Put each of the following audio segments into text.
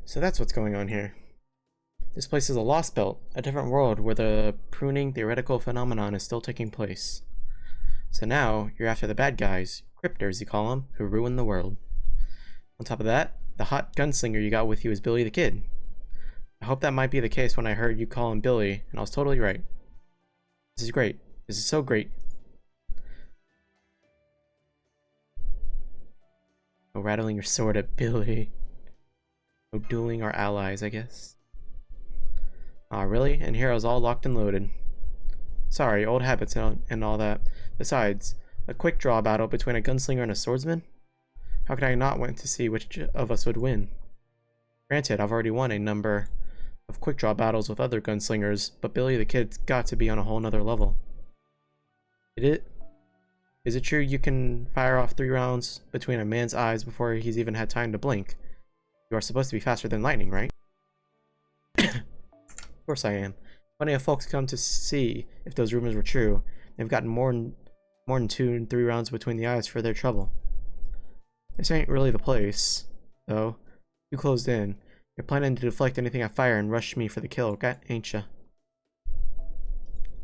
So that's what's going on here. This place is a Lostbelt, a different world where the pruning theoretical phenomenon is still taking place. So now, you're after the bad guys, cryptors you call them, who ruin the world. On top of that, the hot gunslinger you got with you is Billy the Kid. I hope that might be the case when I heard you call him Billy, and I was totally right. This is great. This is so great. No rattling your sword at Billy. No dueling our allies, I guess. Aw, really? And here I was all locked and loaded. Sorry, old habits and all that. Besides, a quick draw battle between a gunslinger and a swordsman? How could I not want to see which of us would win? Granted, I've already won a number of quick draw battles with other gunslingers, but Billy the Kid's got to be on a whole nother level. Is it true you can fire off 3 rounds between a man's eyes before he's even had time to blink? You are supposed to be faster than lightning, right? Of course I am. Plenty of folks come to see if those rumors were true. They've gotten more than 2 and 3 rounds between the eyes for their trouble. This ain't really the place, though. You closed in. You're planning to deflect anything I fire and rush me for the kill, ain't ya?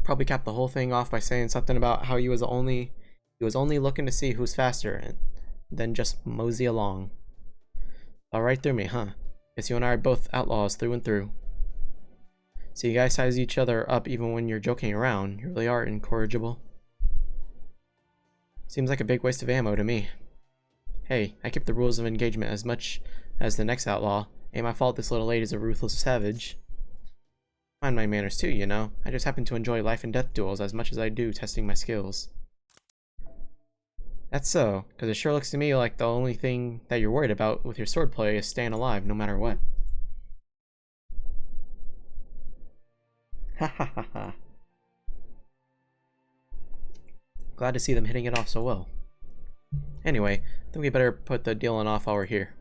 Probably capped the whole thing off by saying something about how he was only looking to see who's faster, and then just mosey along. All right through me, huh? Guess you and I are both outlaws through and through. So you guys size each other up even when you're joking around. You really are incorrigible. Seems like a big waste of ammo to me. Hey, I keep the rules of engagement as much as the next outlaw. Ain't my fault this little lady's a ruthless savage. Mind my manners too, you know. I just happen to enjoy life and death duels as much as I do testing my skills. That's so, because it sure looks to me like the only thing that you're worried about with your swordplay is staying alive no matter what. Ha ha ha ha. Glad to see them hitting it off so well. Anyway, I think we better put the dealing off while we're here.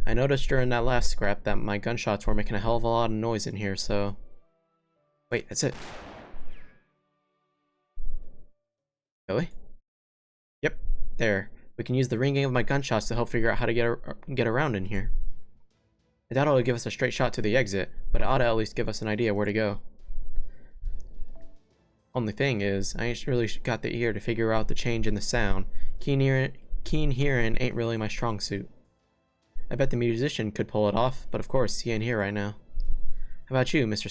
I noticed during that last scrap that my gunshots were making a hell of a lot of noise in here, so... Wait, that's it. Really? Yep, there. We can use the ringing of my gunshots to help figure out how to get around in here. I doubt it'll give us a straight shot to the exit, but it ought to at least give us an idea where to go. Only thing is, I ain't really got the ear to figure out the change in the sound. Keen hearing ain't really my strong suit. I bet the musician could pull it off, but of course, he ain't here right now. How about you, Miss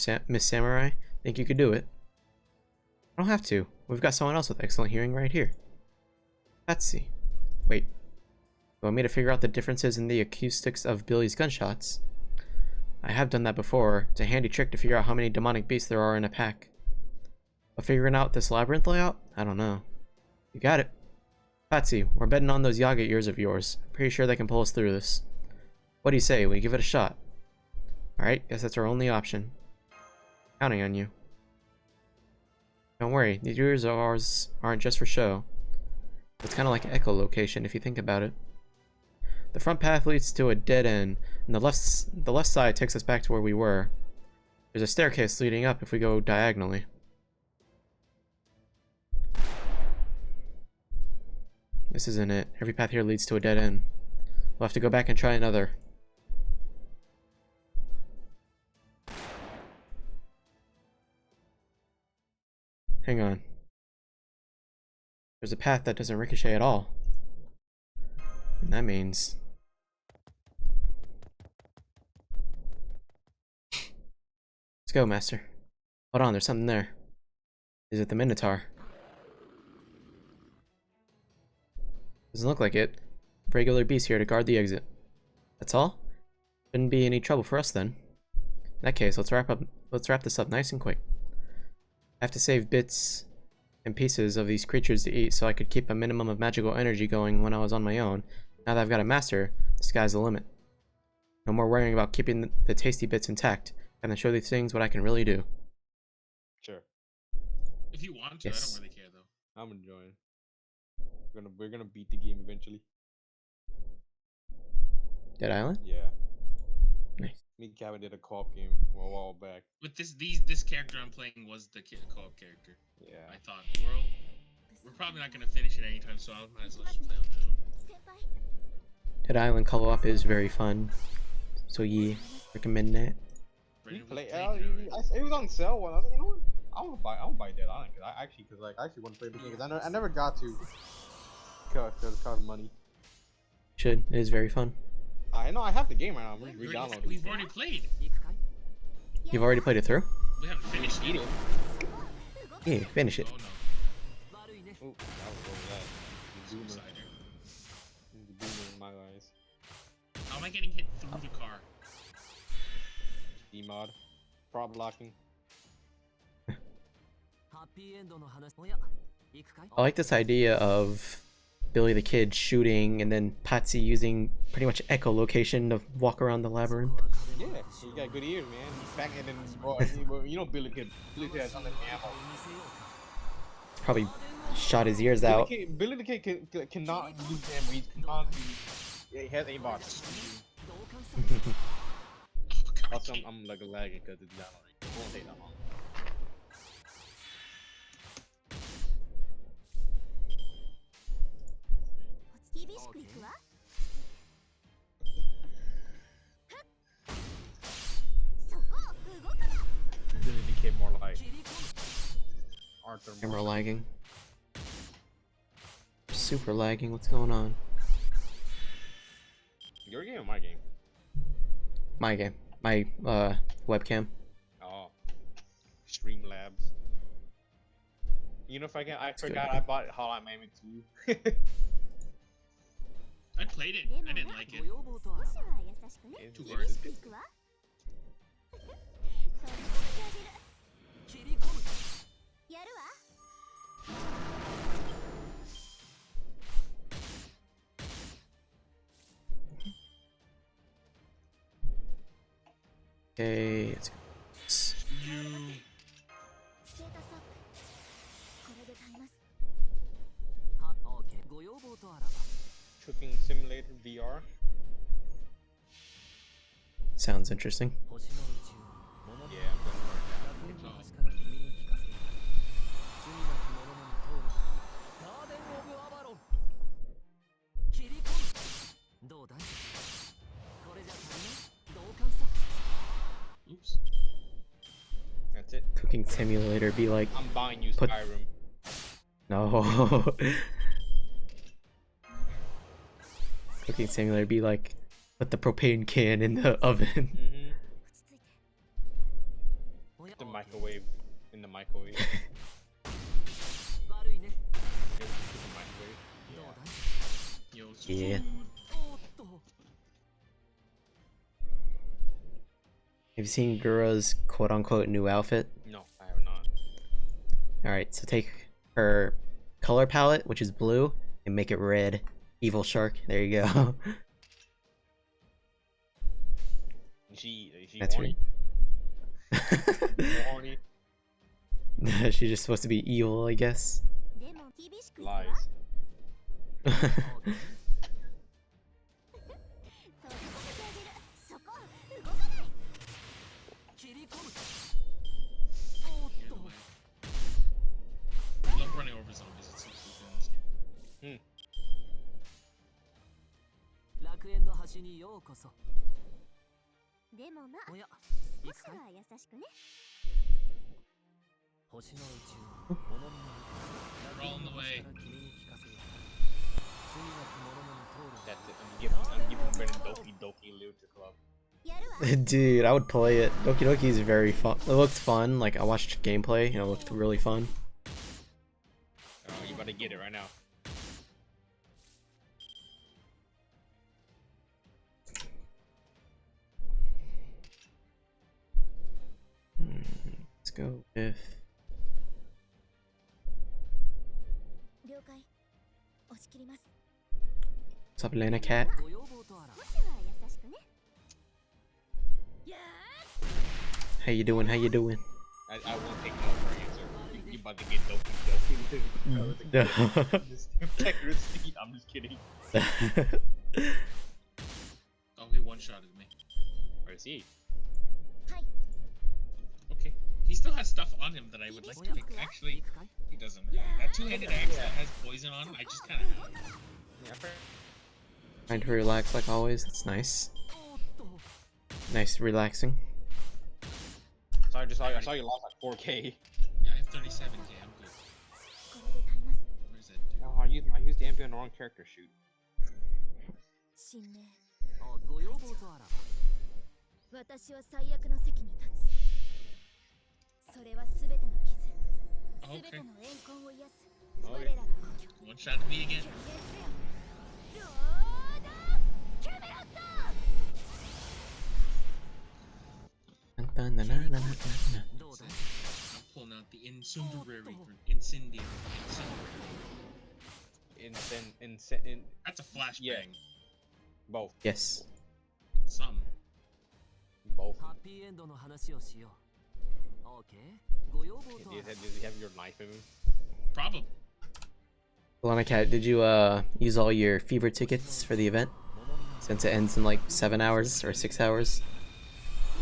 Samurai? Think you could do it? I don't have to. We've got someone else with excellent hearing right here. Patsy. Wait. You want me to figure out the differences in the acoustics of Billy's gunshots? I have done that before. It's a handy trick to figure out how many demonic beasts there are in a pack. But figuring out this labyrinth layout? I don't know. You got it. Patsy, we're betting on those Yaga ears of yours. I'm pretty sure they can pull us through this. What do you say? We give it a shot? Alright, guess that's our only option. Counting on you. Don't worry, these ears of ours aren't just for show. It's kind of like echolocation if you think about it. The front path leads to a dead end, and the left side takes us back to where we were. There's a staircase leading up if we go diagonally. This isn't it. Every path here leads to a dead end. We'll have to go back and try another. Hang on. There's a path that doesn't ricochet at all. And that means... Let's go, Master. Hold on, there's something there. Is it the Minotaur? Doesn't look like it. Regular beast here to guard the exit. That's all? Shouldn't be any trouble for us then. In that case, let's wrap this up nice and quick. I have to save bits and pieces of these creatures to eat so I could keep a minimum of magical energy going when I was on my own. Now that I've got a master, the sky's the limit. No more worrying about keeping the tasty bits intact, and then show these things what I can really do. Sure. If you want to, Yes. I don't really care though. I'm enjoying. We're gonna beat the game eventually. Dead Island? Yeah. Nice. Me and Kevin did a co-op game a while back. But this character I'm playing was the co-op character. Yeah. I thought we're probably not gonna finish it anytime, so I might as well just play on my own. Dead Island co-op is very fun. So yeah, recommend that. Ready You to play, play it already. it was on sale one. I was like, you know what? I want to buy Dead Island because I actually want to play the game because I never got to because it cost money. Should. It is very fun. I know I have the game right now. I'm just We've re-downloading. we've already played. You've already played it through? We haven't finished it. Yeah, finish it. Oh no. Ooh, that was over that. The boomer. Suicider. The boomer in my eyes. How am I getting hit through the car? D-mod. Prop blocking. I like this idea of Billy the Kid shooting and then Patsy using pretty much echolocation to walk around the labyrinth. Yeah, you got good ears, man. Back and then, bro, you know Billy Kid has unlimited ammo. Probably shot his ears out. Billy the Kid cannot use ammo. He's constantly, yeah, he has aimbot. Also, I'm like lagging because it's down. It won't take that long. Billy the Kid more like Arthur. Camera lagging. Super lagging. What's going on? Your game or my game? My game. My webcam. Oh, Streamlabs. You know, I forgot I bought Hotline Miami 2. I played it. I didn't like it. It's Too hard. Okay, let's go. You. Cooking Simulator VR. Sounds interesting. Yeah, I'm gonna learn that. Oops. That's it. Cooking simulator be like, I'm buying you Put- Skyrim. no. Cooking simulator be like, put the propane can in the oven. Mm-hmm. The microwave. In the microwave. The microwave. Yeah. Yo, Yeah. food. Have you seen Gura's quote-unquote new outfit? No, I have not. Alright, so take her color palette, which is blue, and make it red. Evil shark. There you go. Is she That's horny? Horny? She's just supposed to be evil, I guess. Lies. Get away. I love running over zombies. It's so cool in this game. We're all in the way. That's it. I'm giving Brennan Doki Doki Literature Club. Dude, I would play it. Doki Doki is very fun. It looked fun. Like, I watched gameplay, and it looked really fun. Oh, you about to get it right now. Let's go with... What's up, Lena Cat? How you doing? How you doing? I won't take no for an answer. You about to get Doki Doki. Just check your receipt. I'm just kidding. Oh, he one-shotted me. Where's he? Okay. He still has stuff on him that I would like to pick. Actually, he doesn't. That two-handed axe that has poison on it, I just kind of have it. Yeah, fair. Trying to relax like always. That's nice. Nice, relaxing. So I saw you lost like 4K. Yeah, I have 37k. I'm good. Where's that dude? Oh, I used the MP on the wrong character. Shoot. 神明ご要望とあらば私は最悪の席に立つそれは全ての傷全て Okay. の怨恨を癒す Okay. 我らが故郷 One shot at me again. ロードキャメロット I'm pulling out the incendiary. Incendiary. That's a flashbang. Yeah. Both. Yes. Some. Both. ハッピーエンドの話をしよう OK ご要望とあらば Does he have your knife in him? Probably. Lana Cat, did you use all your fever tickets for the event? Since it ends in like 7 hours or 6 hours.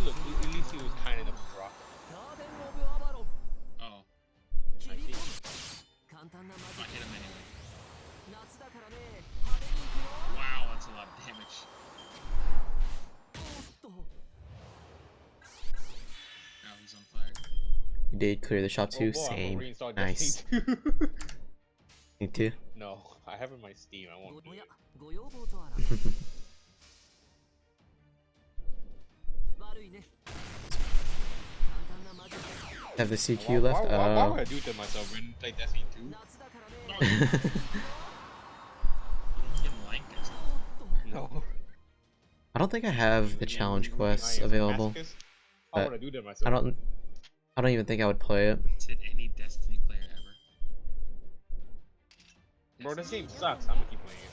Look, at least he was kind enough to drop it. ガーデンオブアバロン Oh, 切り込む簡単なマ I ジ hit him anyway. 夏だからね派手に行くよ Wow, that's a lot of damage. おっと Now he's on fire. You did clear the shop too. Oh, boy, I'm gonna Same. reinstall Nice. Destiny 2. Me too. No, I have it in my Steam. I won't do おや it. ご要望とあらば悪いね簡単なマジ Have the Why, CQ left? why would I do it to myself when I play Destiny 2? 夏だからね Oh, you didn't like this. No. I don't think I have the challenge quests I am available. masochist. Why but would I do that to myself? I don't even think I would play it. Hit any Destiny player ever. Bro, this game sucks. I'm gonna keep playing it.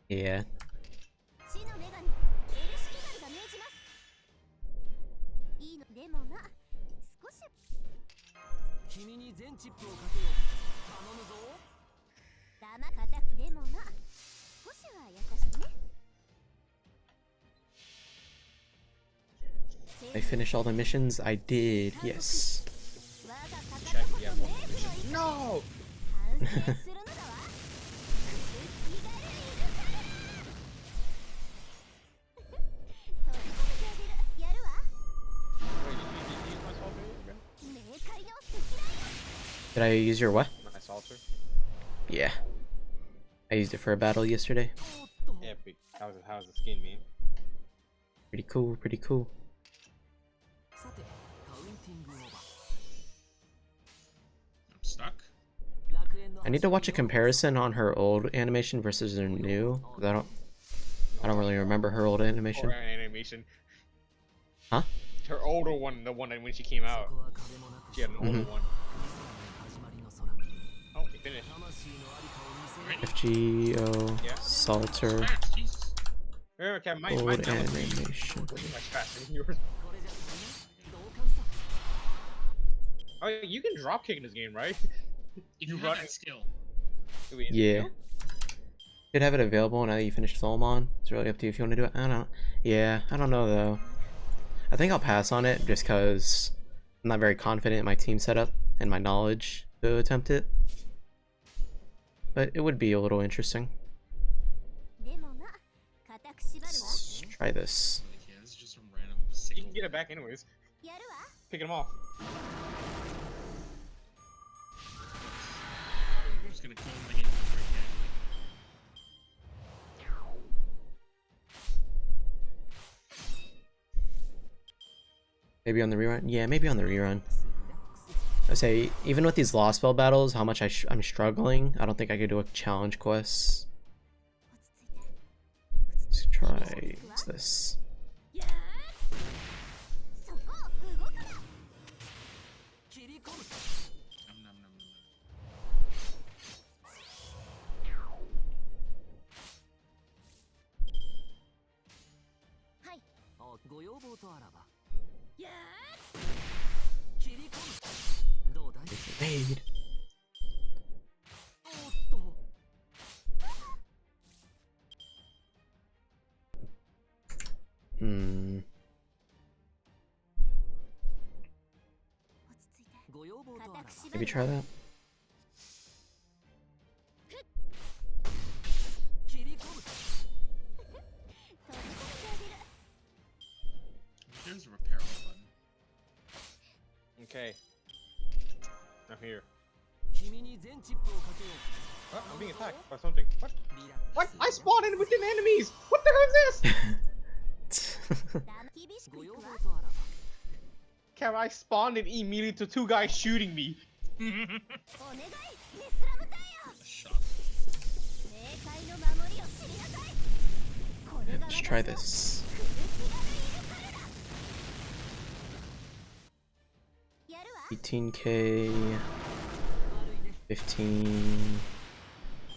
Yeah. 死の女神エルシキガルが命じますいいのでもな少し君に全チップをかけよう頼むぞ玉固くでもな少しは優しくね I finished all the missions. I did. Yes. Check, yeah, one mission. No! 反省するのだわ気軽に行くから飛び込めてあげるやるわ Wait, did you use my salter? 冥界の赤 Did I use your what? My salter? Yeah. I used it for a battle yesterday. おっと Epic. How's the skin, man? Pretty cool. Pretty cool. さてカウンティングオーバ I'm stuck. ー楽園の I need to watch a comparison on her old animation versus her new. 'Cause I don't really remember her old animation. Or animation. Huh? Her older one, the one that when she came そ out. こは壁もなく She had an older Mhm. one. 始まりの空 Oh, he finished. 魂のありかを見せる FGO Yeah. Salter Fast, Jesus. Remember, Cat, my old download speed animation. was way much faster than yours. これじゃ足りない同感さ Oh, you can drop kick in this game, right? If You you run have it. that skill. Wait, Yeah. Could have it available now that you finished Solomon. It's really up to you if you want to do it. I don't know. Yeah, I don't know though. I think I'll pass on it just because I'm not very confident in my team setup and my knowledge to attempt it. But it would be a little interesting. でもな固く縛るわ Let's try this. Like, yeah, this is just some random You single. can get it back anyways. やるわ Pick them off. I'm just gonna comb the game very carefully. Maybe on the rerun? Yeah, maybe on the rerun. I say, even with these Lostbelt battles, how much I'm struggling, I don't think I could do a challenge quest. 落ち着いて Let's try what's this. やーそこ動くな切り込む Nom, nom, nom, nom, nom. はいご要望とあらばやー切り込むどうだい Made. おっと Hmm. 落ち着いてご要望とあらば Maybe try that. 切り込む飛び込めてあげる Okay. I'm here. 君に全チップをかけよう What? I'm being attacked by something. What? What? I spawned in within enemies! What the hell is this? 厳しくご要望いくわとあらば Kev, I spawned in immediately to two guys shooting me. お願いメスラム隊よ Shot. 冥界の守りを知りなさいこれが Let's 私 try の this. クルピガルイルカルだやるわ 18k, 悪いね 15.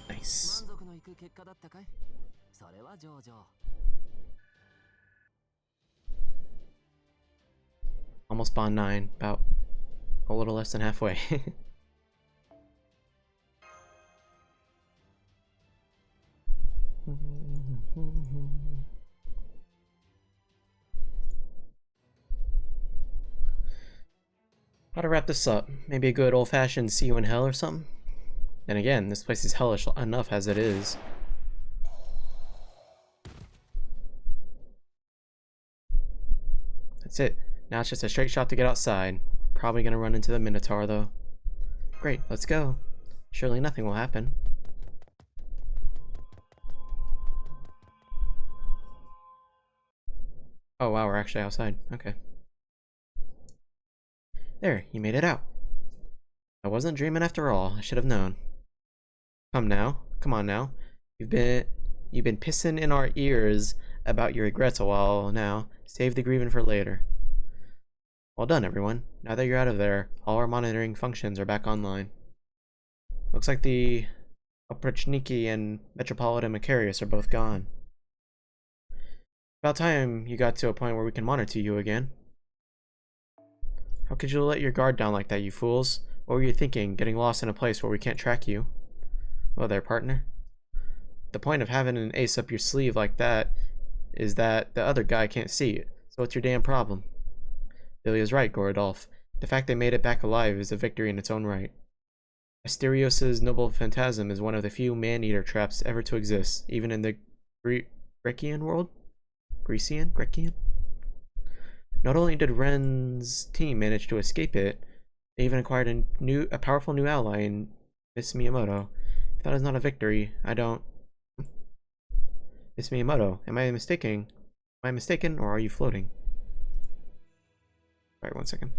Nice. 満足のいく結果だったかいそれは上々 Almost bond 9, about a little less than halfway. How to wrap this up? Maybe a good old-fashioned see you in hell or something? Then again, this place is hellish enough as it is. That's it. Now it's just a straight shot to get outside. Probably gonna run into the Minotaur though. Great, let's go. Surely nothing will happen. Oh wow, we're actually outside. Okay. There, you made it out. I wasn't dreaming after all. I should have known. Come on now. You've been pissing in our ears about your regrets a while now. Save the grieving for later. Well done, everyone. Now that you're out of there, all our monitoring functions are back online. Looks like the Oprichniki and Metropolitan Macarius are both gone. About time you got to a point where we can monitor you again. How could you let your guard down like that, you fools? What were you thinking, getting lost in a place where we can't track you? Well there, partner. The point of having an ace up your sleeve like that is that the other guy can't see it, so what's your damn problem? Billy is right, Gorodolph. The fact they made it back alive is a victory in its own right. Asterios' noble phantasm is one of the few man-eater traps ever to exist, even in the Grecian world? Grecian? Not only did Ren's team manage to escape it, they even acquired a powerful new ally in Miss Miyamoto. If that is not a victory, I don't... Miss Miyamoto, am I mistaken, or are you floating? Alright, 1 second.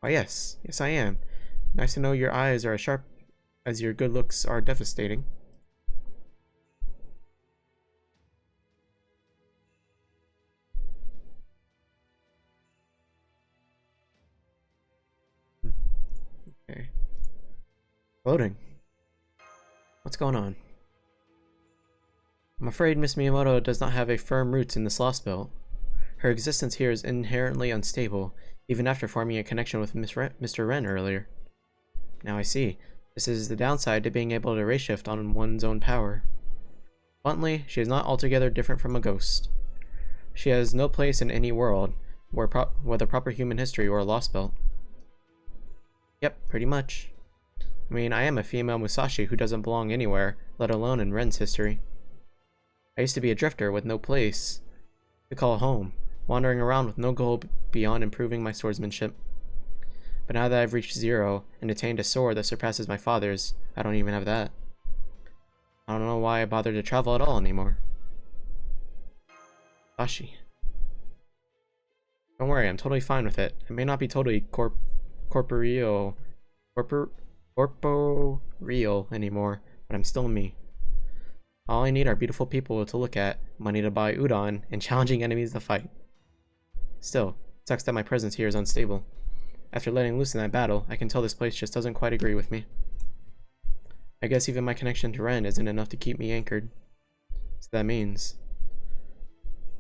Oh yes, I am. Nice to know your eyes are as sharp as your good looks are devastating. Okay. Floating. What's going on? I'm afraid Miss Miyamoto does not have a firm roots in this Lostbelt. Her existence here is inherently unstable, even after forming a connection with Mr. Ren earlier. Now I see. This is the downside to being able to race shift on one's own power. Bluntly, she is not altogether different from a ghost. She has no place in any world, whether proper human history or a Lostbelt. Yep, pretty much. I mean, I am a female Musashi who doesn't belong anywhere, let alone in Ren's history. I used to be a drifter with no place to call home, wandering around with no goal beyond improving my swordsmanship. But now that I've reached 0 and attained a sword that surpasses my father's, I don't even have that. I don't know why I bothered to travel at all anymore. Musashi. Don't worry, I'm totally fine with it. It may not be totally corporeal anymore, but I'm still me. All I need are beautiful people to look at, money to buy udon, and challenging enemies to fight. Still, it sucks that my presence here is unstable. After letting loose in that battle, I can tell this place just doesn't quite agree with me. I guess even my connection to Ren isn't enough to keep me anchored. So that means...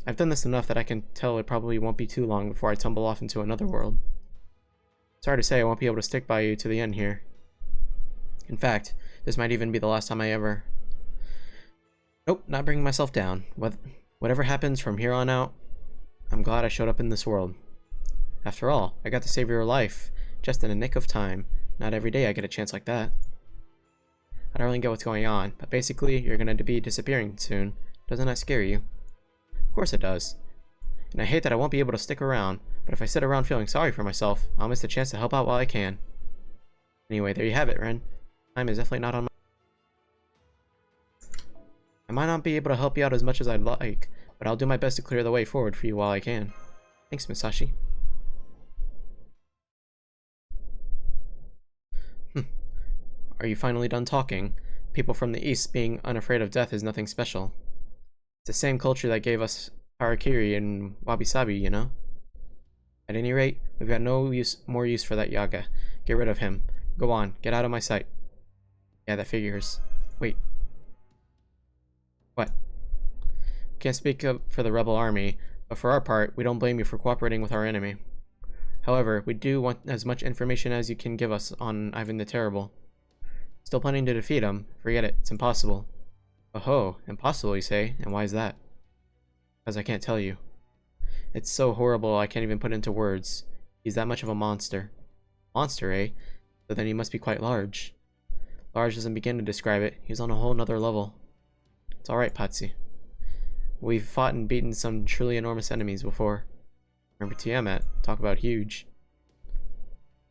I've done this enough that I can tell it probably won't be too long before I tumble off into another world. It's hard to say I won't be able to stick by you to the end here. In fact, this might even be the last time I ever... Nope, not bringing myself down. Whatever happens from here on out, I'm glad I showed up in this world. After all, I got to save your life, just in the nick of time. Not every day I get a chance like that. I don't really get what's going on, but basically, you're gonna be disappearing soon. Doesn't that scare you? Of course it does. And I hate that I won't be able to stick around, But if I sit around feeling sorry for myself, I'll miss the chance to help out while I can. Anyway, there you have it, Ren. Time is definitely not on my... I might not be able to help you out as much as I'd like, but I'll do my best to clear the way forward for you while I can. Thanks, Musashi. Are you finally done talking? People from the East being unafraid of death is nothing special. It's the same culture that gave us harakiri and wabi-sabi, you know? At any rate, we've got no more use for that Yaga. Get rid of him. Go on, get out of my sight. Yeah, that figures. Wait. What? Can't speak for the rebel army, but for our part, we don't blame you for cooperating with our enemy. However, we do want as much information as you can give us on Ivan the Terrible. Still planning to defeat him? Forget it, it's impossible. Oh, impossible you say, and why is that? Because I can't tell you. It's so horrible I can't even put it into words. He's that much of a monster. Monster, eh? So then he must be quite large. Large doesn't begin to describe it, he's on a whole nother level. It's alright, Patsy. We've fought and beaten some truly enormous enemies before. Remember Tiamat, talk about huge.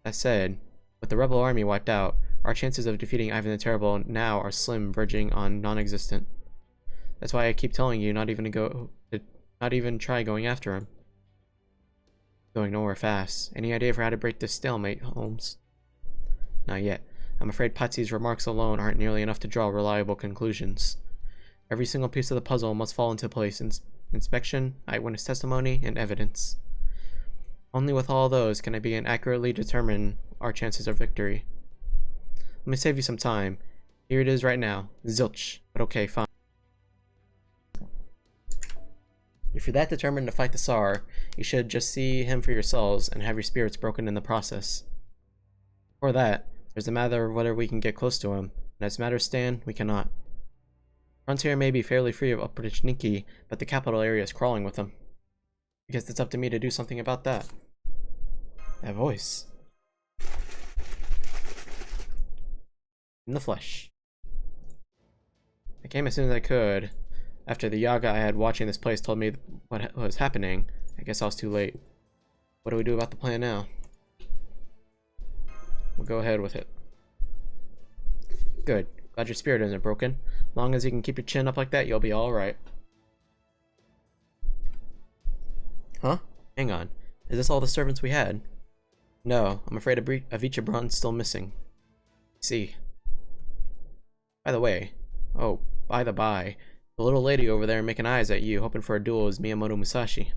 That said, with the rebel army wiped out, our chances of defeating Ivan the Terrible now are slim, verging on non-existent. That's why I keep telling you not even try going after him. Going nowhere fast. Any idea for how to break this stalemate, Holmes? Not yet. I'm afraid Patsy's remarks alone aren't nearly enough to draw reliable conclusions. Every single piece of the puzzle must fall into place: inspection, eyewitness testimony, and evidence. Only with all those can I begin accurately determine our chances of victory. Let me save you some time. Here it is right now. Zilch. But okay, fine. If you're that determined to fight the Tsar, you should just see him for yourselves and have your spirits broken in the process. For that, there's a matter of whether we can get close to him, and as matters stand, we cannot. Frontier may be fairly free of Oprichniki, but the capital area is crawling with them. I guess it's up to me to do something about that. That voice. In the flesh. I came as soon as I could. After the Yaga I had watching this place told me what was happening, I guess I was too late. What do we do about the plan now? We'll go ahead with it. Good. Glad your spirit isn't broken. Long as you can keep your chin up like that, you'll be alright. Huh? Hang on. Is this all the servants we had? No, I'm afraid Avicii Brun's still missing. See. By the way, oh, by the by, the little lady over there making eyes at you, hoping for a duel, is Miyamoto Musashi.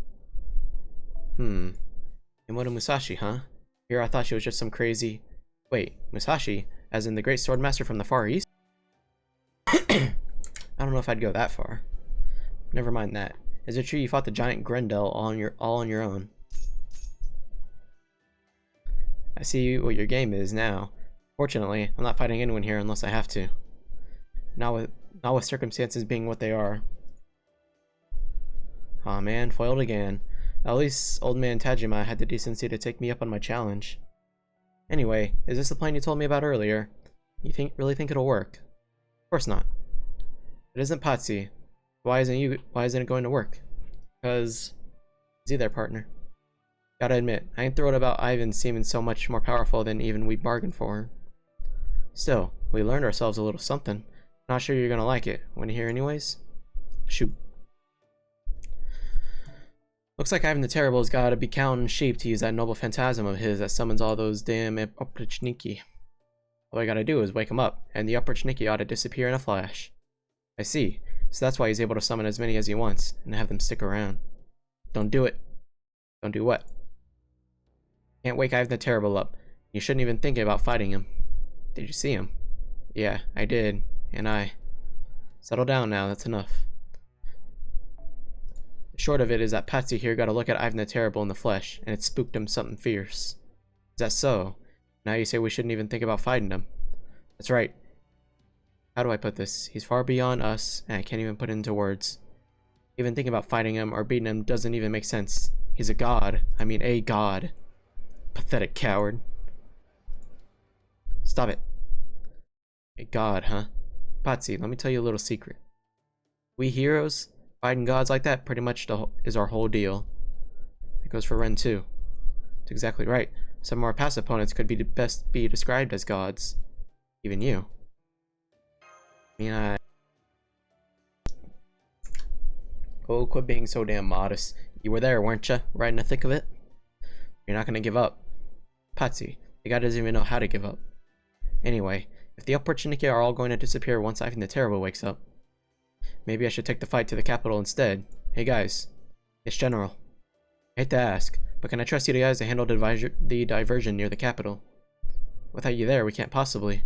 Miyamoto Musashi, huh? Here I thought she was just some crazy... Wait, Musashi? As in the great sword master from the Far East? I don't know if I'd go that far. Never mind that. Is it true you fought the giant Grendel all on your own? I see what your game is now. Fortunately, I'm not fighting anyone here unless I have to. Not with circumstances being what they are. Aw man, foiled again. At least old man Tajima had the decency to take me up on my challenge. Anyway, is this the plan you told me about earlier? You really think it'll work? Of course not. It isn't Patsy. Why isn't it going to work? Because he's there, partner. Gotta admit, I ain't thrilled about Ivan seeming so much more powerful than even we bargained for. Still, we learned ourselves a little something. Not sure you're gonna like it. Want to hear anyways? Shoot. Looks like Ivan the Terrible has gotta be counting sheep to use that noble phantasm of his that summons all those damn Oprichniki. All I gotta do is wake him up, and the Oprichniki ought to disappear in a flash. I see. So that's why he's able to summon as many as he wants, and have them stick around. Don't do it. Don't do what? Can't wake Ivan the Terrible up. You shouldn't even think about fighting him. Did you see him? Yeah, I did. And I... Settle down now, that's enough. The short of it is that Patsy here got a look at Ivan the Terrible in the flesh, and it spooked him something fierce. Is that so? Now you say we shouldn't even think about fighting him. That's right. How do I put this? He's far beyond us, and I can't even put it into words. Even thinking about fighting him or beating him doesn't even make sense. He's a god. I mean, a god. Pathetic coward. Stop it. A god, huh? Patsy, let me tell you a little secret. We heroes, fighting gods like that pretty much is our whole deal. It goes for Ren too. It's exactly right. Some of our past opponents could best be described as gods. Even you. I mean, Oh, quit being so damn modest. You were there, weren't you? Right in the thick of it? You're not gonna give up. Patsy, the guy doesn't even know how to give up. Anyway, if the opportunity are all going to disappear once Ivan the Terrible wakes up, maybe I should take the fight to the capital instead. Hey guys. It's General. I hate to ask, but can I trust you guys to handle the diversion near the capital? Without you there, we can't possibly.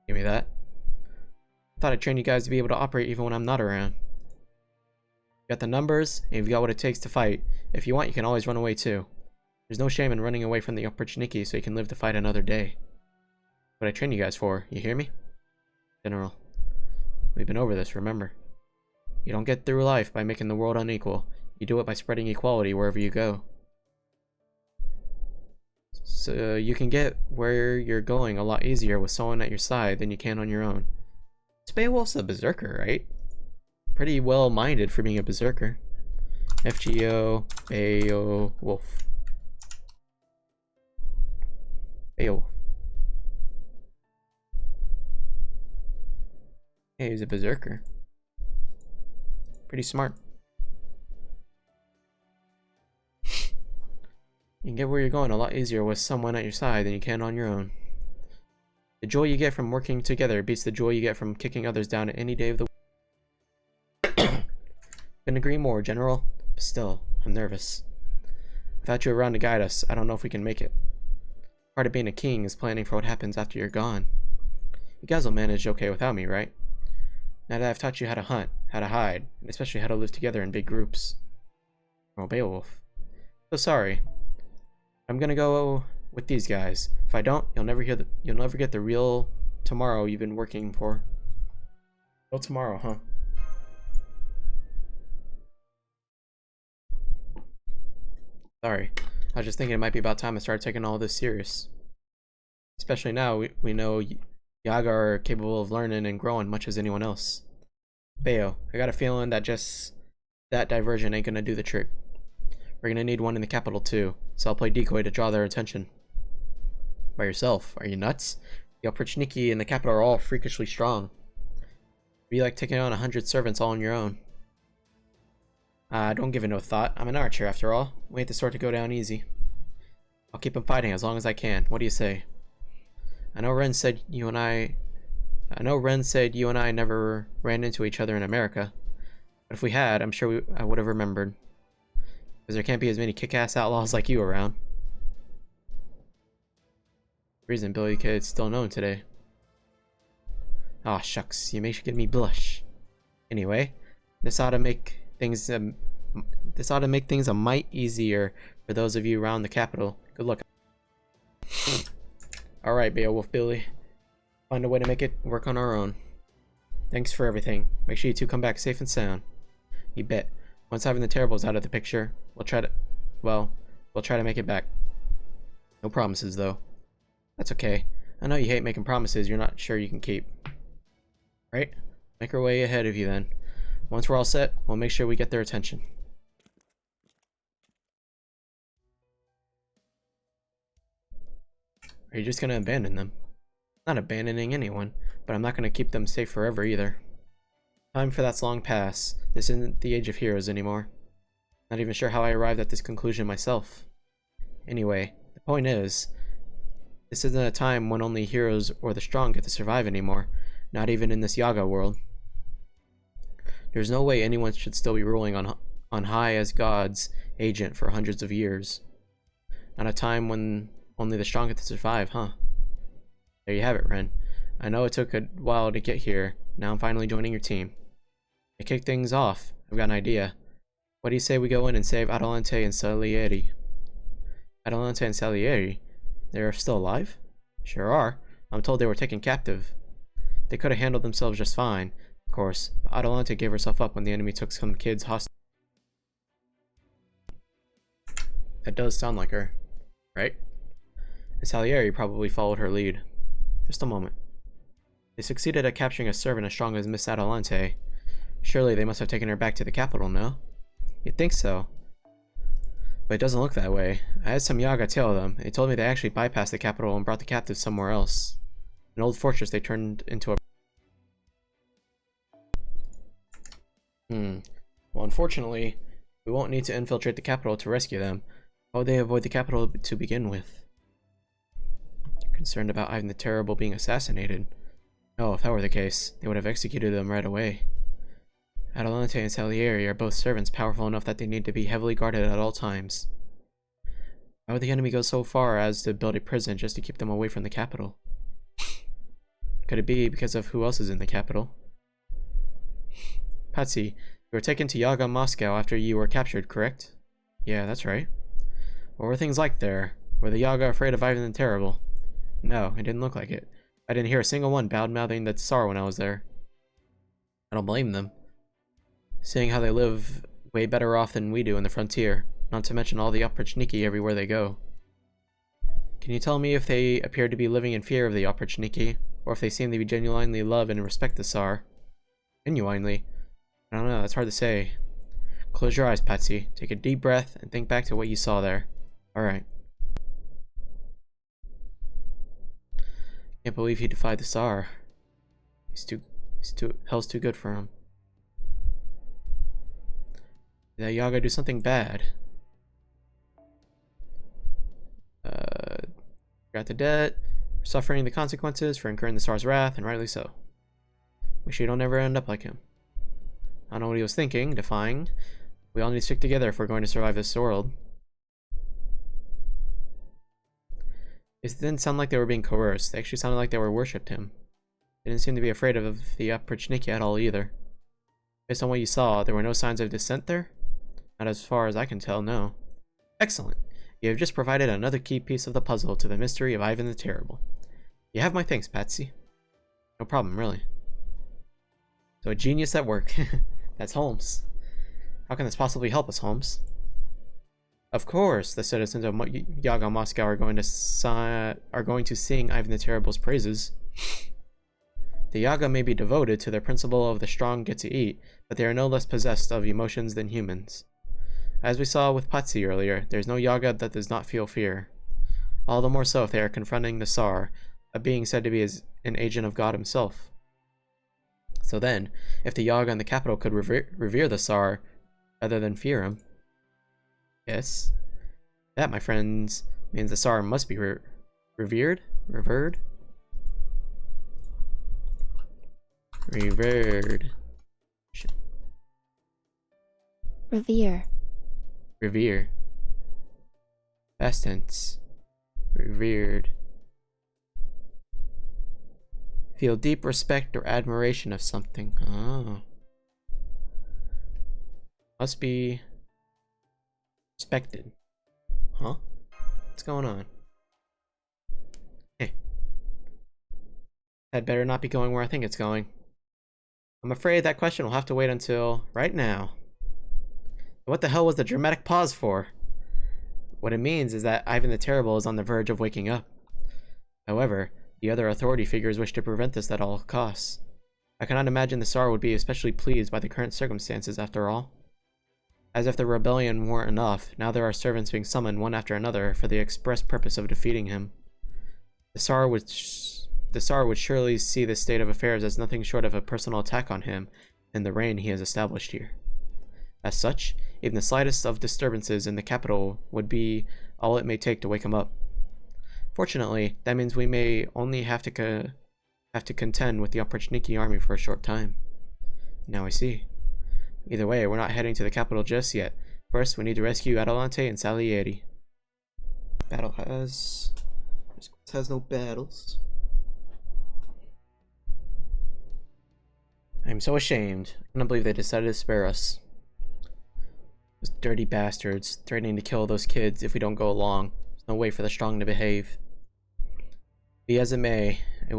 Give me that. I thought I'd train you guys to be able to operate even when I'm not around. You got the numbers, and you've got what it takes to fight. If you want, you can always run away too. There's no shame in running away from the opportunity so you can live to fight another day. What I train you guys for, you hear me? General. We've been over this, remember. You don't get through life by making the world unequal. You do it by spreading equality wherever you go. So you can get where you're going a lot easier with someone at your side than you can on your own. This Beowulf's a berserker, right? Pretty well-minded for being a berserker. FGO Beowulf. Beowulf. Hey, he's a berserker. Pretty smart. You can get where you're going a lot easier with someone at your side than you can on your own. The joy you get from working together beats the joy you get from kicking others down at any day of the week. Couldn't agree more, General. But still, I'm nervous. Without you around to guide us, I don't know if we can make it. Part of being a king is planning for what happens after you're gone. You guys will manage okay without me, right? Now that I've taught you how to hunt, how to hide, and especially how to live together in big groups. Oh, Beowulf. So sorry. I'm gonna go with these guys. If I don't, you'll never get the real tomorrow you've been working for. Well, tomorrow, huh? Sorry. I was just thinking it might be about time I started taking all this serious. Especially now we know Yaga are capable of learning and growing much as anyone else. Beo, I got a feeling that just that diversion ain't gonna do the trick. We're gonna need one in the capital too, so I'll play decoy to draw their attention. By yourself? Are you nuts? The Opportuniki in the capital are all freakishly strong. It'd be like taking on 100 servants all on your own. Don't give it no thought. I'm an archer after all. We ain't the sort to go down easy. I'll keep 'em fighting as long as I can. What do you say? I know Ren said you and I never ran into each other in America. But if we had, I'm sure I would have remembered. Because there can't be as many kick-ass outlaws like you around. Reason Billy Kid's still known today. Aw, shucks, you make me blush. Anyway, this ought to make things a mite easier for those of you around the capital. Good luck. Alright, Beowulf Billy. Find a way to make it work on our own. Thanks for everything. Make sure you two come back safe and sound. You bet. Once Ivan the Terrible's out of the picture, we'll try to make it back. No promises, though. That's okay. I know you hate making promises you're not sure you can keep. Right? Make our way ahead of you, then. Once we're all set, we'll make sure we get their attention. Are you just gonna abandon them? Not abandoning anyone, but I'm not gonna keep them safe forever either. Time for that's long past. This isn't the age of heroes anymore. Not even sure how I arrived at this conclusion myself. Anyway, the point is, this isn't a time when only heroes or the strong get to survive anymore, not even in this Yaga world. There's no way anyone should still be ruling on high as God's agent for hundreds of years. Not a time when only the strong get to survive, huh? There you have it, Ren. I know it took a while to get here. Now I'm finally joining your team. To kick things off, I've got an idea. What do you say we go in and save Adelante and Salieri? Adelante and Salieri? They're still alive? Sure are. I'm told they were taken captive. They could have handled themselves just fine, of course, but Adelante gave herself up when the enemy took some kids hostage. That does sound like her, right? And Salieri probably followed her lead. Just a moment. They succeeded at capturing a servant as strong as Miss Adelante. Surely they must have taken her back to the capital, no? You'd think so. But it doesn't look that way. I had some Yaga tail them. They told me they actually bypassed the capital and brought the captives somewhere else. An old fortress they turned into a... Well, unfortunately, we won't need to infiltrate the capital to rescue them. How would they avoid the capital to begin with? They're concerned about Ivan the Terrible being assassinated. No, if that were the case, they would have executed them right away. Adelante and Salieri are both servants powerful enough that they need to be heavily guarded at all times. Why would the enemy go so far as to build a prison just to keep them away from the capital? Could it be because of who else is in the capital? Patsy, you were taken to Yaga Moscow after you were captured, correct? Yeah, that's right. What were things like there? Were the Yaga afraid of Ivan the Terrible? No, it didn't look like it. I didn't hear a single one bad-mouthing the Tsar when I was there. I don't blame them. Seeing how they live way better off than we do in the frontier, not to mention all the Oprichniki everywhere they go. Can you tell me if they appear to be living in fear of the Oprichniki, or if they seem to be genuinely love and respect the Tsar? Genuinely? I don't know, that's hard to say. Close your eyes, Patsy. Take a deep breath and think back to what you saw there. Alright. Can't believe he defied the Tsar. Hell's too good for him. Did that Yaga do something bad? Got the debt, suffering the consequences for incurring the Tsar's wrath, and rightly so. Wish you don't ever end up like him. I don't know what he was thinking, defying. We all need to stick together if we're going to survive this world. It didn't sound like they were being coerced. They actually sounded like they were worshipped him. They didn't seem to be afraid of the Oprichniki at all either. Based on what you saw, there were no signs of dissent there? Not as far as I can tell, no. Excellent. You have just provided another key piece of the puzzle to the mystery of Ivan the Terrible. You have my thanks, Patsy. No problem, really. So a genius at work. That's Holmes. How can this possibly help us, Holmes? Of course, the citizens of Yaga Moscow are going to sing Ivan the Terrible's praises. The Yaga may be devoted to their principle of the strong get to eat, but they are no less possessed of emotions than humans. As we saw with Patsy earlier, there's no Yaga that does not feel fear. All the more so if they are confronting the Tsar, a being said to be an agent of God himself. So then, if the Yaga in the capital could revere the Tsar rather than fear him, yes, that, my friends, means the Tsar must be revered? Revered? Revered. Revere. Revere. Past tense. Revered. Feel deep respect or admiration of something. Oh. Must be respected. Huh? What's going on? Hey. That better not be going where I think it's going. I'm afraid that question will have to wait until right now. What the hell was the dramatic pause for? What it means is that Ivan the Terrible is on the verge of waking up. However, the other authority figures wish to prevent this at all costs. I cannot imagine the Tsar would be especially pleased by the current circumstances after all. As if the rebellion weren't enough, now there are servants being summoned one after another for the express purpose of defeating him. The Tsar would surely see this state of affairs as nothing short of a personal attack on him and the reign he has established here. As such, even the slightest of disturbances in the capital would be all it may take to wake him up. Fortunately, that means we may only have to contend with the Oprichniki army for a short time. Now I see. Either way, we're not heading to the capital just yet. First, we need to rescue Adelante and Salieri. Battle has no battles. I'm so ashamed. I can't believe they decided to spare us. Those dirty bastards, threatening to kill those kids if we don't go along. There's no way for the strong to behave. Be as it may, it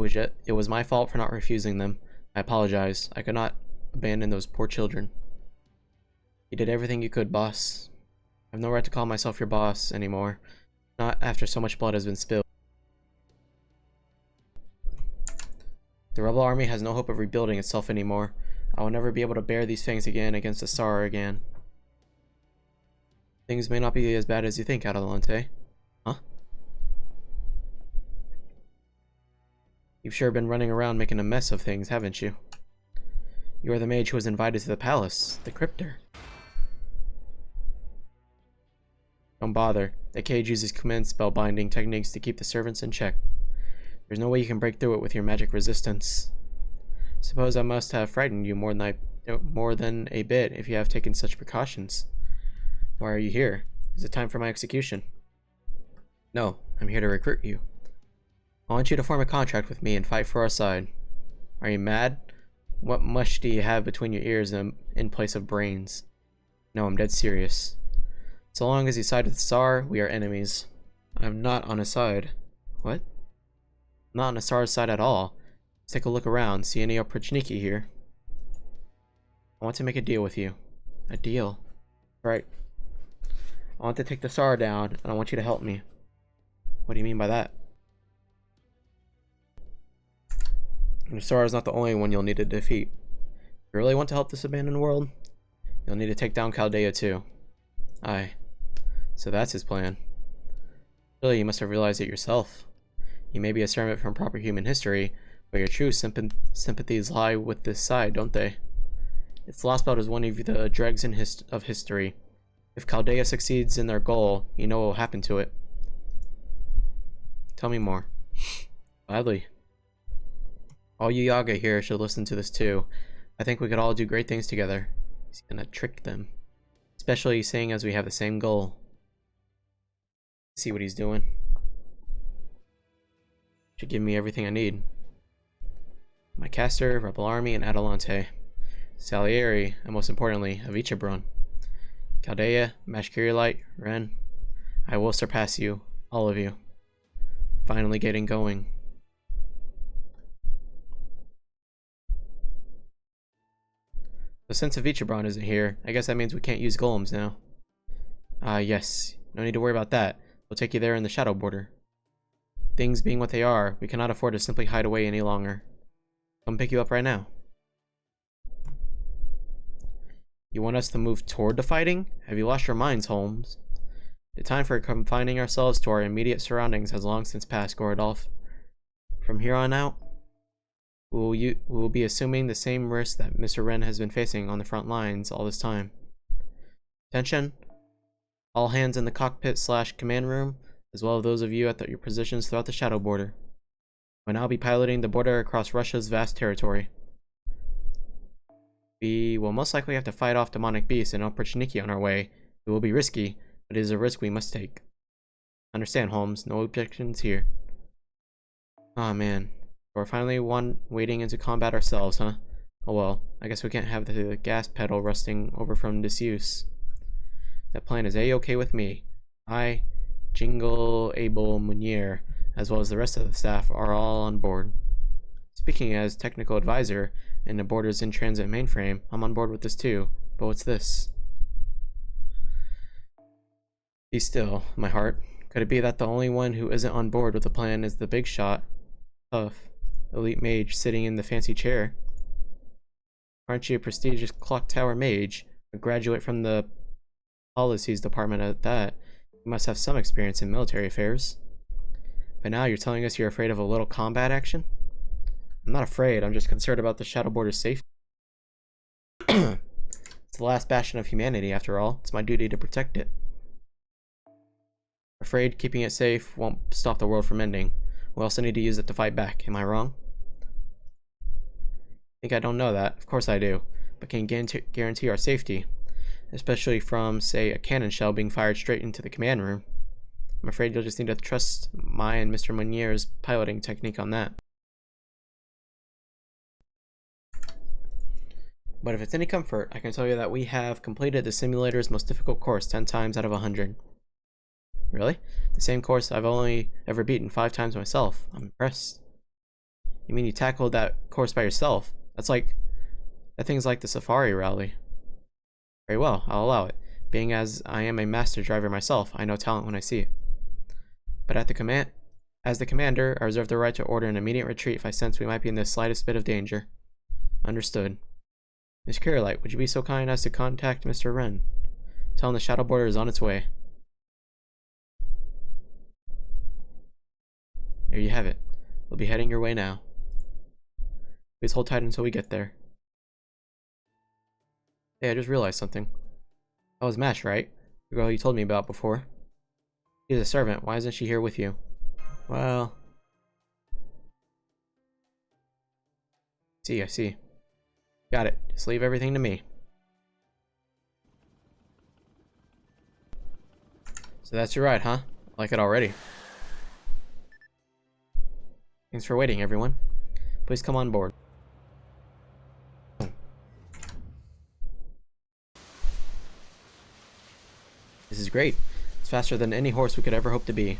was my fault for not refusing them. I apologize. I could not abandon those poor children. You did everything you could, boss. I have no right to call myself your boss anymore. Not after so much blood has been spilled. The rebel army has no hope of rebuilding itself anymore. I will never be able to bear these things again against the Tsar again. Things may not be as bad as you think, Adelante. Huh? You've sure been running around making a mess of things, haven't you? You are the mage who was invited to the palace, the cryptor. Don't bother. The cage uses command spell binding techniques to keep the servants in check. There's no way you can break through it with your magic resistance. Suppose I must have frightened you more than a bit if you have taken such precautions. Why are you here? Is it time for my execution? No, I'm here to recruit you. I want you to form a contract with me and fight for our side. Are you mad? What mush do you have between your ears in place of brains? No, I'm dead serious. So long as you side with Tsar, we are enemies. I'm not on his side. What? I'm not on Tsar's side at all. Let's take a look around. See any opportunity here? I want to make a deal with you. A deal? Right. I want to take the Tsar down, and I want you to help me. What do you mean by that? And the Tsar is not the only one you'll need to defeat. If you really want to help this abandoned world, you'll need to take down Chaldea too. Aye. So that's his plan. Really, you must have realized it yourself. You may be a servant from proper human history, but your true sympathies lie with this side, don't they? If Lostbelt is one of the dregs of history, if Chaldea succeeds in their goal, you know what will happen to it. Tell me more. Gladly. All you Yaga here should listen to this too. I think we could all do great things together. He's gonna trick them. Especially seeing as we have the same goal. See what he's doing. Should give me everything I need. My caster, Rebel Army, and Adelante. Salieri, and most importantly, Avichabron. Chaldea, Mashkirielite, Ren. I will surpass you, all of you. Finally getting going. So since Avichabron isn't here, I guess that means we can't use golems now. Yes. No need to worry about that. We'll take you there in the Shadow Border. Things being what they are, we cannot afford to simply hide away any longer. Come pick you up right now. You want us to move toward the fighting? Have you lost your minds, Holmes? The time for confining ourselves to our immediate surroundings has long since passed, Gorodolph. From here on out, we will be assuming the same risk that Mr. Wren has been facing on the front lines all this time. Attention! All hands in the cockpit/command room, as well as those of you at your positions throughout the Shadow Border. We'll now be piloting the border across Russia's vast territory. We will most likely have to fight off demonic beasts and Opportunity on our way. It will be risky, but it is a risk we must take. Understand, Holmes. No objections here. Aw, man. We're finally wading into combat ourselves, huh? Oh well, I guess we can't have the gas pedal rusting over from disuse. That plan is a-okay with me. I, Jingle Abel Munier, as well as the rest of the staff, are all on board. Speaking as technical advisor in the Border's in-transit mainframe, I'm on board with this too. But what's this? Be still, my heart. Could it be that the only one who isn't on board with the plan is the big shot, tough, elite mage sitting in the fancy chair? Aren't you a prestigious clock tower mage, a graduate from the policies department at that? You must have some experience in military affairs. But now you're telling us you're afraid of a little combat action? I'm not afraid, I'm just concerned about the Shadow Border's safety. It's the last bastion of humanity, after all. It's my duty to protect it. Afraid keeping it safe won't stop the world from ending. We also need to use it to fight back. Am I wrong? Think I don't know that? Of course I do. But can guarantee our safety. Especially from, say, a cannon shell being fired straight into the command room. I'm afraid you'll just need to trust my and Mr. Munier's piloting technique on that. But if it's any comfort, I can tell you that we have completed the simulator's most difficult course 10 times out of 100. Really? The same course I've only ever beaten 5 times myself. I'm impressed. You mean you tackled that course by yourself? That thing's like the Safari Rally. Very well, I'll allow it. Being as I am a master driver myself, I know talent when I see it. But as the commander, I reserve the right to order an immediate retreat if I sense we might be in the slightest bit of danger. Understood. Miss Carolite, would you be so kind as to contact Mr. Wren? Tell him the Shadow Border is on its way. There you have it. We'll be heading your way now. Please hold tight until we get there. Hey, I just realized something. That was Mash, right? The girl you told me about before. She's a servant. Why isn't she here with you? Well... I see. Got it. Just leave everything to me. So that's your ride, huh? I like it already. Thanks for waiting, everyone. Please come on board. This is great. It's faster than any horse we could ever hope to be.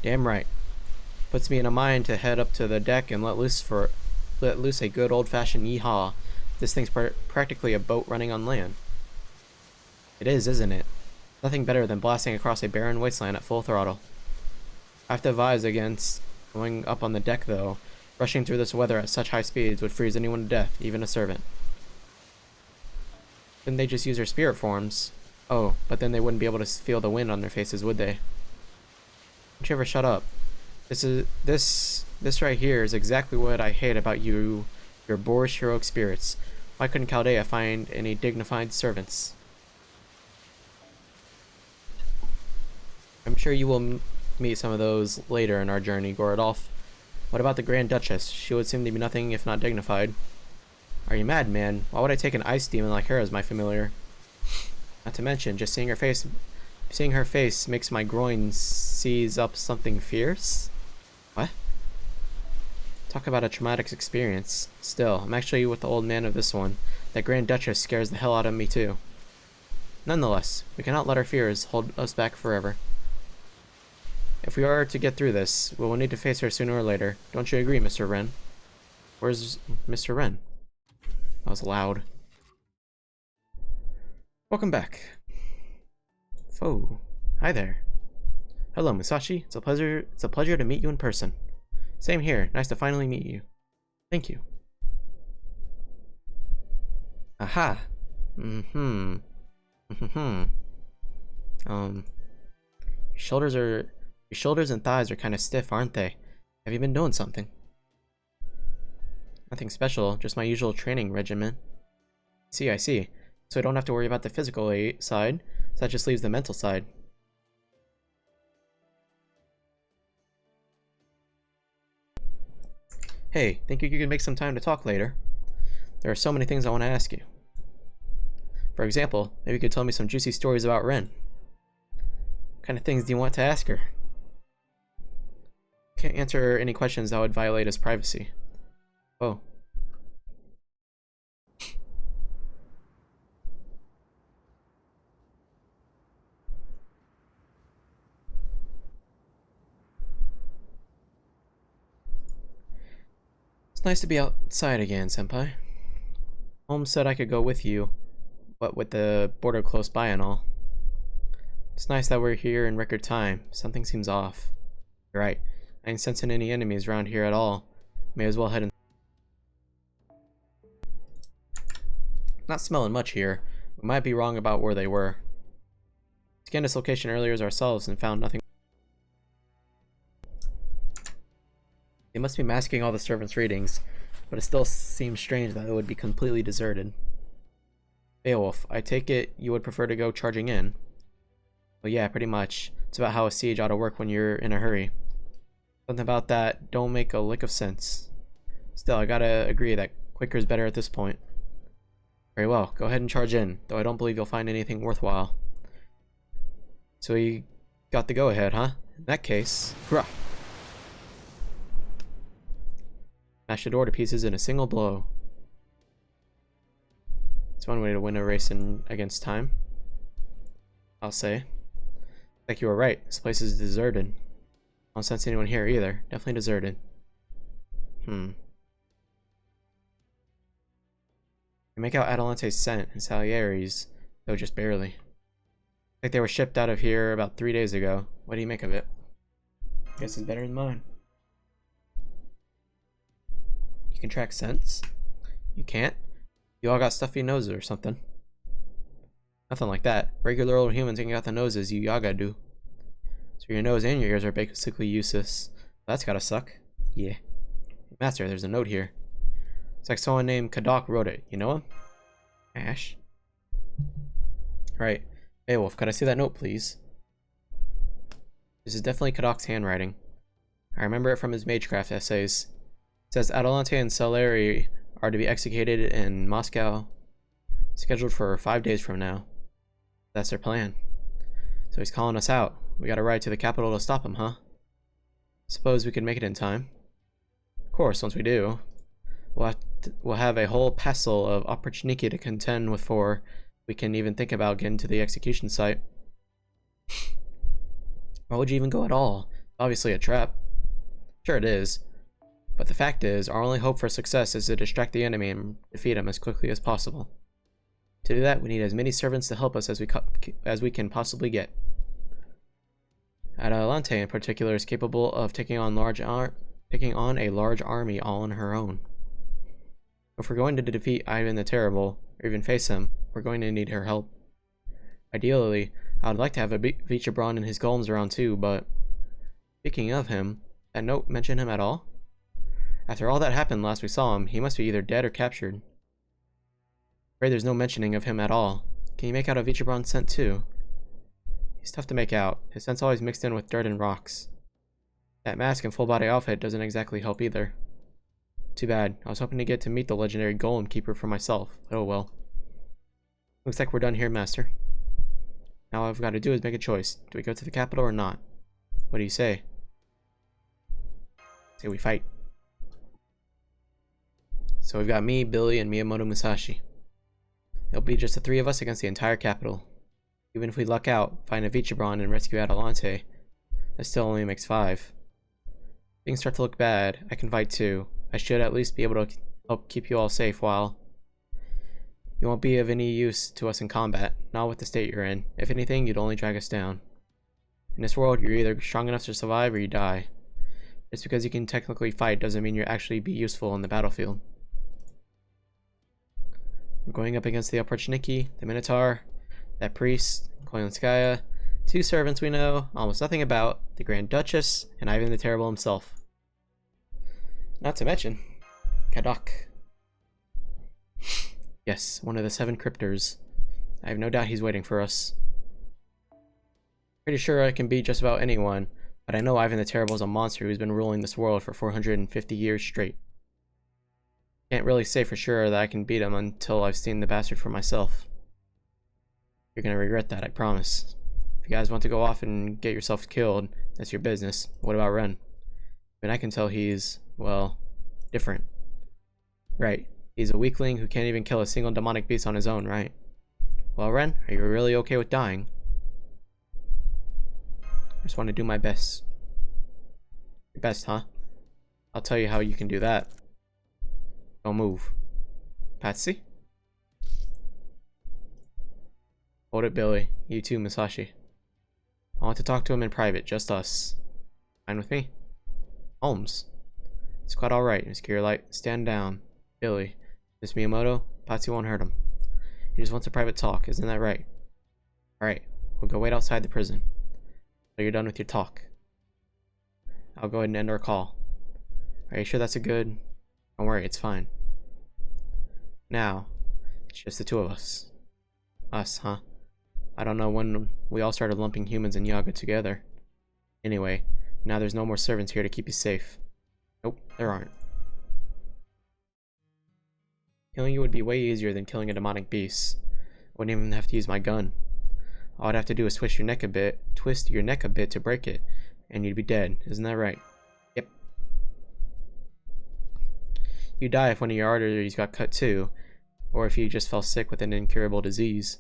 Damn right. Puts me in a mind to head up to the deck and let loose a good old-fashioned yeehaw. This thing's practically a boat running on land. It is, isn't it? Nothing better than blasting across a barren wasteland at full throttle. I have to advise against going up on the deck, though. Rushing through this weather at such high speeds would freeze anyone to death, even a servant. Couldn't they just use their spirit forms? Oh, but then they wouldn't be able to feel the wind on their faces, would they? Don't you ever shut up? This right here is exactly what I hate about you, your boorish heroic spirits. Why couldn't Chaldea find any dignified servants? I'm sure you will meet some of those later in our journey, Gorodolph. What about the Grand Duchess? She would seem to be nothing if not dignified. Are you mad, man? Why would I take an ice demon like her as my familiar? Not to mention, just seeing her face makes my groin seize up something fierce? What? Talk about a traumatic experience. Still, I'm actually with the old man of this one. That Grand Duchess scares the hell out of me too. Nonetheless, we cannot let our fears hold us back forever. If we are to get through this, we will need to face her sooner or later. Don't you agree, Mr. Wren? Where's Mr. Wren? That was loud. Welcome back. Foe. Hi there. Hello, Musashi. It's a pleasure to meet you in person. Same here. Nice to finally meet you. Thank you. Aha. Your shoulders and thighs are kind of stiff, aren't they? Have you been doing something? Nothing special, just my usual training regimen. I see. So I don't have to worry about the physical side, so that just leaves the mental side. Hey, think you could make some time to talk later? There are so many things I want to ask you. For example, maybe you could tell me some juicy stories about Ren. What kind of things do you want to ask her? Can't answer any questions that would violate his privacy. Oh. It's nice to be outside again, Senpai. Holmes said I could go with you, but with the border close by and all. It's nice that we're here in record time. Something seems off. You're right. I ain't sensing any enemies around here at all. May as well head in. Not smelling much here. We might be wrong about where they were. Scanned this location earlier as ourselves and found nothing. They must be masking all the servants' readings, but it still seems strange that it would be completely deserted. Beowulf, I take it you would prefer to go charging in? Well, yeah, pretty much. It's about how a siege ought to work when you're in a hurry. Something about that don't make a lick of sense. Still, I gotta agree that quicker is better at this point. Very well, go ahead and charge in, though I don't believe you'll find anything worthwhile. So you got the go-ahead, huh? In that case, hurrah! Smash the door to pieces in a single blow. It's one way to win a race against time, I'll say. Like you were right, this place is deserted. I don't sense anyone here either. Definitely deserted. You make out Atalante's scent and Salieri's, though just barely. Like they were shipped out of here about 3 days ago. What do you make of it? Guess it's better than mine. You can track scents? You can't? You all got stuffy noses or something. Nothing like that. Regular old humans ain't got the noses you Yaga do. So your nose and your ears are basically useless. That's gotta suck. Yeah. Master, there's a note here. It's like someone named Kadok wrote it. You know him? Ash? Right. Beowulf, could I see that note, please? This is definitely Kadok's handwriting. I remember it from his Magecraft essays. It says Adelante and Salieri are to be executed in Moscow, scheduled for 5 days from now. That's their plan. So he's calling us out. We gotta ride to the capital to stop him, huh? Suppose we can make it in time. Of course, once we do, we'll have a whole passel of opportunity to contend with before we can even think about getting to the execution site. Why would you even go at all? Obviously a trap. Sure it is. But the fact is, our only hope for success is to distract the enemy and defeat him as quickly as possible. To do that, we need as many servants to help us as we can possibly get. Adelante, in particular, is capable of taking on a large army all on her own. If we're going to defeat Ivan the Terrible, or even face him, we're going to need her help. Ideally, I would like to have a Vichebron and his golems around too, but speaking of him, that note mention him at all? After all that happened last we saw him, he must be either dead or captured. Afraid there's no mentioning of him at all. Can you make out a Vichebron scent too? He's tough to make out. His scent's always mixed in with dirt and rocks. That mask and full body outfit doesn't exactly help either. Too bad. I was hoping to get to meet the legendary Golem Keeper for myself, but oh well. Looks like we're done here, Master. Now all I've got to do is make a choice. Do we go to the capital or not? What do you say? Say we fight. So we've got me, Billy, and Miyamoto Musashi. It'll be just the three of us against the entire capital. Even if we luck out, find a Vichebron and rescue Adelante, that still only makes 5. Things start to look bad. I can fight too. I should at least be able to help keep you all safe while you won't be of any use to us in combat, not with the state you're in. If anything, you'd only drag us down. In this world, you're either strong enough to survive or you die. Just because you can technically fight doesn't mean you'll actually be useful on the battlefield. We're going up against the Opportuniki, the Minotaur, that priest, Koyonskaya, 2 servants we know almost nothing about, the Grand Duchess, and Ivan the Terrible himself. Not to mention, Kadok. Yes, one of the 7 cryptors. I have no doubt he's waiting for us. Pretty sure I can beat just about anyone, but I know Ivan the Terrible is a monster who's been ruling this world for 450 years straight. Can't really say for sure that I can beat him until I've seen the bastard for myself. You're gonna regret that, I promise. If you guys want to go off and get yourself killed, that's your business. What about Ren? I mean, I can tell he's, well, different. Right, he's a weakling who can't even kill a single demonic beast on his own, right? Well, Ren, are you really okay with dying? I just want to do my best. Your best, huh? I'll tell you how you can do that. Don't move. Patsy? Hold it, Billy. You too, Musashi. I want to talk to him in private, just us. Fine with me? Holmes. It's quite alright, Miss Kirlight. Stand down. Billy. Miss Miyamoto, Patsy won't hurt him. He just wants a private talk, isn't that right? Alright, we'll go wait outside the prison. So you're done with your talk. I'll go ahead and end our call. Are you sure that's a good... Don't worry, it's fine. Now, it's just the 2 of us. Us, huh? I don't know when we all started lumping humans and Yaga together. Anyway, now there's no more servants here to keep you safe. Nope, there aren't. Killing you would be way easier than killing a demonic beast. I wouldn't even have to use my gun. All I'd have to do is twist your neck a bit to break it, and you'd be dead. Isn't that right? Yep. You die if one of your arteries got cut too, or if you just fell sick with an incurable disease.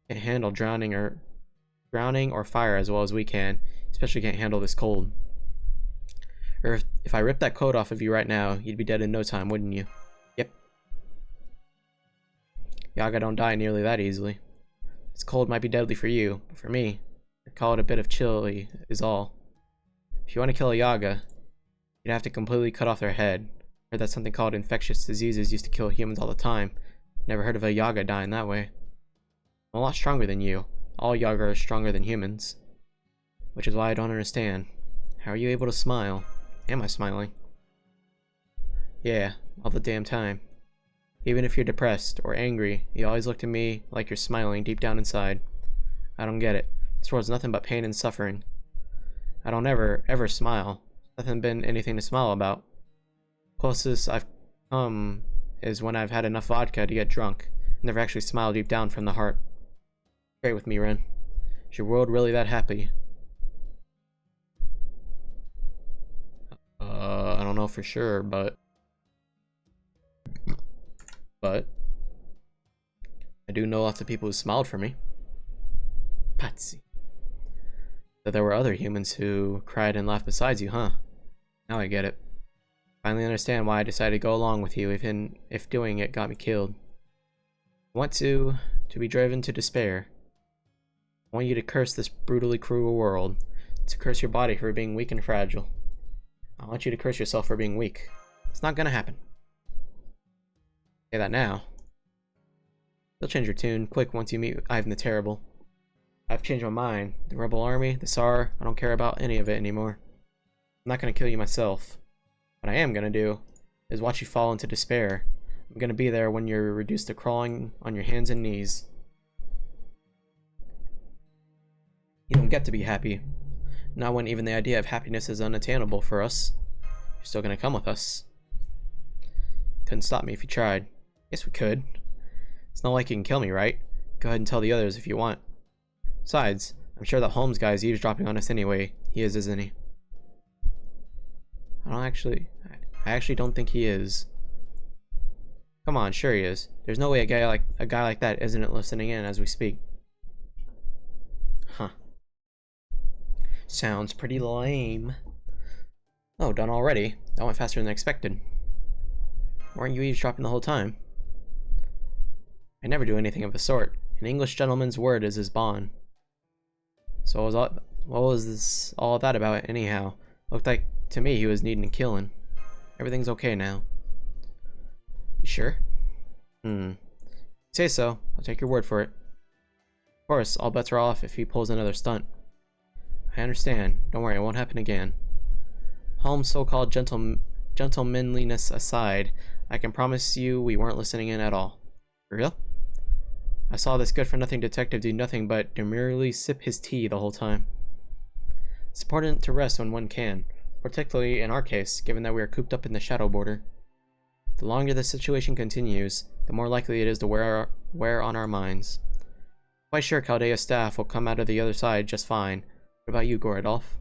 Can't handle drowning or fire as well as we can, especially can't handle this cold. Or if I ripped that coat off of you right now, you'd be dead in no time, wouldn't you? Yep. Yaga don't die nearly that easily. This cold might be deadly for you, but for me, I call it a bit of chilly is all. If you want to kill a Yaga, you'd have to completely cut off their head. Heard that something called infectious diseases used to kill humans all the time. Never heard of a Yaga dying that way. I'm a lot stronger than you. All Yaga are stronger than humans. Which is why I don't understand. How are you able to smile? Am I smiling? Yeah, all the damn time. Even if you're depressed or angry, you always look to me like you're smiling deep down inside. I don't get it. This world's nothing but pain and suffering. I don't ever smile. Nothing been anything to smile about. Closest I've come is when I've had enough vodka to get drunk. Never actually smiled deep down from the heart. Great with me, Ren. Is your world really that happy? I don't know for sure, but I do know lots of people who smiled for me. Patsy. That there were other humans who cried and laughed besides you, huh? Now I get it. Finally understand why I decided to go along with you, even if doing it got me killed. I want to be driven to despair. I want you to curse this brutally cruel world. To curse your body for being weak and fragile. I want you to curse yourself for being weak. It's not gonna happen. Say that now. You'll change your tune quick once you meet Ivan the Terrible. I've changed my mind. The Rebel Army, the Tsar, I don't care about any of it anymore. I'm not gonna kill you myself. What I am gonna do is watch you fall into despair. I'm gonna be there when you're reduced to crawling on your hands and knees. You don't get to be happy. Not when even the idea of happiness is unattainable for us. You're still gonna come with us. Couldn't stop me if you tried. Yes, we could. It's not like you can kill me, right? Go ahead and tell the others if you want. Besides, I'm sure that Holmes guy is eavesdropping on us anyway. He is, isn't he? I actually don't think he is. Come on, sure he is. There's no way a guy like that isn't listening in as we speak. Huh. Sounds pretty lame. Oh, done already? That went faster than expected. Weren't you eavesdropping the whole time? I never do anything of the sort. An English gentleman's word is his bond. So what was all that about anyhow? Looked like to me he was needing killing. Everything's okay now. You sure? Say so. I'll take your word for it. Of course, all bets are off if he pulls another stunt. I understand. Don't worry, it won't happen again. Holmes' so-called gentlemanliness aside, I can promise you we weren't listening in at all. For real? I saw this good-for-nothing detective do nothing but demurely sip his tea the whole time. It's important to rest when one can, particularly in our case, given that we are cooped up in the shadow border. The longer the situation continues, the more likely it is to wear on our minds. Quite sure Chaldea's staff will come out of the other side just fine. What about you, Gorodolph?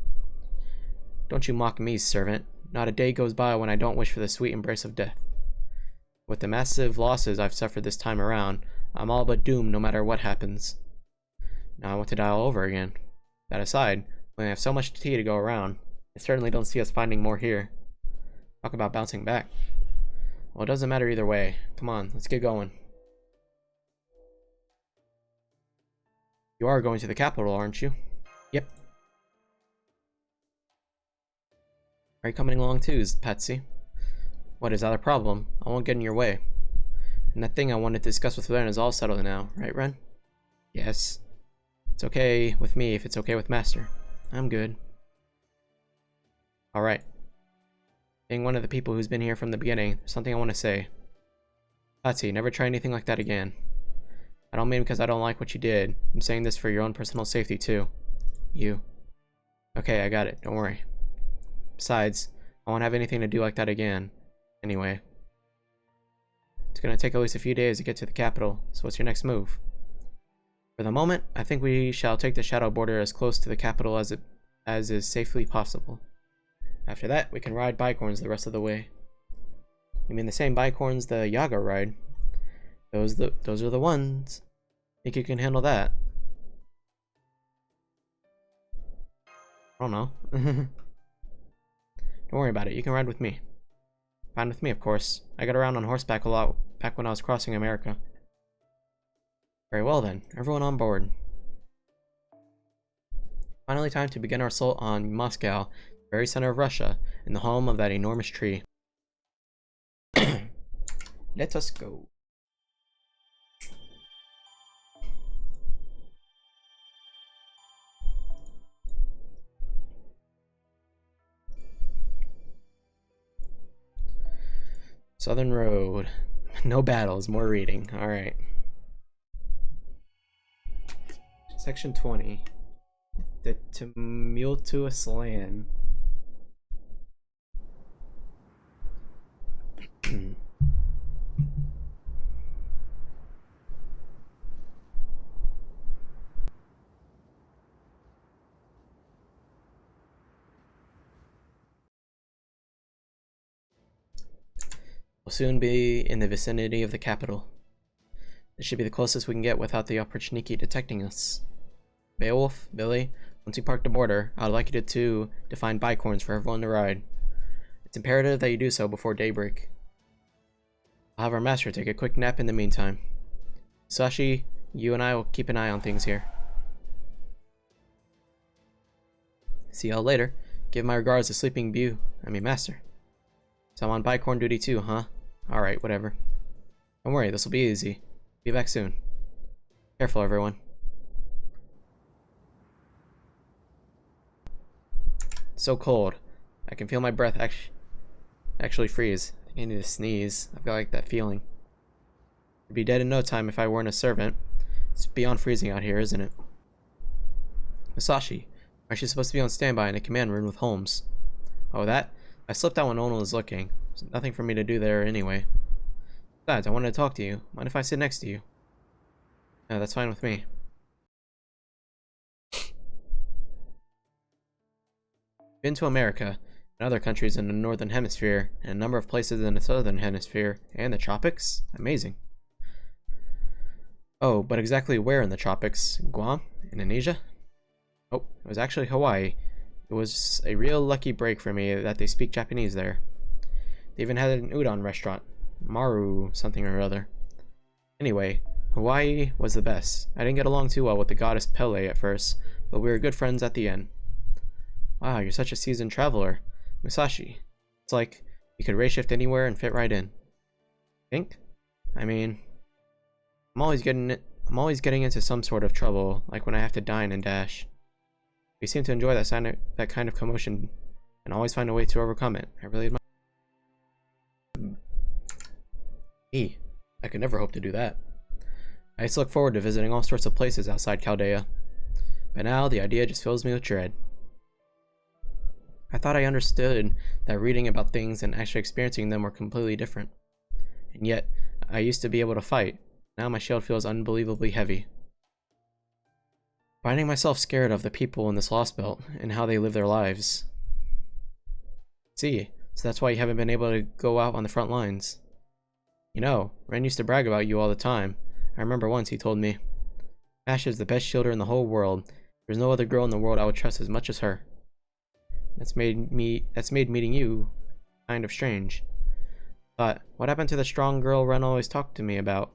Don't you mock me, servant. Not a day goes by when I don't wish for the sweet embrace of death. With the massive losses I've suffered this time around, I'm all but doomed no matter what happens. Now I want to die all over again. That aside, when I have so much tea to go around, I certainly don't see us finding more here. Talk about bouncing back. Well, it doesn't matter either way. Come on, let's get going. You are going to the capital, aren't you? Yep. Are you coming along too, Patsy? What is that a problem? I won't get in your way. And that thing I wanted to discuss with Ren is all settled now, right, Ren? Yes. It's okay with me if it's okay with Master. I'm good. Alright. Being one of the people who's been here from the beginning, there's something I want to say. Patsy, never try anything like that again. I don't mean because I don't like what you did. I'm saying this for your own personal safety, too. You. Okay, I got it. Don't worry. Besides, I won't have anything to do like that again. Anyway. It's gonna take at least a few days to get to the capital, so what's your next move? For the moment, I think we shall take the shadow border as close to the capital as is safely possible. After that, we can ride bicorns the rest of the way. You mean the same bicorns the Yaga ride? Those are the ones. Think you can handle that? I don't know. Don't worry about it, you can ride with me. Fine with me, of course. I got around on horseback a lot back when I was crossing America. Very well then, everyone on board. Finally time to begin our assault on Moscow, the very center of Russia, in the home of that enormous tree. Let us go. Southern Road. No battles, more reading. Alright. Section 20. The tumultuous land. We'll soon be in the vicinity of the capital. This should be the closest we can get without the Opportunity detecting us. Beowulf, Billy, once you park the border, I'd like you to define bicorns for everyone to ride. It's imperative that you do so before daybreak. I'll have our master take a quick nap in the meantime. Sashi, you and I will keep an eye on things here. See y'all later. Give my regards to Sleeping Master. So I'm on bicorn duty too, huh? Alright, whatever. Don't worry, this will be easy. Be back soon. Careful, everyone. It's so cold. I can feel my breath actually freeze. I think I need to sneeze. I've got like that feeling. I'd be dead in no time if I weren't a servant. It's beyond freezing out here, isn't it? Masashi, aren't you supposed to be on standby in the command room with Holmes? Oh, that? I slipped out when no one was looking. There's nothing for me to do there anyway. Besides, I wanted to talk to you. Mind if I sit next to you? No, that's fine with me. Been to America, and other countries in the Northern Hemisphere, and a number of places in the Southern Hemisphere, and the tropics? Amazing. Oh, but exactly where in the tropics? Guam? Indonesia? Oh, it was actually Hawaii. It was a real lucky break for me that they speak Japanese there. They even had an udon restaurant. Maru something or other. Anyway, Hawaii was the best. I didn't get along too well with the goddess Pele at first, but we were good friends at the end. Wow, you're such a seasoned traveler. Musashi. It's like you could race shift anywhere and fit right in. Think? I mean, I'm always getting into some sort of trouble, like when I have to dine and dash. We seem to enjoy that kind of commotion and always find a way to overcome it. I really admire. I could never hope to do that. I used to look forward to visiting all sorts of places outside Chaldea, but now the idea just fills me with dread. I thought I understood that reading about things and actually experiencing them were completely different. And yet, I used to be able to fight. Now my shield feels unbelievably heavy. Finding myself scared of the people in this Lostbelt and how they live their lives. See, so that's why you haven't been able to go out on the front lines. You know, Ren used to brag about you all the time. I remember once he told me, Ash is the best shielder in the whole world. There's no other girl in the world I would trust as much as her. That's made meeting you kind of strange. But what happened to the strong girl Ren always talked to me about?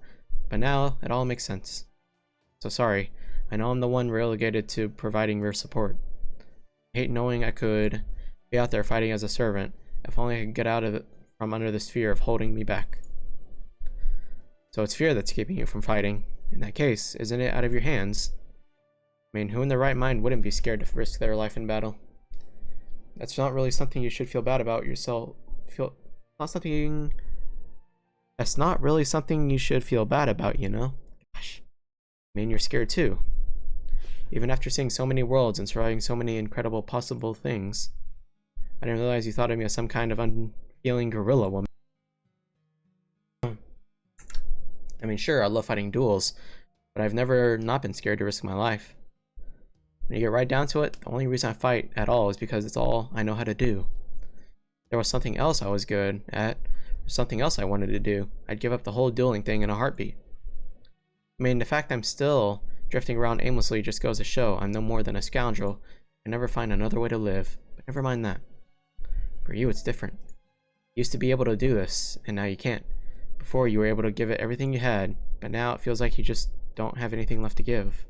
But now it all makes sense. So sorry. I know I'm the one relegated to providing rear support. I hate knowing I could be out there fighting as a servant, if only I could get out of it from under this fear of holding me back. So it's fear that's keeping you from fighting. In that case, isn't it out of your hands? I mean, who in their right mind wouldn't be scared to risk their life in battle? That's not really something you should feel bad about yourself. That's not really something you should feel bad about, you know? Gosh. I mean, you're scared too. Even after seeing so many worlds and surviving so many incredible possible things. I didn't realize you thought of me as some kind of unfeeling gorilla woman. I mean, sure, I love fighting duels, but I've never not been scared to risk my life. When you get right down to it, the only reason I fight at all is because it's all I know how to do. If there was something else I was good at, or something else I wanted to do, I'd give up the whole dueling thing in a heartbeat. I mean, the fact I'm still drifting around aimlessly just goes to show I'm no more than a scoundrel and never find another way to live. But never mind that. For you, it's different. You used to be able to do this, and now you can't. Before, you were able to give it everything you had, but now it feels like you just don't have anything left to give.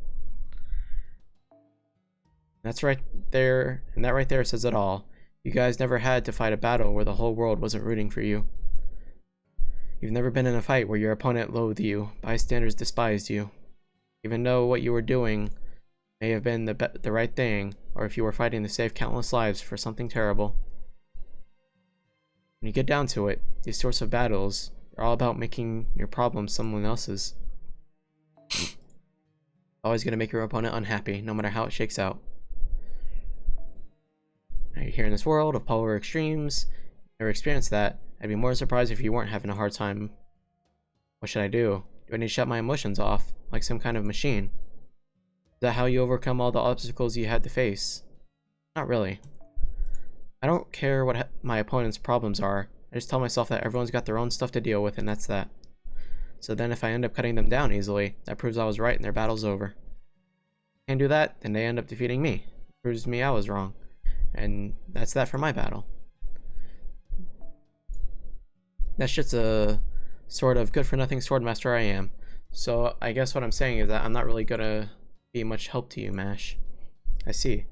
That's right there, and that right there says it all. You guys never had to fight a battle where the whole world wasn't rooting for you. You've never been in a fight where your opponent loathed you, bystanders despised you. Even though what you were doing may have been the right thing, or if you were fighting to save countless lives for something terrible. When you get down to it, these sorts of battles are all about making your problems someone else's. Always gonna make your opponent unhappy, no matter how it shakes out. Now you're here in this world of polar extremes. Never experienced that. I'd be more surprised if you weren't having a hard time. What should I do? Do I need to shut my emotions off, like some kind of machine? Is that how you overcome all the obstacles you had to face? Not really. I don't care what my opponent's problems are. I just tell myself that everyone's got their own stuff to deal with, and that's that. So then if I end up cutting them down easily, that proves I was right and their battle's over. Can't do that, then they end up defeating me. It proves to me I was wrong. And that's that for my battle. That's just a sort of good-for-nothing swordmaster I am. So I guess what I'm saying is that I'm not really gonna be much help to you, Mash. I see.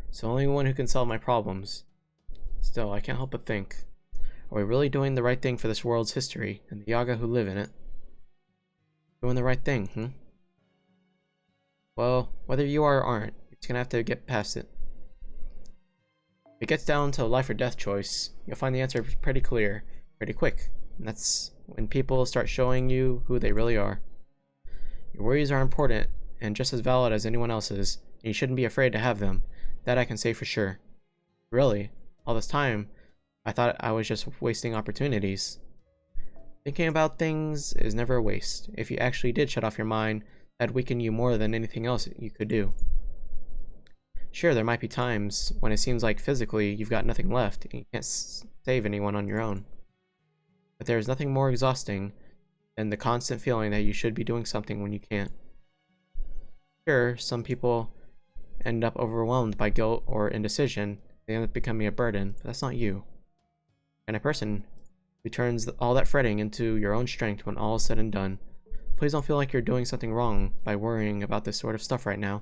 So only one who can solve my problems. Still, I can't help but think, are we really doing the right thing for this world's history and the Yaga who live in it? Doing the right thing, Well, whether you are or aren't, you're just gonna have to get past it. If it gets down to a life or death choice, you'll find the answer pretty clear, pretty quick. And that's when people start showing you who they really are. Your worries are important and just as valid as anyone else's, and you shouldn't be afraid to have them. That I can say for sure. Really, all this time, I thought I was just wasting opportunities. Thinking about things is never a waste. If you actually did shut off your mind, that'd weaken you more than anything else you could do. Sure, there might be times when it seems like physically you've got nothing left and you can't save anyone on your own. But there is nothing more exhausting than the constant feeling that you should be doing something when you can't. Sure, some people end up overwhelmed by guilt or indecision. They end up becoming a burden, but that's not you. And a person who turns all that fretting into your own strength when all is said and done. Please don't feel like you're doing something wrong by worrying about this sort of stuff right now.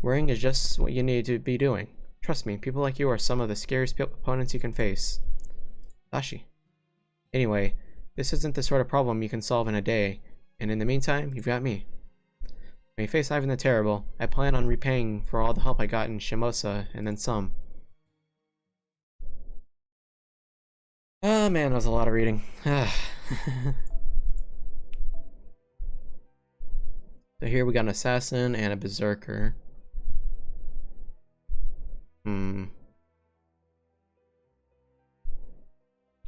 Worrying is just what you need to be doing. Trust me, people like you are some of the scariest opponents you can face. Dashi. Anyway, this isn't the sort of problem you can solve in a day, and in the meantime, you've got me. When you face Ivan the Terrible, I plan on repaying for all the help I got in Shimosa, and then some. Oh man, that was a lot of reading. So here we got an assassin and a berserker.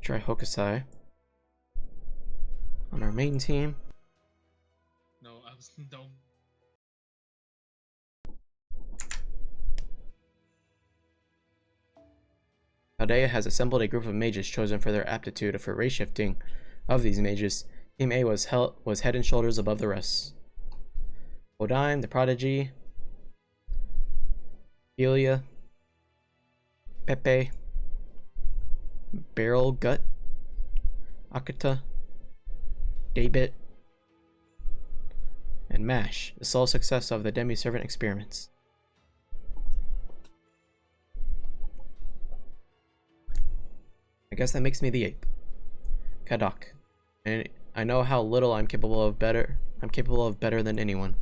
Try Hokusai on our main team. No, I was no. Aldea has assembled a group of mages chosen for their aptitude for race shifting. Of these mages, Team A was head and shoulders above the rest. Odime, the Prodigy, Helia, Pepe, Barrel Gut, Akata, Daybit, and Mash, the sole success of the demi-servant experiments. I guess that makes me the 8th. Kadok. And I know how little I'm capable of better than anyone.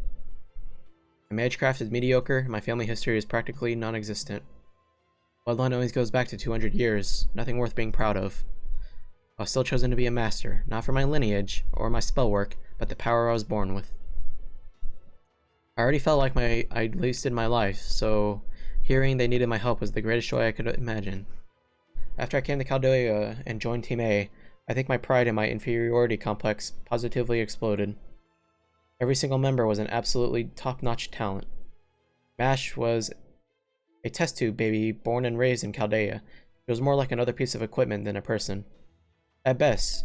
My magecraft is mediocre, my family history is practically non-existent. Bloodline always goes back to 200 years, nothing worth being proud of. I was still chosen to be a master, not for my lineage or my spell work, but the power I was born with. I already felt like I'd wasted my life, so hearing they needed my help was the greatest joy I could imagine. After I came to Chaldea and joined Team A, I think my pride and my inferiority complex positively exploded. Every single member was an absolutely top-notch talent. Mash was a test tube baby born and raised in Chaldea. She was more like another piece of equipment than a person. At best,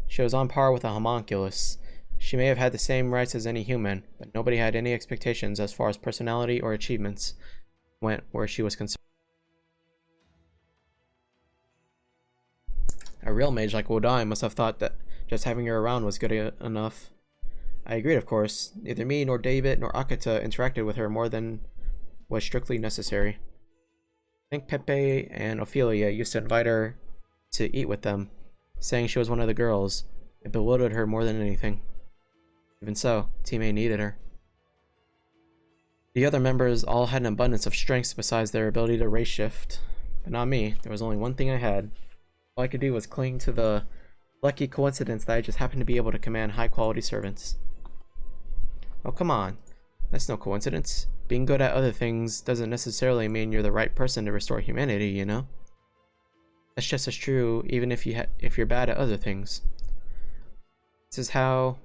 she was on par with a homunculus. She may have had the same rights as any human, but nobody had any expectations as far as personality or achievements went where she was concerned. A real mage like Wodai must have thought that just having her around was good enough. I agreed, of course. Neither me nor David nor Akata interacted with her more than was strictly necessary. I think Pepe and Ophelia used to invite her to eat with them, saying she was one of the girls. It bewildered her more than anything. Even so, Team A needed her. The other members all had an abundance of strengths besides their ability to race shift. But not me. There was only one thing I had. All I could do was cling to the lucky coincidence that I just happened to be able to command high-quality servants. Oh, come on. That's no coincidence. Being good at other things doesn't necessarily mean you're the right person to restore humanity, you know? That's just as true even if you're bad at other things. This is how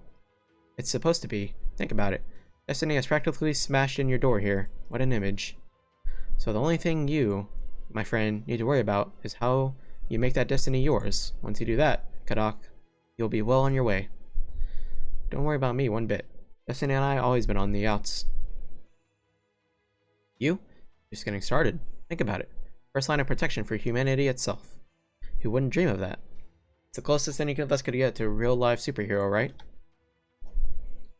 it's supposed to be. Think about it. Destiny has practically smashed in your door here. What an image. So the only thing you, my friend, need to worry about is how you make that destiny yours. Once you do that, Kadak, you'll be well on your way. Don't worry about me one bit. Destiny and I always been on the outs. You? Just getting started. Think about it. First line of protection for humanity itself. Who wouldn't dream of that? It's the closest any of us could get to a real-life superhero, right?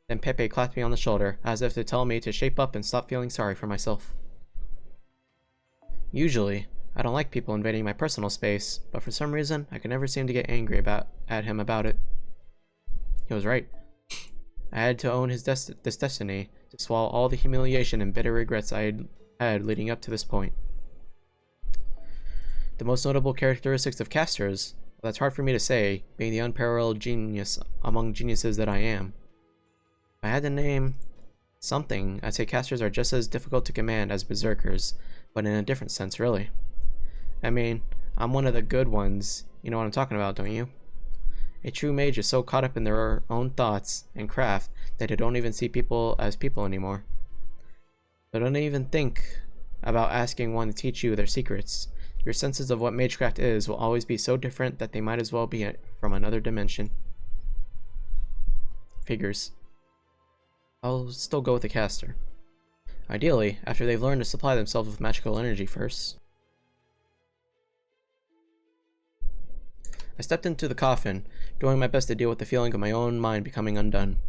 Then Pepe clapped me on the shoulder, as if to tell me to shape up and stop feeling sorry for myself. Usually, I don't like people invading my personal space, but for some reason, I could never seem to get angry at him about it. He was right. I had to own this destiny, to swallow all the humiliation and bitter regrets I had leading up to this point. The most notable characteristics of casters, well, that's hard for me to say, being the unparalleled genius among geniuses that I am. If I had to name something, I'd say casters are just as difficult to command as berserkers, but in a different sense, really. I mean, I'm one of the good ones, you know what I'm talking about, don't you? A true mage is so caught up in their own thoughts and craft that they don't even see people as people anymore. They don't even think about asking one to teach you their secrets. Your senses of what magecraft is will always be so different that they might as well be from another dimension. Figures. I'll still go with the caster. Ideally, after they've learned to supply themselves with magical energy first. I stepped into the coffin, doing my best to deal with the feeling of my own mind becoming undone.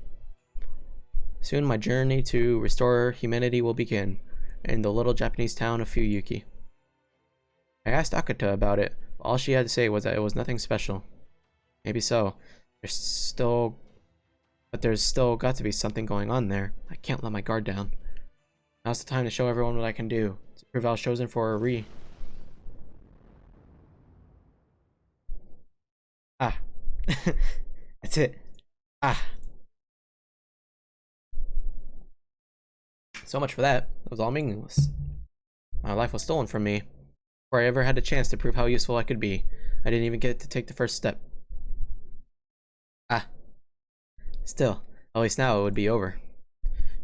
Soon my journey to restore humanity will begin, in the little Japanese town of Fuyuki. I asked Akata about it, but all she had to say was that it was nothing special. Maybe so. There's still got to be something going on there. I can't let my guard down. Now's the time to show everyone what I can do, to prove I was chosen for a Ah. That's it. Ah. So much for that. It was all meaningless. My life was stolen from me. Before I ever had a chance to prove how useful I could be, I didn't even get to take the first step. Ah. Still, at least now it would be over.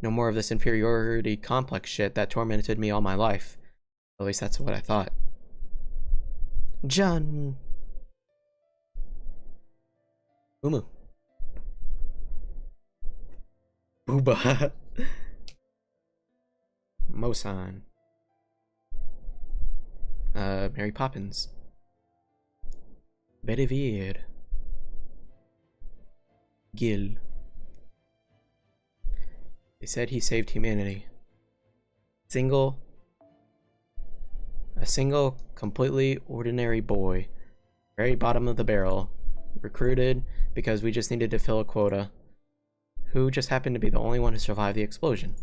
No more of this inferiority complex shit that tormented me all my life. At least that's what I thought. John. Umu. Booba. Mosan. Mary Poppins. Bedivere. Gil. They said he saved humanity. A single, completely ordinary boy, very bottom of the barrel, recruited because we just needed to fill a quota, who just happened to be the only one who survived the explosion.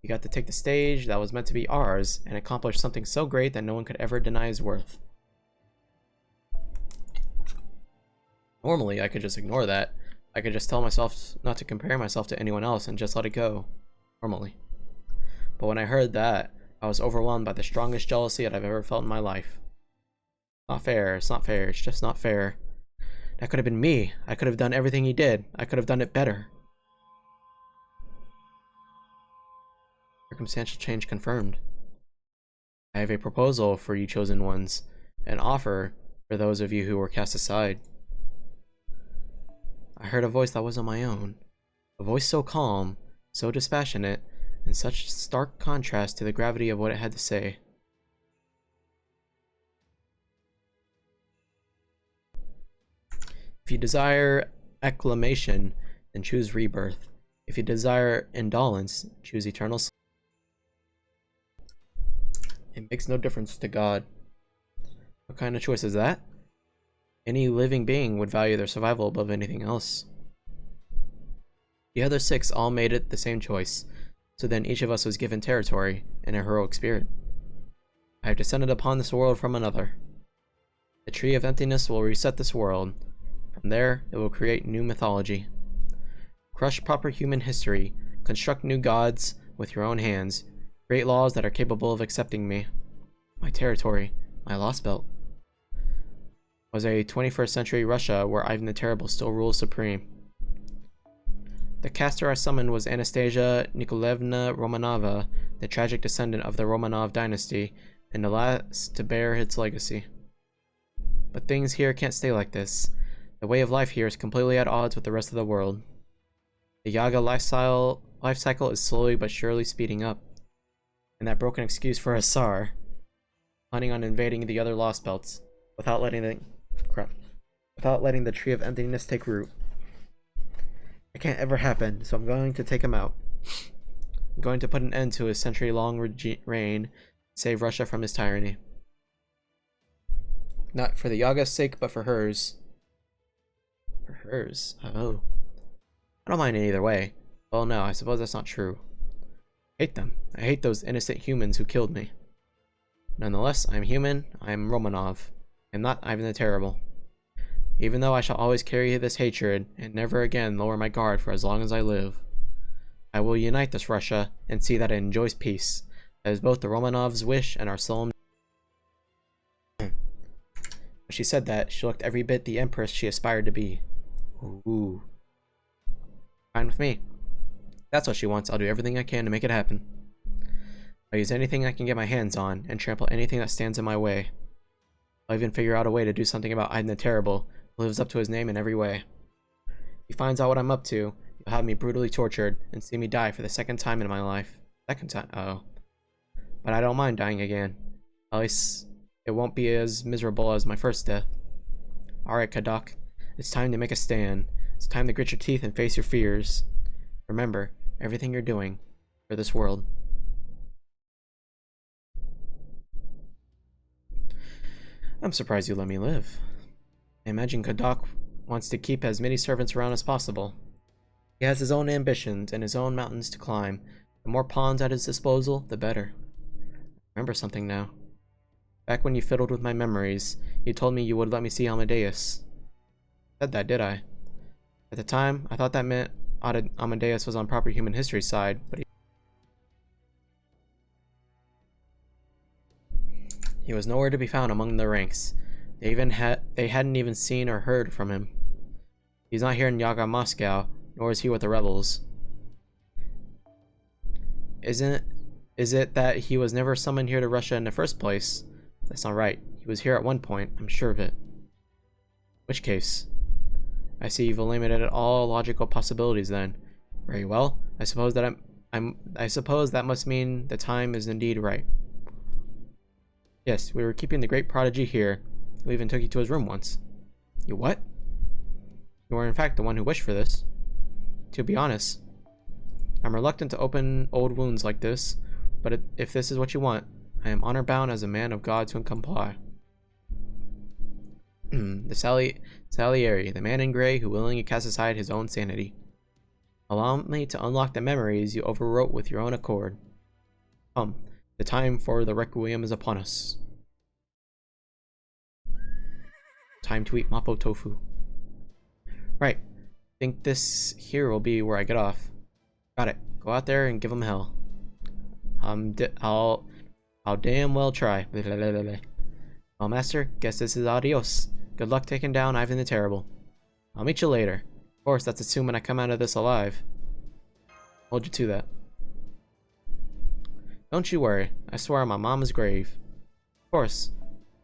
He got to take the stage that was meant to be ours and accomplish something so great that no one could ever deny his worth. Normally, I could just ignore that. I could just tell myself not to compare myself to anyone else and just let it go. Normally. But when I heard that, I was overwhelmed by the strongest jealousy that I've ever felt in my life. Not fair, it's not fair, it's just not fair. That could have been me. I could have done everything he did. I could have done it better. Circumstantial change confirmed. I have a proposal for you chosen ones, an offer for those of you who were cast aside. I heard a voice that wasn't my own, a voice so calm, so dispassionate, in such stark contrast to the gravity of what it had to say. If you desire acclamation, then choose rebirth. If you desire indolence, choose eternal sleep. It makes no difference to God. What kind of choice is that? Any living being would value their survival above anything else. The other 6 all made it the same choice, so then each of us was given territory and a heroic spirit. I have descended upon this world from another. The Tree of Emptiness will reset this world. From there, it will create new mythology. Crush proper human history, construct new gods with your own hands, create laws that are capable of accepting me. My territory, my Lostbelt, was a 21st century Russia where Ivan the Terrible still rules supreme. The caster I summoned was Anastasia Nikolaevna Romanova, the tragic descendant of the Romanov dynasty, and the last to bear its legacy. But things here can't stay like this. The way of life here is completely at odds with the rest of the world. The Yaga life cycle is slowly but surely speeding up. And that broken excuse for a Tsar, planning on invading the other Lost Belts without letting the Tree of Emptiness take root. It can't ever happen, so I'm going to take him out. I'm going to put an end to his century-long reign and save Russia from his tyranny. Not for the Yaga's sake, but for hers. For hers? Oh. I don't mind it either way. Well, no, I suppose that's not true. I hate them. I hate those innocent humans who killed me. Nonetheless, I am human, I am Romanov. I am not Ivan the Terrible. Even though I shall always carry this hatred, and never again lower my guard for as long as I live, I will unite this Russia, and see that it enjoys peace. That is both the Romanovs' wish and our solemn. When she said that, she looked every bit the empress she aspired to be. Ooh. Fine with me. If that's what she wants, I'll do everything I can to make it happen. I'll use anything I can get my hands on, and trample anything that stands in my way. I'll even figure out a way to do something about Ivan the Terrible, who lives up to his name in every way. If he finds out what I'm up to, he'll have me brutally tortured, and see me die for the second time in my life. Second time? Oh. But I don't mind dying again. At least, it won't be as miserable as my first death. Alright, Kadok. It's time to make a stand. It's time to grit your teeth and face your fears. Remember, everything you're doing for this world. I'm surprised you let me live. I imagine Kadok wants to keep as many servants around as possible. He has his own ambitions and his own mountains to climb. The more pawns at his disposal, the better. Remember something now. Back when you fiddled with my memories, you told me you would let me see Amadeus. Said that, did I? At the time, I thought that meant Amadeus was on proper human history side, but he was nowhere to be found among the ranks. They hadn't even seen or heard from him. He's not here in Yaga Moscow, nor is he with the rebels. Is it that he was never summoned here to Russia in the first place? That's not right. He was here at one point, I'm sure of it. Which case? I see you've eliminated all logical possibilities then. Very well. I suppose that must mean the time is indeed right. Yes, we were keeping the great prodigy here. We even took you to his room once. You what? You were in fact the one who wished for this. To be honest, I'm reluctant to open old wounds like this, but if this is what you want, I am honor-bound as a man of God to comply. The Salieri, the man in gray who willingly casts aside his own sanity. Allow me to unlock the memories you overwrote with your own accord. Come, the time for the Requiem is upon us. Time to eat Mapo tofu. Right. Think this here will be where I get off. Got it. Go out there and give them hell. I'll damn well try. Well, master, guess this is adios. Good luck taking down Ivan the Terrible. I'll meet you later. Of course, that's assuming I come out of this alive. Hold you to that. Don't you worry. I swear on my mama's grave. Of course,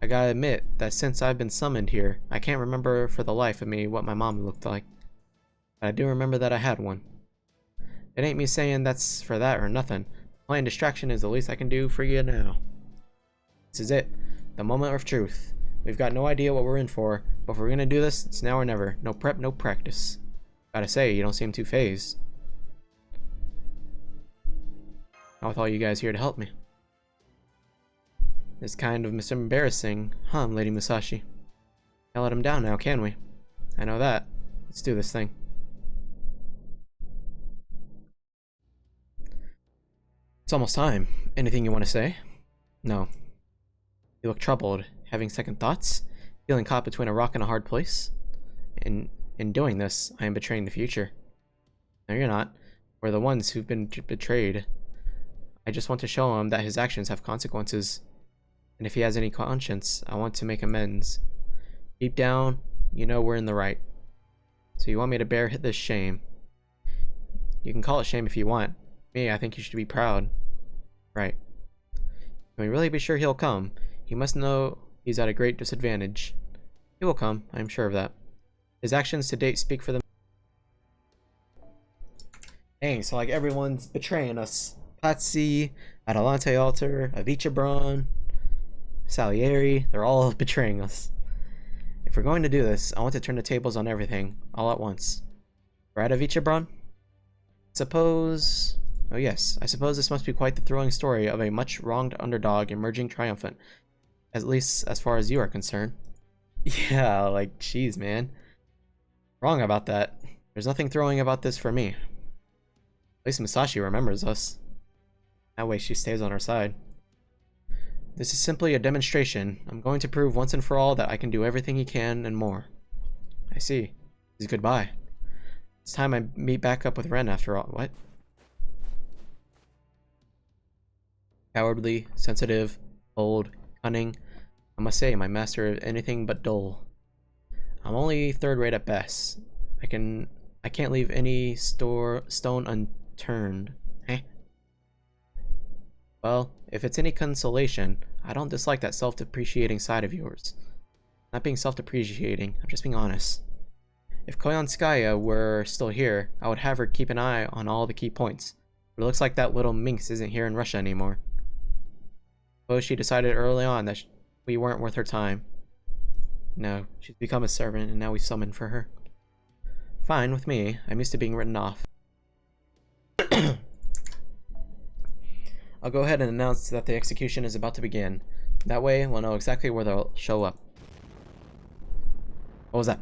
I gotta admit that since I've been summoned here, I can't remember for the life of me what my mom looked like. But I do remember that I had one. It ain't me saying that's for that or nothing. Playing distraction is the least I can do for you now. This is it. The moment of truth. We've got no idea what we're in for, but if we're gonna do this, it's now or never. No prep, no practice. Gotta say, you don't seem too phased. Not with all you guys here to help me. It's kind of embarrassing, huh, Lady Musashi? Can't let him down now, can we? I know that. Let's do this thing. It's almost time. Anything you want to say? No. You look troubled, having second thoughts, feeling caught between a rock and a hard place. In doing this, I am betraying the future. No, you're not. We're the ones who've been betrayed. I just want to show him that his actions have consequences. And if he has any conscience, I want to make amends. Deep down, you know we're in the right. So you want me to bear this shame. You can call it shame if you want. Me, I think you should be proud. Right. Can we really be sure he'll come? He must know he's at a great disadvantage. He will come, I am sure of that. His actions to date speak for them. Dang, so like everyone's betraying us. Patsy, Adelante Alter, Avicii Braun, Salieri, they're all betraying us. If we're going to do this, I want to turn the tables on everything, all at once. Right, Avicii Braun? Suppose... Oh yes, I suppose this must be quite the thrilling story of a much wronged underdog emerging triumphant. At least as far as you are concerned. Yeah, like, jeez, man. Wrong about that. There's nothing thrilling about this for me. At least Musashi remembers us. That way she stays on our side. This is simply a demonstration. I'm going to prove once and for all that I can do everything he can and more. I see. This is goodbye. It's time I meet back up with Ren after all. What? Cowardly, sensitive, bold, cunning. I must say, my master of anything but dull. I'm only third rate at best. I can't leave any stone unturned. Eh? Well, if it's any consolation, I don't dislike that self-depreciating side of yours. Not being self-depreciating, I'm just being honest. If Koyanskaya were still here, I would have her keep an eye on all the key points. But it looks like that little minx isn't here in Russia anymore. Suppose she decided early on that we weren't worth her time. No, she's become a servant, and now we summon for her. Fine with me. I'm used to being written off. I'll go ahead and announce that the execution is about to begin. That way, we'll know exactly where they'll show up. What was that?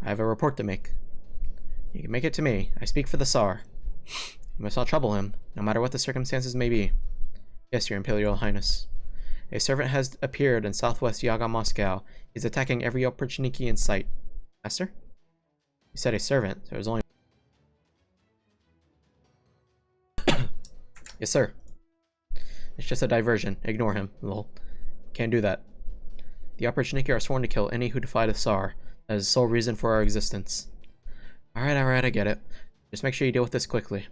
I have a report to make. You can make it to me. I speak for the Tsar. You must not trouble him, no matter what the circumstances may be. Yes, Your Imperial Highness. A servant has appeared in southwest Yaga Moscow. He's attacking every opportunity in sight. Master? You said a servant, so there's only... Yes, sir. It's just a diversion. Ignore him. Lol. Can't do that. The opportunity are sworn to kill any who defy the Tsar. That is the sole reason for our existence. Alright, I get it. Just make sure you deal with this quickly.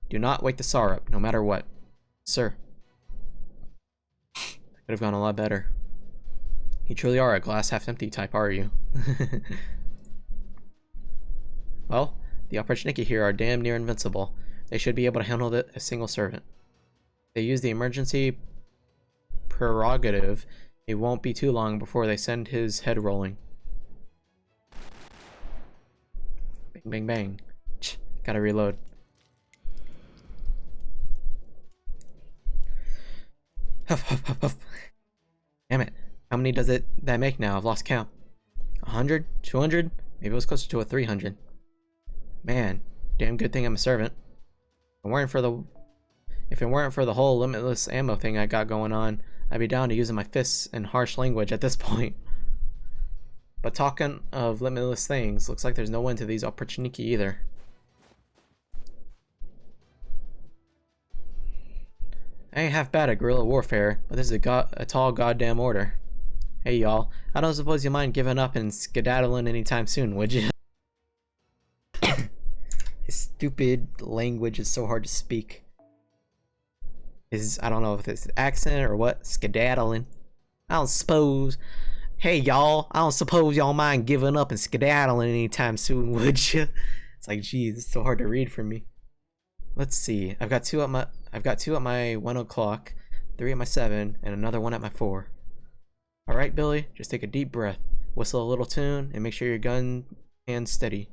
Do not wake the Tsar up, no matter what. Sir. Could have gone a lot better. You truly are a glass half empty type, are you? Well, the opportunity here are damn near invincible. They should be able to handle a single servant. They use the emergency prerogative. It won't be too long before they send his head rolling. Bang, bang, bang. Gotta reload. Huff, huff, huff, huff. Damn it. How many does that make now? I've lost count. 100? 200? Maybe it was closer to a 300. Man, damn good thing I'm a servant. If it weren't for the whole limitless ammo thing I got going on, I'd be down to using my fists and harsh language at this point. But talking of limitless things, looks like there's no end to these opportunity either. I ain't half bad at guerrilla warfare, but this is a tall goddamn order. Hey y'all, I don't suppose you mind giving up and skedaddling anytime soon, would you? His stupid language is so hard to speak. I don't know if it's accent or what, skedaddling. I don't suppose... Hey y'all, I don't suppose y'all mind giving up and skedaddling anytime soon, would you? It's like, geez, it's so hard to read for me. Let's see. I've got two at my 1 o'clock, 3 at my 7, and another one at my 4. All right, Billy, just take a deep breath, whistle a little tune, and make sure your gun hand's steady.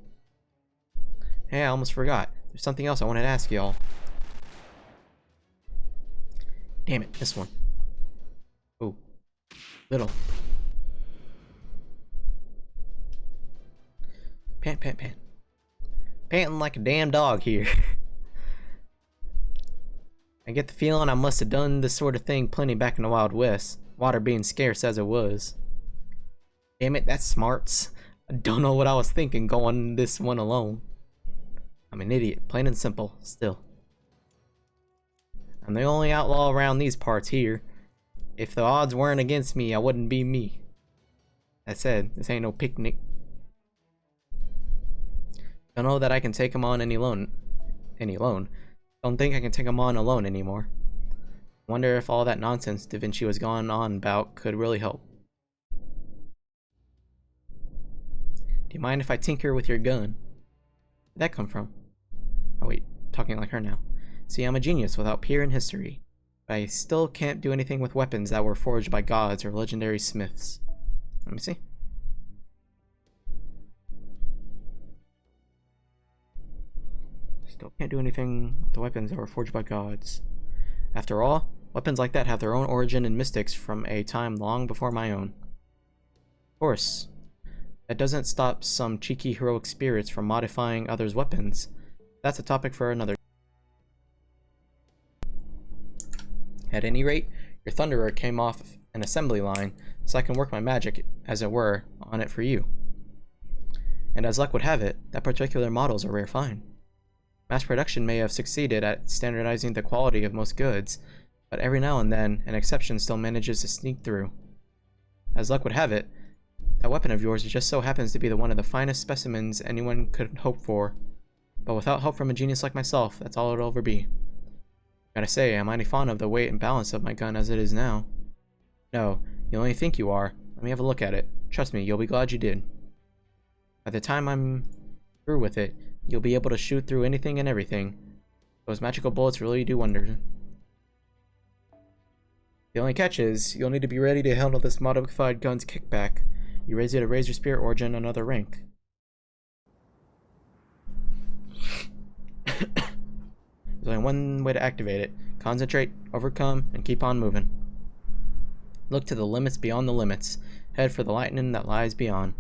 Hey, I almost forgot. There's something else I wanted to ask y'all. Damn it, this one. Oh, little. Pant, pant, pant. Panting like a damn dog here. I get the feeling I must have done this sort of thing plenty back in the Wild West. Water being scarce as it was. Damn it, that's smarts. I don't know what I was thinking going this one alone. I'm an idiot, plain and simple, still. I'm the only outlaw around these parts here. If the odds weren't against me, I wouldn't be me. That said, this ain't no picnic. Don't know that I can take him on any loan. Don't think I can take him on alone anymore. Wonder if all that nonsense Da Vinci was going on about could really help. Do you mind if I tinker with your gun? Where'd that come from? Oh wait, talking like her now. See, I'm a genius without peer in history, but I still can't do anything with weapons that were forged by gods or legendary smiths. Let me see. Still can't do anything with the weapons that were forged by gods. After all, weapons like that have their own origin in mystics from a time long before my own. Of course, that doesn't stop some cheeky heroic spirits from modifying others' weapons. That's a topic for another. At any rate, your Thunderer came off an assembly line, so I can work my magic, as it were, on it for you. And as luck would have it, that particular model's a rare find. Mass production may have succeeded at standardizing the quality of most goods, but every now and then, an exception still manages to sneak through. As luck would have it, that weapon of yours just so happens to be one of the finest specimens anyone could hope for. But without help from a genius like myself, that's all it'll ever be. Gotta say, I'm mighty fond of the weight and balance of my gun as it is now. No, you only think you are. Let me have a look at it. Trust me, you'll be glad you did. By the time I'm through with it, you'll be able to shoot through anything and everything. Those magical bullets really do wonders. The only catch is, you'll need to be ready to handle this modified gun's kickback. You raise it to raise your spirit origin another rank. There's only one way to activate it. Concentrate, overcome, and keep on moving. Look to the limits beyond the limits. Head for the lightning that lies beyond.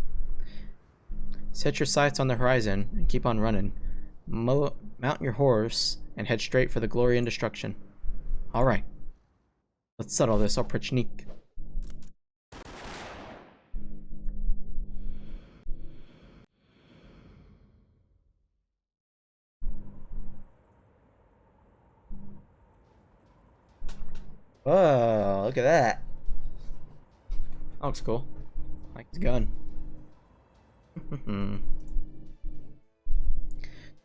Set your sights on the horizon and keep on running. Mount your horse and head straight for the glory and destruction. Alright. Let's settle this, oprichnik. Whoa, look at that. That looks cool. I like his gun.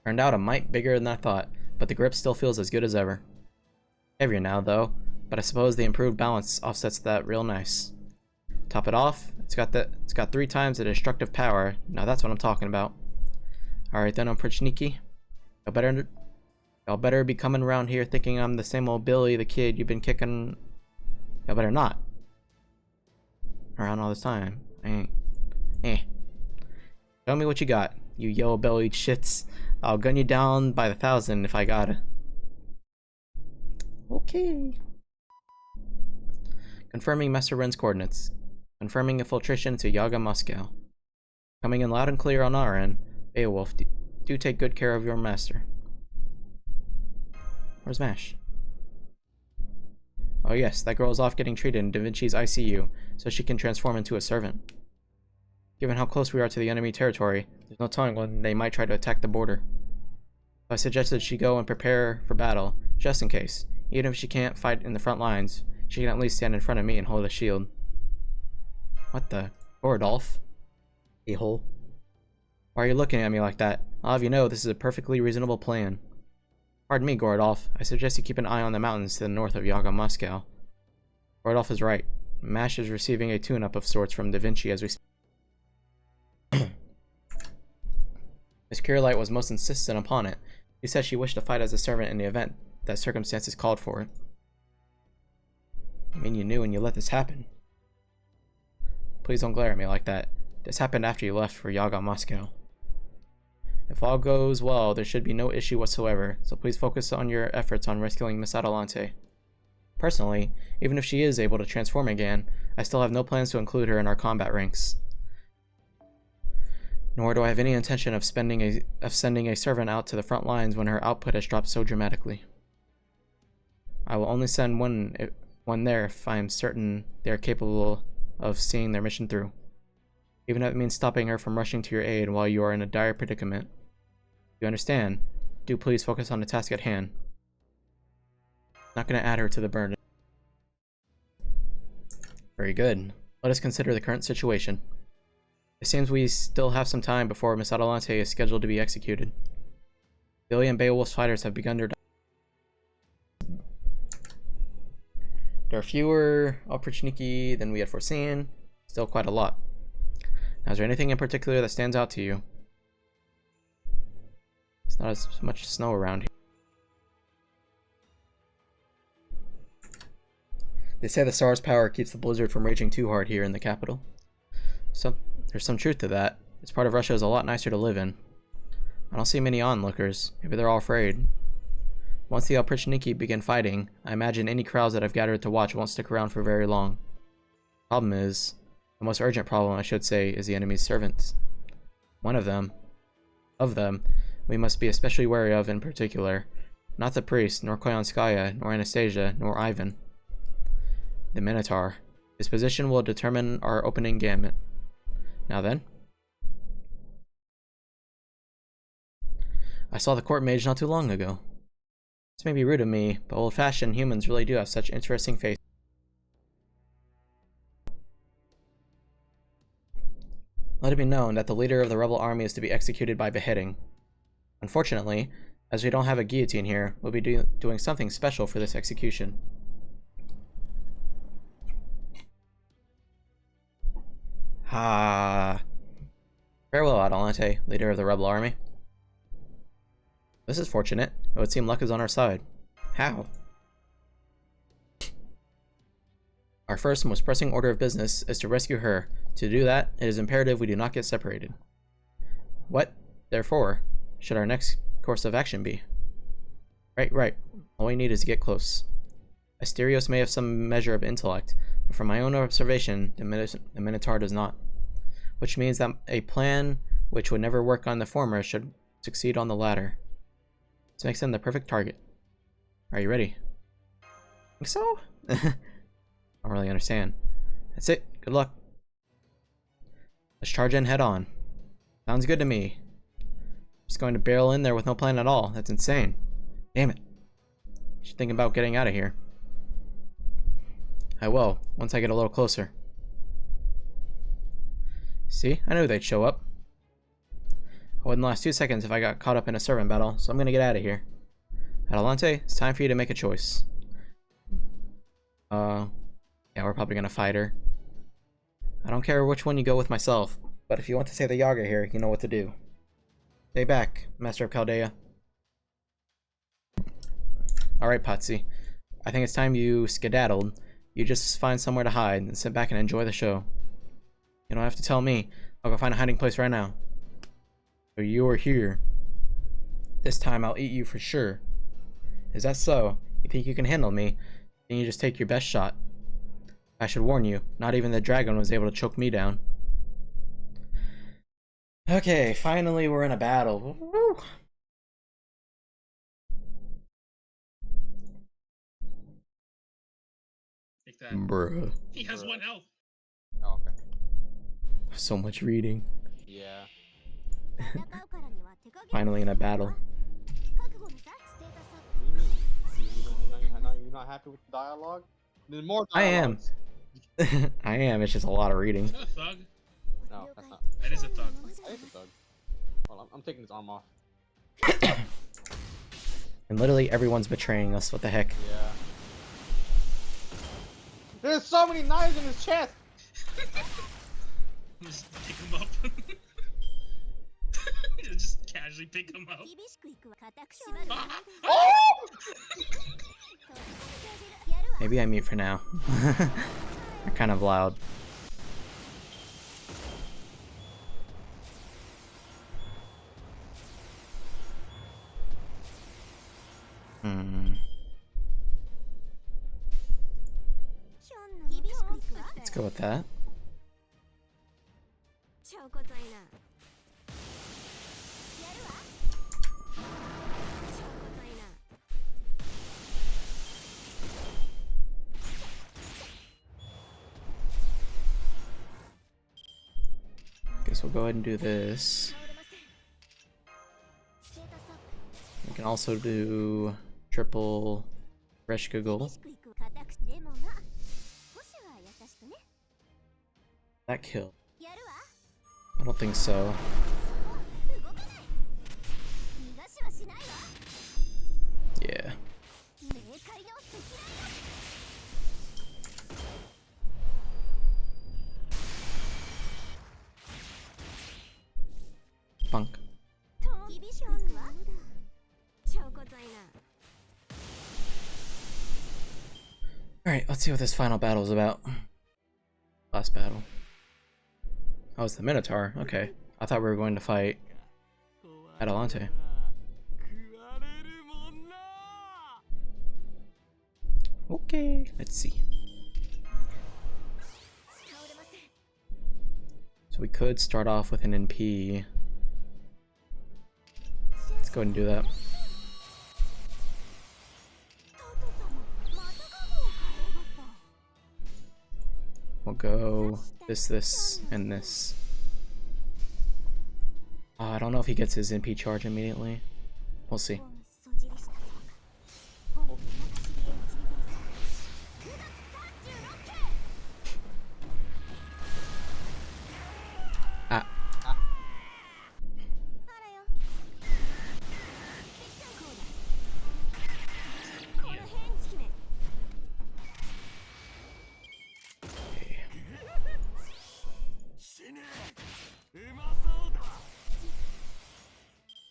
Turned out a mite bigger than I thought, but the grip still feels as good as ever. Heavier now, though, but I suppose the improved balance offsets that real nice. Top it off, it's got 3 times the destructive power. Now that's what I'm talking about. Alright then, Oprichniki. Y'all better be coming around here thinking I'm the same old Billy the Kid you've been kicking. Y'all better not. Around all this time. Show me what you got, you yellow-bellied shits. I'll gun you down by the 1,000 if I gotta. Okay. Confirming Master Ren's coordinates. Confirming infiltration to Yaga Moscow. Coming in loud and clear on our end. Beowulf, do take good care of your master. Where's Mash? Oh yes, that girl is off getting treated in Da Vinci's ICU, so she can transform into a servant. Given how close we are to the enemy territory, there's no telling when they might try to attack the border. So I suggested she go and prepare for battle, just in case. Even if she can't fight in the front lines, she can at least stand in front of me and hold a shield. What the? Gorodolph? A-hole. Why are you looking at me like that? I'll have you know this is a perfectly reasonable plan. Pardon me, Gorodolph. I suggest you keep an eye on the mountains to the north of Yaga Moscow. Gorodolph is right. Mash is receiving a tune-up of sorts from Da Vinci as we speak. Miss Kirlight was most insistent upon it. She said she wished to fight as a servant in the event that circumstances called for it. I mean, you knew and you let this happen. Please don't glare at me like that. This happened after you left for Yaga Moscow. If all goes well, there should be no issue whatsoever, so please focus on your efforts on rescuing Miss Adelante. Personally, even if she is able to transform again, I still have no plans to include her in our combat ranks. Nor do I have any intention of sending a servant out to the front lines when her output has dropped so dramatically. I will only send one one there if I'm certain they are capable of seeing their mission through. Even if it means stopping her from rushing to your aid while you are in a dire predicament. You understand? Do please focus on the task at hand. Not gonna add her to the burden. Very good. Let us consider the current situation. It seems we still have some time before Miss Adelante is scheduled to be executed. Billy and Beowulf's fighters have begun their... There are fewer Oprichniki than we had foreseen. Still quite a lot. Now, is there anything in particular that stands out to you? There's not as much snow around here. They say the star's power keeps the blizzard from raging too hard here in the capital. So, there's some truth to that. This part of Russia is a lot nicer to live in. I don't see many onlookers. Maybe they're all afraid. Once the Oprichniki begin fighting, I imagine any crowds that I've gathered to watch won't stick around for very long. Problem is, the most urgent problem, I should say, is the enemy's servants. One of them, we must be especially wary of in particular. Not the priest, nor Koyanskaya, nor Anastasia, nor Ivan. The Minotaur. His position will determine our opening gambit. Now then. I saw the court mage not too long ago. This may be rude of me, but old-fashioned humans really do have such interesting faces. Let it be known that the leader of the rebel army is to be executed by beheading. Unfortunately, as we don't have a guillotine here, we'll be doing something special for this execution. Ha! Farewell, Adelante, leader of the rebel army. This is fortunate. It would seem luck is on our side. How? Our first and most pressing order of business is to rescue her. To do that, it is imperative we do not get separated. What, therefore, should our next course of action be? Right. All we need is to get close. Asterios may have some measure of intellect, but from my own observation, the Minotaur does not. Which means that a plan which would never work on the former should succeed on the latter. This makes them the perfect target. Are you ready? Think so? I don't really understand. That's it. Good luck. Let's charge in head on. Sounds good to me. Just going to barrel in there with no plan at all. That's insane. Damn it. Should think about getting out of here. I will, once I get a little closer. See? I knew they'd show up. I wouldn't last 2 seconds if I got caught up in a servant battle, so I'm gonna get out of here. Adelante, it's time for you to make a choice. Yeah, we're probably gonna fight her. I don't care which one you go with myself, but if you want to save the Yaga here, you know what to do. Stay back, Master of Chaldea. Alright, Patsy. I think it's time you skedaddled. You just find somewhere to hide and sit back and enjoy the show. You don't have to tell me. I'll go find a hiding place right now. So you're here. This time I'll eat you for sure. Is that so? You think you can handle me? Then you just take your best shot. I should warn you, not even the dragon was able to choke me down. Okay, finally we're in a battle. Woo! Take that. Bruh. He has 1 health. Oh, okay. So much reading. Yeah. Finally in a battle. You're not happy with the dialogue? There's more I am. dialogue. I am, it's just a lot of reading. Is that a thug? No, that's not. That is a thug. That is a thug. Well, I'm taking his arm off. And literally everyone's betraying us. What the heck? Yeah. There's so many knives in his chest! Just pick him up. Just casually pick him up. Oh! Maybe I mute for now. They're kind of loud. Let's go with that. we'll go ahead and do this. We can also do triple Reshkagul. That kill? I don't think so. Yeah. Bunk. Alright, let's see what this final battle is about. Last battle. Oh, it's the Minotaur. Okay. I thought we were going to fight Adelante. Okay, let's see. So we could start off with an NP. Let's go ahead and do that. We'll go this, and this. I don't know if he gets his NP charge immediately. We'll see. Ah.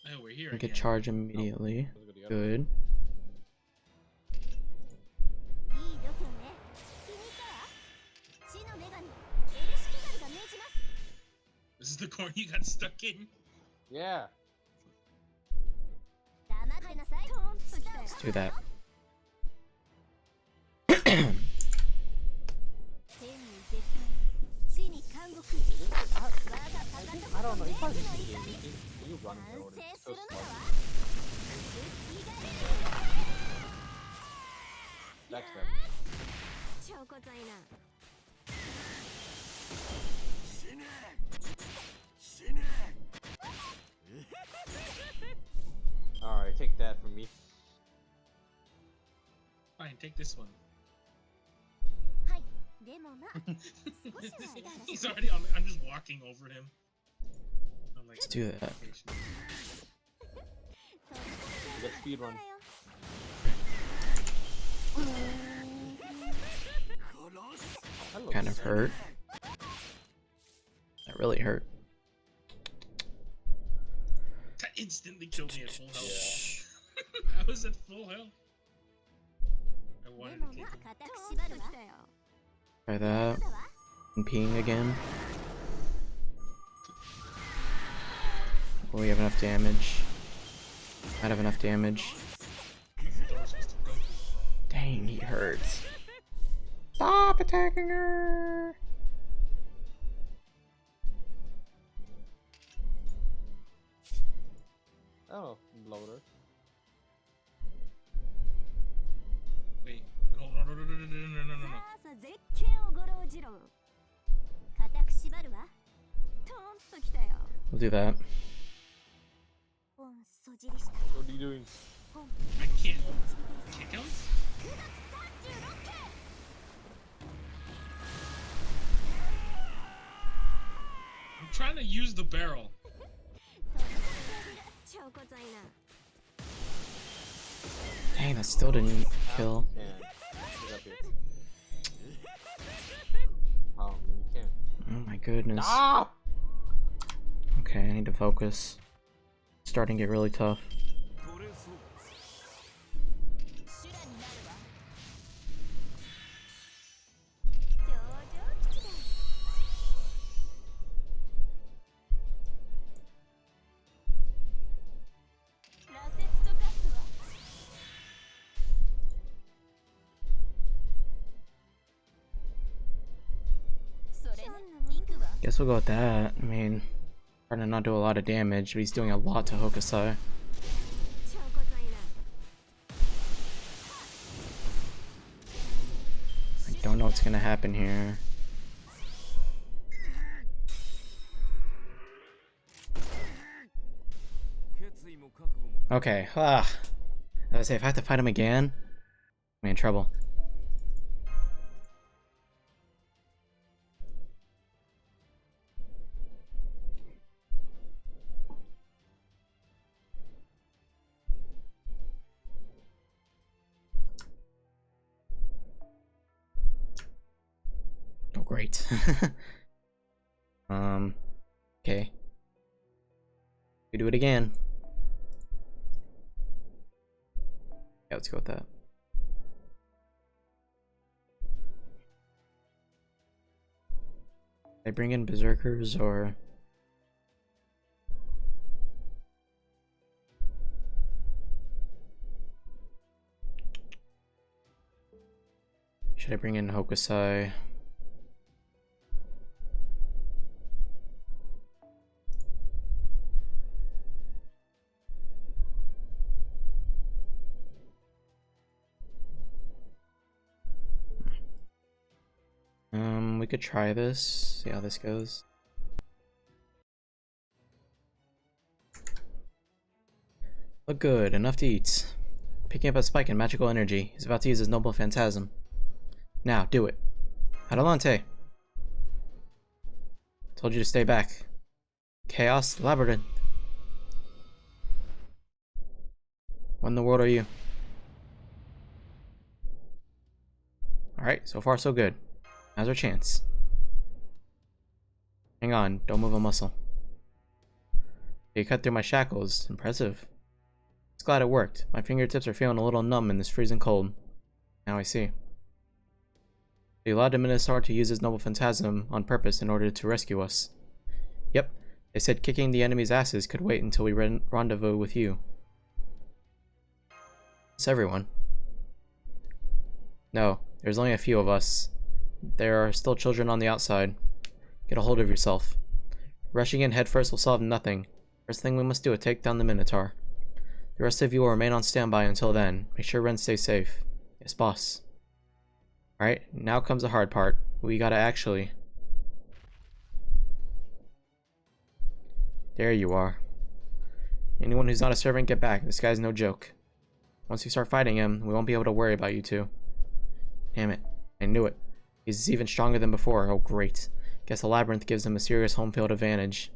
Oh, we're here We again. get charge immediately. Good. This is the corner you got stuck in. Yeah. Let's do that. I don't know. He's probably just thinking you run forward. It's so smart. Next step. Alright, take that from me. Fine, take this one. He's already on. I'm just walking over him. I'm like, Let's do that. You got speed run. Hello. Kind of hurt. That really hurt. that instantly killed me at full health. I was at full health. I wanted to kick him. Try that. And peeing again. Will we have enough damage? Might have enough damage. Dang, he hurts. Stop attacking her! Oh, bloater. Wait, hold on, no. We'll do that. What are you doing? I can't kick him? I'm trying to use the barrel. Dang, that still didn't kill. Can. Get up here. Oh, you can't. Oh my goodness. Ah! Okay, I need to focus. It's starting to get really tough. Guess we'll go with that. I mean, trying to not do a lot of damage, but he's doing a lot to Hokusai. I don't know what's gonna happen here. Okay, I was say, if I have to fight him again, I'm in trouble. Oh, great. Okay. We do it again. Yeah, let's go with that. I bring in berserkers or should I bring in Hokusai? We could try this, see how this goes. Look good, enough to eat. Picking up a spike in magical energy. He's about to use his noble phantasm. Now, do it. Adelante. Told you to stay back. Chaos Labyrinth. What in the world are you? Alright, so far so good. Now's our chance. Hang on, don't move a muscle. You cut through my shackles. Impressive. Just glad it worked. My fingertips are feeling a little numb in this freezing cold. Now I see. You allowed the Minotaur to use his noble phantasm on purpose in order to rescue us. Yep, they said kicking the enemy's asses could wait until we rendezvous with you. It's everyone. No, there's only a few of us. There are still children on the outside. Get a hold of yourself. Rushing in headfirst will solve nothing. First thing we must do is take down the Minotaur. The rest of you will remain on standby until then. Make sure Ren stays safe. Yes, boss. Alright, now comes the hard part. We gotta actually... There you are. Anyone who's not a servant, get back. This guy's no joke. Once you start fighting him, we won't be able to worry about you two. Damn it. I knew it. He's even stronger than before. Oh, great. Guess the labyrinth gives him a serious home field advantage.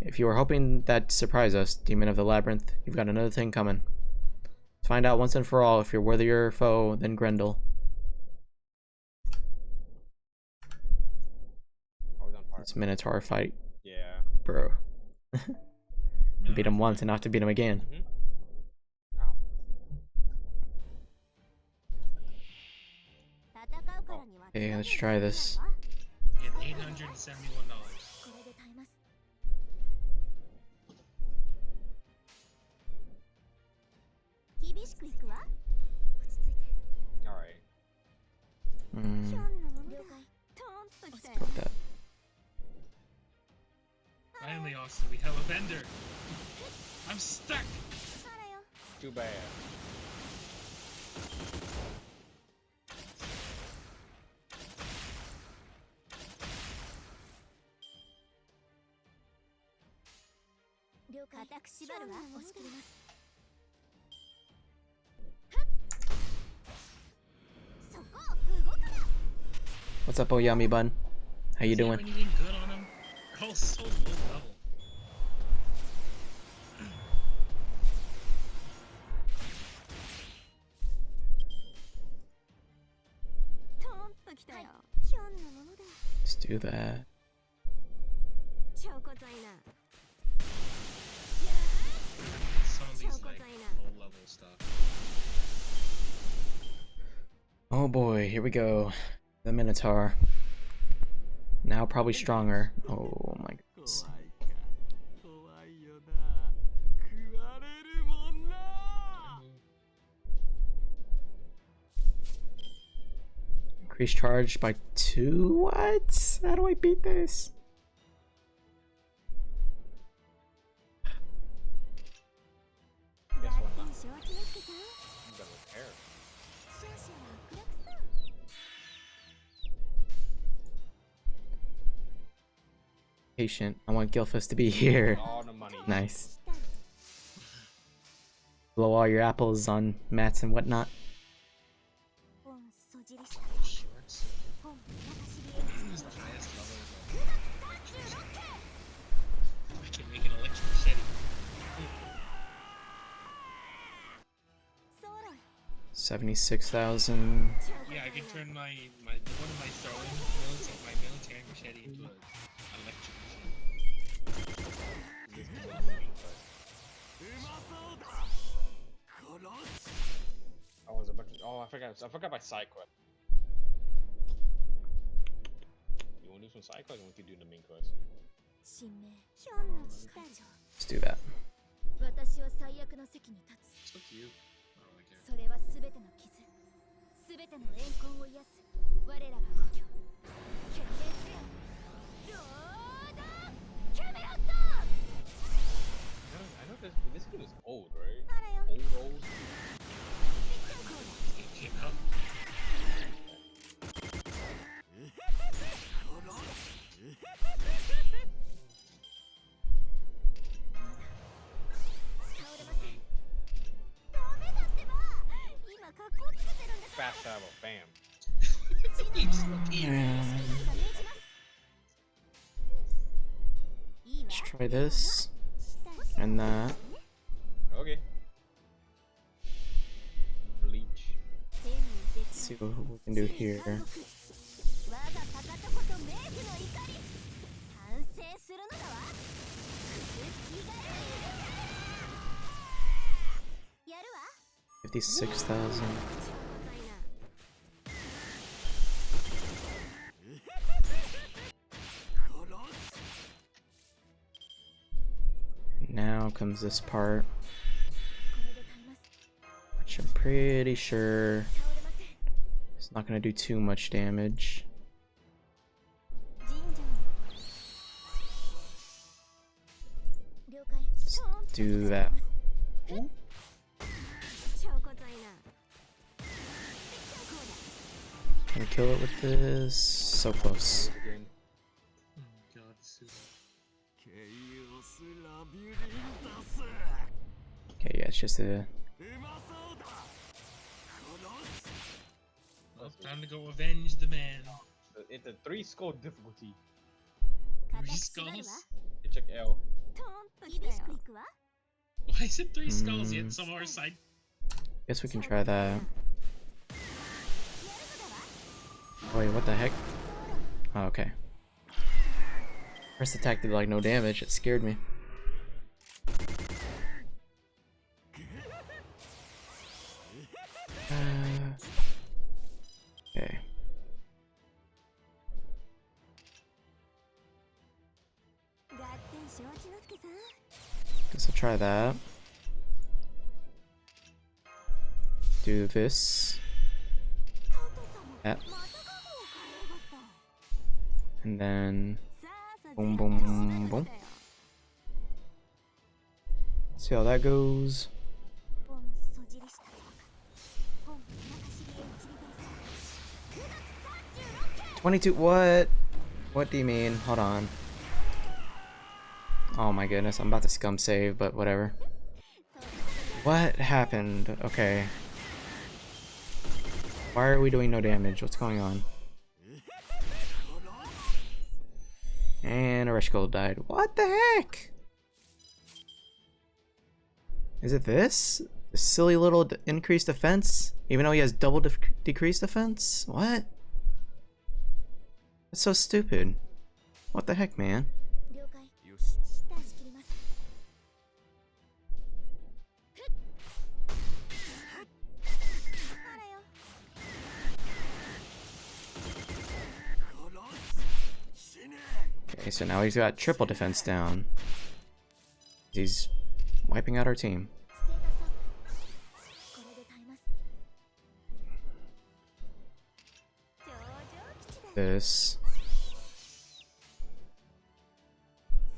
If you were hoping that'd surprise us, Demon of the Labyrinth, you've got another thing coming. Let's find out once and for all if you're worthier foe than Grendel. This Minotaur fight. Yeah. Bro. Beat him once and not to beat him again. Okay, let's try this. Get $871. Alright. Let's go with that. Finally, Austin, we have a vendor. I'm stuck. Too bad. What's up, Oyami Bun? How you doing? Anything good on him? They're all so low level. Let's do that. Some of these like low level stuff. Oh boy, here we go. The Minotaur. Now probably stronger. Oh my goodness. Increase charge by 2? What? How do I beat this? Guess what? I'm gonna repair. Patient. I want Gilfus to be here. All the money. Nice. Blow all your apples on mats and whatnot. 本そじりした Shorts. 本中知りエンジ Who's the highest level of electric? I can make an electric machete. ソロイ 76,000. Yeah, I can turn my one of my military machete into an electric machete. Oh, there's a bunch of, oh, I forgot my side quest. You want to do some side quests or want to do the main quest? 神明ひょんの下じ Let's do that. 私は最悪の席に立つ It's up to you. I don't really care. それは全ての傷全ての怨恨を癒す我らが故郷懸命せよロードキャメロット I know this game is old, right? あらよ Old. こうだ It came out. 倒れませんダメだってば今格好つけてるんだから Fast travel, bam. He just looked evil. ダメージますいいわ Let's try this and that. Okay. Bleach. 天に絶 Let's see what we can do here. 我がパカとこと冥府の怒り反省するのだわ気軽にやるわ 56,000. Now comes this part, これで耐えます which I'm pretty sure 倒れません is not going to do too much damage. 神社に了解 do that. 超こざいな Can we kill it with this? So close. Again. Oh my god, this is... Okay, yeah, it's just a... Well, time to go avenge the man. It's a 3 skull difficulty. 固く縛るわ You check L. トーンと厳しくいくわ Why is it 3 skulls yet some are side? Guess we can try that. やるのだわ Wait, what the heck? Oh, okay. First attack did like no damage, it scared me. Okay. ガッテン承知の助さん Guess I'll try that. Do this. That. またカゴを変えやがった And then さあさ boom, 全部 boom, 調べる boom. んだよ See how that goes. ポンそじりしたポン中知りエンチリベース 22. What? What do you mean? Hold on. Oh my goodness, I'm about to scum save, but whatever. What happened? Okay. Why are we doing no damage? What's going on? And Oreshko died. What the heck? Is it this? The silly little increased defense? Even though he has double decreased defense? What? That's so stupid. What the heck, man? 了解出し切りますあらよ Okay, so now he's got triple defense down. He's wiping out our team. ステータスアップこれで耐えます頂上基地だ This.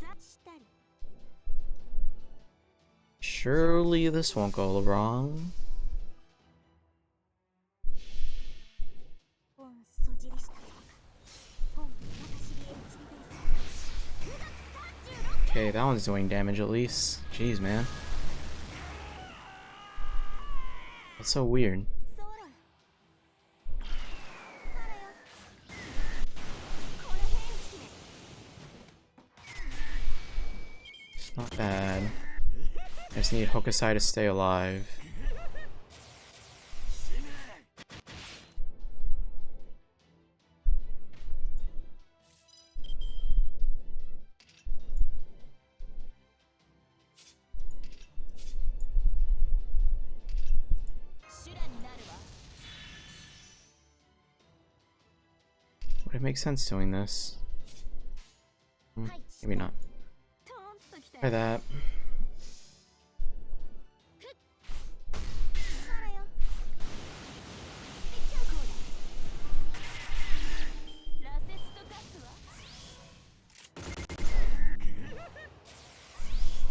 さしたり Surely this won't go wrong. ポンそじりしたポン中知りエンチリベース Okay, that one's doing damage at least. Jeez, man. That's so weird. そうだ。あらよ。これ変式ね。 It's not bad. I just need Hokusai to stay alive. Would it make sense doing this? Maybe not. Try that.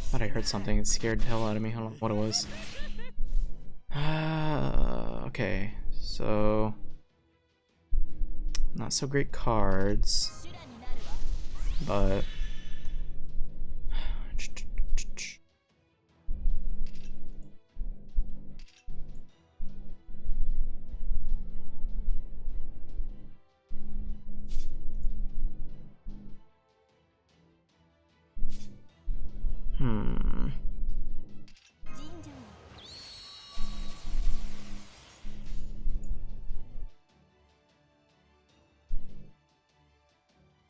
Thought I heard something. It scared the hell out of me. I don't know what it was. Okay, so not so great cards, but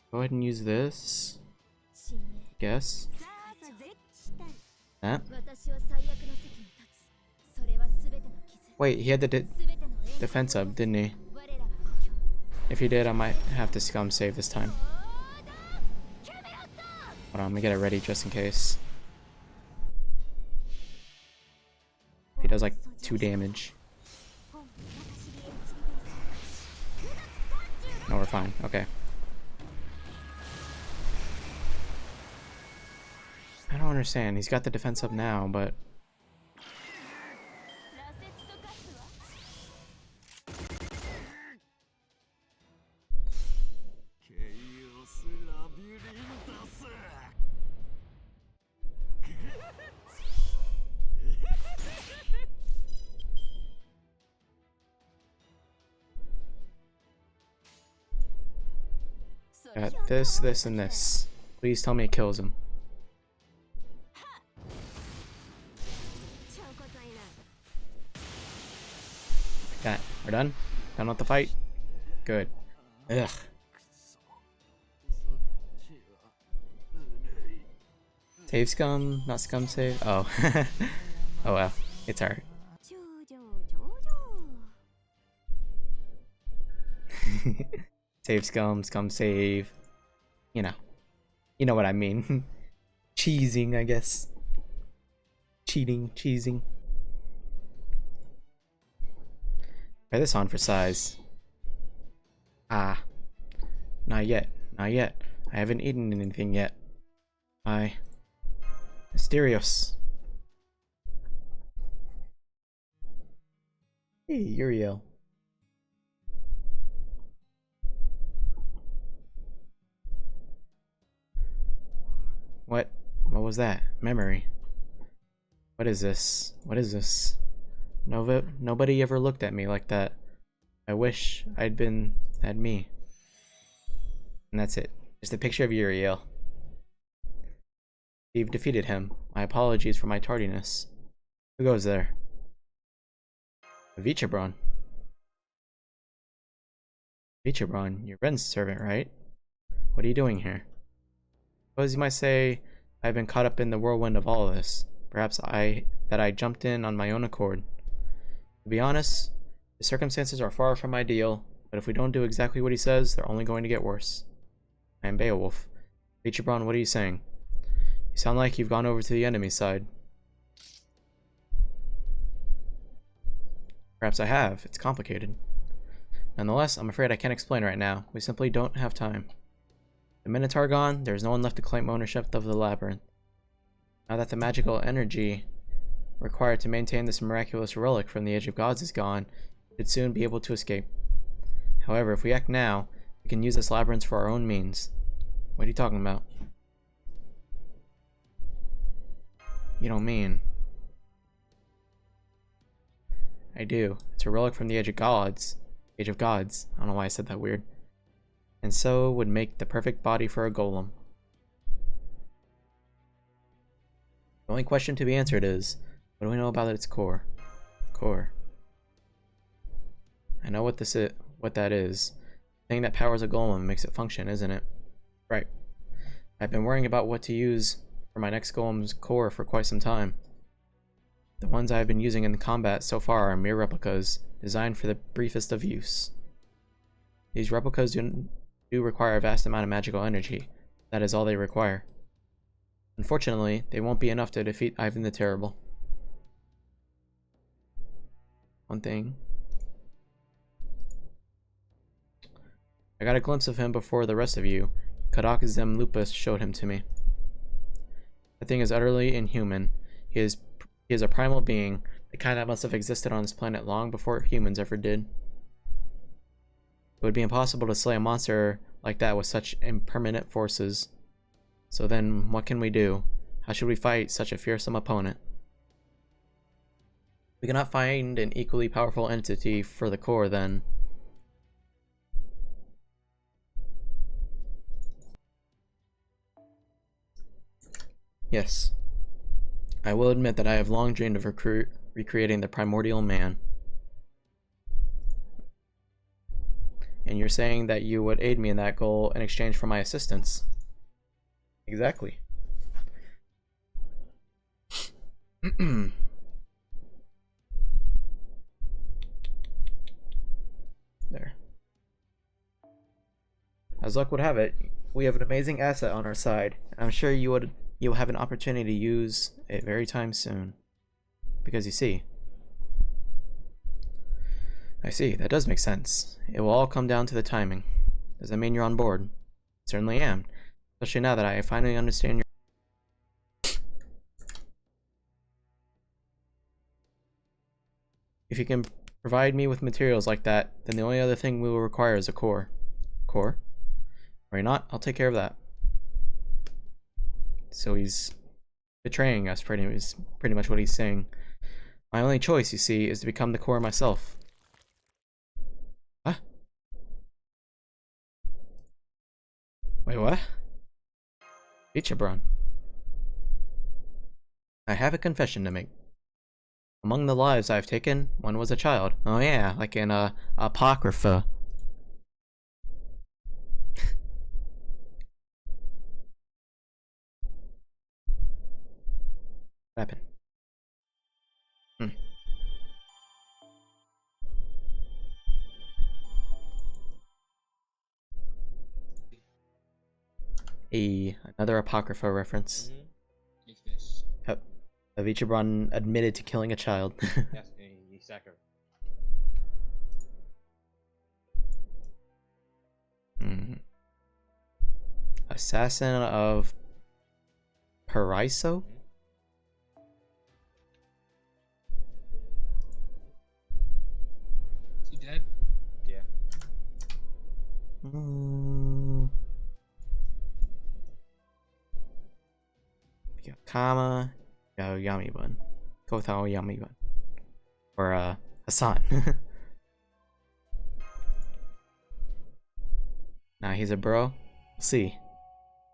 go ahead and use this. Guess that. Wait, he had the defense up, didn't he? If he did, I might have to scum save this time. Hold on, let me get it ready just in case. He does like 2 damage. No, we're fine. Okay. I don't understand. He's got the defense up now, but got this, this, and this. Please tell me it kills him. That. We're done? Done with the fight? Good. Ugh. Save scum? Not scum save? Oh. Oh well. It's alright. Save scum, scum save. You know. You know what I mean. Cheesing, I guess. Cheating, cheesing. Try this on for size. Ah. Not yet. Not yet. I haven't eaten anything yet. Mysterious. Hey, Uriel. What? What was that? Memory. What is this? What is this? Nobody ever looked at me like that. I wish I'd been at me. And that's it. Just a picture of Uriel. You've defeated him. My apologies for my tardiness. Who goes there? Vichabron. Vichabron, you're Ren's servant, right? What are you doing here? Suppose you might say I've been caught up in the whirlwind of all of this. Perhaps I jumped in on my own accord. To be honest, the circumstances are far from ideal, but if we don't do exactly what he says, they're only going to get worse. I am Beowulf. Vichabron, what are you saying? You sound like you've gone over to the enemy side. Perhaps I have. It's complicated. Nonetheless, I'm afraid I can't explain right now. We simply don't have time. The Minotaur gone, there's no one left to claim ownership of the labyrinth. Now that the magical energy required to maintain this miraculous relic from the Age of Gods is gone, we should soon be able to escape. However, if we act now, we can use this labyrinth for our own means. What are you talking about? You don't mean... I do. It's a relic from the Age of Gods. Age of Gods. I don't know why I said that weird. And so would make the perfect body for a golem. The only question to be answered is, what do we know about its core? Core. I know what that is. The thing that powers a golem and makes it function, isn't it? Right. I've been worrying about what to use for my next golem's core for quite some time. The ones I've been using in combat so far are mere replicas, designed for the briefest of use. These replicas do require a vast amount of magical energy. That is all they require. Unfortunately, they won't be enough to defeat Ivan the Terrible. One thing. I got a glimpse of him before the rest of you. Kadak Zem Lupus showed him to me. The thing is utterly inhuman. He is a primal being, the kind that must have existed on this planet long before humans ever did. It would be impossible to slay a monster like that with such impermanent forces. So then, what can we do? How should we fight such a fearsome opponent? We cannot find an equally powerful entity for the core, then. Yes. I will admit that I have long dreamed of recreating the primordial man. And you're saying that you would aid me in that goal in exchange for my assistance. Exactly. There. As luck would have it, we have an amazing asset on our side. I'm sure you'll have an opportunity to use it very time soon. Because you see. I see, that does make sense. It will all come down to the timing. Does that mean you're on board? Certainly am. Especially now that I finally understand your... If you can provide me with materials like that, then the only other thing we will require is a core. Core? Or not, I'll take care of that. So he's betraying us, pretty much what he's saying. My only choice, you see, is to become the core myself. Huh? Wait, what? Ichiban. I have a confession to make. Among the lives I've taken, one was a child. Oh yeah, like in Apocrypha. What happened? Another Apocrypha reference. It's this. Ichiban admitted to killing a child. Yes, he sacrificed. Assassin of Paraiso? Is he dead? Yeah. Kama Yamibun. Kothao Yamibun. Or Hassan. Nah, he's a bro. We'll see.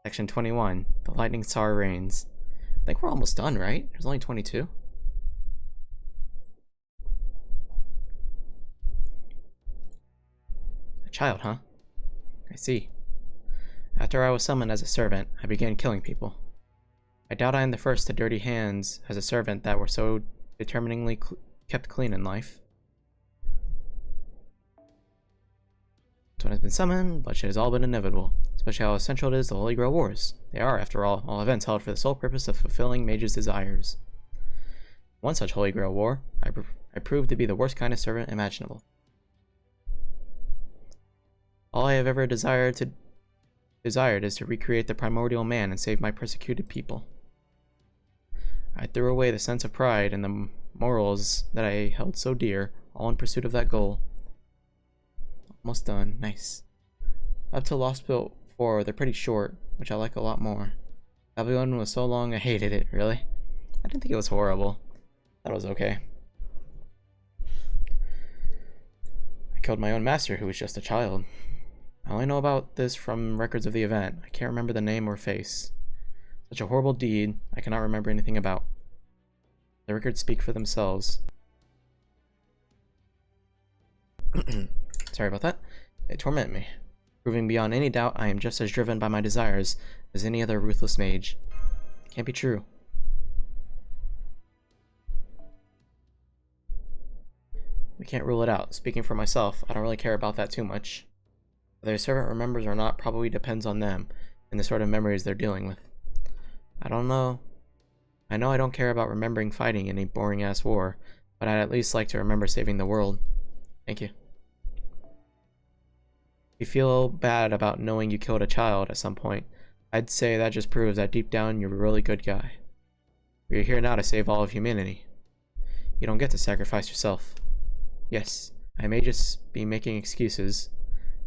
Section 21. The Lightning Star reigns. I think we're almost done, right? There's only 22. A child, huh? I see. After I was summoned as a servant, I began killing people. I doubt I am the first to dirty hands as a servant that were so determiningly kept clean in life. This one has been summoned, bloodshed has all been inevitable, especially how essential it is to Holy Grail Wars. They are, after all events held for the sole purpose of fulfilling mages' desires. One such Holy Grail War, I proved to be the worst kind of servant imaginable. All I have ever desired is to recreate the primordial man and save my persecuted people. I threw away the sense of pride and the morals that I held so dear, all in pursuit of that goal. Almost done. Nice. Up to Lostbelt 4, they're pretty short, which I like a lot more. Babylon was so long I hated it, really. I didn't think it was horrible. I thought it was okay. killed my own master, who was just a child. I only know about this from records of the event. I can't remember the name or face. Such a horrible deed, I cannot remember anything about. The records speak for themselves. Sorry about that. They torment me, proving beyond any doubt I am just as driven by my desires as any other ruthless mage. Can't be true. We can't rule it out. Speaking for myself, I don't really care about that too much. Whether a servant remembers or not probably depends on them and the sort of memories they're dealing with. I don't know. I know I don't care about remembering fighting any boring-ass war, but I'd at least like to remember saving the world. Thank you. If you feel bad about knowing you killed a child at some point, I'd say that just proves that deep down you're a really good guy. You're here now to save all of humanity. You don't get to sacrifice yourself. Yes, I may just be making excuses,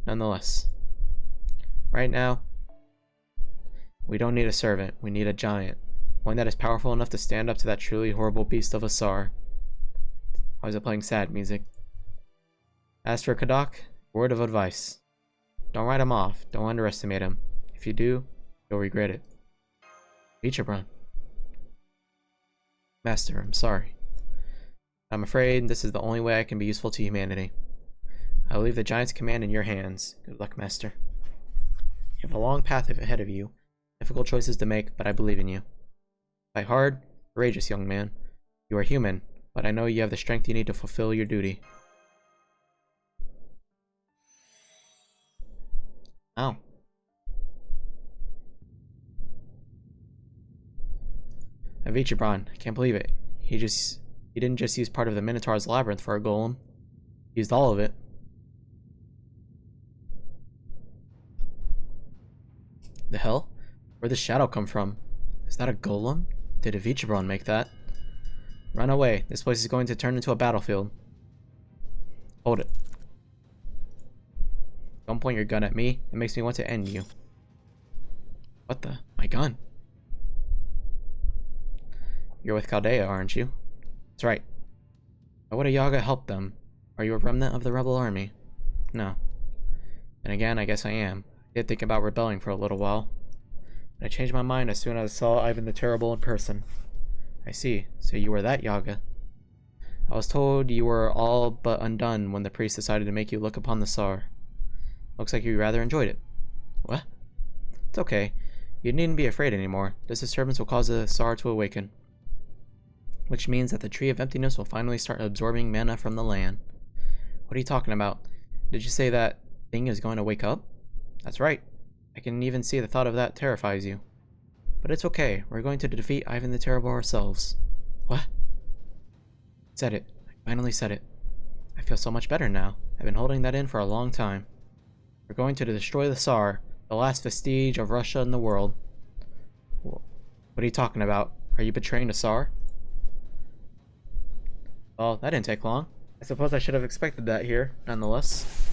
nonetheless. Right now, we don't need a servant, we need a giant. One that is powerful enough to stand up to that truly horrible beast of a Tsar. Why is it playing sad music? As for Kadak, word of advice. Don't write him off, don't underestimate him. If you do, you'll regret it. Vichebron. Master, I'm sorry. I'm afraid this is the only way I can be useful to humanity. I will leave the giant's command in your hands. Good luck, Master. You have a long path ahead of you, difficult choices to make, but I believe in you. Fight hard, courageous young man. You are human, but I know you have the strength you need to fulfill your duty. Ow. Vichebron, I can't believe it. He didn't just use part of the Minotaur's labyrinth for a golem. He used all of it. The hell? Where'd the shadow come from? Is that a golem? Did a Vichebron make that? Run away. This place is going to turn into a battlefield. Hold it. Don't point your gun at me. It makes me want to end you. What the? My gun. You're with Chaldea, aren't you? That's right. Why would a Yaga help them? Are you a remnant of the rebel army? No. And again, I guess I am. I did think about rebelling for a little while. But I changed my mind as soon as I saw Ivan the Terrible in person. I see. So you were that Yaga. I was told you were all but undone when the priest decided to make you look upon the Tsar. Looks like you rather enjoyed it. What? It's okay. You needn't be afraid anymore. This disturbance will cause the Tsar to awaken. Which means that the Tree of Emptiness will finally start absorbing mana from the land. What are you talking about? Did you say that thing is going to wake up? That's right. I can even see the thought of that terrifies you. But it's okay. We're going to defeat Ivan the Terrible ourselves. What? Said it. I finally said it. I feel so much better now. I've been holding that in for a long time. We're going to destroy the Tsar, the last vestige of Russia in the world. What are you talking about? Are you betraying the Tsar? Well, that didn't take long. I suppose I should have expected that here, nonetheless.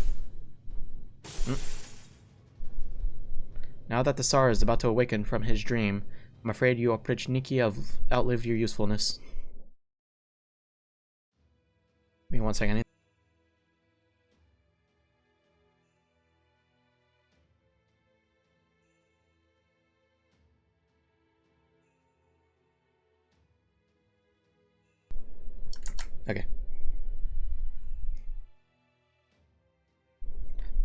Now that the Tsar is about to awaken from his dream, I'm afraid you Oprichniki have outlived your usefulness. Give me 1 second. Okay.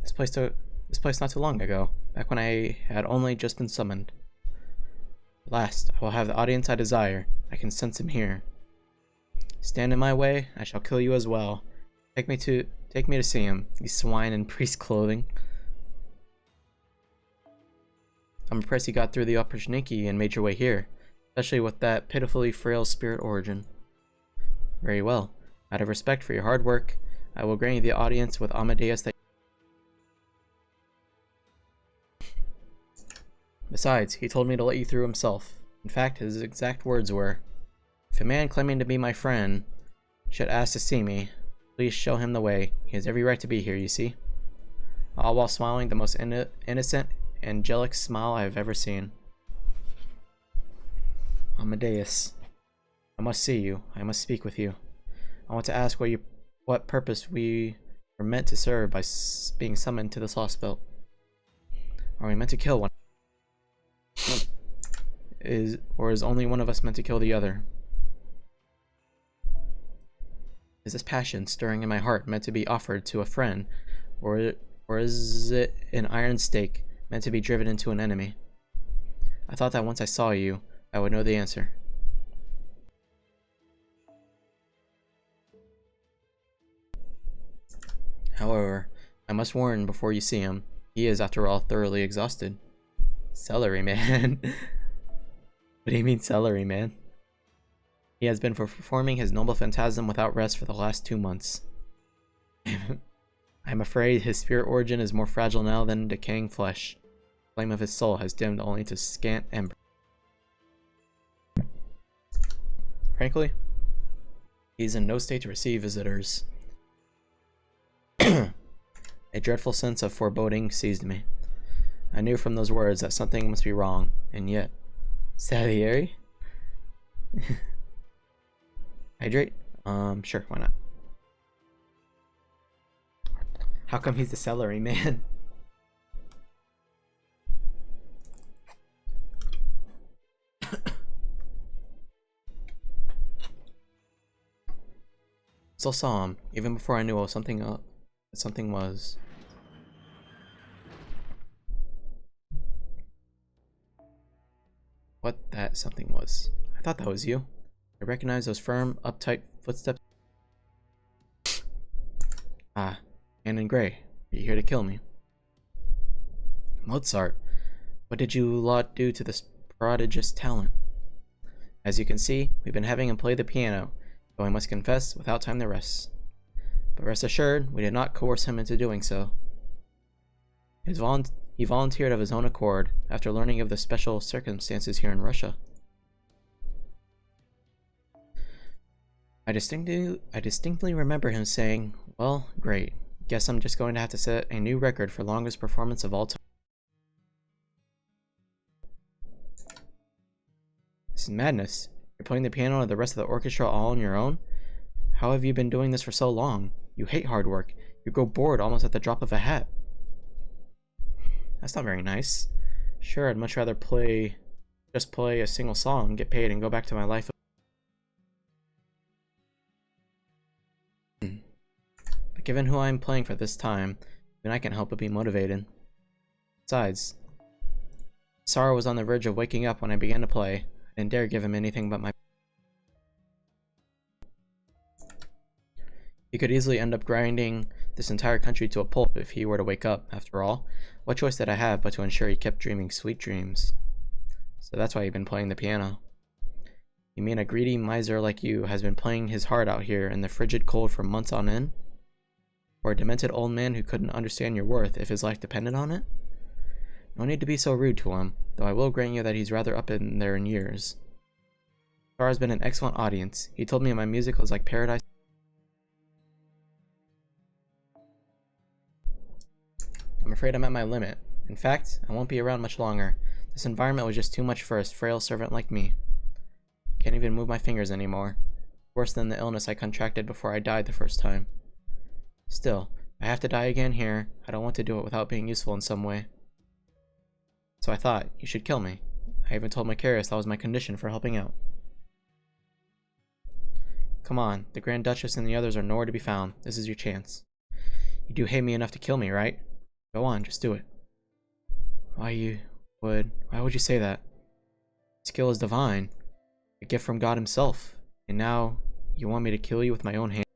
This place not too long ago, back when I had only just been summoned. At last, I will have the audience I desire. I can sense him here. Stand in my way, I shall kill you as well. Take me to see him, you swine in priest clothing. I'm impressed you got through the Oprichniki and made your way here, especially with that pitifully frail spirit origin. Very well. Out of respect for your hard work, I will grant you the audience with Amadeus that. Besides, he told me to let you through himself. In fact, his exact words were, "If a man claiming to be my friend should ask to see me, please show him the way. He has every right to be here, you see." All while smiling the most innocent, angelic smile I have ever seen. Amadeus. I must see you. I must speak with you. I want to ask what purpose we We're meant to serve by being summoned to this Lostbelt. Are we meant to kill one? Is only one of us meant to kill the other? Is this passion stirring in my heart meant to be offered to a friend, or is it an iron stake meant to be driven into an enemy? I thought that once I saw you, I would know the answer. However, I must warn before you see him, he is, after all, thoroughly exhausted. Celery man. What do you mean, celery man? He has been performing his noble phantasm without rest for the last 2 months. I'm afraid his spirit origin is more fragile now than decaying flesh. The flame of his soul has dimmed only to scant ember. Frankly, he's in no state to receive visitors. A dreadful sense of foreboding seized me. I knew from those words that something must be wrong, and yet... Salieri? Hydrate? Sure, why not? How come he's the celery man? Still saw him, even before I knew something was. What that something was. I thought that was you. I recognized those firm, uptight footsteps. Ah, man in gray. Are you here to kill me? Mozart, what did you lot do to this prodigious talent? As you can see, we've been having him play the piano, though I must confess, without time to rest. But rest assured, we did not coerce him into doing so. He volunteered of his own accord, after learning of the special circumstances here in Russia. I distinctly remember him saying, "Well, great. Guess I'm just going to have to set a new record for longest performance of all time." This is madness. You're playing the piano and the rest of the orchestra all on your own? How have you been doing this for so long? You hate hard work. You grow bored almost at the drop of a hat. That's not very nice. Sure, I'd much rather just play a single song, get paid, and go back to my life. But given who I'm playing for this time, then I can't help but be motivated. Besides, Sarah was on the verge of waking up when I began to play. I didn't dare give him anything but my... He could easily end up grinding this entire country to a pulp if he were to wake up. After all, what choice did I have but to ensure he kept dreaming sweet dreams? So that's why he'd been playing the piano. You mean a greedy miser like you has been playing his heart out here in the frigid cold for months on end? Or a demented old man who couldn't understand your worth if his life depended on it? No need to be so rude to him, though I will grant you that he's rather up in there in years. Star has been an excellent audience. He told me my music was like paradise. I'm afraid I'm at my limit. In fact, I won't be around much longer. This environment was just too much for a frail servant like me. Can't even move my fingers anymore. Worse than the illness I contracted before I died the first time. Still, if I have to die again here, I don't want to do it without being useful in some way. So I thought, you should kill me. I even told Macarius that was my condition for helping out. Come on, the Grand Duchess and the others are nowhere to be found. This is your chance. You do hate me enough to kill me, right? Go on, just do it. Why would you say that? Skill is divine. A gift from God himself. And now, you want me to kill you with my own hand?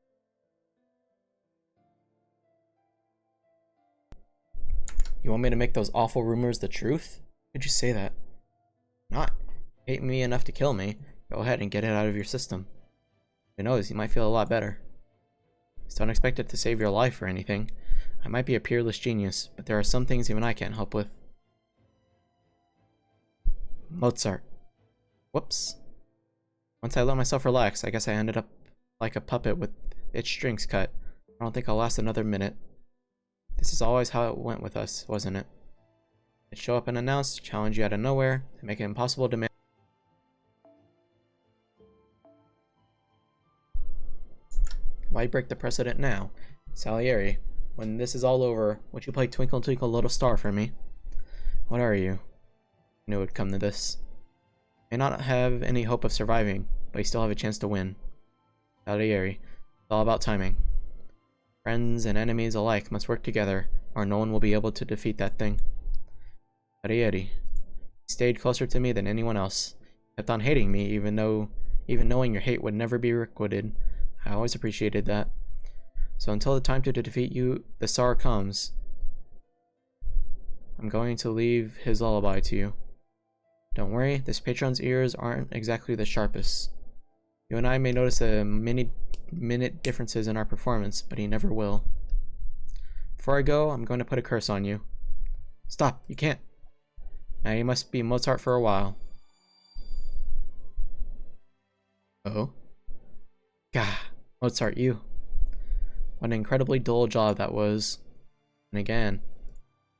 You want me to make those awful rumors the truth? Why would you say that? Not. Hate me enough to kill me. Go ahead and get it out of your system. Who knows, you might feel a lot better. Just don't expect it to save your life or anything. I might be a peerless genius, but there are some things even I can't help with. Mozart. Whoops. Once I let myself relax, I guess I ended up like a puppet with its strings cut. I don't think I'll last another minute. This is always how it went with us, wasn't it? They'd show up and announce, challenge you out of nowhere, and make it impossible to manage. Why break the precedent now? Salieri, when this is all over, would you play Twinkle Twinkle Little Star for me? What are you? I knew it would come to this. May not have any hope of surviving, but you still have a chance to win. Calderi. It's all about timing. Friends and enemies alike must work together, or no one will be able to defeat that thing. Calderi. You stayed closer to me than anyone else. You kept on hating me, even knowing your hate would never be requited. I always appreciated that. So until the time to defeat you, the Tsar comes, I'm going to leave his lullaby to you. Don't worry, this patron's ears aren't exactly the sharpest. You and I may notice a minute differences in our performance, but he never will. Before I go, I'm going to put a curse on you. Stop, you can't. Now you must be Mozart for a while. Oh? Gah, Mozart, you. What an incredibly dull job that was. And again,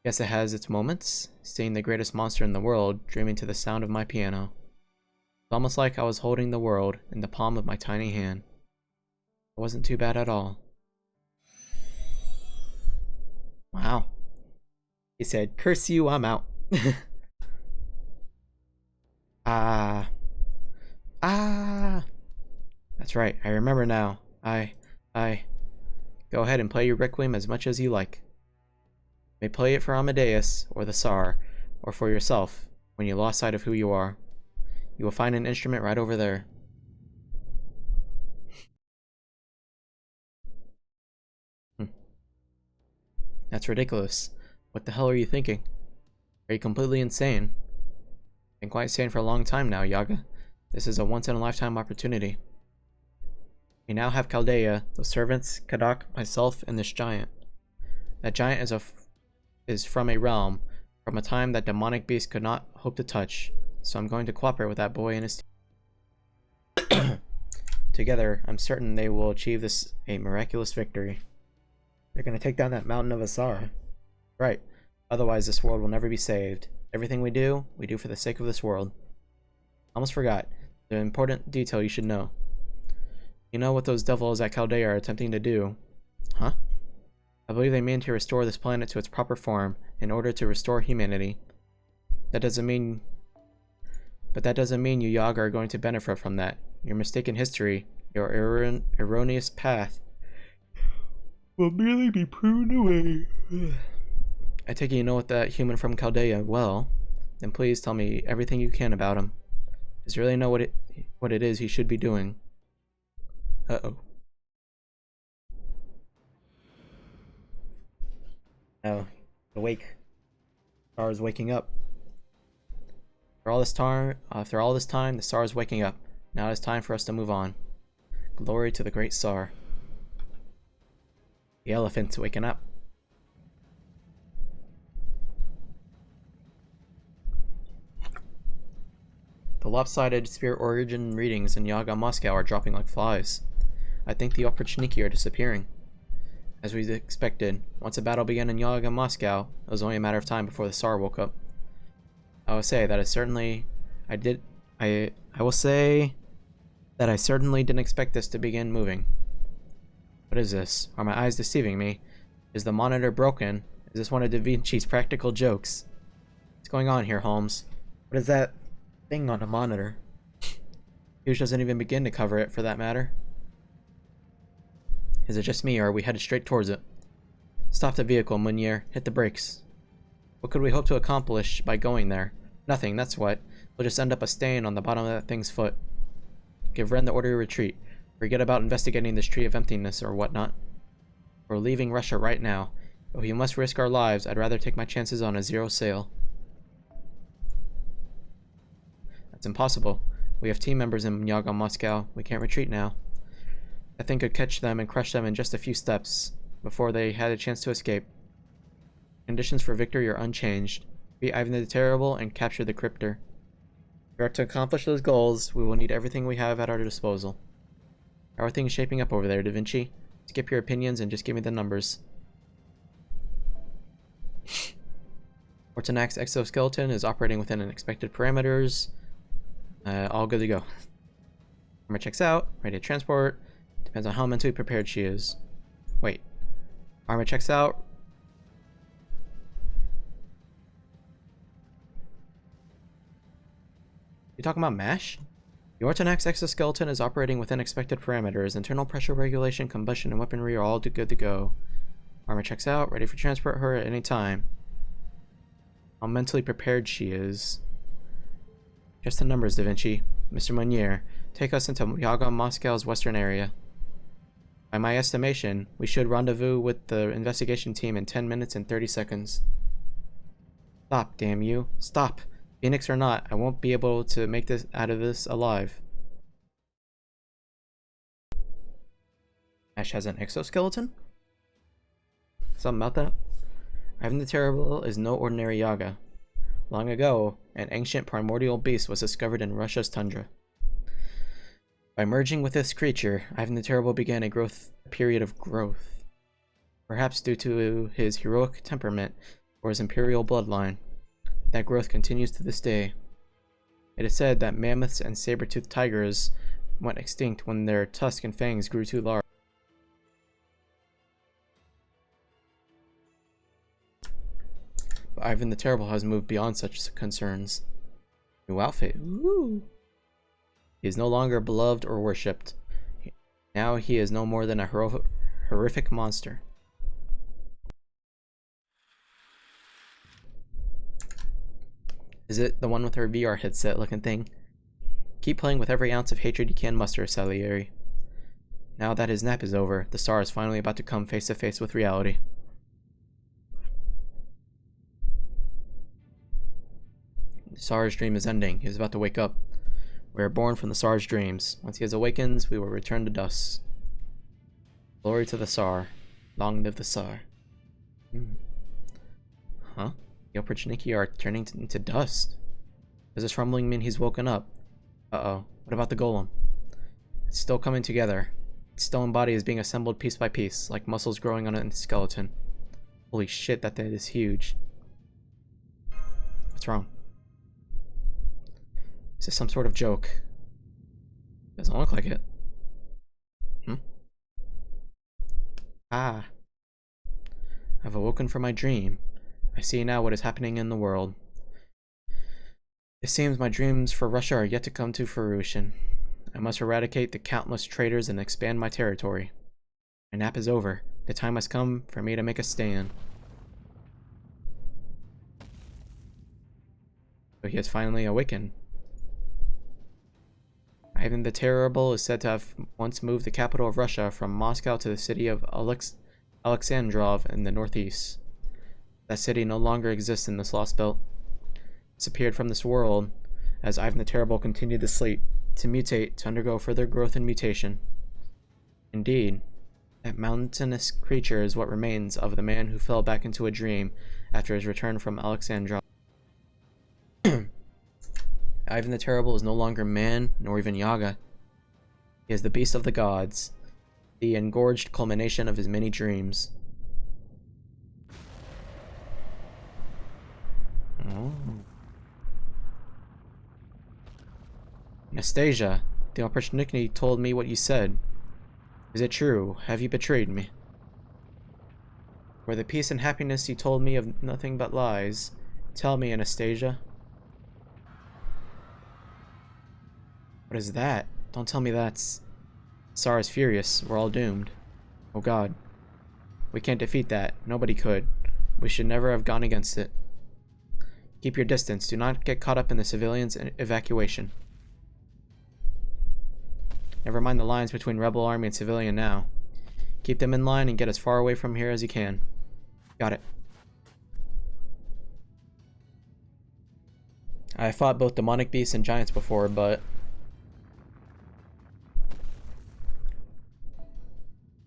guess it has its moments, seeing the greatest monster in the world dreaming to the sound of my piano. It's almost like I was holding the world in the palm of my tiny hand. It wasn't too bad at all. Wow. He said, curse you, I'm out. That's right, I remember now. Go ahead and play your Requiem as much as you like. You may play it for Amadeus, or the Tsar, or for yourself, when you lost sight of who you are. You will find an instrument right over there. That's ridiculous. What the hell are you thinking? Are you completely insane? Been quite insane for a long time now, Yaga. This is a once-in-a-lifetime opportunity. We now have Chaldea, the servants, Kadak, myself, and this giant. That giant is from a realm, from a time that demonic beasts could not hope to touch, so I'm going to cooperate with that boy and his team. Together, I'm certain they will achieve a miraculous victory. They're going to take down that mountain of Asar. Right. Otherwise, this world will never be saved. Everything we do for the sake of this world. Almost forgot. The important detail you should know. You know what those devils at Chaldea are attempting to do? Huh? I believe they mean to restore this planet to its proper form in order to restore humanity. That doesn't mean you Yaga are going to benefit from that. Your mistaken history, your erroneous path, will merely be pruned away. I take it you know what that human from Chaldea well. Then please tell me everything you can about him. Does he really know what it is he should be doing? Uh-oh. Oh, awake. Star is waking up. After all this time, the Star is waking up. Now it is time for us to move on. Glory to the great Tsar. The elephant's waking up. The lopsided spirit origin readings in Yaga Moscow are dropping like flies. I think the Oprichniki are disappearing. As we expected, once a battle began in Yaga Moscow, it was only a matter of time before the Tsar woke up. I will say that I certainly didn't expect this to begin moving. What is this? Are my eyes deceiving me? Is the monitor broken? Is this one of Da Vinci's practical jokes? What's going on here, Holmes? What is that thing on the monitor? Hughes doesn't even begin to cover it, for that matter. Is it just me, or are we headed straight towards it? Stop the vehicle, Meunier. Hit the brakes. What could we hope to accomplish by going there? Nothing, that's what. We'll just end up a stain on the bottom of that thing's foot. Give Ren the order to retreat. Forget about investigating this tree of emptiness or whatnot. We're leaving Russia right now. If we must risk our lives, I'd rather take my chances on a zero sail. That's impossible. We have team members in Yaga Moscow. We can't retreat now. That thing could catch them and crush them in just a few steps before they had a chance to escape. Conditions for victory are unchanged. Beat Ivan the Terrible and capture the Cryptor. If we are to accomplish those goals, we will need everything we have at our disposal. How are things shaping up over there, Da Vinci? Skip your opinions and just give me the numbers. Ortonak's exoskeleton is operating within expected parameters. All good to go. Armor checks out. Ready to transport. Depends on how mentally prepared she is. Wait. Armor checks out. You talking about MASH? The Ortonax exoskeleton is operating within expected parameters. Internal pressure regulation, combustion, and weaponry are all good to go. Armor checks out. Ready for transport her at any time. How mentally prepared she is. Just the numbers, Da Vinci. Mr. Meunier, take us into Yaga Moscow's western area. By my estimation, we should rendezvous with the investigation team in 10 minutes and 30 seconds. Stop, damn you. Stop! Phoenix or not, I won't be able to make this out of this alive. Ash has an exoskeleton? Something about that? Ivan the Terrible is no ordinary Yaga. Long ago, an ancient primordial beast was discovered in Russia's tundra. By merging with this creature, Ivan the Terrible began a period of growth. Perhaps due to his heroic temperament or his imperial bloodline. That growth continues to this day. It is said that mammoths and saber-toothed tigers went extinct when their tusks and fangs grew too large. But Ivan the Terrible has moved beyond such concerns. New outfit. Ooh. He is no longer beloved or worshipped. Now he is no more than a horrific monster. Is it the one with her VR headset looking thing? Keep playing with every ounce of hatred you can muster, Salieri. Now that his nap is over, the Tsar is finally about to come face to face with reality. The Tsar's dream is ending. He is about to wake up. We are born from the Tsar's dreams. Once he has awakens, we will return to dust. Glory to the Tsar. Long live the Tsar. Huh? The Oprichniki are turning into dust. Does this rumbling mean he's woken up? Uh-oh. What about the golem? It's still coming together. Its stone body is being assembled piece by piece, like muscles growing on a skeleton. Holy shit, that thing is huge. What's wrong? Is this some sort of joke? Doesn't look like it. Ah. I've awoken from my dream. I see now what is happening in the world. It seems my dreams for Russia are yet to come to fruition. I must eradicate the countless traitors and expand my territory. My nap is over. The time has come for me to make a stand. So he has finally awakened. Ivan the Terrible is said to have once moved the capital of Russia from Moscow to the city of Alexandrov in the northeast. That city no longer exists in this Lostbelt. It disappeared from this world as Ivan the Terrible continued to sleep, to mutate, to undergo further growth and mutation. Indeed, that mountainous creature is what remains of the man who fell back into a dream after his return from Alexandrov. Ivan the Terrible is no longer man, nor even Yaga. He is the beast of the gods, the engorged culmination of his many dreams. Oh. Anastasia, the Oprichniki told me what you said. Is it true? Have you betrayed me? For the peace and happiness you told me of nothing but lies. Tell me, Anastasia. What is that? Don't tell me that's... Tsar is furious. We're all doomed. Oh god. We can't defeat that. Nobody could. We should never have gone against it. Keep your distance. Do not get caught up in the civilians' evacuation. Never mind the lines between rebel army and civilian now. Keep them in line and get as far away from here as you can. Got it. I fought both demonic beasts and giants before, but...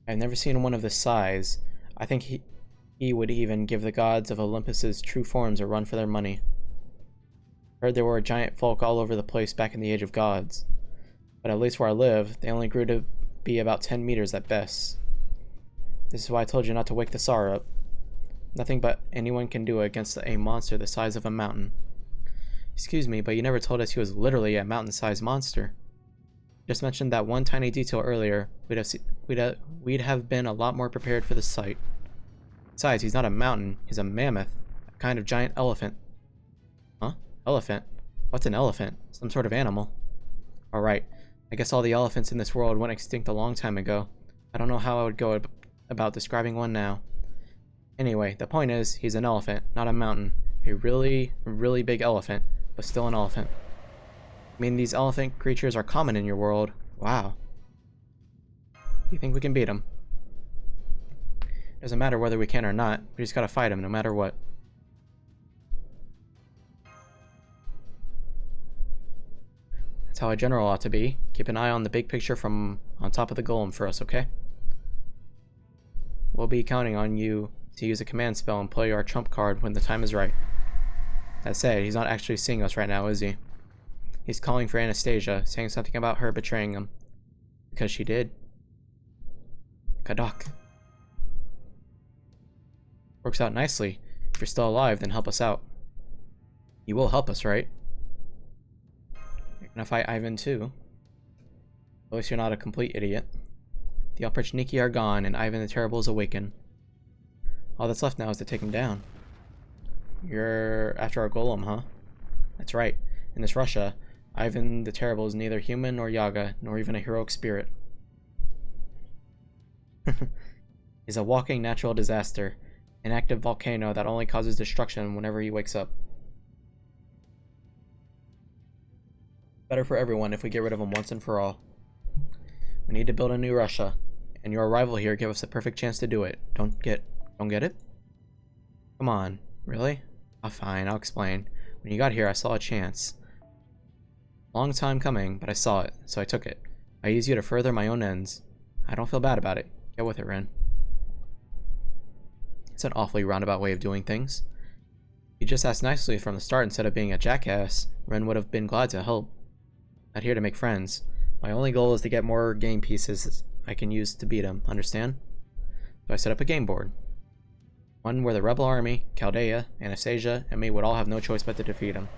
I've never seen one of this size. I think he would even give the gods of Olympus's true forms a run for their money. Heard there were giant folk all over the place back in the Age of Gods. But at least where I live, they only grew to be about 10 meters at best. This is why I told you not to wake the Tsar up. Nothing but anyone can do against a monster the size of a mountain. Excuse me, but you never told us he was literally a mountain-sized monster. Just mentioned that one tiny detail earlier, we'd have been a lot more prepared for the sight. Besides, he's not a mountain, he's a mammoth. A kind of giant elephant. Huh? Elephant? What's an elephant? Some sort of animal. Alright, I guess all the elephants in this world went extinct a long time ago. I don't know how I would go about describing one now. Anyway, the point is, he's an elephant, not a mountain. A really, really big elephant, but still an elephant. I mean, these elephant creatures are common in your world. Wow. Do you think we can beat him? Doesn't matter whether we can or not, we just gotta fight him no matter what. That's how a general ought to be. Keep an eye on the big picture from on top of the golem for us, okay? We'll be counting on you to use a command spell and play our trump card when the time is right. That said, he's not actually seeing us right now, is he? He's calling for Anastasia, saying something about her betraying him. Because she did. Kadok. Works out nicely. If you're still alive, then help us out. You will help us, right? You're gonna fight Ivan too. At least you're not a complete idiot. The Oprichniki are gone, and Ivan the Terrible is awakened. All that's left now is to take him down. You're after our golem, huh? That's right. In this Russia, Ivan the Terrible is neither human nor Yaga, nor even a heroic spirit. He's a walking natural disaster, an active volcano that only causes destruction whenever he wakes up. Better for everyone if we get rid of him once and for all. We need to build a new Russia, and your arrival here gave us the perfect chance to do it. Don't get it? Come on, really? Oh, fine, I'll explain. When you got here, I saw a chance. Long time coming, but I saw it, so I took it. I used you to further my own ends. I don't feel bad about it. Get with it, Ren. It's an awfully roundabout way of doing things. If you just asked nicely from the start instead of being a jackass, Ren would have been glad to help. Not here to make friends. My only goal is to get more game pieces I can use to beat him, understand? So I set up a game board. One where the Rebel Army, Chaldea, Anastasia, and me would all have no choice but to defeat him.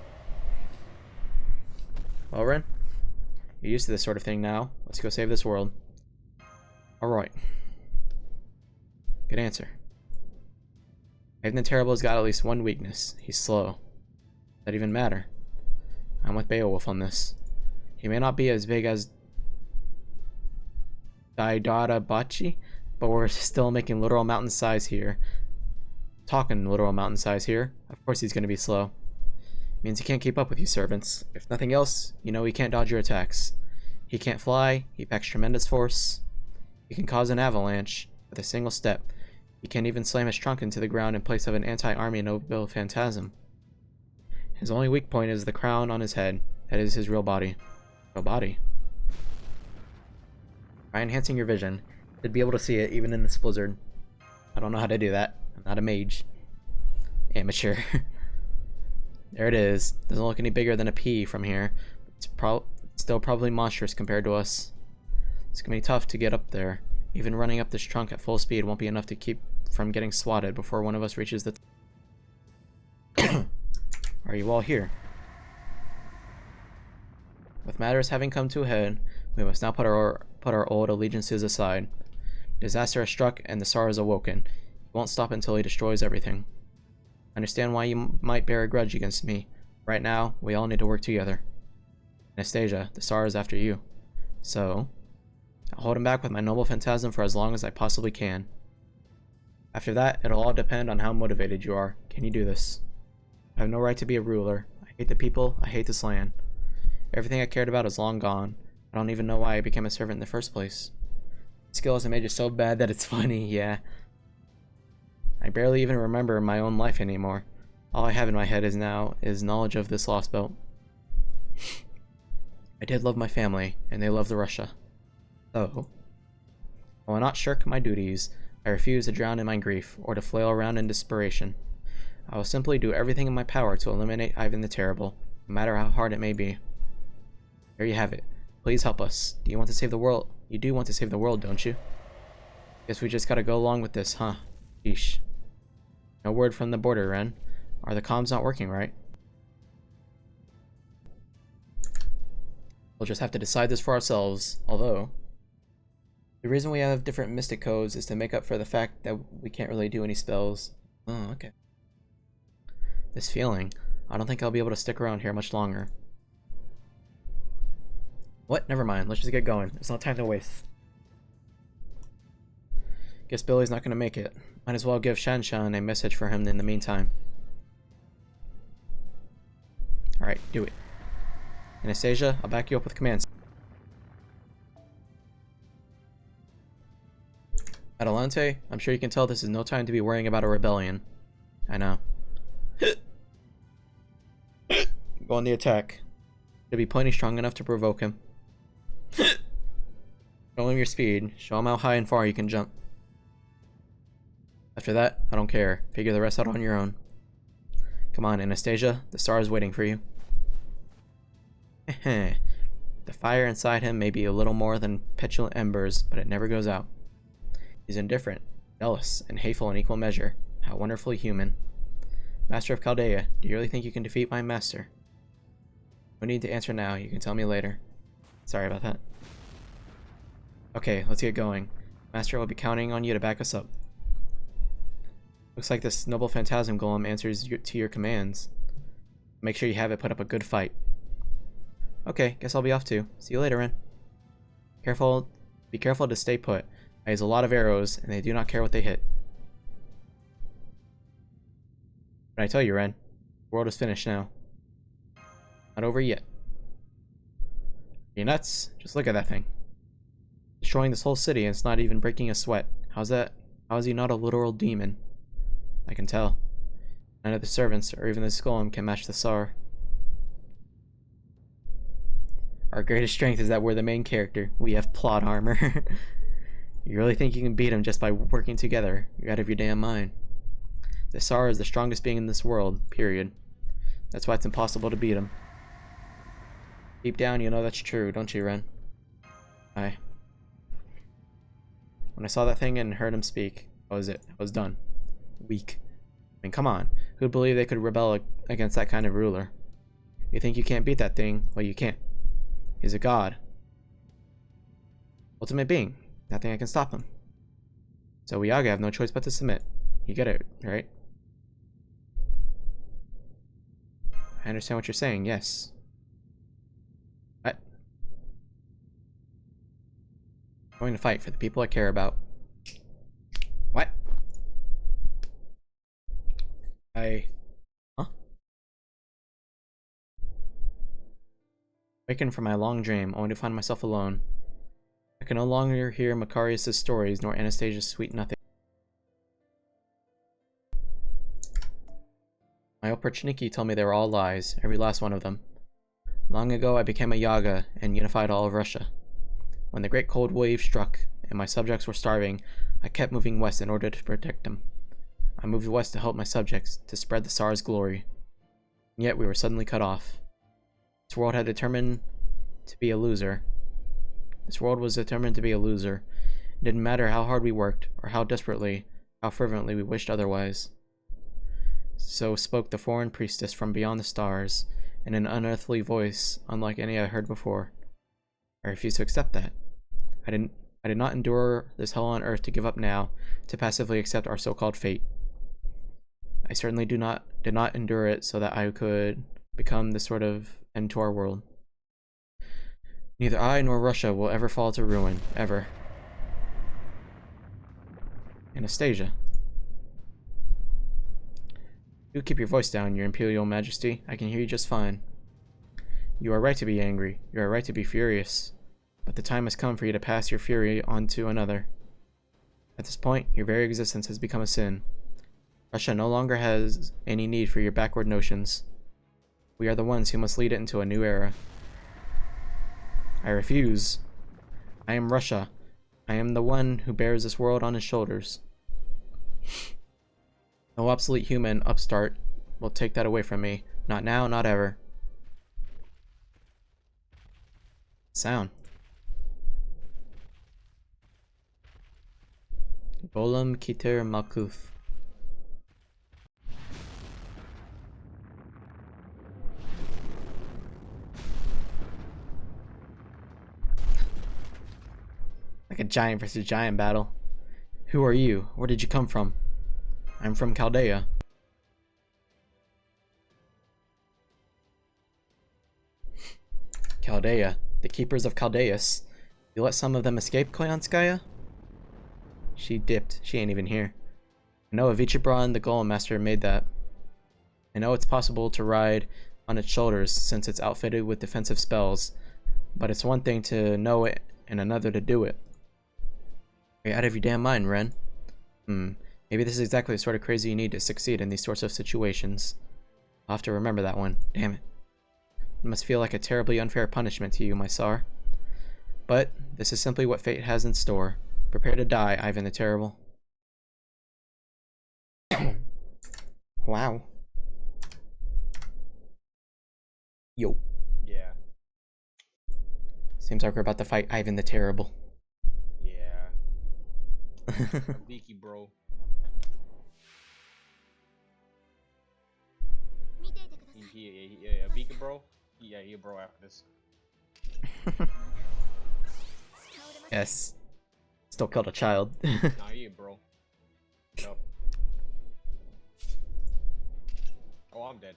Well, Ren, you're used to this sort of thing now. Let's go save this world. Alright. Good answer. Ivan the Terrible has got at least one weakness. He's slow. Does that even matter? I'm with Beowulf on this. He may not be as big as Daidara Bachi, but we're still making literal mountain size here. Talking literal mountain size here. Of course he's going to be slow. Means he can't keep up with you servants. If nothing else, you know he can't dodge your attacks. He can't fly, he packs tremendous force. He can cause an avalanche with a single step. He can't even slam his trunk into the ground in place of an anti-army noble phantasm. His only weak point is the crown on his head. That is his real body. Real body. By enhancing your vision, you'd be able to see it even in this blizzard. I don't know how to do that. I'm not a mage. Amateur. There it is. Doesn't look any bigger than a pea from here. It's still probably monstrous compared to us. It's gonna be tough to get up there. Even running up this trunk at full speed won't be enough to keep from getting swatted before one of us reaches the Are you all here? With matters having come to a head, we must now put our old allegiances aside. Disaster has struck and the Tsar is awoken. He won't stop until he destroys everything. I understand why you might bear a grudge against me. Right now, we all need to work together. Anastasia, the Tsar is after you. So, I'll hold him back with my noble phantasm for as long as I possibly can. After that, it'll all depend on how motivated you are. Can you do this? I have no right to be a ruler. I hate the people, I hate this land. Everything I cared about is long gone. I don't even know why I became a servant in the first place. Skill has made you so bad that it's funny, yeah. I barely even remember my own life anymore. All I have in my head is knowledge of this Lostbelt. I did love my family, and they love the Russia. So, I will not shirk my duties. I refuse to drown in my grief, or to flail around in desperation. I will simply do everything in my power to eliminate Ivan the Terrible, no matter how hard it may be. There you have it. Please help us. Do you want to save the world? You do want to save the world, don't you? Guess we just gotta go along with this, huh? Yeesh. No word from the border, Ren. Are the comms not working right? We'll just have to decide this for ourselves, although... The reason we have different mystic codes is to make up for the fact that we can't really do any spells. Oh, okay. This feeling. I don't think I'll be able to stick around here much longer. What? Never mind. Let's just get going. There's no time to waste. Guess Billy's not gonna make it. Might as well give Shanshan a message for him in the meantime. Alright, do it. Anastasia, I'll back you up with commands. Adelante, I'm sure you can tell this is no time to be worrying about a rebellion. I know. Go on the attack. Should be plenty strong enough to provoke him. Show him your speed. Show him how high and far you can jump. After that, I don't care. Figure the rest out on your own. Come on, Anastasia. The star is waiting for you. The fire inside him may be a little more than petulant embers, but it never goes out. He's indifferent, jealous, and hateful in equal measure. How wonderfully human. Master of Chaldea, do you really think you can defeat my master? No need to answer now. You can tell me later. Sorry about that. Okay, let's get going. Master will be counting on you to back us up. Looks like this noble phantasm golem answers to your commands. Make sure you have it put up a good fight. Okay, guess I'll be off too. See you later, Ren. Be careful to stay put. I use a lot of arrows, and they do not care what they hit. But I tell you, Ren, the world is finished now. Not over yet. Are you nuts? Just look at that thing. Destroying this whole city, and it's not even breaking a sweat. How's that? How is he not a literal demon? I can tell. None of the servants, or even the golem, can match the Tsar. Our greatest strength is that we're the main character. We have plot armor. You really think you can beat him just by working together? You're out of your damn mind. The Tsar is the strongest being in this world, period. That's why it's impossible to beat him. Deep down, you know that's true, don't you, Ren? Aye. When I saw that thing and heard him speak, that was it. I was done. Weak. I mean, come on. Who'd believe they could rebel against that kind of ruler? You think you can't beat that thing? Well, you can't. He's a god. Ultimate being. Nothing that can stop him. So we Yaga have no choice but to submit. You get it, right? I understand what you're saying, yes. What? I'm going to fight for the people I care about. What? Huh? Wakened from my long dream, only to find myself alone. I can no longer hear Macarius' stories, nor Anastasia's sweet nothing. My Oprichniki told me they were all lies, every last one of them. Long ago I became a Yaga, and unified all of Russia. When the Great Cold Wave struck, and my subjects were starving, I kept moving west in order to protect them. I moved west to help my subjects, to spread the Tsar's glory. And yet we were suddenly cut off. This world had determined to be a loser. This world was determined to be a loser. It didn't matter how hard we worked, or how desperately, how fervently we wished otherwise. So spoke the foreign priestess from beyond the stars, in an unearthly voice unlike any I heard before. I refused to accept that. I did not endure this hell on earth to give up now, to passively accept our so-called fate. I certainly did not endure it so that I could become the sort of end to our world. Neither I nor Russia will ever fall to ruin, ever. Anastasia. Do keep your voice down, your Imperial Majesty. I can hear you just fine. You are right to be angry. You are right to be furious. But the time has come for you to pass your fury on to another. At this point, your very existence has become a sin. Russia no longer has any need for your backward notions. We are the ones who must lead it into a new era. I refuse. I am Russia. I am the one who bears this world on his shoulders. No obsolete human upstart will take that away from me. Not now, not ever. Sound. Golem Kiter Malkuth. Like a giant versus giant battle. Who are you? Where did you come from? I'm from Chaldea. Chaldea, the keepers of Chaldeus. You let some of them escape, Koyanskaya? She dipped. She ain't even here. I know Avichibron, the Golem Master, made that. I know it's possible to ride on its shoulders since it's outfitted with defensive spells, but it's one thing to know it and another to do it. Are you out of your damn mind, Ren? Maybe this is exactly the sort of crazy you need to succeed in these sorts of situations. I'll have to remember that one. Damn it. It must feel like a terribly unfair punishment to you, my Tsar. But this is simply what fate has in store. Prepare to die, Ivan the Terrible. Wow. Yo. Yeah. Seems like we're about to fight Ivan the Terrible. Yeah. Beaky bro. Yeah, Beaky bro. Yeah, he a bro after this. Yes. Still killed a child. Nah, he a bro. Nope. Oh, I'm dead.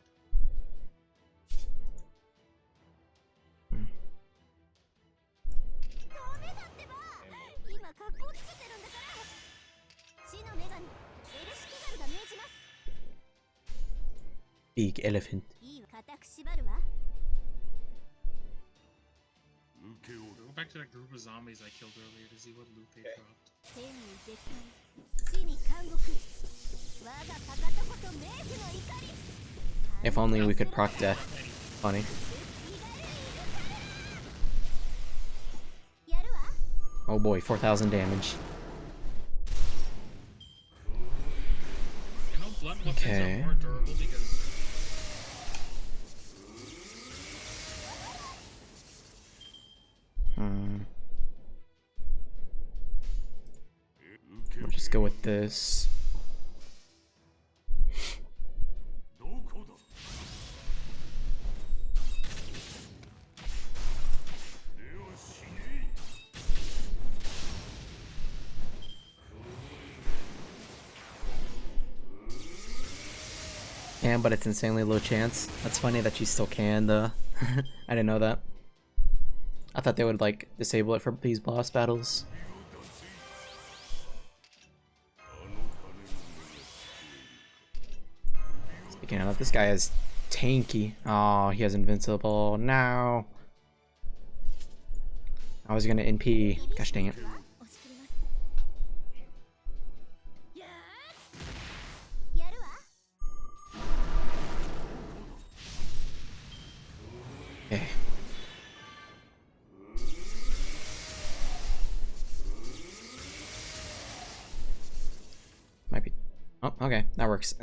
Big elephant. Go back to that group of zombies I killed earlier to see what loot they dropped. If only we could proc death. Funny. Oh boy, 4,000 damage. You know, blood weapons Okay. are more durable because We'll just go with this. Can, but it's insanely low chance. That's funny that you still can, though. I didn't know that. I thought they would, like, disable it for these boss battles. Speaking of, this guy is tanky. Oh, he has invincible. No. I was gonna NP. Gosh dang it. Okay. Might be. Oh, okay, that works.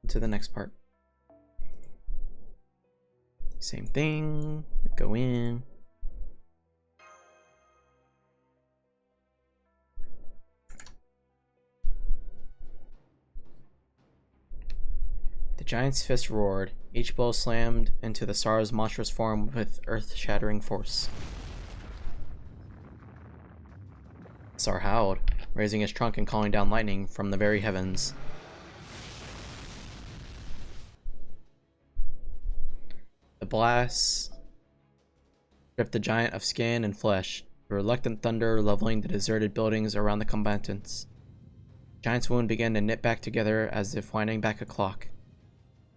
To the next part. Same thing. Go in. The giant's fist roared. Each blow slammed into the Tsar's monstrous form with earth-shattering force. Tsar howled, raising his trunk and calling down lightning from the very heavens. The blast stripped the giant of skin and flesh, the reluctant thunder leveling the deserted buildings around the combatants. The giant's wound began to knit back together as if winding back a clock,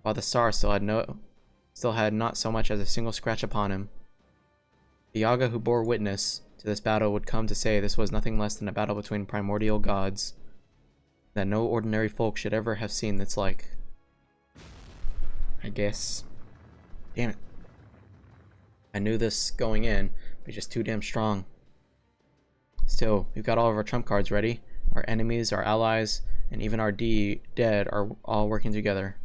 while the Tsar still had not so much as a single scratch upon him. The Yaga who bore witness to this battle would come to say this was nothing less than a battle between primordial gods, that no ordinary folk should ever have seen its like. I guess. Damn it. I knew this going in, but he's just too damn strong. Still, we've got all of our trump cards ready. Our enemies, our allies, and even our dead are all working together.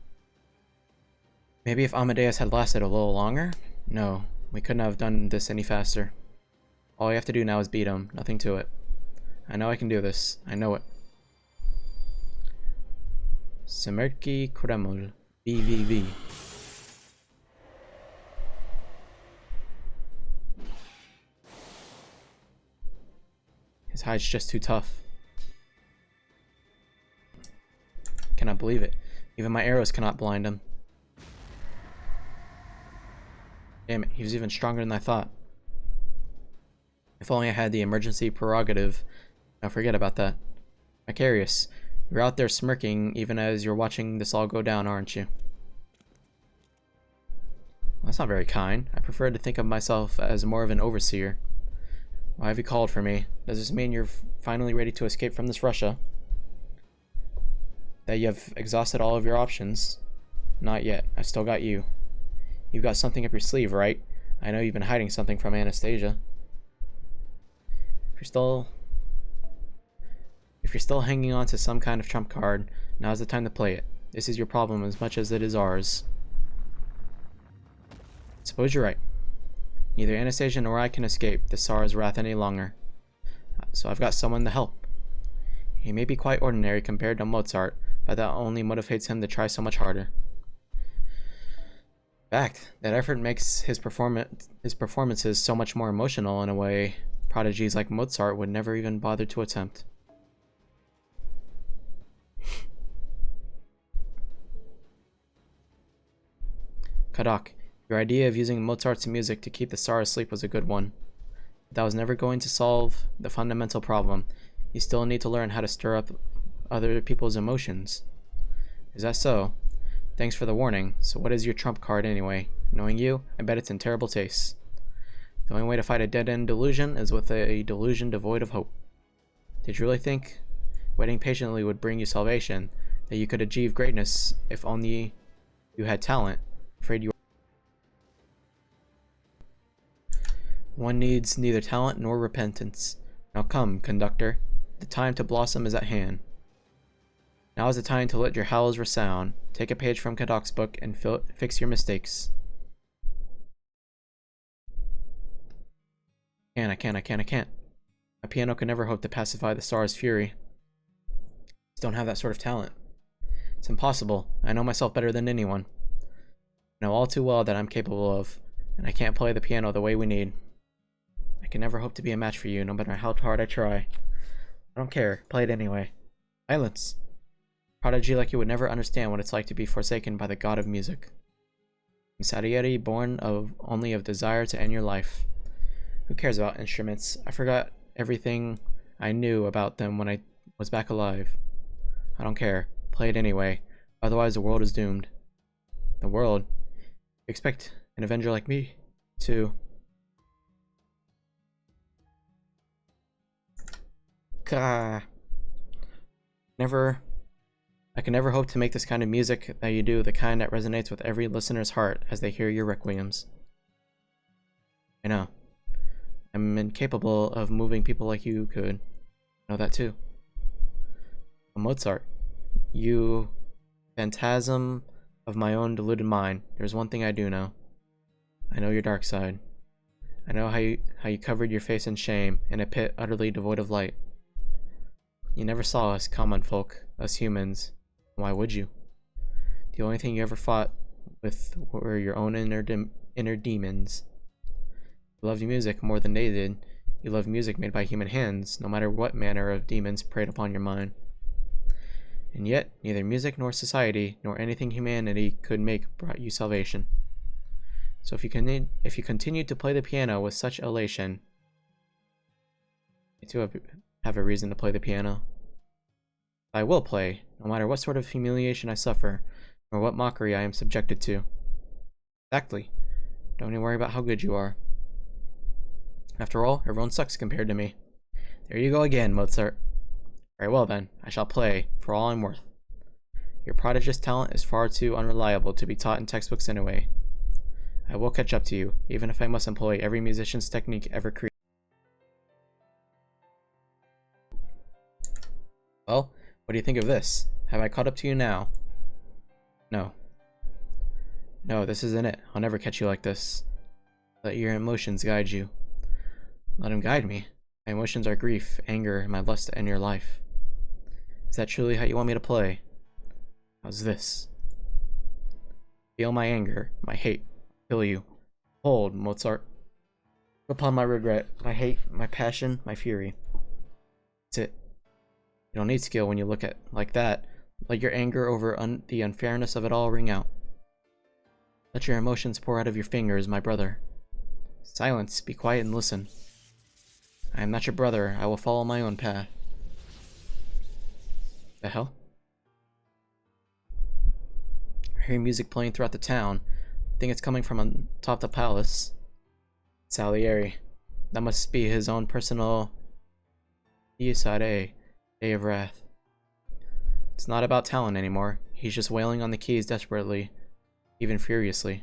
Maybe if Amadeus had lasted a little longer? No, we couldn't have done this any faster. All we have to do now is beat him, nothing to it. I know I can do this, I know it. Semerki Kreml, BVV. His hide's just too tough. Cannot believe it. Even my arrows cannot blind him. Damn it, he was even stronger than I thought. If only I had the emergency prerogative. Now forget about that. Macarius, you're out there smirking even as you're watching this all go down, aren't you? Well, that's not very kind. I prefer to think of myself as more of an overseer. Why have you called for me? Does this mean you're finally ready to escape from this Russia? That you have exhausted all of your options? Not yet. I've still got you. You've got something up your sleeve, right? I know you've been hiding something from Anastasia. If you're still hanging on to some kind of trump card, now's the time to play it. This is your problem as much as it is ours. Suppose you're right. Neither Anastasia nor I can escape the Tsar's wrath any longer. So I've got someone to help. He may be quite ordinary compared to Mozart, but that only motivates him to try so much harder. In fact, that effort makes his performances so much more emotional in a way prodigies like Mozart would never even bother to attempt. Kadak, your idea of using Mozart's music to keep the Tsar asleep was a good one. But that was never going to solve the fundamental problem. You still need to learn how to stir up other people's emotions. Is that so? Thanks for the warning. So what is your trump card anyway? Knowing you, I bet it's in terrible taste. The only way to fight a dead-end delusion is with a delusion devoid of hope. Did you really think waiting patiently would bring you salvation? That you could achieve greatness if only you had talent? Afraid you One needs neither talent nor repentance. Now come, conductor. The time to blossom is at hand. Now is the time to let your howls resound. Take a page from Kadok's book and fix your mistakes. I can't. A piano could never hope to pacify the Tsar's fury. I don't have that sort of talent. It's impossible. I know myself better than anyone. I know all too well that I'm capable of, and I can't play the piano the way we need. I can never hope to be a match for you, no matter how hard I try. I don't care. Play it anyway. Silence. Prodigy like you would never understand what it's like to be forsaken by the god of music. Salieri born only of desire to end your life. Who cares about instruments? I forgot everything I knew about them when I was back alive. I don't care. Play it anyway. Otherwise the world is doomed. The world? Expect an avenger like me to... I can never hope to make this kind of music that you do the kind that resonates with every listener's heart as they hear your requiems. I know. I'm incapable of moving people like you could. I know that too. Mozart, you phantasm of my own deluded mind. There's one thing I do know. I know your dark side. I know how you covered your face in shame in a pit utterly devoid of light. You never saw us common folk, us humans. Why would you? The only thing you ever fought with were your own inner demons. You loved music more than they did. You loved music made by human hands, no matter what manner of demons preyed upon your mind. And yet, neither music nor society, nor anything humanity could make brought you salvation. So if you continued to play the piano with such elation, you too have a reason to play the piano. I will play, no matter what sort of humiliation I suffer, or what mockery I am subjected to. Exactly. Don't even worry about how good you are. After all, everyone sucks compared to me. There you go again, Mozart. Very well then, I shall play, for all I'm worth. Your prodigious talent is far too unreliable to be taught in textbooks anyway. I will catch up to you, even if I must employ every musician's technique ever created. Well, what do you think of this? Have I caught up to you now? No. No, this isn't it. I'll never catch you like this. Let your emotions guide you. Let them guide me. My emotions are grief, anger, and my lust to end your life. Is that truly how you want me to play? How's this? Feel my anger, my hate. Kill you. Hold, Mozart. Upon my regret, my hate, my passion, my fury. That's it. You don't need skill when you look at like that. Let your anger over the unfairness of it all ring out. Let your emotions pour out of your fingers, my brother. Silence, be quiet and listen. I am not your brother, I will follow my own path. The hell? I hear music playing throughout the town. I think it's coming from on top the palace. Salieri. That must be his own personal Day of Wrath. It's not about talent anymore. He's just wailing on the keys desperately, even furiously.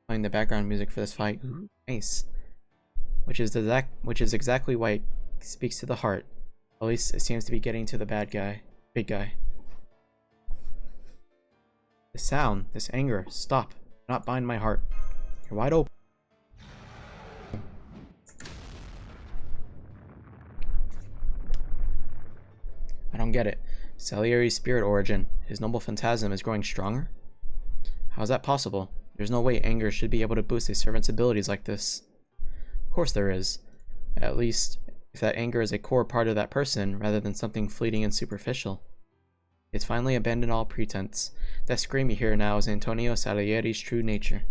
Playing the background music for this fight. Ooh, nice. Which is exactly why it speaks to the heart. At least it seems to be getting to the big guy. The sound, this anger, stop. Do not bind my heart. You're wide open. I don't get it. Salieri's spirit origin, his noble phantasm is growing stronger? How is that possible? There's no way anger should be able to boost a servant's abilities like this. Of course there is. At least, if that anger is a core part of that person, rather than something fleeting and superficial. It's finally abandoned all pretense. That scream you hear now is Antonio Salieri's true nature.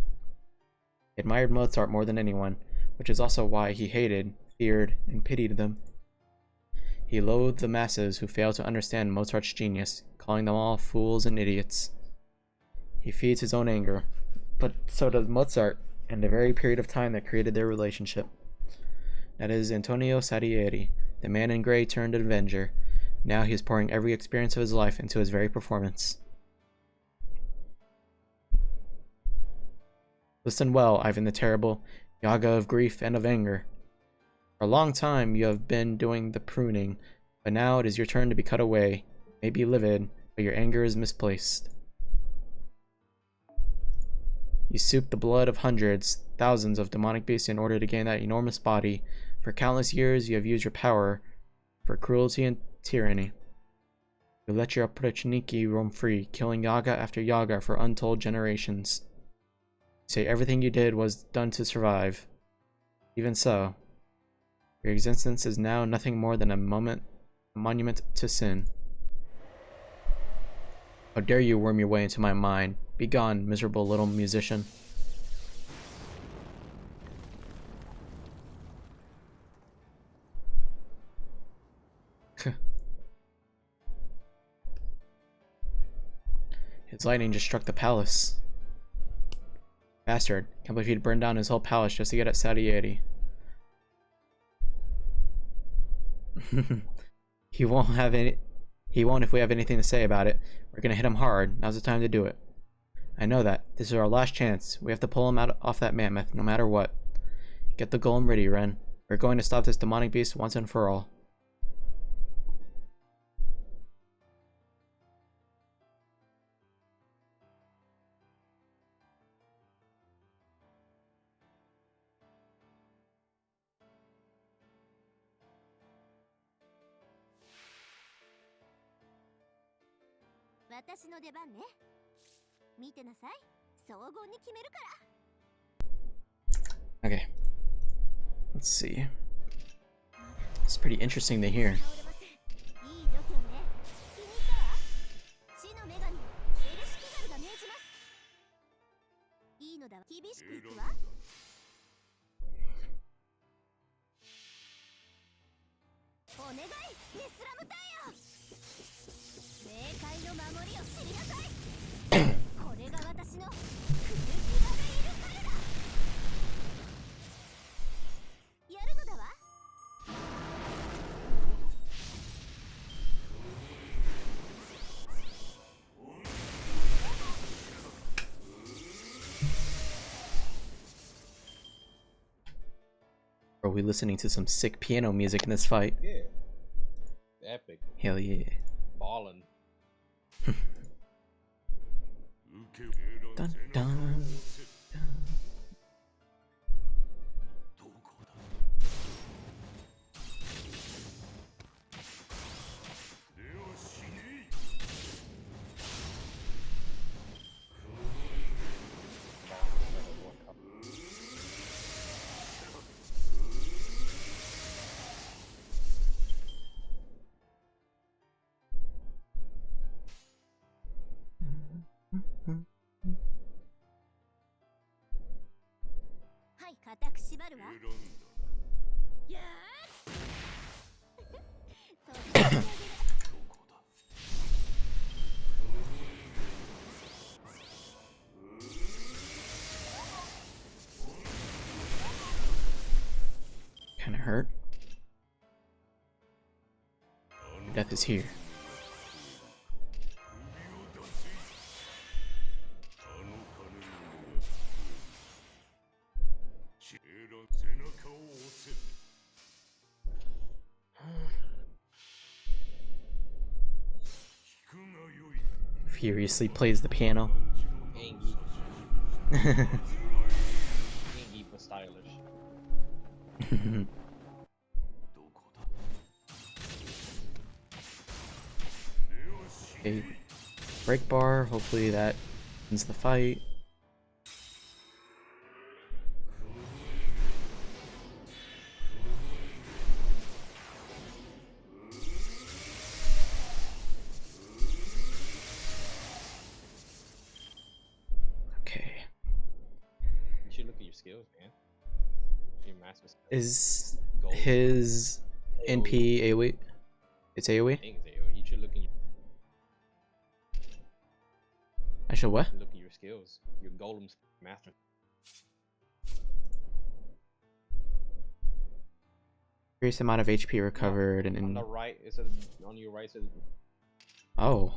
He admired Mozart more than anyone, which is also why he hated, feared, and pitied them. He loathed the masses who failed to understand Mozart's genius, calling them all fools and idiots. He feeds his own anger, but so does Mozart, and the very period of time that created their relationship. That is Antonio Salieri, the man in gray turned avenger. Now he is pouring every experience of his life into his very performance. Listen well, Ivan the Terrible, Yaga of grief and of anger. For a long time you have been doing the pruning, but now it is your turn to be cut away. May be livid, but your anger is misplaced. You souped the blood of hundreds, thousands of demonic beasts in order to gain that enormous body. For countless years you have used your power for cruelty and tyranny. You let your oprichniki roam free, killing Yaga after Yaga for untold generations. You say everything you did was done to survive. Even so, your existence is now nothing more than a monument to sin. How dare you worm your way into my mind? Begone, miserable little musician. His lightning just struck the palace. Bastard. Can't believe he'd burned down his whole palace just to get at Salieri. He won't if we have anything to say about it. We're gonna hit him hard. Now's the time to do it. I know that. This is our last chance. We have to pull him off that mammoth, no matter what. Get the golem ready, Ren. We're going to stop this demonic beast once and for all. Okay. Let's see. It's pretty interesting to hear. Are we listening to some sick piano music in this fight? Yeah. Epic. Hell yeah. Ballin'. Dun, dun. Kinda hurt. Death is here. Furiously plays the piano. Angie. Angie but stylish. Okay. Break bar, hopefully that ends the fight. Okay. You should look at your skills, man. Your master skills. Is Gold. his NP AoE? It's AoE? I think it's AoE. You should look at your I should what? look at your skills. Your golem's master. Increased amount of HP recovered and On in the right, it says on your right it says oh.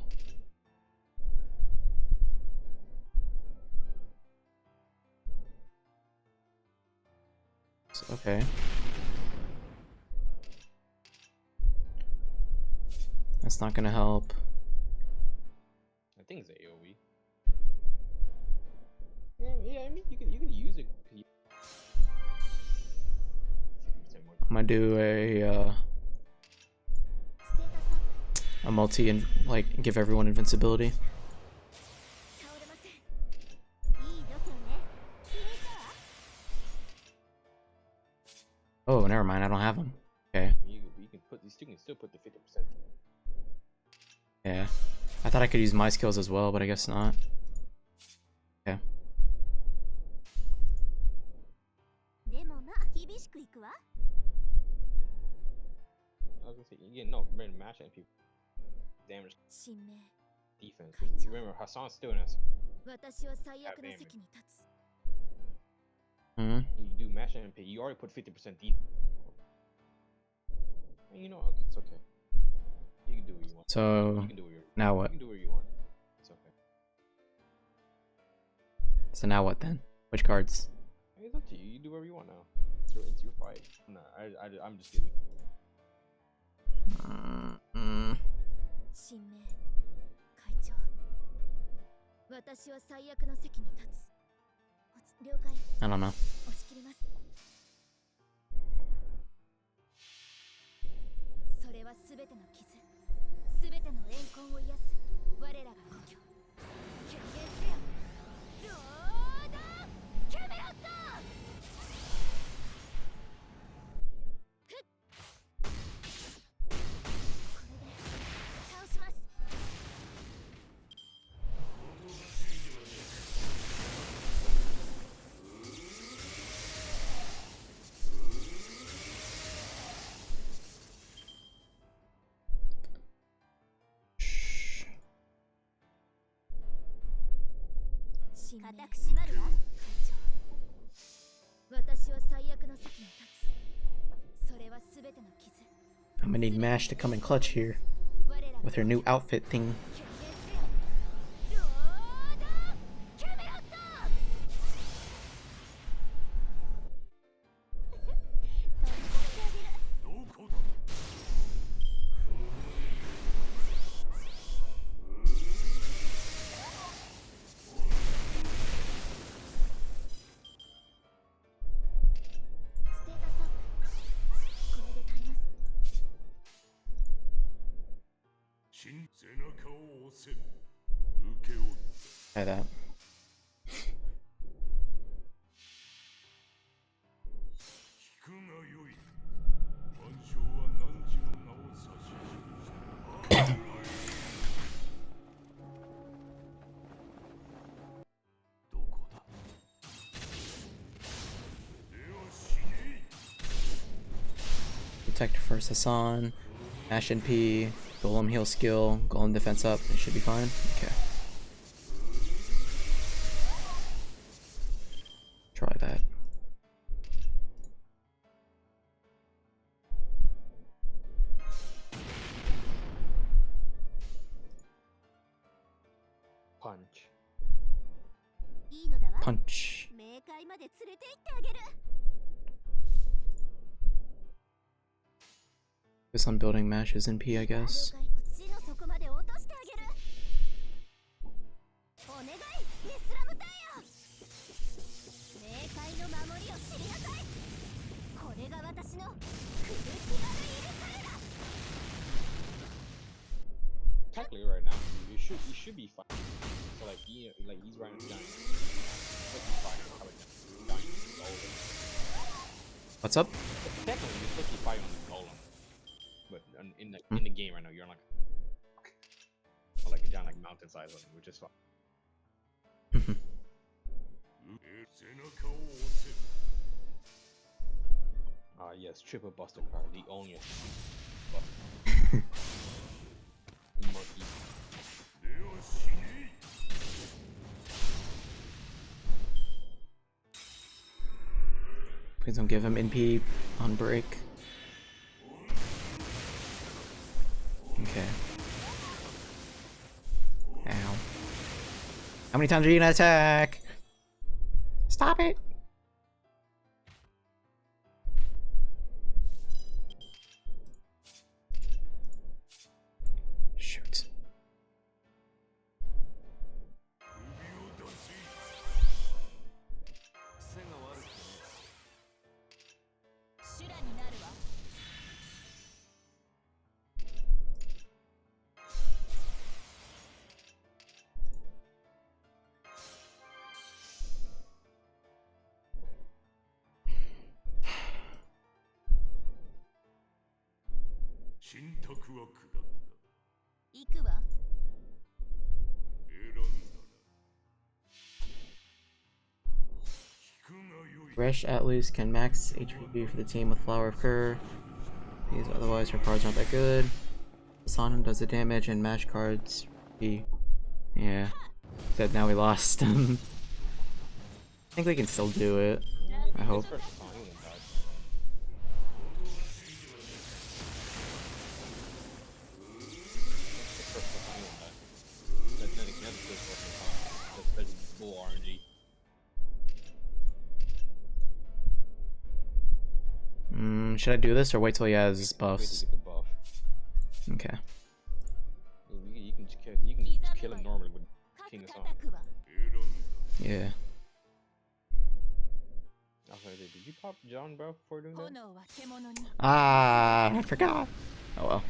Okay. That's not gonna help. I think it's AoE. Yeah, I mean you can use it. I'm gonna do a multi and like give everyone invincibility. Oh, never mind. I don't have them. Okay. You can put these two can still put the 50%. Yeah. I thought I could use my skills as well, but I guess not. Okay. I was gonna say you get no random match and people damage defense. Remember Hassan's still in us. Hmm. You do match MP, you already put 50% defense. And you know, okay, it's okay. You can do what you want. So You can do what you now You what? can do what you want. It's okay. So now what then? Which cards? It's up to you. You do whatever you want now. It's your fight. No, I'm just kidding. Mm. I don't know. I'm gonna need Mash to come in clutch here with her new outfit thing. Try that. Protect first Hassan, Ash and P, Golem heal skill, Golem defense up, it should be fine. Okay. Try that. Punch. Punch. Focus on building matches in P, I guess. Technically, right now, you should be fine. So like he's running giant. But he's fine. Giant golem. What's up? Technically, you're supposed to be fighting on the golem. But in the game right now, you're on like a giant like mountain size one, which is fine. Yes, triple buster card, the only buster. Monkey. Please don't give him NP on break. Okay. Ow. How many times are you gonna attack? Stop it! Shoot. Resh Atlas can max HP for the team with Flower of Kerr. These otherwise her cards aren't that good. Hassan does the damage and match cards. Yeah. Except now we lost. I think we can still do it. I hope. Should I do this or wait till he has buffs? Wait till you get the buff. Okay. You can just kill him normally with King of Song. Yeah. Did you pop John, bro, before doing that? Ah, I forgot. Oh well.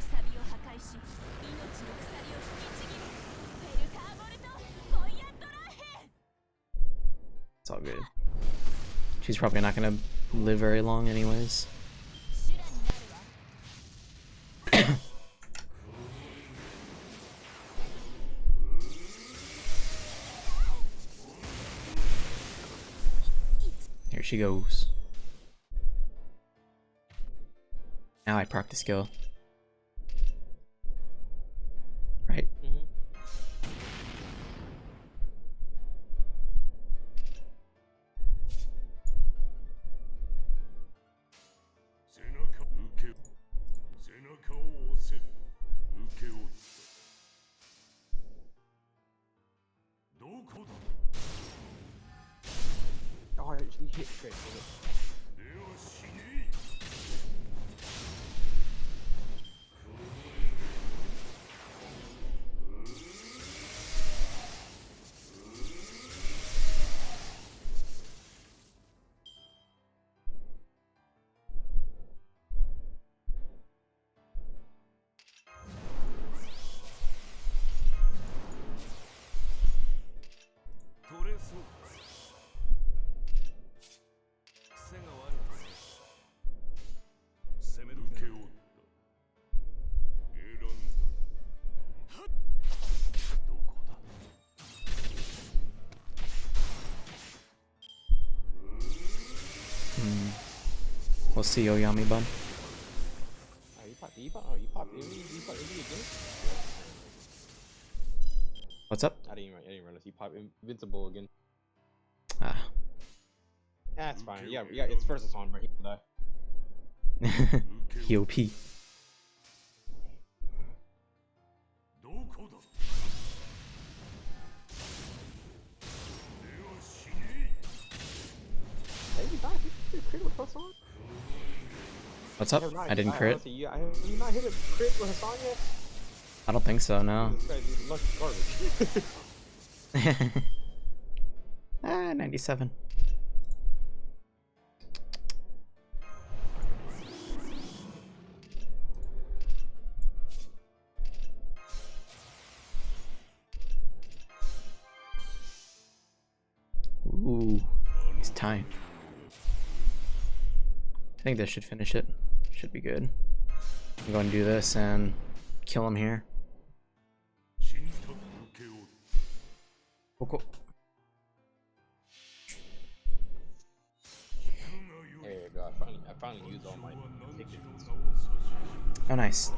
It's all good. She's probably not gonna live very long anyways. Here she goes. Now I proc the skill. Right? Oh, he hit straight. We'll see, Oyami Bun. You popped again? What's up? I didn't realize he popped invincible again. Ah. That's fine. Yeah, it's first on, bro. He will die. EOP. Hey, you died. You crit with Hassan? What's up? I didn't crit. Honestly, you not hit a crit with Hassan yet? I don't think so, no. This guy's lucky garbage. 97. Ooh, it's time. I think this should finish it. Should be good. I'm going to do this and kill him here. Cool. There you go. I finally used all my tickets. Oh, nice.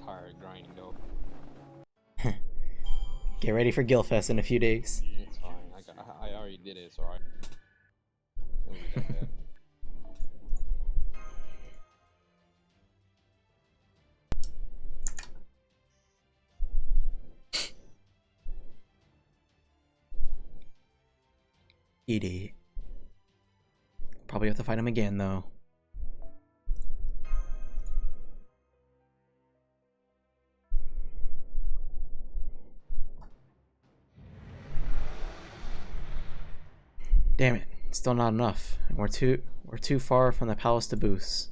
Tired grinding though. Get ready for Gilfest in a few days. It's fine. I already did it, so I. It won't be that bad. Eat it. Probably have to fight him again, though. Damn it, still not enough. We're too far from the palace to boost.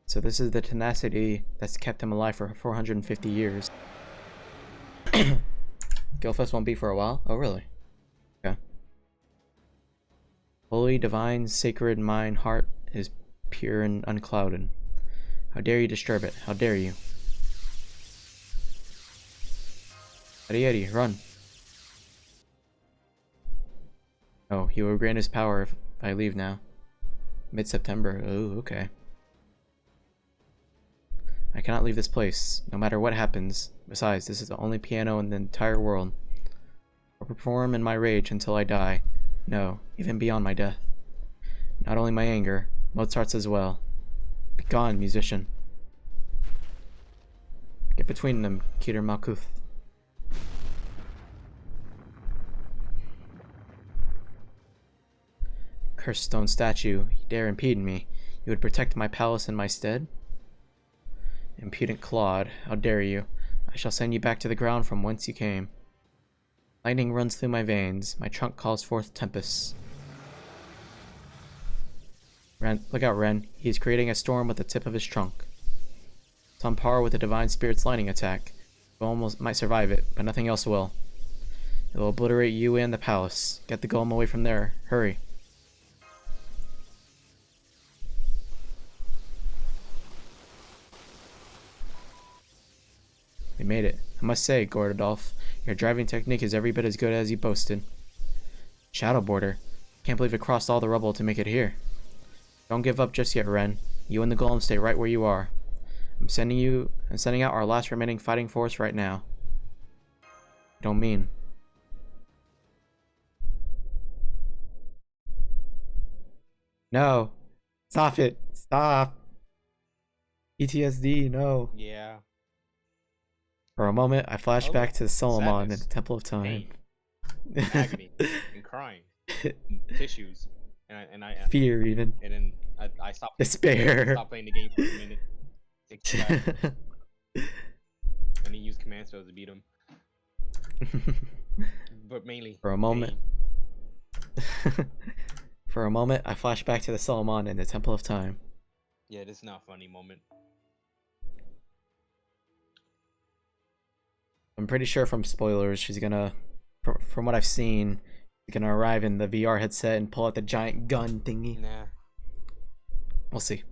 So this is the tenacity that's kept him alive for 450 years. Gilfest won't be for a while? Oh, really? Okay. Holy, divine, sacred, mine heart is pure and unclouded. How dare you disturb it? How dare you? Eddie, run. Oh, he will grant his power if I leave now. Mid-September. Oh, okay. I cannot leave this place, no matter what happens. Besides, this is the only piano in the entire world. I'll perform in my rage until I die. No, even beyond my death. Not only my anger, Mozart's as well. Begone, musician. Get between them, Keter Malkuth. Cursed stone statue, you dare impede me. You would protect my palace in my stead? Impudent clod, how dare you? I shall send you back to the ground from whence you came. Lightning runs through my veins, my trunk calls forth tempests. Ren, look out, Ren. He is creating a storm with the tip of his trunk. It's on par with the Divine Spirit's lightning attack. Golem might survive it, but nothing else will. It will obliterate you and the palace. Get the golem away from there. Hurry. We made it. I must say, Gordadolf, your driving technique is every bit as good as you boasted. Shadow Border. Can't believe it crossed all the rubble to make it here. Don't give up just yet, Ren. You and the golem stay right where you are. I'm sending out our last remaining fighting force right now. I don't mean. No. Stop it. Stop. PTSD, no. Yeah. For a moment, I flashed back to Solomon in sadness, the Temple of Time. pain, agony, and crying, and tissues, and I Fear, even. and then I stopped. Despair. Stopped playing the game for a minute. Take it back, and he used command spells to beat him. But mainly For a moment. pain. For a moment, I flashed back to the Solomon in the Temple of Time. Yeah, this is not a funny moment. I'm pretty sure from spoilers, she's gonna, from what I've seen, she's gonna arrive in the VR headset and pull out the giant gun thingy. Nah. We'll see.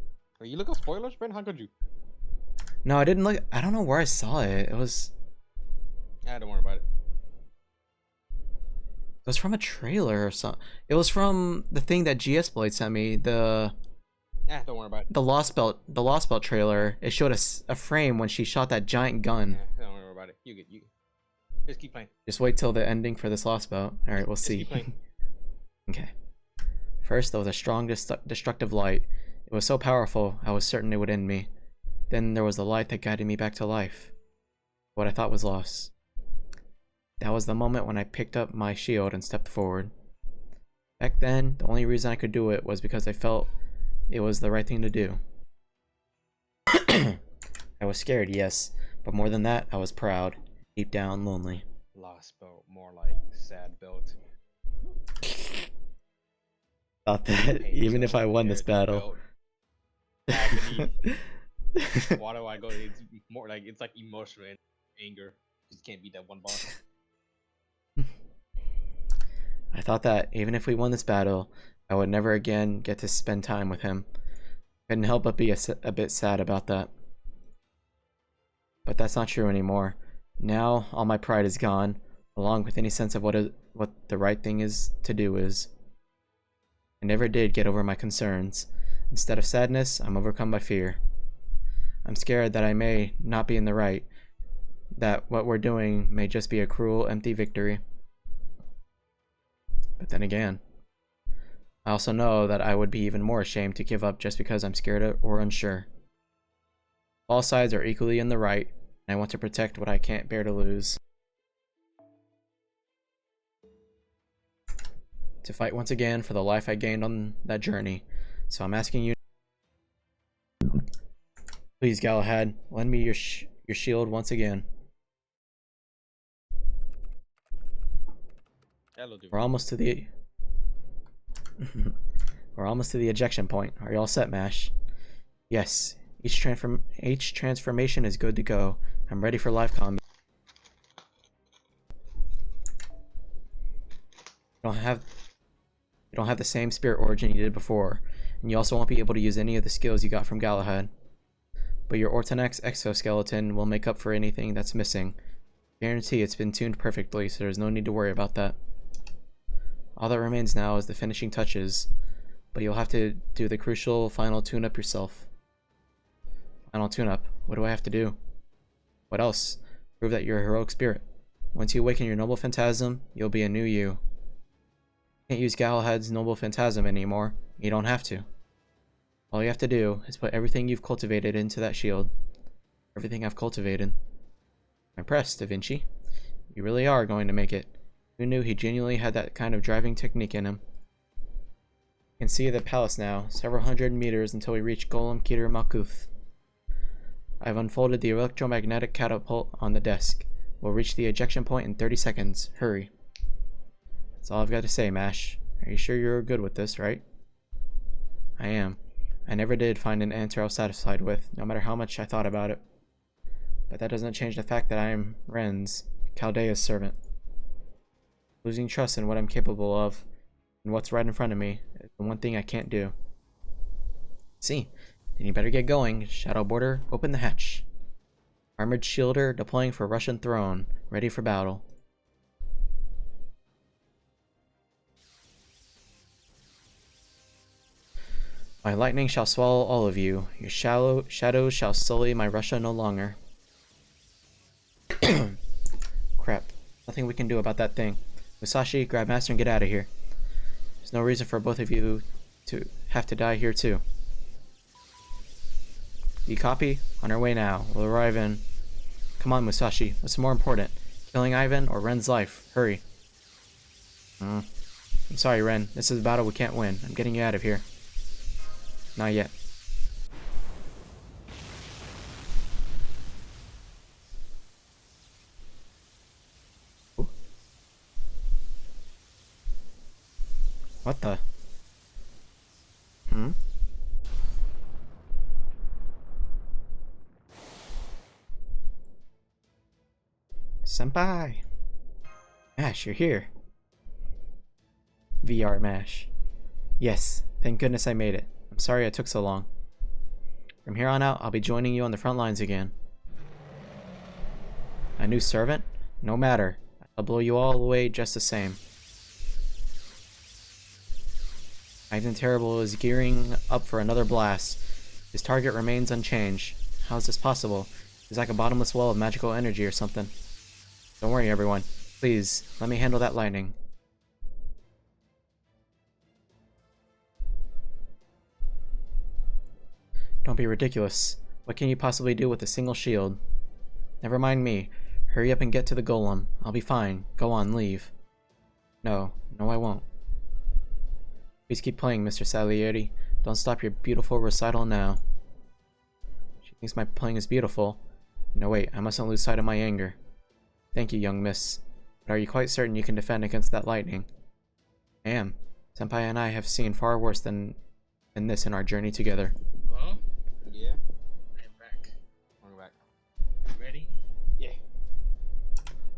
Wait, you look up spoilers, Brent? How could you? No, I didn't look. I don't know where I saw it. It was. Yeah, don't worry about it. was from a trailer or something. It was from the thing that GS Blade sent me. Don't worry about it. The Lost Belt trailer. It showed a frame when she shot that giant gun. Don't worry about it. You just keep playing. Just wait till the ending for this Lost Belt. All right, we'll see. Keep playing. Okay. First, there was a strong destructive light. It was so powerful, I was certain it would end me. Then there was the light that guided me back to life. What I thought was lost. That was the moment when I picked up my shield and stepped forward. Back then, the only reason I could do it was because I felt it was the right thing to do. I was scared, yes, but more than that, I was proud. Deep down, lonely. Lost belt, more like sad belt. Thought that even if I won this battle. Agony. Why do I go? It's more like it's like emotional and anger. Just can't beat that one boss. I thought that even if we won this battle, I would never again get to spend time with him. Couldn't help but be a bit sad about that. But that's not true anymore. Now all my pride is gone, along with any sense of what the right thing is to do is. I never did get over my concerns. Instead of sadness, I'm overcome by fear. I'm scared that I may not be in the right, that what we're doing may just be a cruel, empty victory. But then again, I also know that I would be even more ashamed to give up just because I'm scared or unsure. All sides are equally in the right, and I want to protect what I can't bear to lose. To fight once again for the life I gained on that journey, so I'm asking you, please Galahad, lend me your shield once again. We're almost to the we're almost to the ejection point. Are you all set, Mash? Yes. Each transformation is good to go. I'm ready for live combat. You don't have the same spirit origin you did before, and you also won't be able to use any of the skills you got from Galahad. But your Ortonex exoskeleton will make up for anything that's missing. Guarantee it's been tuned perfectly, so there's no need to worry about that. All that remains now is the finishing touches, but you'll have to do the crucial final tune-up yourself. Final tune-up? What do I have to do? What else? Prove that you're a heroic spirit. Once you awaken your noble phantasm, you'll be a new you. You can't use Galahad's noble phantasm anymore. You don't have to. All you have to do is put everything you've cultivated into that shield. Everything I've cultivated. I'm impressed, Da Vinci. You really are going to make it. Who knew he genuinely had that kind of driving technique in him? You can see the palace now, several hundred meters until we reach Golem Keter Malkuth. I've unfolded the electromagnetic catapult on the desk. We'll reach the ejection point in 30 seconds. Hurry. That's all I've got to say, Mash. Are you sure you're good with this, right? I am. I never did find an answer I was satisfied with, no matter how much I thought about it. But that doesn't change the fact that I am Ren's, Chaldea's servant. Losing trust in what I'm capable of, and what's right in front of me, is the one thing I can't do. See, then you better get going. Shadow Border, open the hatch. Armored Shielder deploying for Russian throne, ready for battle. My lightning shall swallow all of you. Your shadows shall sully my Russia no longer. Crap. Nothing we can do about that thing. Musashi, grab Master and get out of here. There's no reason for both of you to have to die here too. You copy? On our way now. We'll arrive in... Come on, Musashi. What's more important? Killing Ivan or Ren's life? Hurry. I'm sorry, Ren. This is a battle we can't win. I'm getting you out of here. Not yet. Ooh. What the? Senpai! Mash, you're here. VR Mash. Yes, thank goodness I made it. I'm sorry it took so long. From here on out, I'll be joining you on the front lines again. A new servant? No matter. I'll blow you all away just the same. Ivan the Terrible is gearing up for another blast. His target remains unchanged. How is this possible? He's like a bottomless well of magical energy or something. Don't worry, everyone. Please, let me handle that lightning. Don't be ridiculous. What can you possibly do with a single shield? Never mind me. Hurry up and get to the golem. I'll be fine. Go on, leave. No, I won't. Please keep playing, Mr. Salieri. Don't stop your beautiful recital now. She thinks my playing is beautiful. No, wait, I mustn't lose sight of my anger. Thank you, young miss. But are you quite certain you can defend against that lightning? I am. Senpai and I have seen far worse than this in our journey together. Hello? Yeah. I'm back. Welcome back. Ready? Yeah.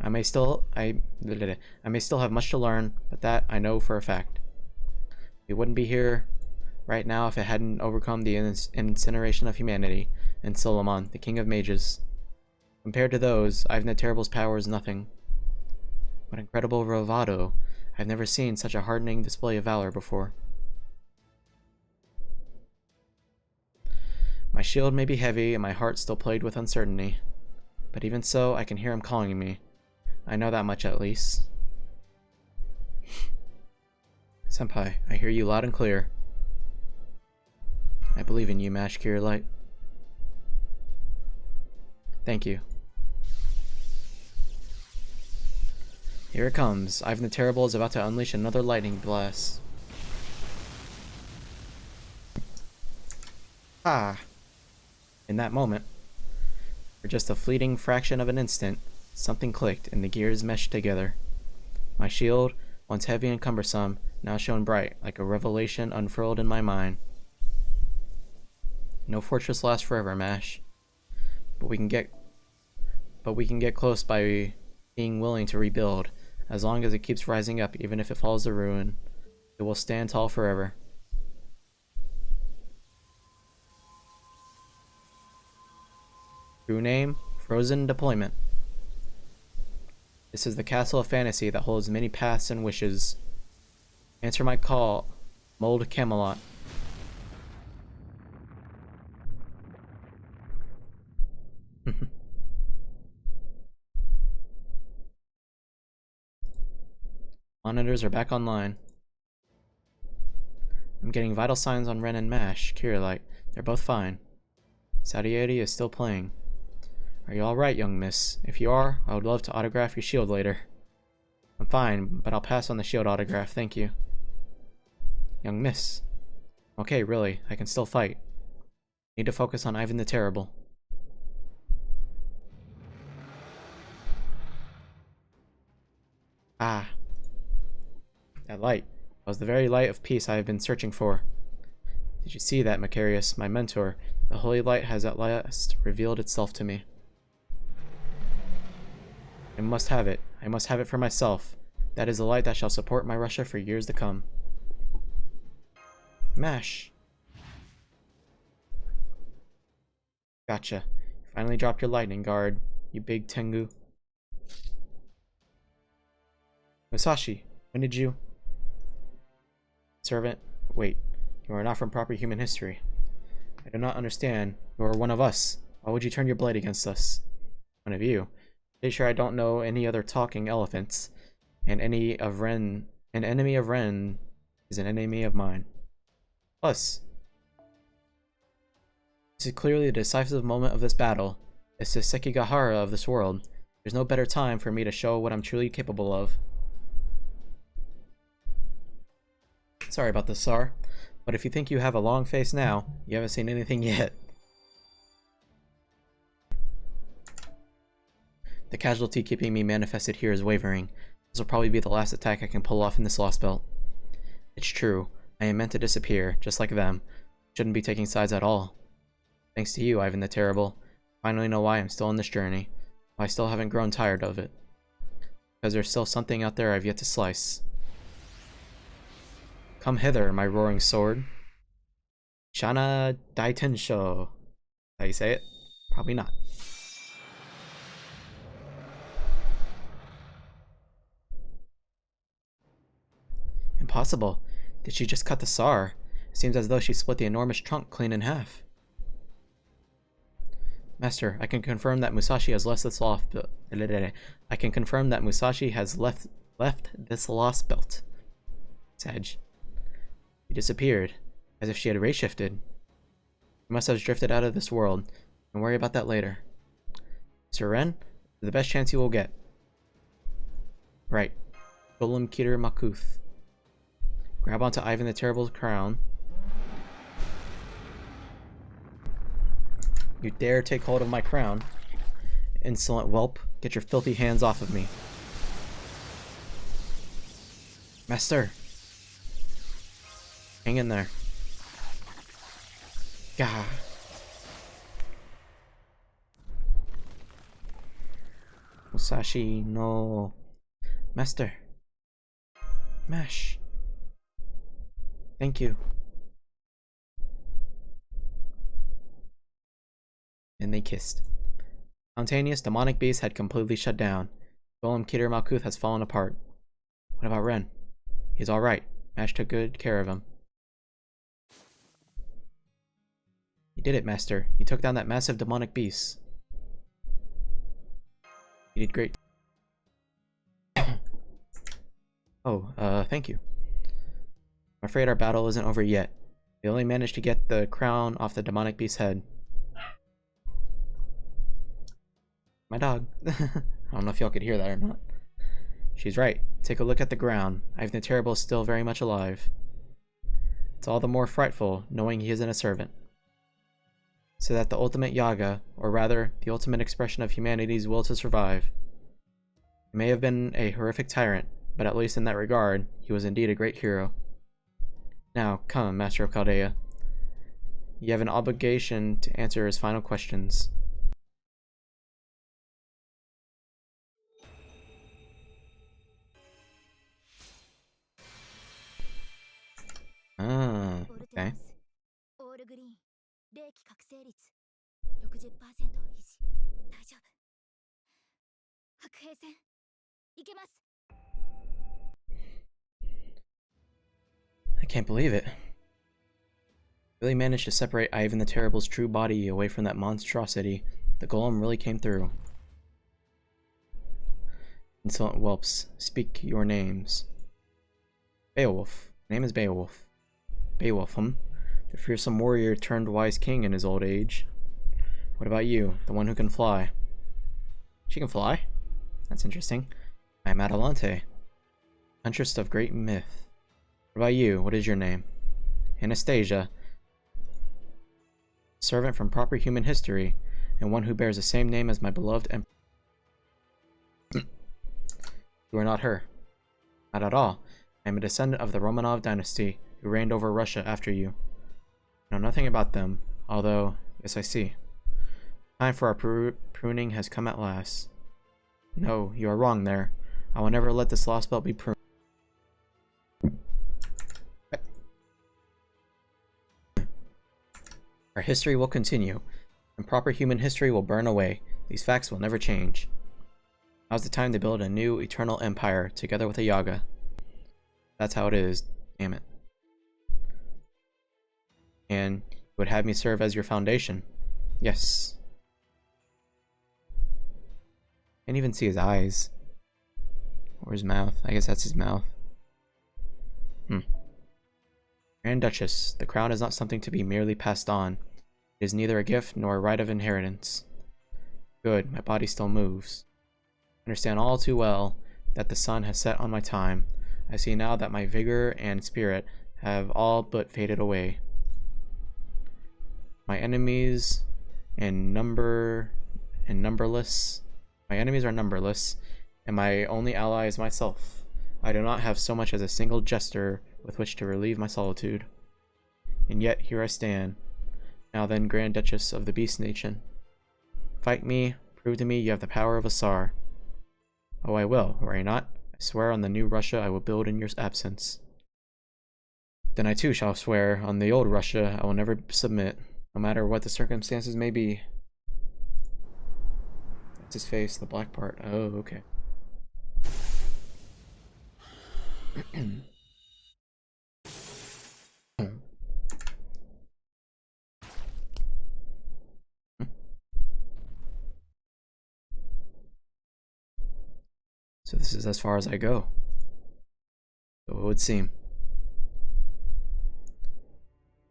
I may still have much to learn, but that I know for a fact. We wouldn't be here right now if it hadn't overcome the incineration of humanity and Solomon, the king of mages. Compared to those, Ivan the Terrible's power is nothing. What incredible bravado! I've never seen such a hardening display of valor before. My shield may be heavy and my heart still plagued with uncertainty, but even so, I can hear him calling me. I know that much at least. Senpai, I hear you loud and clear. I believe in you, Mash Cure Light. Thank you. Here it comes. Ivan the Terrible is about to unleash another lightning blast. Ah! In that moment, for just a fleeting fraction of an instant, something clicked and the gears meshed together. My shield, once heavy and cumbersome, now shone bright, like a revelation unfurled in my mind. No fortress lasts forever, Mash. But we can get close by being willing to rebuild. As long as it keeps rising up, even if it falls to ruin, it will stand tall forever. True name, Frozen Deployment. This is the castle of fantasy that holds many paths and wishes. Answer my call, Mold Camelot. Monitors are back online. I'm getting vital signs on Ren and Mash, Kirillite. They're both fine. Sadieti is still playing. Are you alright, young miss? If you are, I would love to autograph your shield later. I'm fine, but I'll pass on the shield autograph, thank you. Young miss. Okay, really, I can still fight. Need to focus on Ivan the Terrible. Ah. That light. That was the very light of peace I have been searching for. Did you see that, Macarius, my mentor? The holy light has at last revealed itself to me. I must have it. I must have it for myself. That is the light that shall support my Russia for years to come. Mash. Gotcha. You finally dropped your lightning guard, you big Tengu. Musashi, when did you... Servant, wait. You are not from proper human history. I do not understand. You are one of us. Why would you turn your blade against us? One of you. Pretty sure I don't know any other talking elephants. An enemy of Ren is an enemy of mine. Plus, this is clearly the decisive moment of this battle. It's the Sekigahara of this world. There's no better time for me to show what I'm truly capable of. Sorry about this, Sar, but if you think you have a long face now, you haven't seen anything yet. The casualty keeping me manifested here is wavering. This will probably be the last attack I can pull off in this Lostbelt. It's true. I am meant to disappear, just like them. Shouldn't be taking sides at all. Thanks to you, Ivan the Terrible. I finally know why I'm still on this journey. Why I still haven't grown tired of it. Because there's still something out there I've yet to slice. Come hither, my roaring sword. Shana Daitensho. How you say it? Probably not. Impossible. Did she just cut the Tsar? It seems as though she split the enormous trunk clean in half. Master, I can confirm that Musashi has left this lost belt. I can confirm that Musashi has left this lost belt. Sage. She disappeared, as if she had ray-shifted. She must have drifted out of this world. Don't worry about that later. Sir Ren, the best chance you will get. Right. Golem Keter Makuth. Grab onto Ivan the Terrible's crown. You dare take hold of my crown? Insolent whelp, get your filthy hands off of me. Master! Hang in there. Gah. Musashi, no. Master. Mash. Thank you. And they kissed. Spontaneous demonic beast had completely shut down. Golem Keter Malkuth has fallen apart. What about Ren? He's alright. Mash took good care of him. You did it, Master. You took down that massive demonic beast. You did great. Oh, thank you. I'm afraid our battle isn't over yet. We only managed to get the crown off the demonic beast's head. My dog. I don't know if y'all could hear that or not. She's right. Take a look at the ground. Ivan the Terrible is still very much alive. It's all the more frightful knowing he isn't a servant. So that the ultimate Yaga, or rather, the ultimate expression of humanity's will to survive. He may have been a horrific tyrant, but at least in that regard, he was indeed a great hero. Now, come, Master of Chaldea. You have an obligation to answer his final questions. Ah, okay. I can't believe it. Really managed to separate Ivan the Terrible's true body away from that monstrosity. The golem really came through. Insolent whelps, speak your names. Beowulf. Name is Beowulf. Beowulf, the fearsome warrior turned wise king in his old age. What about you, the one who can fly? She can fly? That's interesting. I am Atalante, huntress of great myth. What about you? What is your name? Anastasia, servant from proper human history, and one who bears the same name as my beloved emperor. You are not her. Not at all. I am a descendant of the Romanov dynasty, who reigned over Russia after you. I know nothing about them, although, yes, I see. Time for our pruning has come at last. No, you are wrong there. I will never let this lost belt be pruned. Our history will continue, and proper human history will burn away. These facts will never change. Now's the time to build a new eternal empire together with a Yaga. That's how it is, damn it. And you would have me serve as your foundation. Yes. Can't even see his eyes. Or his mouth. I guess that's his mouth. Grand Duchess, the crown is not something to be merely passed on. It is neither a gift nor a right of inheritance. Good, my body still moves. I understand all too well that the sun has set on my time. I see now that my vigor and spirit have all but faded away. My enemies and numberless. My enemies are numberless, and my only ally is myself. I do not have so much as a single jester with which to relieve my solitude. And yet here I stand. Now then, Grand Duchess of the Beast Nation. Fight me, prove to me you have the power of a Tsar. Oh, I will, will I not? I swear on the new Russia I will build in your absence. Then I too shall swear on the old Russia I will never submit, no matter what the circumstances may be. That's his face, the black part. Oh, okay. So this is as far as I go. So it would seem.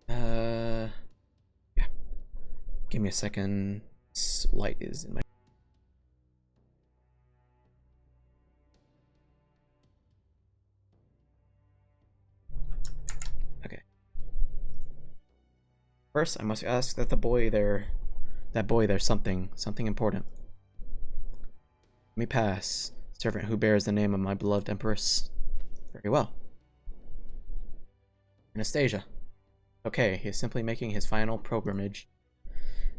Yeah. Give me a second. This light is in my... Okay. First, I must ask that that boy there's something important. Let me pass, servant who bears the name of my beloved empress. Very well. Anastasia. Okay, he is simply making his final pilgrimage.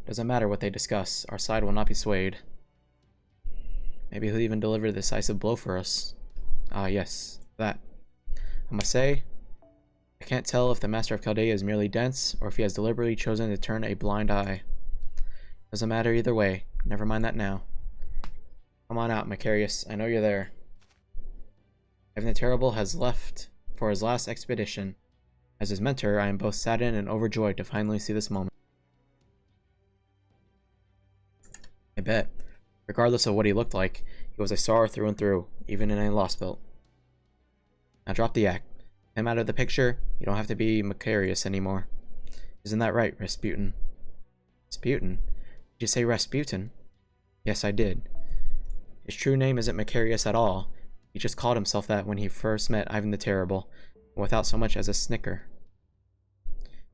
Doesn't matter what they discuss, our side will not be swayed. Maybe he'll even deliver the decisive blow for us. Ah, yes, that. I must say, I can't tell if the Master of Chaldea is merely dense, or if he has deliberately chosen to turn a blind eye. Doesn't matter either way. Never mind that now. Come on out, Macarius. I know you're there. Ivan the Terrible has left for his last expedition. As his mentor, I am both saddened and overjoyed to finally see this moment. I bet. Regardless of what he looked like, he was a star through and through, even in a Lostbelt. Now drop the act. Him out of the picture, you don't have to be Macarius anymore. Isn't that right, Rasputin? Rasputin? Did you say Rasputin? Yes, I did. His true name isn't Macarius at all. He just called himself that when he first met Ivan the Terrible, without so much as a snicker.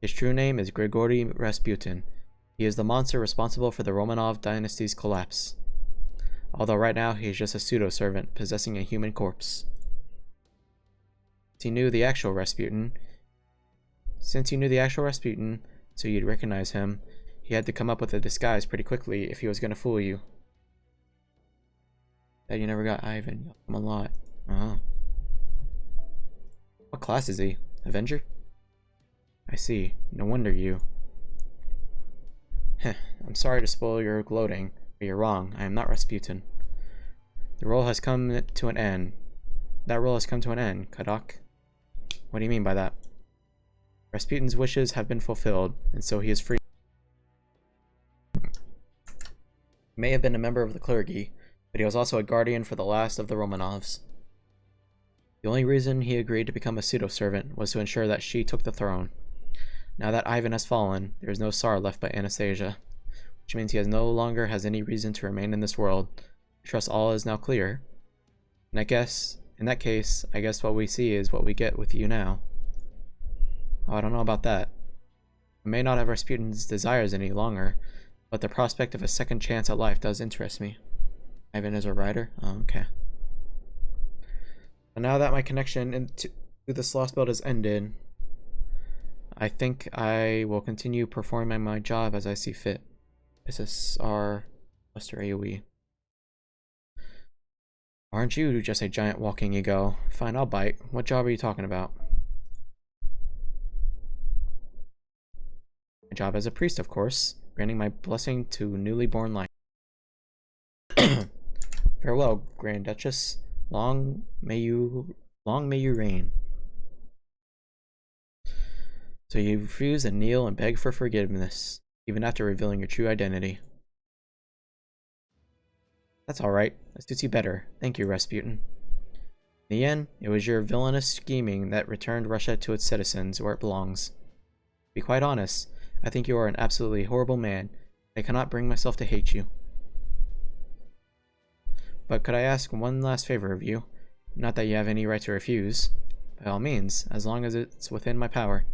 His true name is Grigory Rasputin. He is the monster responsible for the Romanov dynasty's collapse. Although right now he is just a pseudo-servant possessing a human corpse. Since you knew the actual Rasputin, so you'd recognize him, he had to come up with a disguise pretty quickly if he was going to fool you. That you never got Ivan. You helped him a lot. Oh. What class is he? Avenger? I see. No wonder you. Heh. I'm sorry to spoil your gloating, but you're wrong. I am not Rasputin. The role has come to an end. That role has come to an end, Kadok. What do you mean by that? Rasputin's wishes have been fulfilled, and so he is free. He may have been a member of the clergy, but he was also a guardian for the last of the Romanovs. The only reason he agreed to become a pseudo-servant was to ensure that she took the throne. Now that Ivan has fallen, there is no Tsar left but Anastasia, which means he no longer has any reason to remain in this world. I trust all is now clear. And in that case, I guess what we see is what we get with you now. Oh, I don't know about that. I may not have Rasputin's desires any longer, but the prospect of a second chance at life does interest me. Ivan is a writer? Oh, okay. And now that my connection to this Lostbelt has ended, I think I will continue performing my job as I see fit. SSR Lester AoE. Aren't you just a giant walking ego? Fine, I'll bite. What job are you talking about? My job as a priest, of course. Granting my blessing to newly born life. Farewell, Grand Duchess. Long may you reign. So you refuse and kneel and beg for forgiveness, even after revealing your true identity. That's alright. That suits you better. Thank you, Rasputin. In the end, it was your villainous scheming that returned Russia to its citizens where it belongs. To be quite honest, I think you are an absolutely horrible man. I cannot bring myself to hate you. But could I ask one last favor of you? Not that you have any right to refuse. By all means, as long as it's within my power.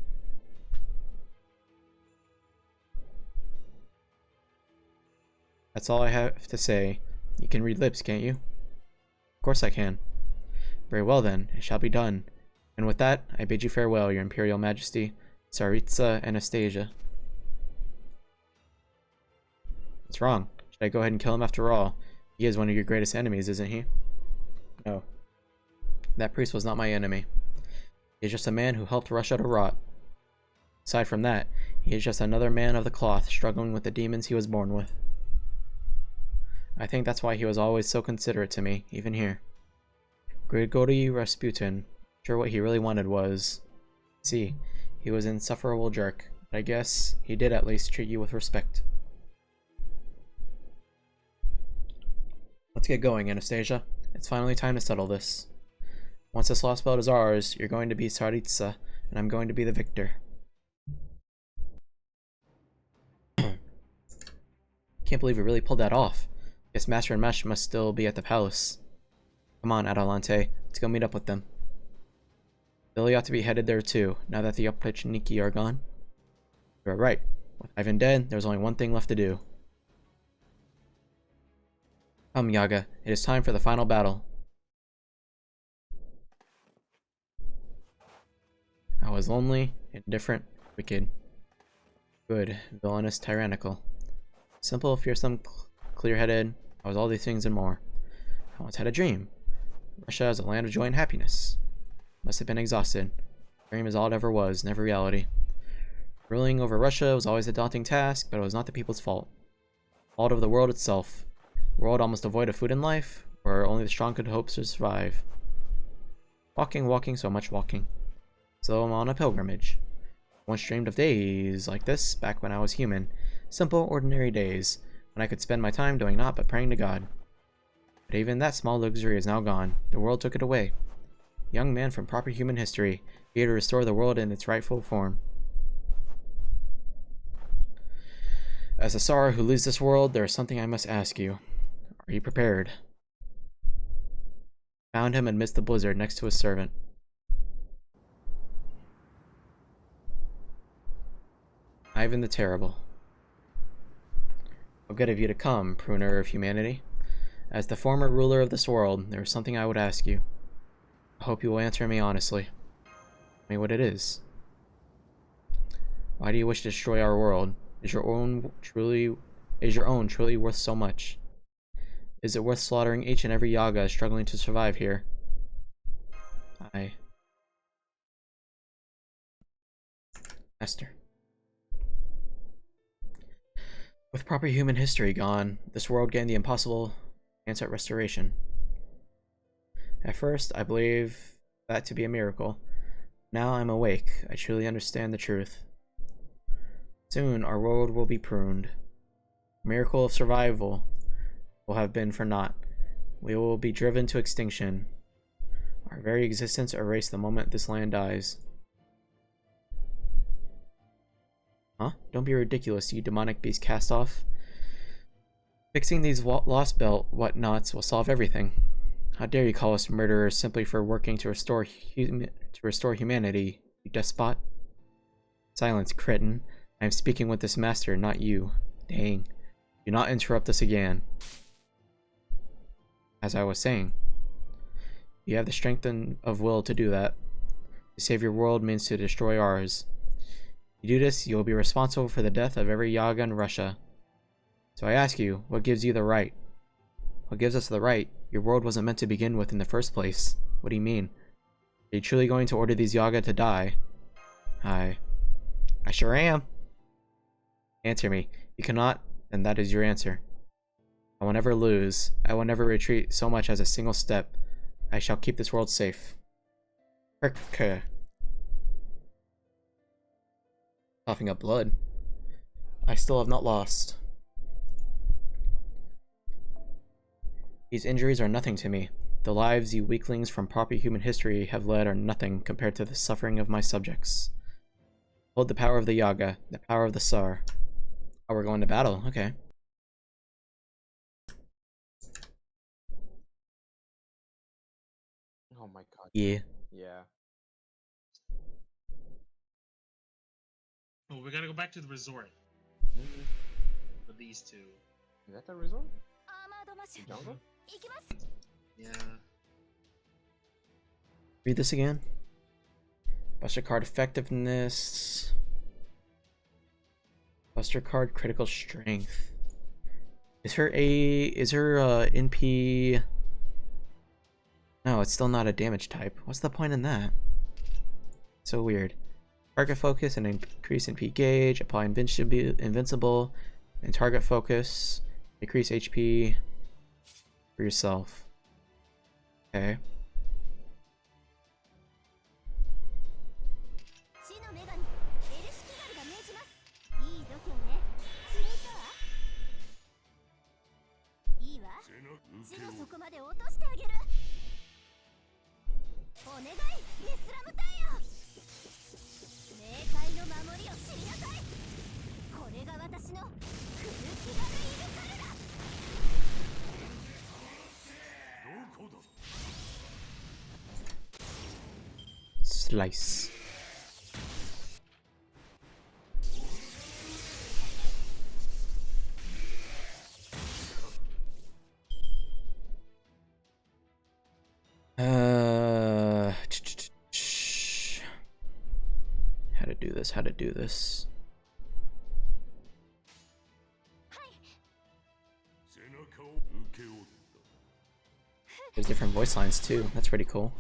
That's all I have to say. You can read lips, can't you? Of course I can. Very well then, it shall be done. And with that, I bid you farewell, your Imperial Majesty, Tsaritsa Anastasia. What's wrong? Should I go ahead and kill him after all? He is one of your greatest enemies, isn't he? No. That priest was not my enemy. He is just a man who helped Russia to rot. Aside from that, he is just another man of the cloth struggling with the demons he was born with. I think that's why he was always so considerate to me, even here. Grigory Rasputin, sure what he really wanted was... See, he was an insufferable jerk, but I guess he did at least treat you with respect. Let's get going, Anastasia. It's finally time to settle this. Once this lost belt is ours, you're going to be Tsaritsa, and I'm going to be the victor. Can't believe we really pulled that off. Guess Master and Mesh must still be at the palace. Come on, Adelante. Let's go meet up with them. Billy ought to be headed there too, now that the Oplechniki are gone. You're right. With Ivan dead, there's only one thing left to do. Come, Yaga. It is time for the final battle. I was lonely, indifferent, wicked, good, villainous, tyrannical. Simple, fearsome, clear-headed. I was all these things and more. I once had a dream. Russia as a land of joy and happiness. Must have been exhausted. Dream is all it ever was, never reality. Ruling over Russia was always a daunting task, but it was not the people's fault. Fault of the world itself. A world almost devoid of food and life, where only the strong could hope to survive. Walking, so much walking. So I'm on a pilgrimage. Once dreamed of days like this back when I was human. Simple, ordinary days, when I could spend my time doing naught but praying to God. But even that small luxury is now gone. The world took it away. Young man from proper human history, here to restore the world in its rightful form. As a Tsar who leads this world, there is something I must ask you. Are you prepared? Found him amidst the blizzard next to his servant. Ivan the Terrible. How good of you to come, pruner of humanity. As the former ruler of this world, there is something I would ask you. I hope you will answer me honestly. Tell me what it is. Why do you wish to destroy our world? Is your own truly worth so much? Is it worth slaughtering each and every Yaga struggling to survive here? Esther. With proper human history gone, this world gained the impossible chance at restoration. At first, I believed that to be a miracle. Now I'm awake. I truly understand the truth. Soon, our world will be pruned. A miracle of survival will have been for naught. We will be driven to extinction. Our very existence erased the moment this land dies. Huh? Don't be ridiculous, you demonic beast cast off. Fixing these Lostbelt whatnots will solve everything. How dare you call us murderers simply for working to restore humanity, you despot? Silence, cretin. I am speaking with this master, not you. Dang. Do not interrupt us again. As I was saying, you have the strength of will to do that. To save your world means to destroy ours. If you do this, you will be responsible for the death of every Yaga in Russia. So I ask you, what gives you the right? What gives us the right? Your world wasn't meant to begin with in the first place. What do you mean? Are you truly going to order these Yaga to die? I sure am. Answer me. You cannot, then that is your answer. I will never lose. I will never retreat so much as a single step. I shall keep this world safe. Coughing up blood. I still have not lost. These injuries are nothing to me. The lives you weaklings from proper human history have led are nothing compared to the suffering of my subjects. Hold the power of the Yaga, the power of the Tsar. Oh, we're going to battle. Okay. Oh my god. Yeah. Yeah. Oh, we gotta go back to the resort. For these two. Is that the resort? The jungle? Yeah. Read this again. Buster card effectiveness. Buster card critical strength. Is her NP? No, it's still not a damage type. What's the point in that? So weird. Target focus and increase NP gauge. Apply invincible and target focus. Decrease HP for yourself. Okay. Slice. How to do this, how to do this. There's different voice lines too, that's pretty cool.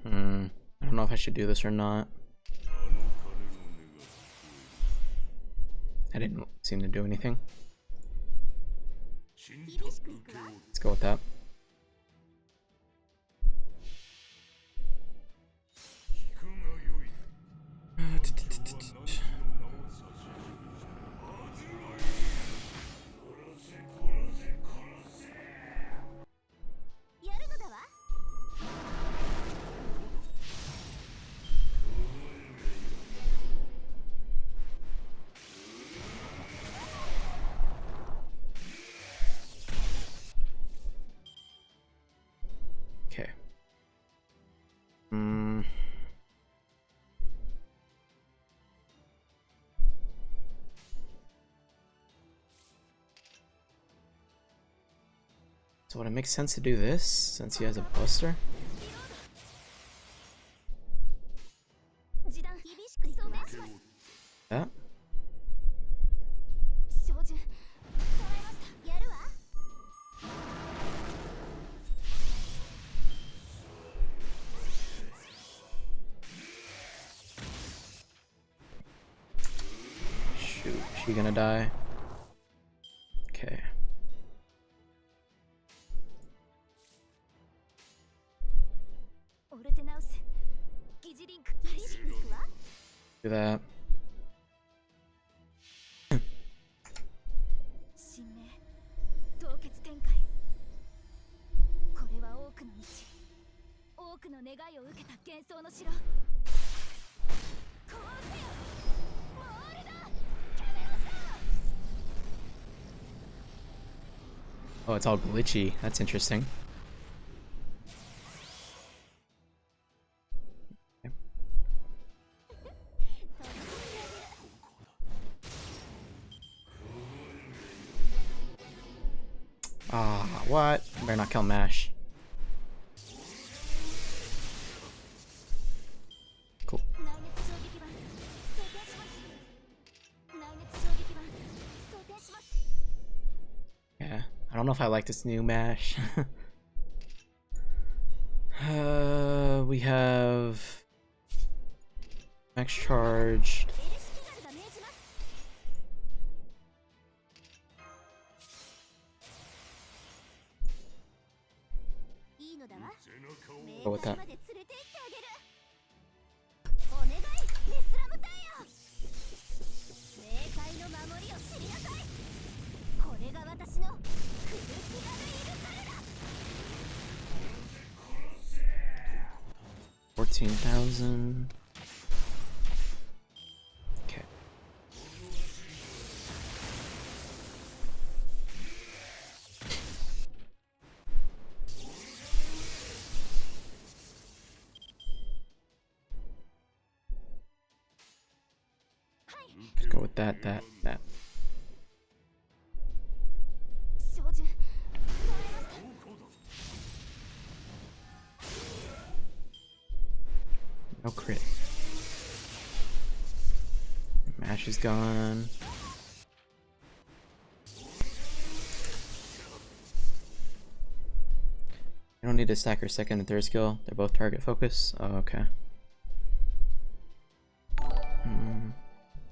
I don't know if I should do this or not. I didn't seem to do anything. Let's go with that. Okay. So would it make sense to do this since he has a buster? Yeah. Shoot, she gonna die? Okay. Do that. Oh, it's all glitchy. That's interesting. Ah, what? Better not kill Mash. Cool. Yeah, I don't know if I like this new Mash. We have max charged. Go with that. $14,000. Okay. Let's go with that. No crit. Mash is gone. You don't need to stack her second and third skill. They're both target focus. Oh, okay.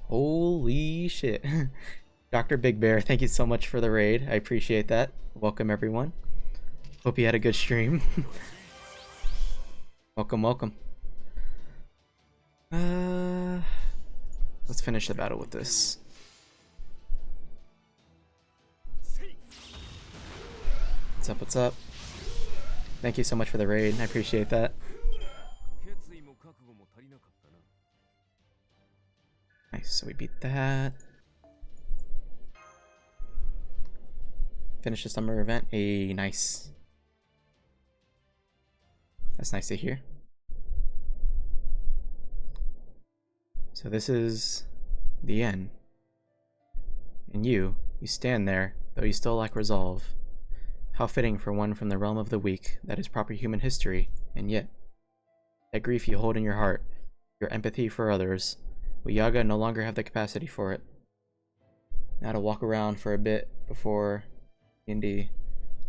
Holy shit. Dr. Big Bear, thank you so much for the raid. I appreciate that. Welcome, everyone. Hope you had a good stream. Welcome. Let's finish the battle with this. What's up, what's up? Thank you so much for the raid, I appreciate that. Nice, so we beat that. Finish the summer event. Nice. That's nice to hear. So this is the end. And you stand there, though you still lack resolve. How fitting for one from the realm of the weak, that is proper human history, and yet, that grief you hold in your heart, your empathy for others, we Yaga no longer have the capacity for it. Now to walk around for a bit before D&D.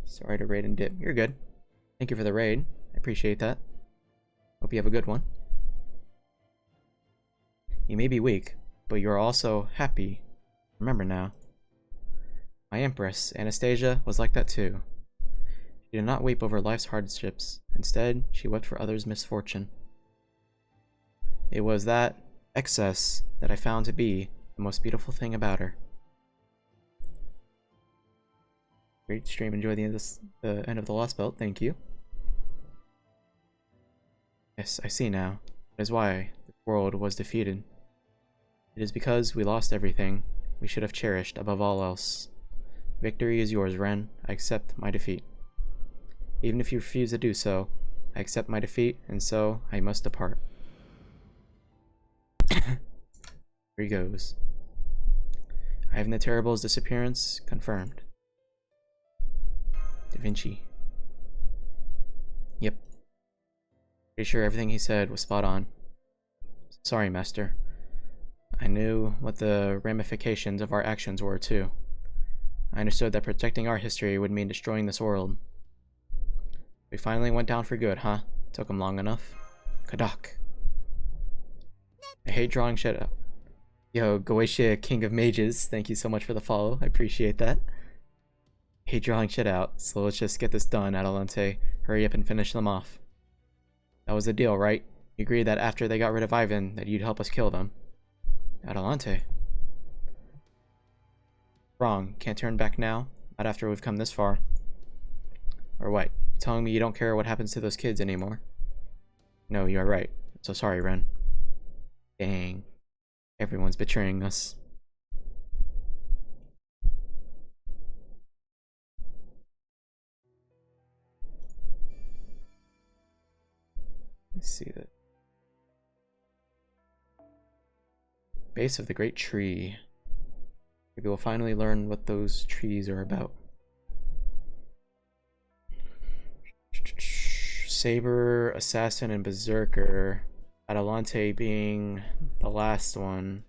Sorry to raid and dip. You're good. Thank you for the raid. I appreciate that. Hope you have a good one. You may be weak, but you are also happy. Remember now. My Empress, Anastasia, was like that too. She did not weep over life's hardships. Instead, she wept for others' misfortune. It was that excess that I found to be the most beautiful thing about her. Great stream. Enjoy the end of the Lostbelt. Thank you. Yes, I see now. That is why the world was defeated. It is because we lost everything we should have cherished above all else. Victory is yours, Ren. I accept my defeat. Even if you refuse to do so, I accept my defeat, and so I must depart. Here he goes. Ivan the Terrible's disappearance confirmed. Da Vinci. Yep. Pretty sure everything he said was spot on. Sorry, Master. I knew what the ramifications of our actions were, too. I understood that protecting our history would mean destroying this world. We finally went down for good, huh? Took him long enough. Kadak. I hate drawing shit out. Yo, Goetia, King of Mages, thank you so much for the follow. I appreciate that. Hate drawing shit out, so let's just get this done, Adelante. Hurry up and finish them off. That was the deal, right? You agreed that after they got rid of Ivan, that you'd help us kill them. Adelante. Wrong. Can't turn back now. Not after we've come this far. Or what? You telling me you don't care what happens to those kids anymore? No, you're right. I'm so sorry, Ren. Dang. Everyone's betraying us. Let's see that. Base of the Great Tree. Maybe we'll finally learn what those trees are about. Saber, Assassin, and Berserker. Adelante being the last one.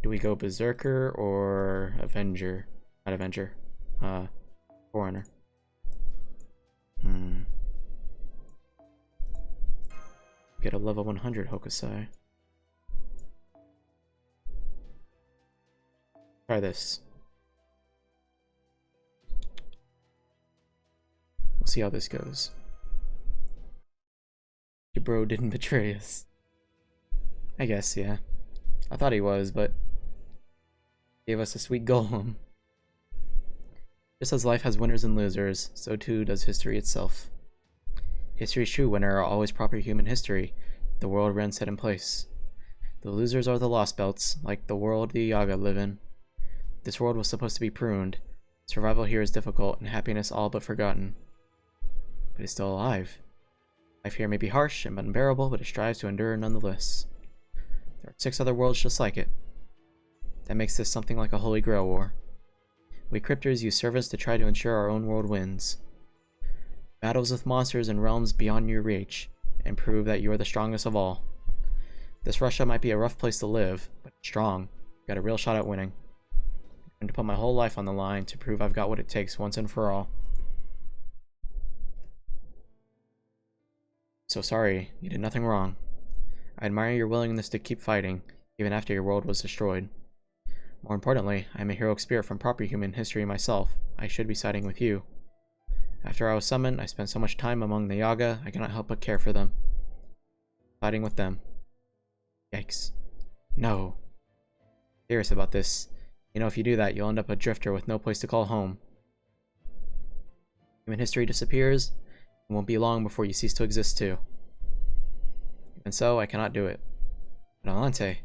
Do we go Berserker or Avenger? Not Avenger. Foreigner. Get a level 100 Hokusai. Try this. We'll see how this goes. Your bro didn't betray us. I guess, yeah. I thought he was, but gave us a sweet golem. Just as life has winners and losers, so too does history itself. History's true winner are always proper human history, the world Ren set in place. The losers are the Lostbelts, like the world the Yaga live in. This world was supposed to be pruned. Survival here is difficult, and happiness all but forgotten. But it's still alive. Life here may be harsh and unbearable, but it strives to endure nonetheless. There are 6 other worlds just like it. That makes this something like a Holy Grail war. We cryptors use servants to try to ensure our own world wins. Battles with monsters and realms beyond your reach, and prove that you are the strongest of all. This Russia might be a rough place to live, but it's strong. Got a real shot at winning. I'm going to put my whole life on the line to prove I've got what it takes once and for all. So sorry, you did nothing wrong. I admire your willingness to keep fighting, even after your world was destroyed. More importantly, I am a heroic spirit from proper human history myself. I should be siding with you. After I was summoned, I spent so much time among the Yaga, I cannot help but care for them. Siding with them. Yikes. No. Serious about this. You know, if you do that, you'll end up a drifter with no place to call home. Human history disappears, it won't be long before you cease to exist too. And so, I cannot do it. But Alante, I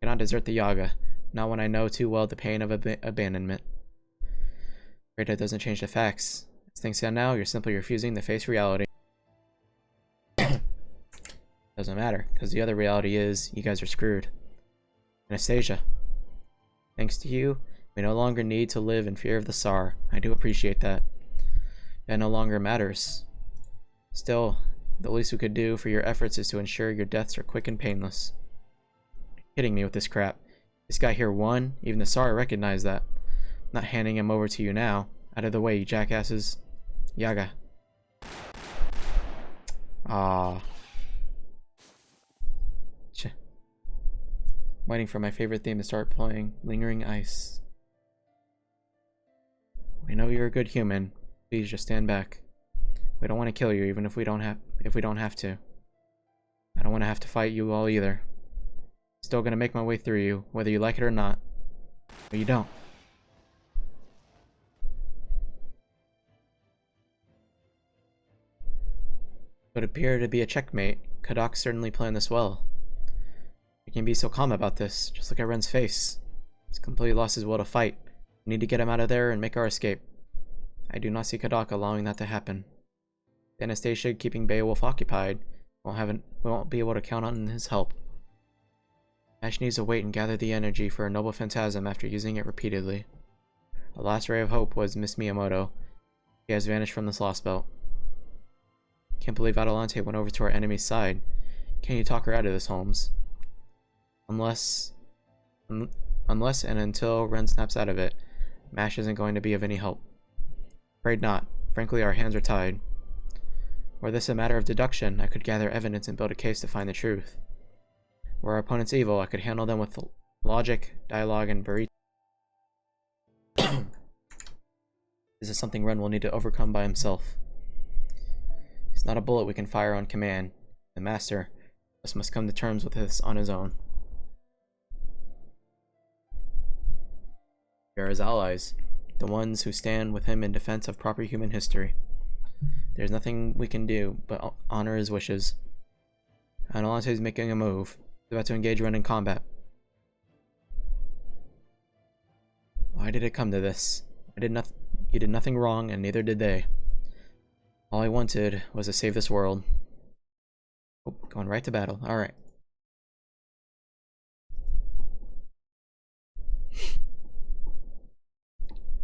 cannot desert the Yaga, not when I know too well the pain of abandonment. Afraid that doesn't change the facts. As things stand now, you're simply refusing to face reality. Doesn't matter, because the other reality is, you guys are screwed. Anastasia. Thanks to you, we no longer need to live in fear of the Tsar. I do appreciate that. That no longer matters. Still, the least we could do for your efforts is to ensure your deaths are quick and painless. You're kidding me with this crap. This guy here won. Even the Tsar recognized that. I'm not handing him over to you now. Out of the way, you jackasses. Yaga. Ah. Waiting for my favorite theme to start playing. Lingering Ice. We know you're a good human. Please just stand back. We don't want to kill you, even if we don't have to. I don't want to have to fight you all either. Still gonna make my way through you, whether you like it or not. But you don't. Would appear to be a checkmate. Kadok certainly planned this well. You can be so calm about this. Just look at Ren's face. He's completely lost his will to fight. We need to get him out of there and make our escape. I do not see Kadok allowing that to happen. Anastasia keeping Beowulf occupied. We won't be able to count on his help. Ash needs to wait and gather the energy for a noble phantasm after using it repeatedly. The last ray of hope was Miss Miyamoto. She has vanished from this Lostbelt. Can't believe Adelante went over to our enemy's side. Can you talk her out of this, Holmes? Unless and until Ren snaps out of it, MASH isn't going to be of any help. Afraid not. Frankly, our hands are tied. Were this a matter of deduction, I could gather evidence and build a case to find the truth. Were our opponents evil, I could handle them with logic, dialogue, and burrito. This is something Ren will need to overcome by himself. He's not a bullet we can fire on command. The master just must come to terms with this on his own. We are his allies, the ones who stand with him in defense of proper human history. There's nothing we can do but honor his wishes. Adelante is making a move. He's about to engage Ren in combat. Why did it come to this? You did nothing wrong, and neither did they. All I wanted was to save this world. Oh, going right to battle. Alright.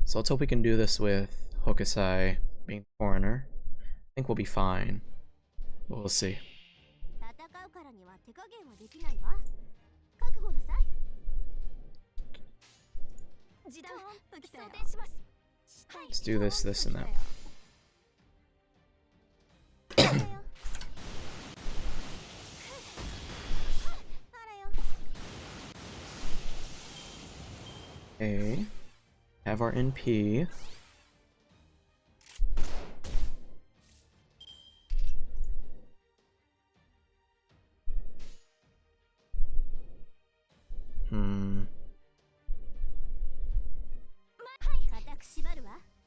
So let's hope we can do this with Hokusai being the foreigner. I think we'll be fine. But we'll see. Let's do this, this, and that. Okay. Have our NP.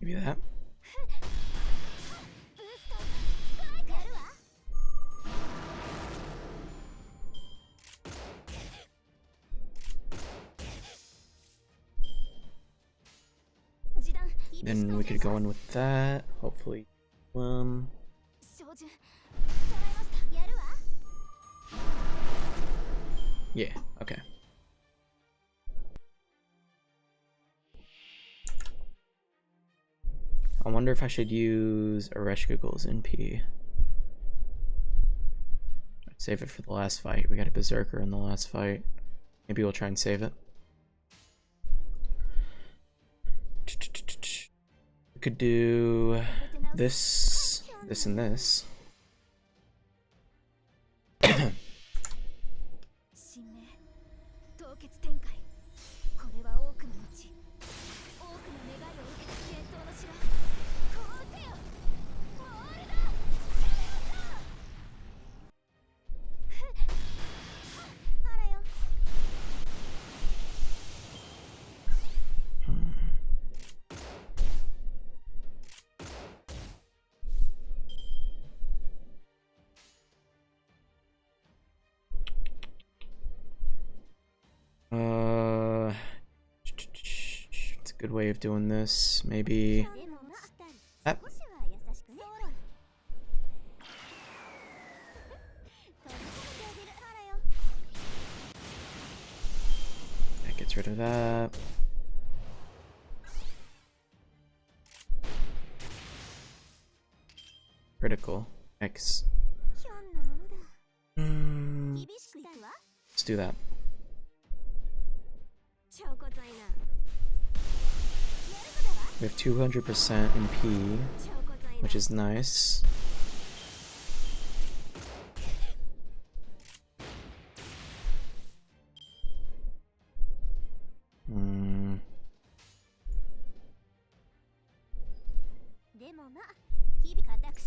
Maybe that. Then we could go in with that, hopefully. Yeah, okay. I wonder if I should use Ereshkigal's NP. I'd save it for the last fight. We got a Berserker in the last fight. Maybe we'll try and save it. We could do this, this, and this. a good way of doing this. Maybe. Ah. That gets rid of that. Critical. X. Let's do that. We have 200% MP, which is nice.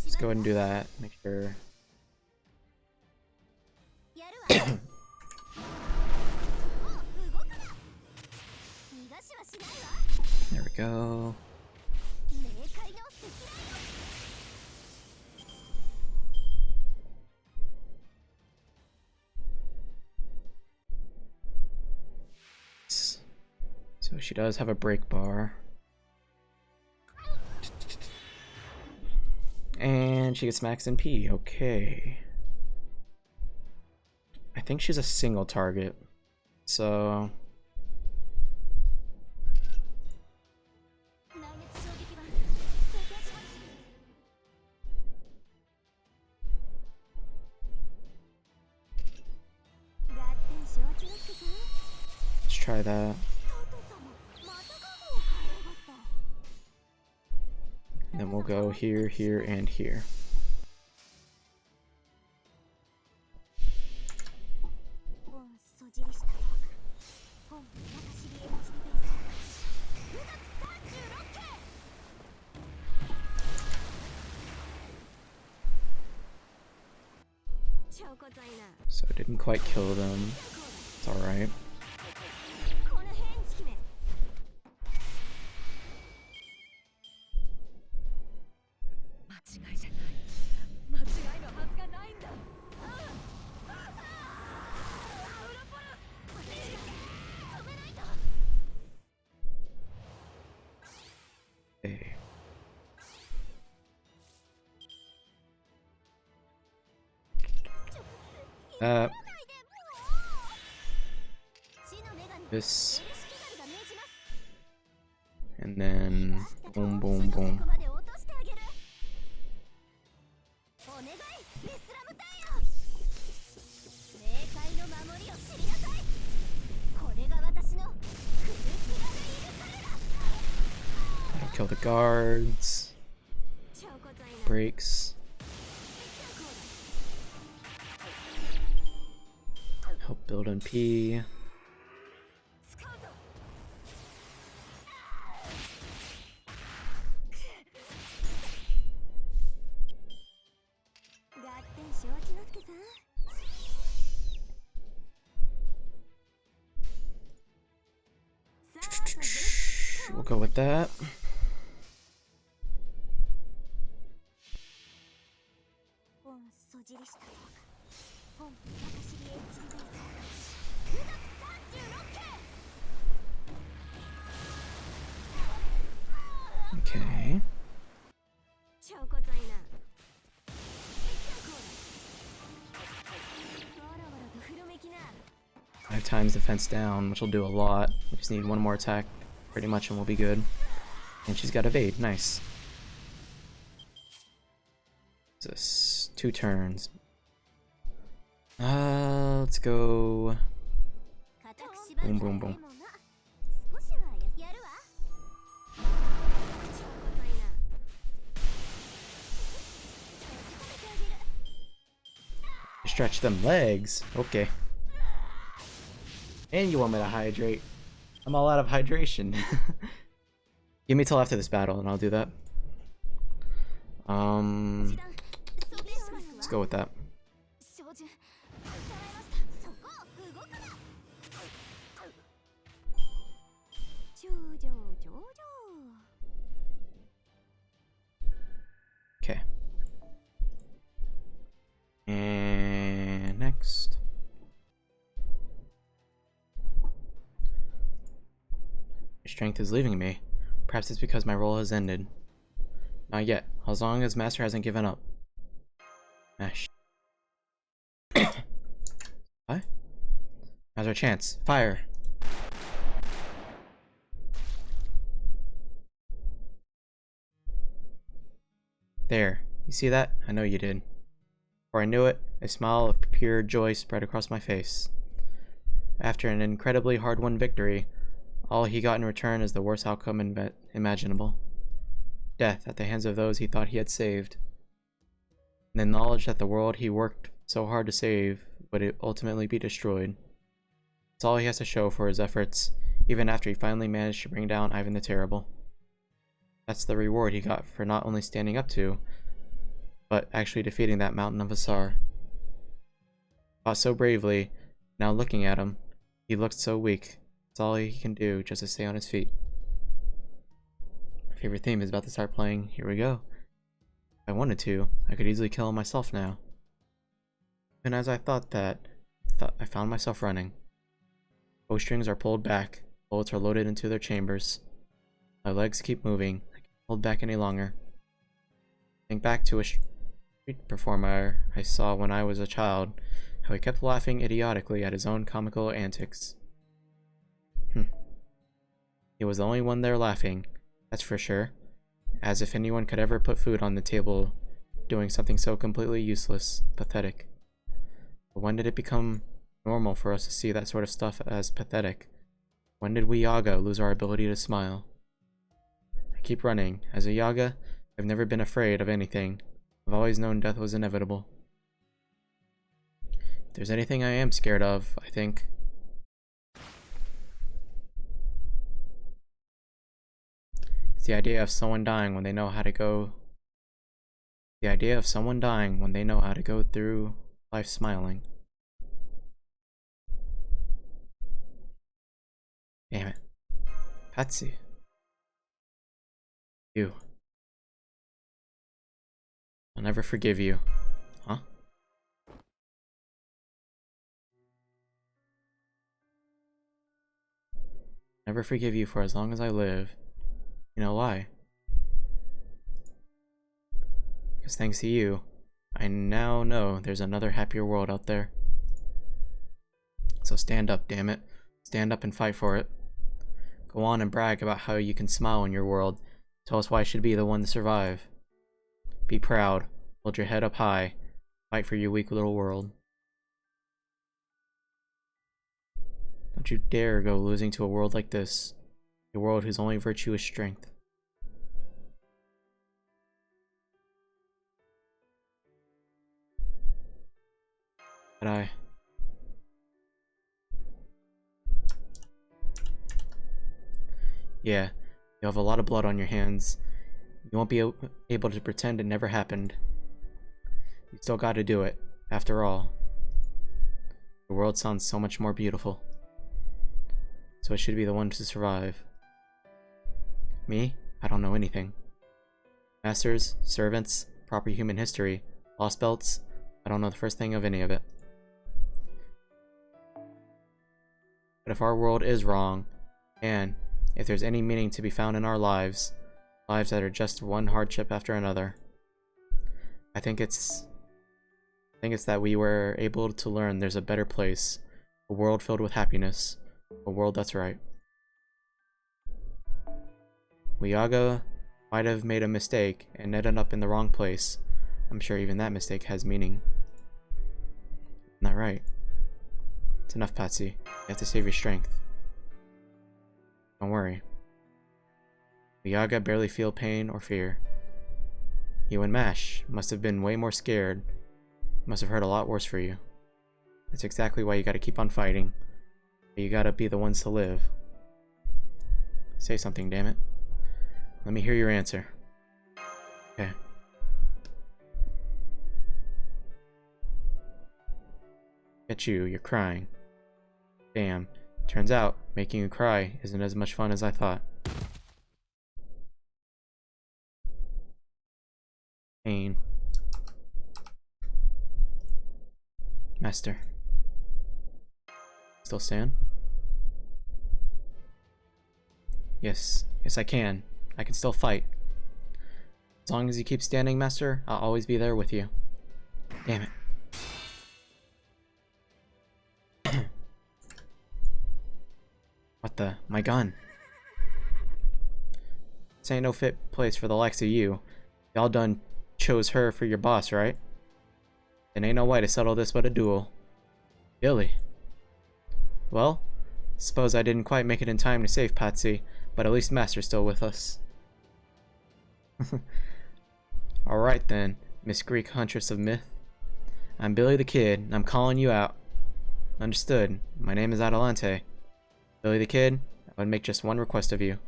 Let's go ahead and do that. Make sure. There we go. So she does have a break bar. And she gets max MP. Okay. I think she's a single target. So let's try that. And then we'll go here, here, and here. So it didn't quite kill them. It's alright. Okay. This. And then boom, boom, boom. That'll kill the guards. Breaks. Help build MP. We'll go with that. Okay. 5 times defense down, which will do a lot. We just need one more attack, pretty much, and we'll be good. And she's got evade, nice. What's this? 2 turns. Let's go. Boom, boom, boom. Stretch them legs. Okay. And you want me to hydrate. I'm all out of hydration. Give me till after this battle and I'll do that. Let's go with that. Okay. And next. My strength is leaving me. Perhaps it's because my role has ended. Not yet, as long as Master hasn't given up. Mash. What? Now's our chance. Fire! There. You see that? I know you did. Before I knew it, a smile of pure joy spread across my face. After an incredibly hard-won victory, all he got in return is the worst outcome imaginable. Death at the hands of those he thought he had saved. And the knowledge that the world he worked so hard to save would ultimately be destroyed. That's all he has to show for his efforts, even after he finally managed to bring down Ivan the Terrible. That's the reward he got for not only standing up to, but actually defeating that mountain of Asar. Fought so bravely, now looking at him, he looked so weak. That's all he can do just to stay on his feet. My favorite theme is about to start playing. Here we go. If I wanted to, I could easily kill him myself now. And as I thought that, I found myself running. Bowstrings are pulled back, bullets are loaded into their chambers. My legs keep moving. I can't hold back any longer. Think back to a street performer I saw when I was a child, how he kept laughing idiotically at his own comical antics. He was the only one there laughing, that's for sure. As if anyone could ever put food on the table doing something so completely useless, pathetic. But when did it become normal for us to see that sort of stuff as pathetic? When did we Yaga lose our ability to smile? I keep running. As a Yaga, I've never been afraid of anything. I've always known death was inevitable. If there's anything I am scared of, I think, it's the idea of someone dying when they know how to go. The idea of someone dying when they know how to go through life smiling. Damn it. Patsy. You. I'll never forgive you. Huh? Never forgive you for as long as I live. You know why? Because thanks to you, I now know there's another happier world out there. So stand up, damn it. Stand up and fight for it. Go on and brag about how you can smile in your world. Tell us why I should be the one to survive. Be proud. Hold your head up high. Fight for your weak little world. Don't you dare go losing to a world like this. A world whose only virtue is strength. But yeah, you have a lot of blood on your hands. You won't be able to pretend it never happened. You still gotta do it, after all. The world sounds so much more beautiful. So I should be the one to survive. Me? I don't know anything. Masters, servants, proper human history, Lostbelts, I don't know the first thing of any of it. But if our world is wrong, and if there's any meaning to be found in our lives, lives that are just one hardship after another, I think it's that we were able to learn there's a better place, a world filled with happiness, a world that's right. Yaga might have made a mistake and ended up in the wrong place. I'm sure even that mistake has meaning. Isn't that right? It's enough, Patsy. You have to save your strength. Don't worry. Yaga barely feel pain or fear. You and Mash must have been way more scared. Must have hurt a lot worse for you. That's exactly why you gotta keep on fighting. You gotta be the ones to live. Say something, damn it. Let me hear your answer. Okay. At you, you're crying. Damn. Turns out, making you cry isn't as much fun as I thought. Pain. Master. Still stand? Yes, yes I can. I can still fight. As long as you keep standing, Master, I'll always be there with you. Damn it. What the? My gun. This ain't no fit place for the likes of you. Y'all done chose her for your boss, right? Then ain't no way to settle this but a duel. Billy. Well, suppose I didn't quite make it in time to save Patsy, but at least Master's still with us. Alright then, Miss Greek Huntress of Myth. I'm Billy the Kid, and I'm calling you out. Understood. My name is Adelante. Billy the Kid, I would make just one request of you.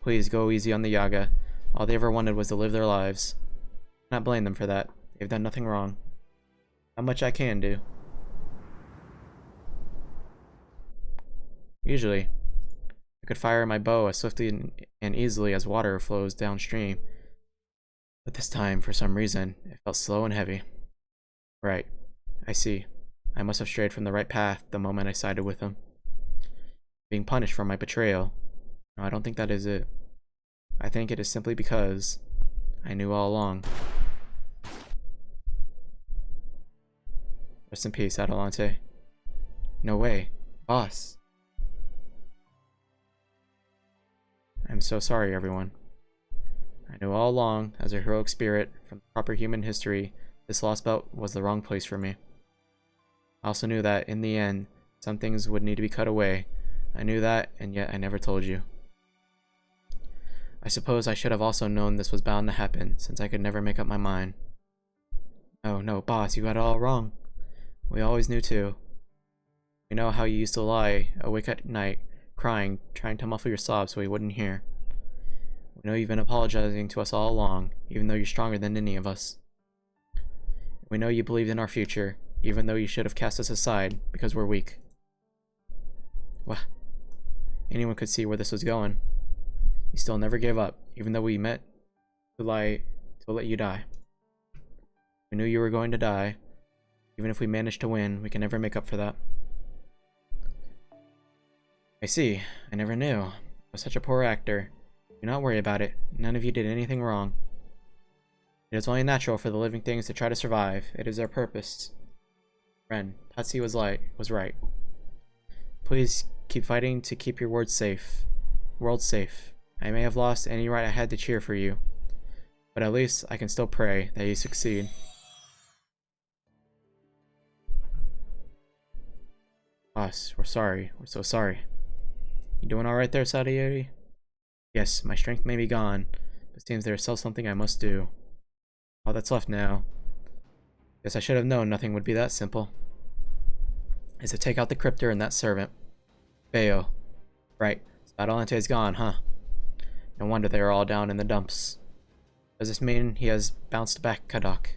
Please go easy on the Yaga. All they ever wanted was to live their lives. Not blame them for that. They've done nothing wrong. How much I can do. Usually, I could fire my bow as swiftly and easily as water flows downstream. But this time, for some reason, it felt slow and heavy. Right. I see. I must have strayed from the right path the moment I sided with him. Being punished for my betrayal. No, I don't think that is it. I think it is simply because I knew all along. Rest in peace, Adelante. No way. Boss. I'm so sorry, everyone. I knew all along, as a heroic spirit from proper human history, this Lostbelt was the wrong place for me. I also knew that, in the end, some things would need to be cut away. I knew that, and yet I never told you. I suppose I should have also known this was bound to happen, since I could never make up my mind. Oh no, boss, you got it all wrong. We always knew too. We know how you used to lie awake at night, crying, trying to muffle your sobs so we wouldn't hear. We know you've been apologizing to us all along, even though you're stronger than any of us. We know you believed in our future, even though you should have cast us aside because we're weak. Well, anyone could see where this was going. You still never gave up, even though we met to lie to let you die. We knew you were going to die. Even if we managed to win, we can never make up for that. I see. I never knew. I was such a poor actor. Do not worry about it. None of you did anything wrong. It is only natural for the living things to try to survive. It is their purpose. Ren, Patsy was right. Please keep fighting to keep your world safe. I may have lost any right I had to cheer for you, but at least I can still pray that you succeed. Boss, we're sorry. We're so sorry. You doing alright there, Sadieri? Yes, my strength may be gone, but it seems there is still something I must do. All that's left now. Guess I should have known nothing would be that simple. Is to take out the cryptor and that servant. Bayo. Right, so Adelante is gone, huh? No wonder they are all down in the dumps. Does this mean he has bounced back, Kadok?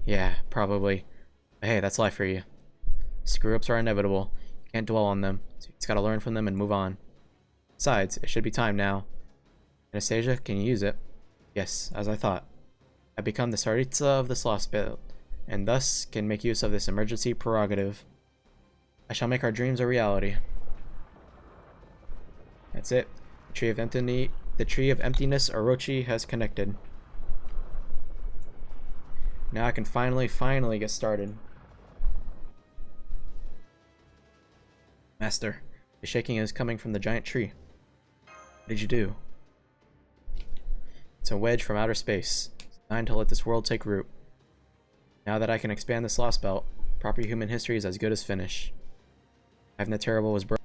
Yeah, probably. But hey, that's life for you. Screw-ups are inevitable. You can't dwell on them, so you just gotta learn from them and move on. Besides, it should be time now. Anastasia, can you use it? Yes, as I thought. I've become the Tsaritsa of this Lostbelt, and thus can make use of this emergency prerogative. I shall make our dreams a reality. That's it. The Tree of Emptiness Orochi has connected. Now I can finally get started. Master, the shaking is coming from the giant tree. What did you do? It's a wedge from outer space, designed to let this world take root. Now that I can expand this Lostbelt, proper human history is as good as finished. Ivan the Terrible was broken.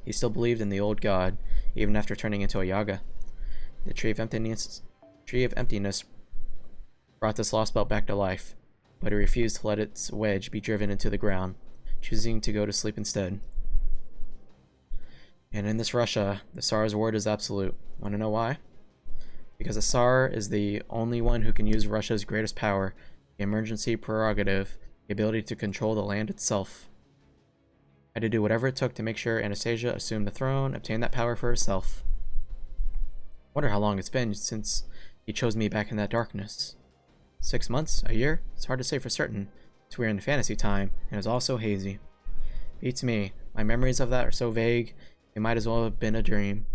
He still believed in the old god, even after turning into a Yaga. The Tree of Emptiness brought this Lostbelt back to life, but he refused to let its wedge be driven into the ground, choosing to go to sleep instead. And in this Russia, the Tsar's word is absolute. Want to know why? Because the Tsar is the only one who can use Russia's greatest power, the emergency prerogative, the ability to control the land itself. I had to do whatever it took to make sure Anastasia assumed the throne, obtained that power for herself. Wonder how long it's been since he chose me back in that darkness. 6 months? A year? It's hard to say for certain. It's we're in fantasy time, and it's all so hazy. Beats me. My memories of that are so vague, it might as well have been a dream.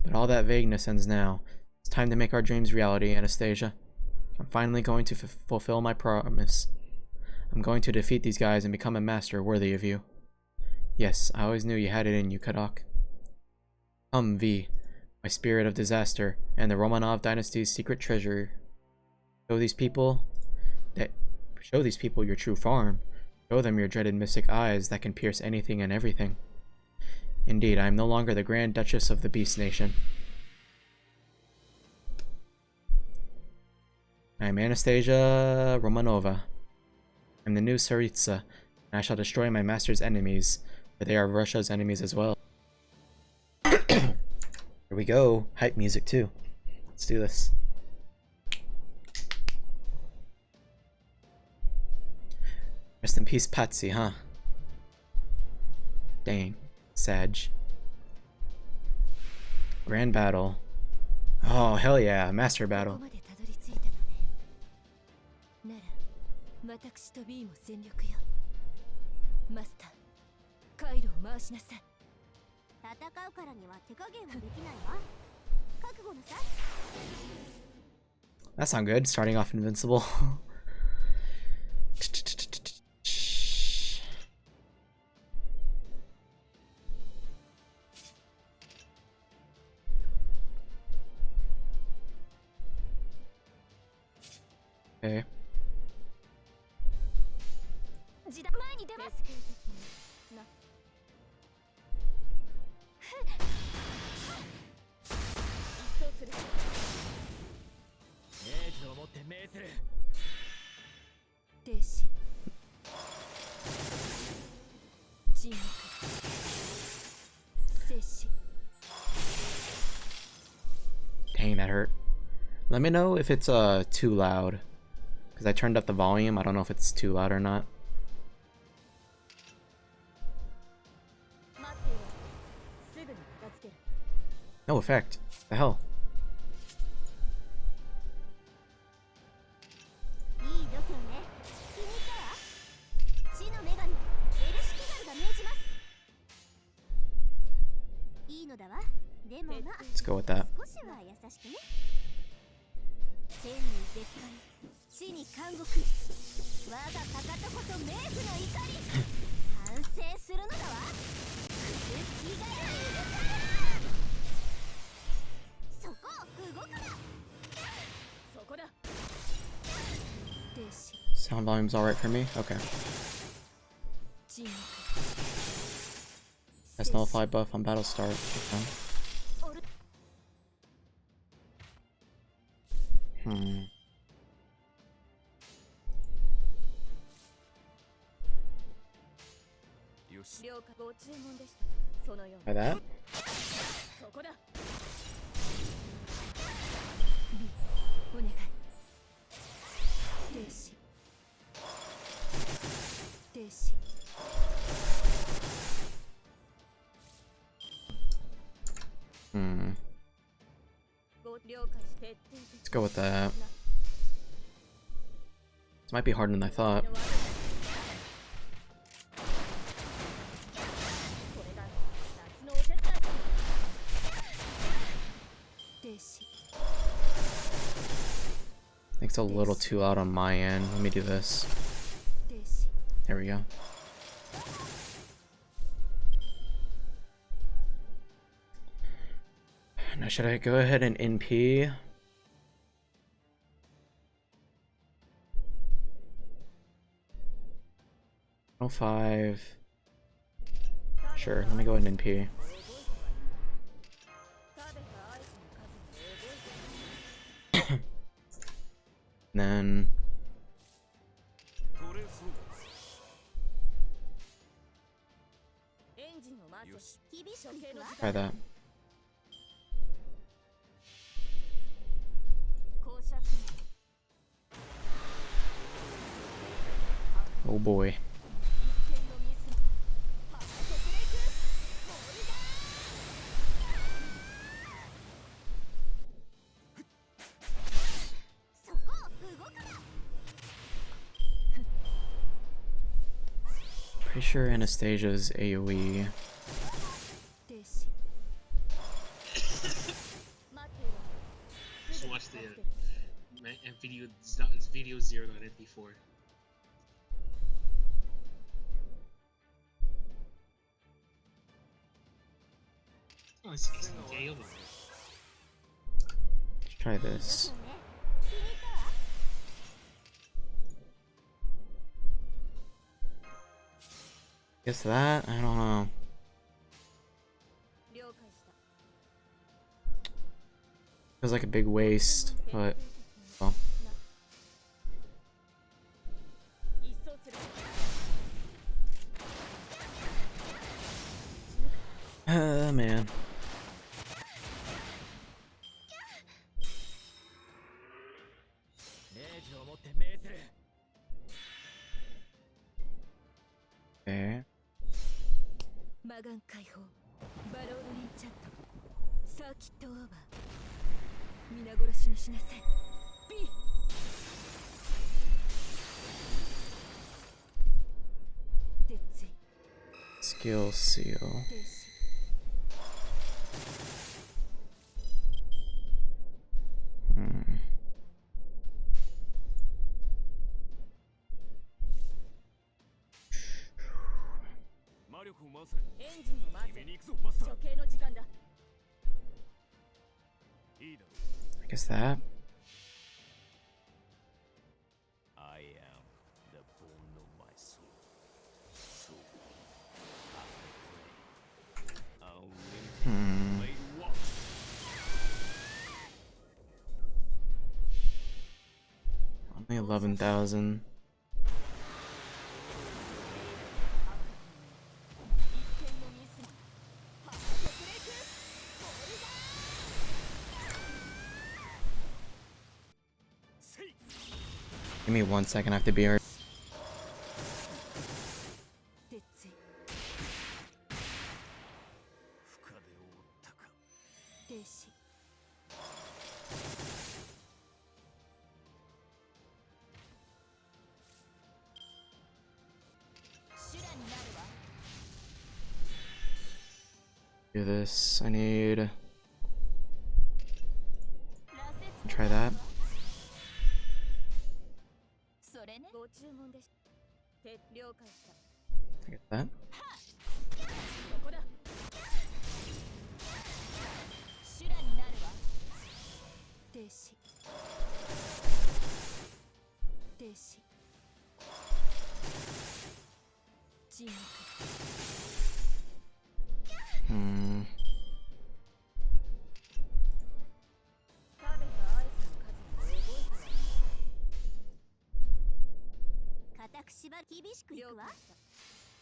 But all that vagueness ends now. It's time to make our dreams reality, Anastasia. I'm finally going to fulfill my promise. I'm going to defeat these guys and become a master worthy of you. Yes, I always knew you had it in you, Kadok. Come, V, my spirit of disaster, and the Romanov dynasty's secret treasure. Show these people your true form. Show them your dreaded mystic eyes that can pierce anything and everything. Indeed, I am no longer the Grand Duchess of the Beast Nation. I am Anastasia Romanova. I am the new Tsaritsa, and I shall destroy my master's enemies, for they are Russia's enemies as well. Here we go. Hype music too. Let's do this. Rest in peace, Patsy, huh? Dang. Sag. Grand battle. Oh, hell yeah. Master battle. That sounds good. Starting off invincible. Okay. Dang, that hurt. Let me know if it's too loud. Because I turned up the volume. I don't know if it's too loud or not. No effect. The hell? Let's go with that. Sound volume's alright for me? Okay. That's nullify buff on battle start. Okay. By that? Let's go with that. This might be harder than I thought. I think it's a little too loud on my end. Let me do this. There we go. Now should I go ahead and NP? Oh, 5. Sure, let me go ahead and NP. Then try that. Oh boy. Pretty sure Anastasia's AoE. Just watched the video zeroed on it before. Oh, it's gay over there. Let's try this. Guess that? I don't know. Feels like a big waste, but well. Man. Okay. 魔眼解放バロードエンチャントサーキットオーバー皆殺しにしなさい B Skill seal. I guess that. I am the bone of my soul. So, Only 11,000. Give me 1 second, I have to be here. Do this. I need. Try that. I get that.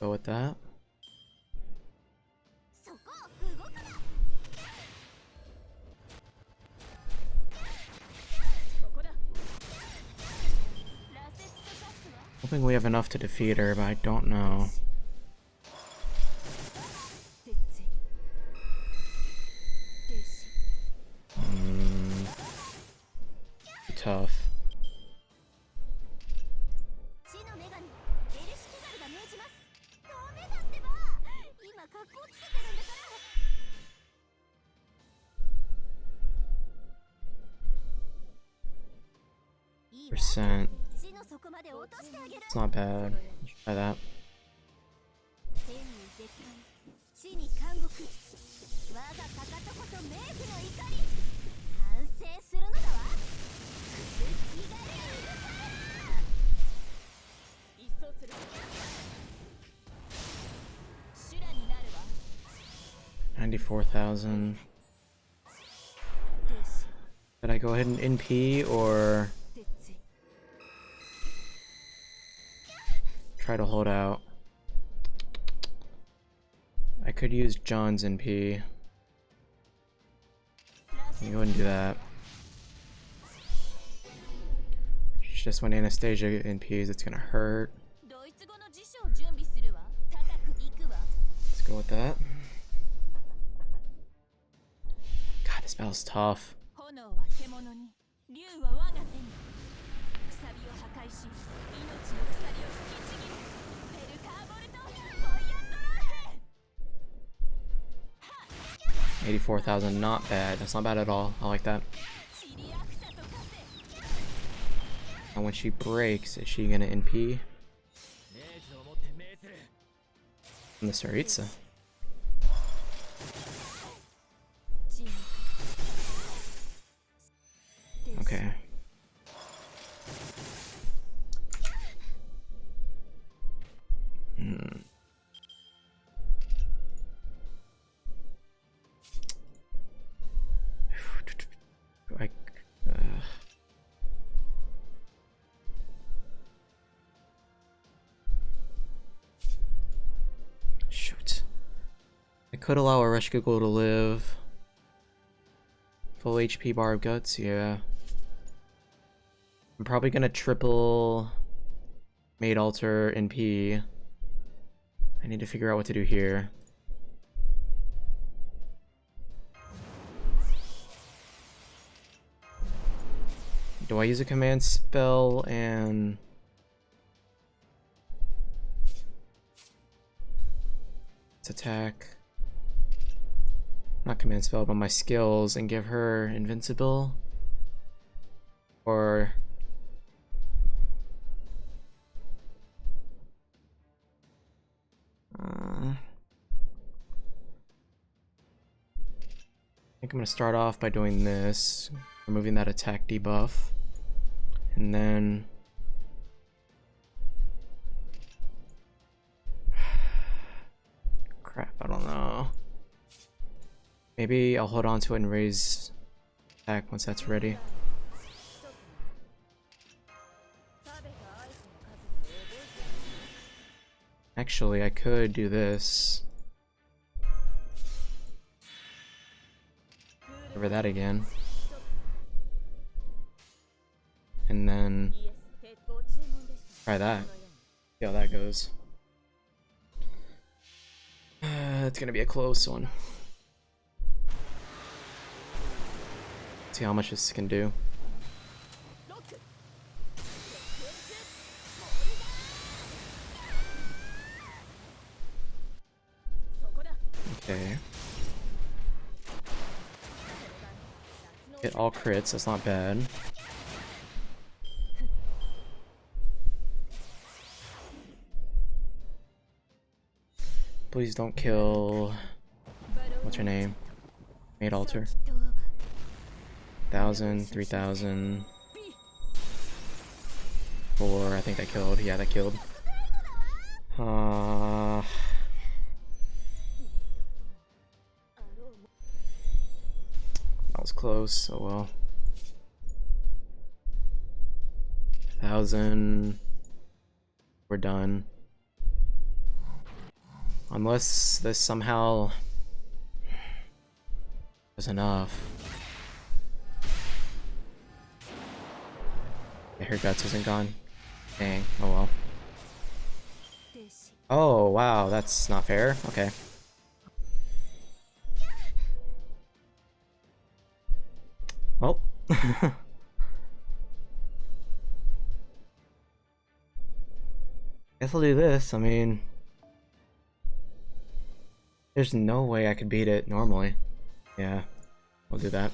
Go with that. Hoping we have enough to defeat her, but I don't know. Tough. Percent. It's not bad. Let's try that. $94,000. Did I go ahead and NP or try to hold out? I could use John's NP. Let me go ahead and do that. Just when Anastasia NPs, it's gonna hurt. Let's go with that. God, this battle's tough. 84,000, not bad. That's not bad at all. I like that. And when she breaks, is she gonna NP? And the Saritsa. Okay. I, shoot. I could allow a Reshkigul to live. Full HP bar of guts, yeah. I'm probably gonna triple Made Alter NP. I need to figure out what to do here. Do I use a command spell and... let's attack. Not command spell, but my skills and give her invincible? Or... I think I'm gonna start off by doing this, removing that attack debuff, and then crap, I don't know. Maybe I'll hold on to it and raise attack once that's ready. Actually, I could do this. Over that again. And then try that. See how that goes. It's gonna be a close one. See how much this can do. Okay. Hit all crits, that's not bad. Please don't kill... what's her name? Made Alter. 1,000, 3,000... 4, I think that killed. Yeah, that killed. That was close, oh well. 1,000. We're done. Unless this somehow is enough. Yeah, her guts isn't gone. Dang, oh well. Oh wow, that's not fair. Okay. Well. Guess I'll do this. I mean, there's no way I could beat it normally. Yeah, we'll do that.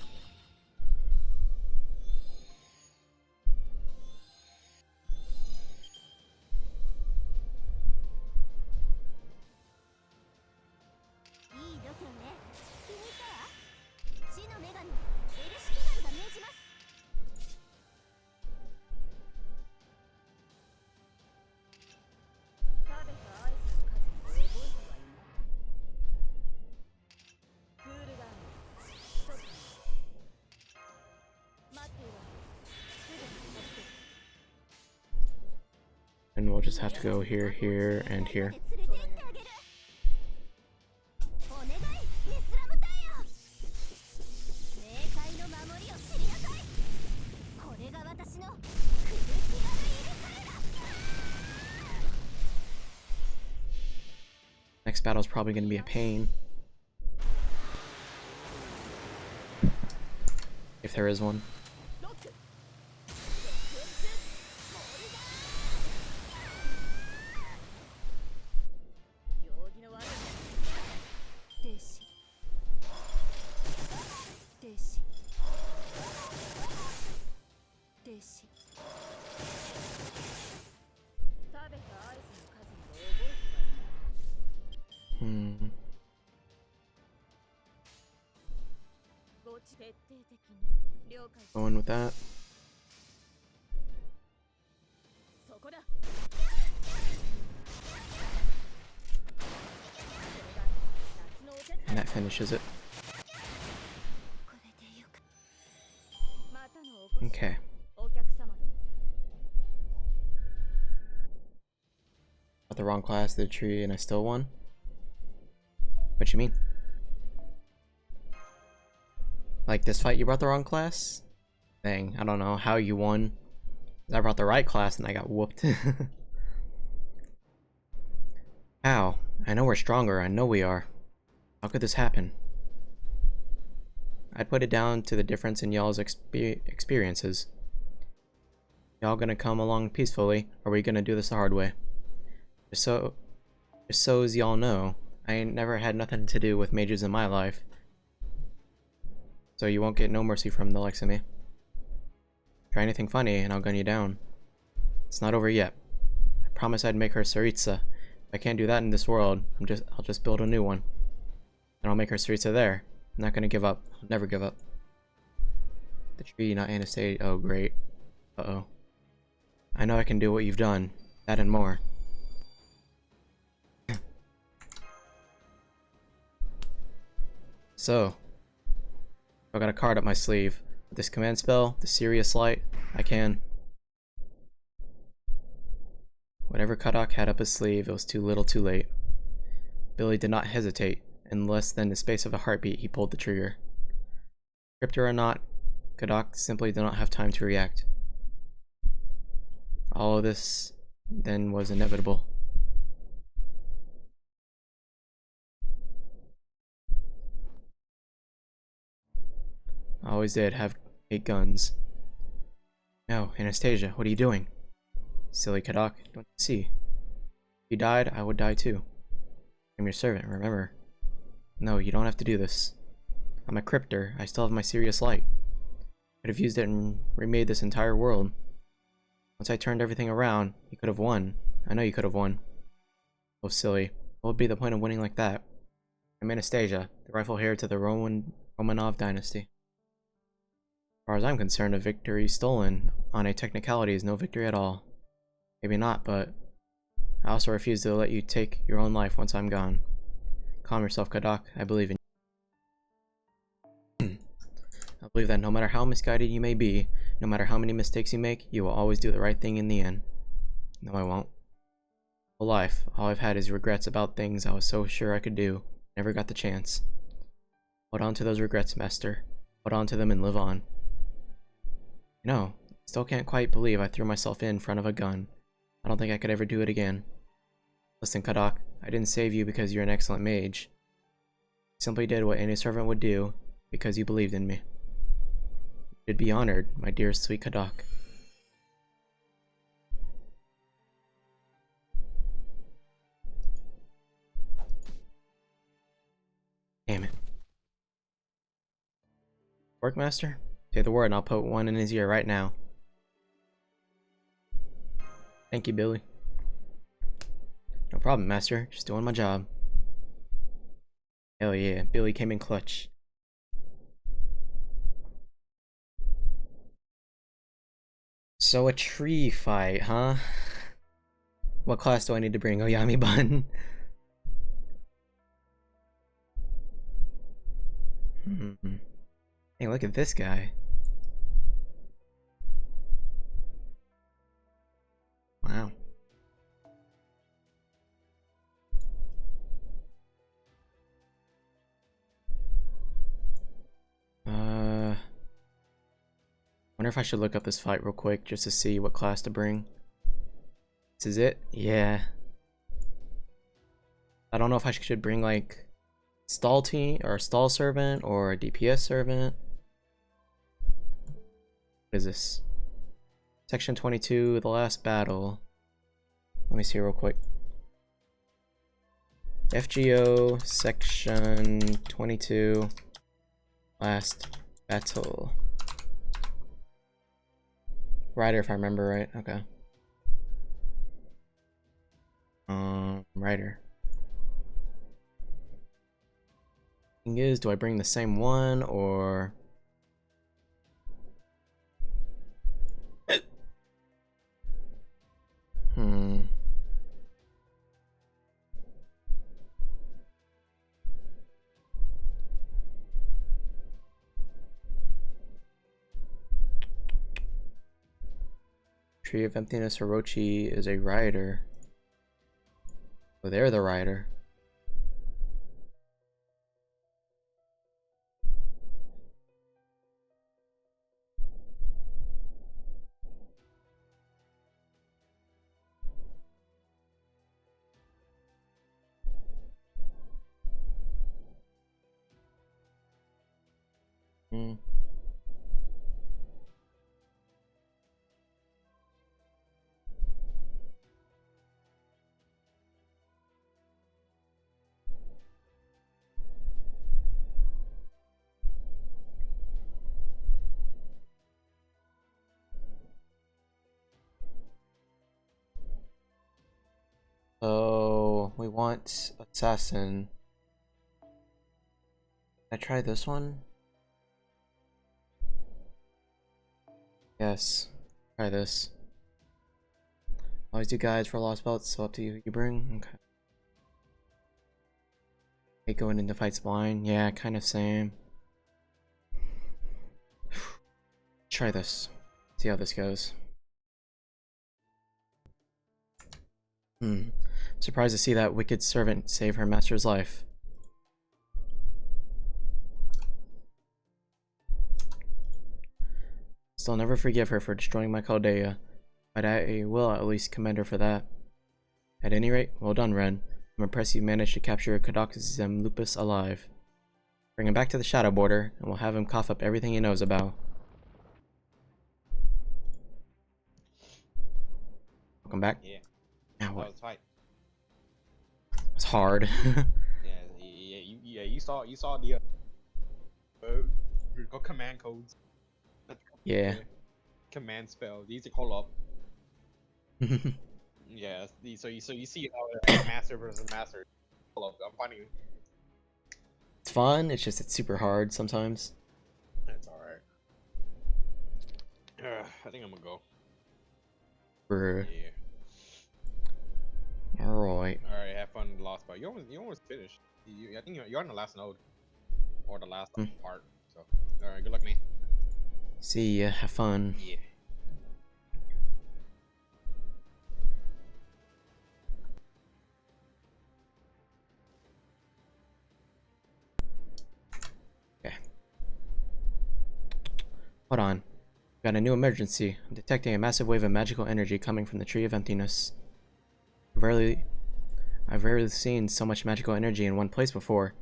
And we'll just have to go here, here, and here. Next battle is probably going to be a pain. If there is one. Hmm. Going with that. And that finishes it. Okay. Got the wrong class of the tree and I still won? What you mean? Like this fight you brought the wrong class? Dang, I don't know how you won. I brought the right class and I got whooped. How? I know we're stronger, I know we are. How could this happen? I'd put it down to the difference in y'all's experiences. Y'all gonna come along peacefully, or are we gonna do this the hard way? Just so as y'all know, I ain't never had nothing to do with mages in my life. So you won't get no mercy from the likes of me. Try anything funny and I'll gun you down. It's not over yet. I promised I'd make her Saritsa. If I can't do that in this world, I'll just build a new one. And I'll make her Saritsa there. I'm not gonna give up. I'll never give up. The tree, not Anastasia. Oh, great. Uh-oh. I know I can do what you've done. That and more. So, I got a card up my sleeve. With this command spell, the Serious Light, I can. Whatever Kadak had up his sleeve, it was too little too late. Billy did not hesitate. In less than the space of a heartbeat, he pulled the trigger. Cryptor or not, Kadak simply did not have time to react. All of this, then, was inevitable. I always did hate guns. No, Anastasia, what are you doing? Silly Kadak, don't you see? If you died, I would die too. I'm your servant, remember? No, you don't have to do this. I'm a cryptor, I still have my Serious Light. Could have used it and remade this entire world. Once I turned everything around, you could have won. I know you could have won. Oh, silly. What would be the point of winning like that? I'm Anastasia, the rightful heir to the Romanov dynasty. As far as I'm concerned, a victory stolen on a technicality is no victory at all. Maybe not, but I also refuse to let you take your own life once I'm gone. Calm yourself, Kadak. I believe in you. I believe that no matter how misguided you may be, no matter how many mistakes you make, you will always do the right thing in the end. No, I won't. Whole life, all I've had is regrets about things I was so sure I could do. Never got the chance. Hold on to those regrets, Master. Hold on to them and live on. You know, still can't quite believe I threw myself in front of a gun. I don't think I could ever do it again. Listen, Kadak, I didn't save you because you're an excellent mage. I simply did what any servant would do because you believed in me. You'd be honored, my dear sweet Kadak. Damn it. Workmaster? Say the word and I'll put one in his ear right now. Thank you, Billy. No problem, Master. Just doing my job. Hell yeah, Billy came in clutch. So a tree fight, huh? What class do I need to bring? Oyami Bun? Hey, look at this guy. Wow. Wonder if I should look up this fight real quick just to see what class to bring. This is it? Yeah. I don't know if I should bring like stall team or a stall servant or a DPS servant. What is this? Section 22, the last battle. Let me see real quick. FGO section 22, last battle. Rider, if I remember right. Okay. Rider. Thing is, do I bring the same one or... Hmm. Tree of Emptiness Orochi is a rider. Oh, they're the rider. Hmm. So we want assassin. Can I try this one? Yes. Try this. Always do guides for Lostbelt, so up to you who you bring. Okay. Hate going into fights blind. Yeah, kind of same. Try this. See how this goes. Surprised to see that wicked servant save her master's life. Still never forgive her for destroying my Chaldea, but I will at least commend her for that. At any rate, well done, Ren. I'm impressed you managed to capture Kadok Zemlupus alive. Bring him back to the Shadow Border, and we'll have him cough up everything he knows about. Welcome back. Yeah. Now That what? was tight. It's hard. You saw the command codes. Yeah. Command spell. These to call up. Yeah. So you see master versus master. Call up. I'm finding. It's fun, it's just it's super hard sometimes. That's all right. I think I'm gonna go. Brr. Yeah. Alright. All right. Have fun. Lost, but you almost finished. I think you're on the last node or the last part. So all right. Good luck, man. See ya, have fun. Yeah. Okay. Hold on. Got a new emergency. I'm detecting a massive wave of magical energy coming from the Tree of Emptiness. I've rarely seen so much magical energy in one place before.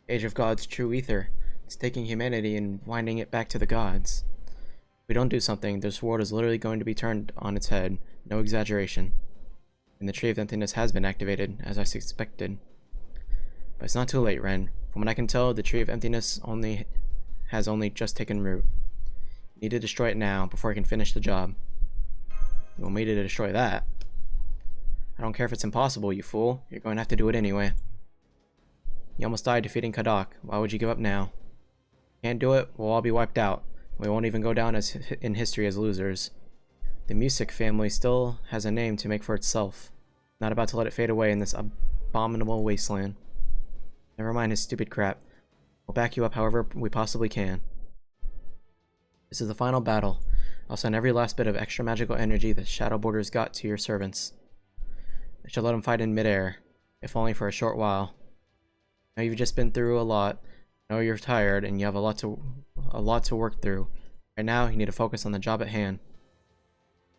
Age of Gods' true ether. It's taking humanity and winding it back to the gods. If we don't do something, this world is literally going to be turned on its head. No exaggeration. And the Tree of Emptiness has been activated, as I suspected. But it's not too late, Ren. From what I can tell, the Tree of Emptiness has only just taken root. You need to destroy it now, before I can finish the job. You want me to destroy that? I don't care if it's impossible, you fool. You're going to have to do it anyway. You almost died defeating Kadok. Why would you give up now? Can't do it, we'll all be wiped out. We won't even go down in history as losers. The Music family still has a name to make for itself. Not about to let it fade away in this abominable wasteland. Never mind his stupid crap. We'll back you up however we possibly can. This is the final battle. I'll send every last bit of extra magical energy the Shadow Border's got to your servants. I should let them fight in midair, if only for a short while. Now you've just been through a lot. I know you're tired and you have a lot to work through. Right now, you need to focus on the job at hand.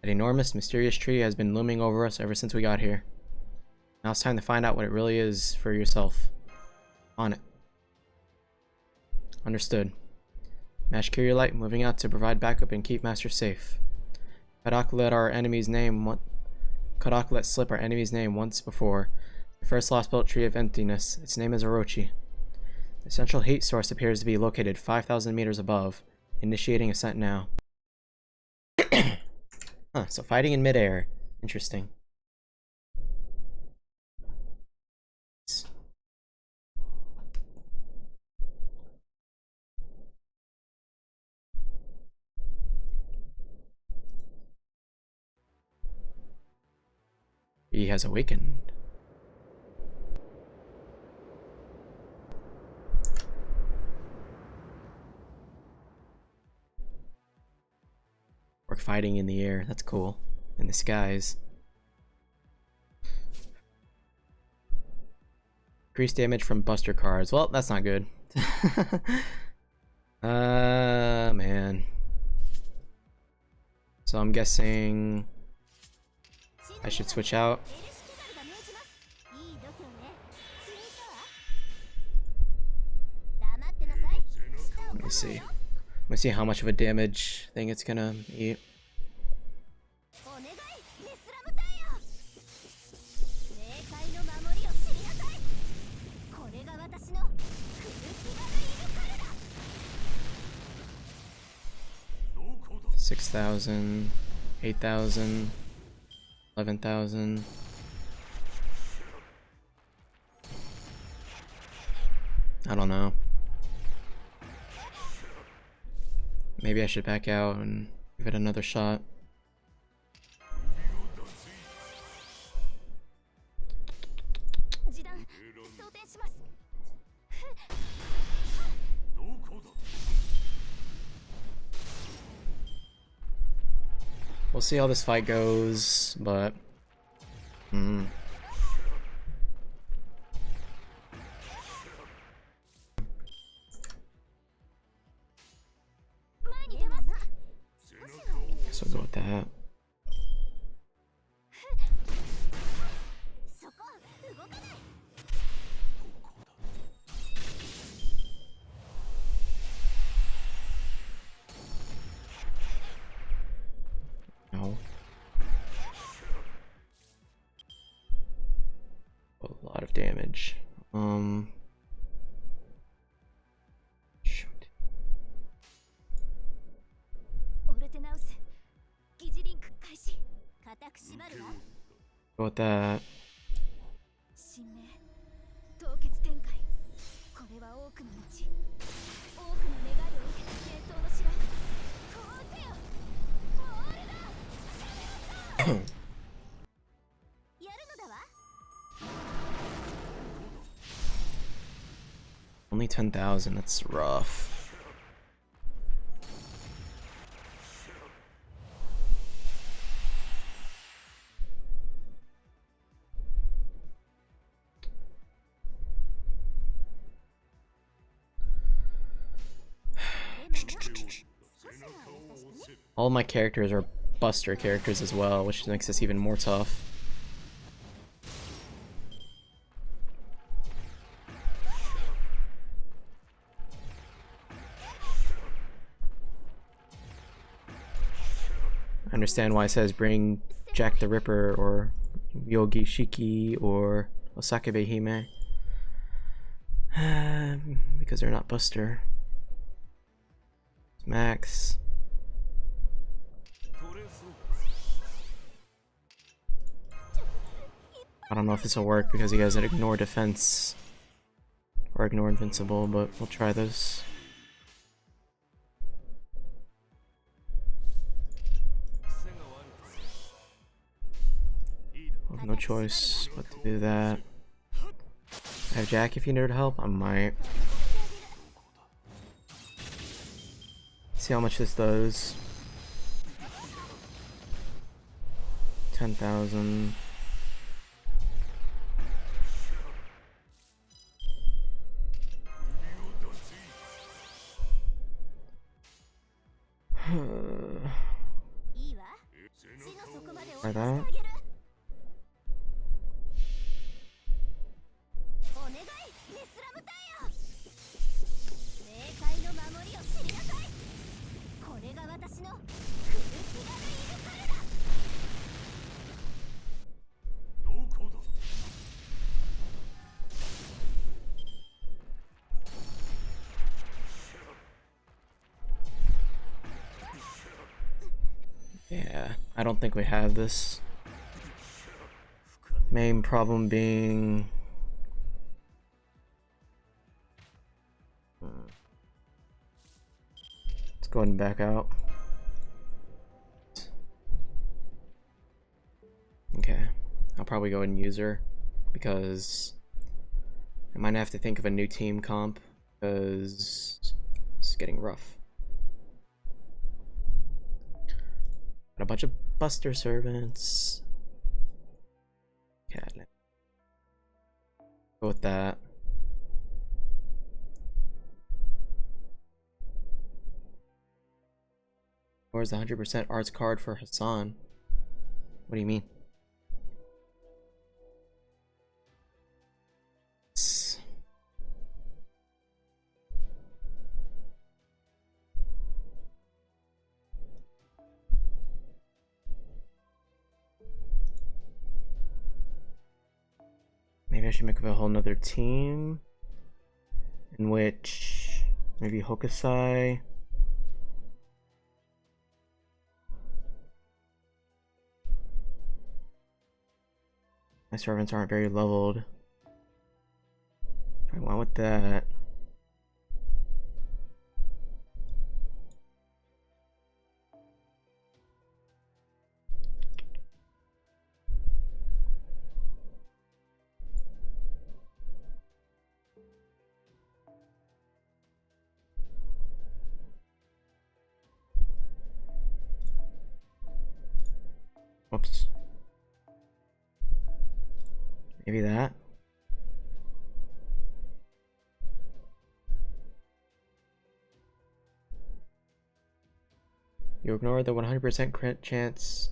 That enormous, mysterious tree has been looming over us ever since we got here. Now it's time to find out what it really is for yourself. On it. Understood. Mash Light moving out to provide backup and keep Master safe. Kadok let slip our enemy's name once before. The first Lostbelt Tree of Emptiness. Its name is Orochi. The central heat source appears to be located 5,000 meters above. Initiating ascent now. Huh, so fighting in midair. Interesting. He has awakened. We're fighting in the air. That's cool. In the skies. Increased damage from buster cards. Well, that's not good. Man. So I'm guessing I should switch out. Let me see. Let me see how much of a damage thing it's gonna eat. $6,000, $8,000, $11,000. I don't know. Maybe I should back out and give it another shot. We'll see how this fight goes, but so go with that. No. A lot of damage. Shoot. Go with that. Only 10,000, that's rough. All my characters are buster characters as well, which makes this even more tough. I understand why it says bring Jack the Ripper or Yogi Shiki or Osakabe Hime. Because they're not buster. Max. I don't know if this will work because he has an ignore defense or ignore invincible, but we'll try this. I have no choice but to do that. I have Jack if you need help. I might. See how much this does. 10,000. Try that. Yeah, I don't think we have this. Main problem being let's go ahead and back out. Okay, I'll probably go ahead and use her because I might have to think of a new team comp because it's getting rough. Got a bunch of Buster servants. Catnip. Go with that. Where's the 100% arts card for Hassan? What do you mean? Maybe I should make a whole nother team in which maybe Hokusai. My servants aren't very leveled. I went with that. Whoops. Maybe that. You ignore the 100% crit chance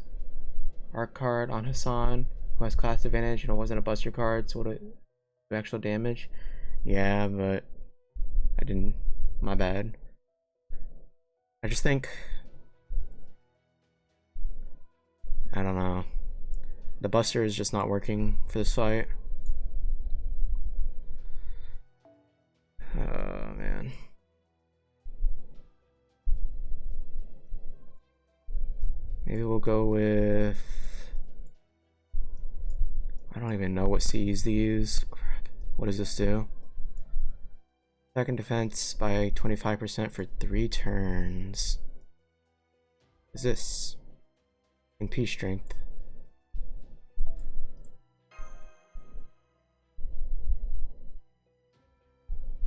arc card on Hassan, who has class advantage and it wasn't a buster card, so would it do actual damage? Yeah, but I didn't. My bad. I just think, I don't know. The buster is just not working for this fight. Oh man. Maybe we'll go with, I don't even know what C's to use. Crap. What does this do? Second defense by 25% for 3 turns. What is this? MP strength.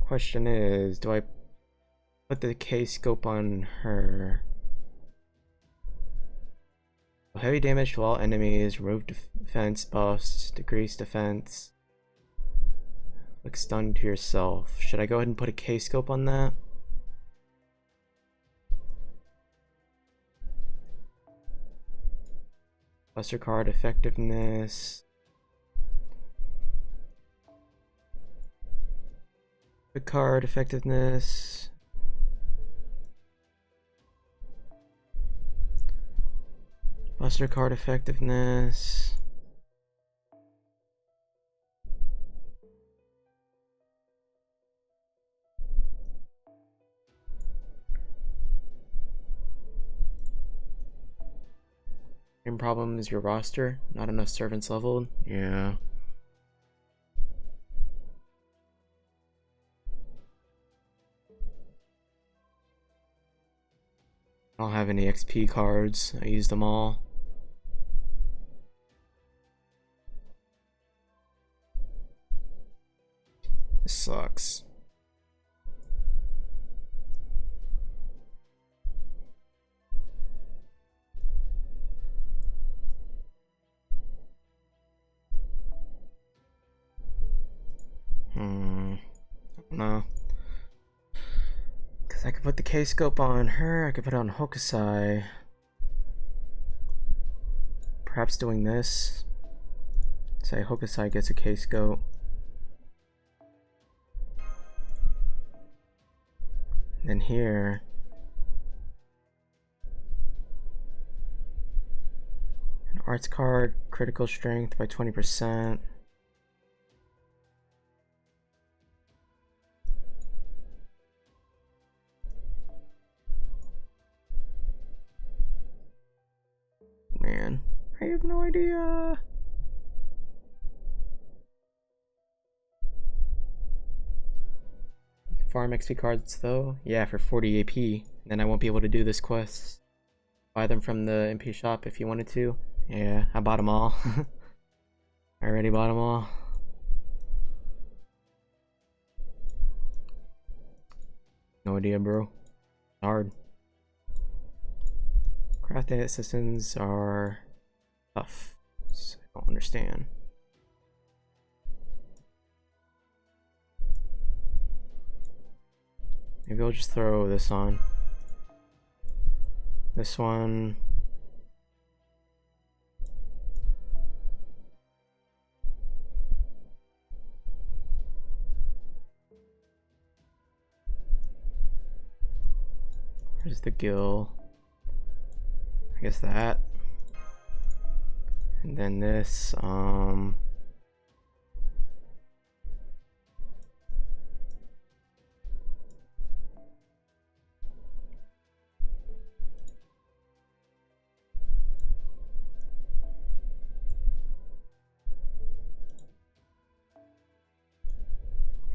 Question is, do I put the K scope on her? Heavy damage to all enemies, remove defense buffs, decrease defense. Like stun to yourself. Should I go ahead and put a K scope on that? Buster card effectiveness. Quick card effectiveness. Buster card effectiveness. Main problem is your roster. Not enough servants leveled. Yeah. I don't have any XP cards. I used them all. This sucks. I don't know. Because I could put the K-scope on her, I could put it on Hokusai. Perhaps doing this. Say Hokusai gets a K-scope. Then here, an arts card, critical strength by 20%. Man, I have no idea. Farm XP cards though? Yeah, for 40 AP. Then I won't be able to do this quest. Buy them from the MP shop if you wanted to. Yeah, I bought them all. I already bought them all. No idea, bro. Hard. Crafting assistants are tough. I don't understand. Maybe I'll just throw this on. This one. Where's the gill? I guess that. And then this,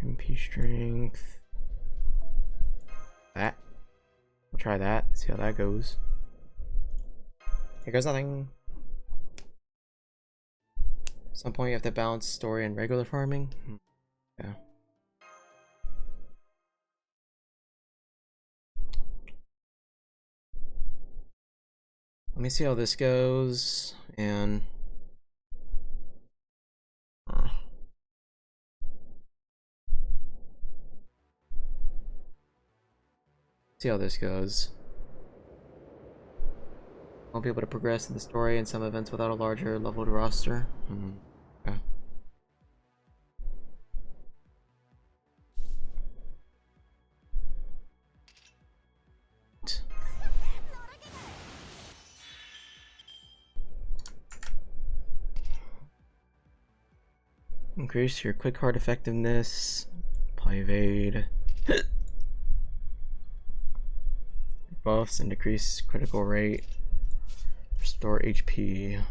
MP strength. That. We'll try that, see how that goes. Here goes nothing. At some point you have to balance story and regular farming. Yeah. Let me see how this goes, and see how this goes. Won't be able to progress in the story and some events without a larger leveled roster. Yeah. Increase your quick heart effectiveness. Apply evade. Buffs and decrease critical rate. Restore HP.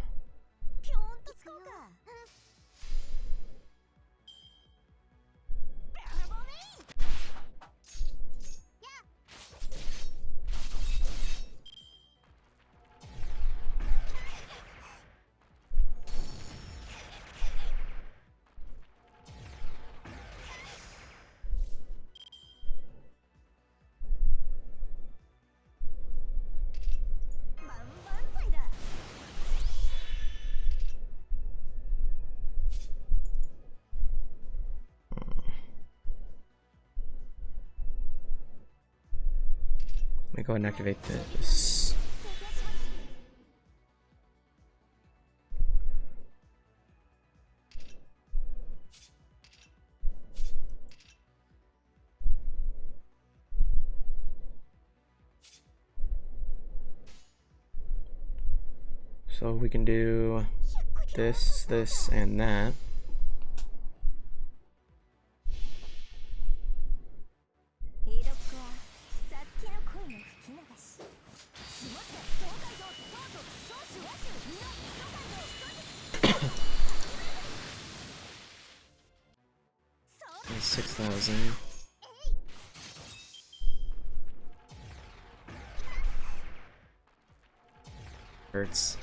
Let me go ahead and activate this. So we can do this, this, and that. And 6,000. Hurts.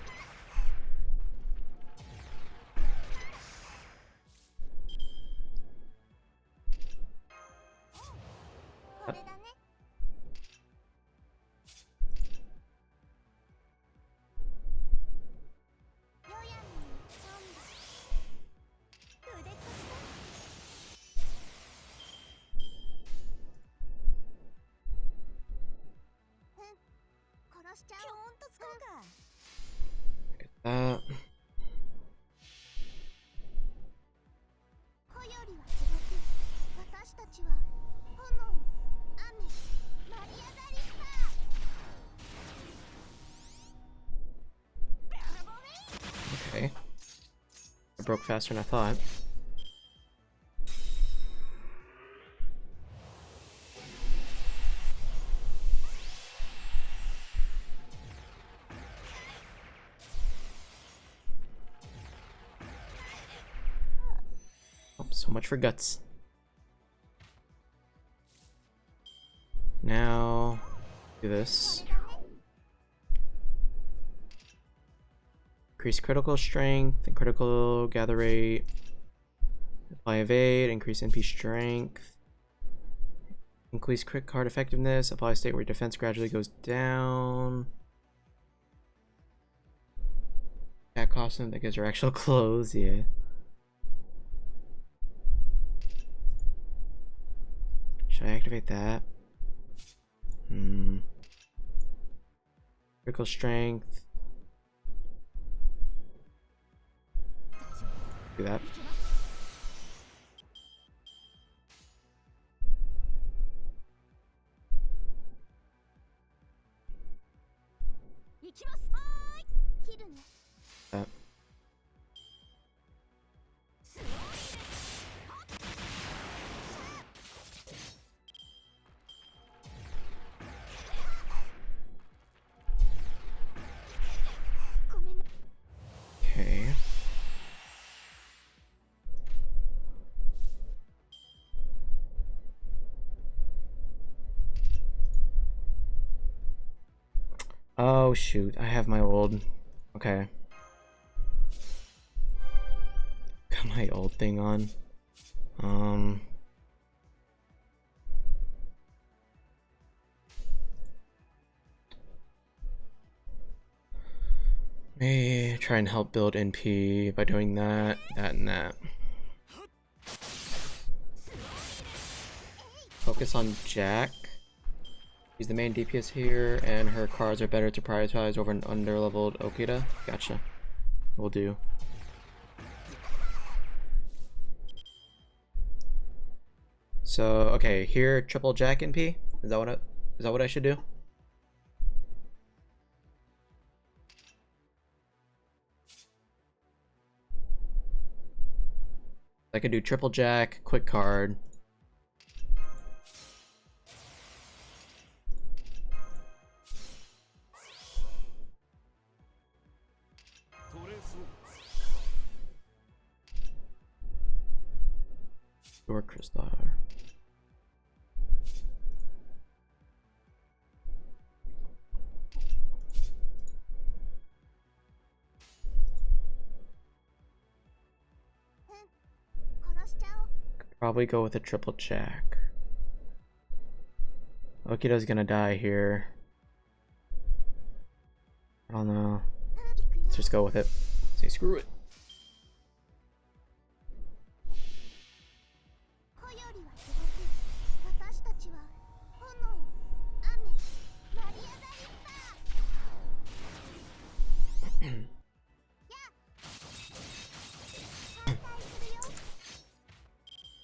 Get that. Okay. I broke faster than I thought. Oh, so much for guts. Now, do this. Increase critical strength and critical gather rate. Apply evade, increase NP strength. Increase crit card effectiveness, apply a state where defense gradually goes down. That costume that gives her actual clothes, yeah. Should I activate that? Critical strength. Do that. That. Okay. Oh shoot, I have my old. Okay. Got my old thing on. May try and help build NP by doing that, and that. Focus on Jack. She's the main DPS here, and her cards are better to prioritize over an underleveled Okita. Gotcha. Will do. So okay, here triple Jack NP. Is that what I should do? I could do triple Jack, quick card. Or Crystal. Could probably go with a triple Jack. Okita's gonna die here. I don't know. Let's just go with it. Say screw it.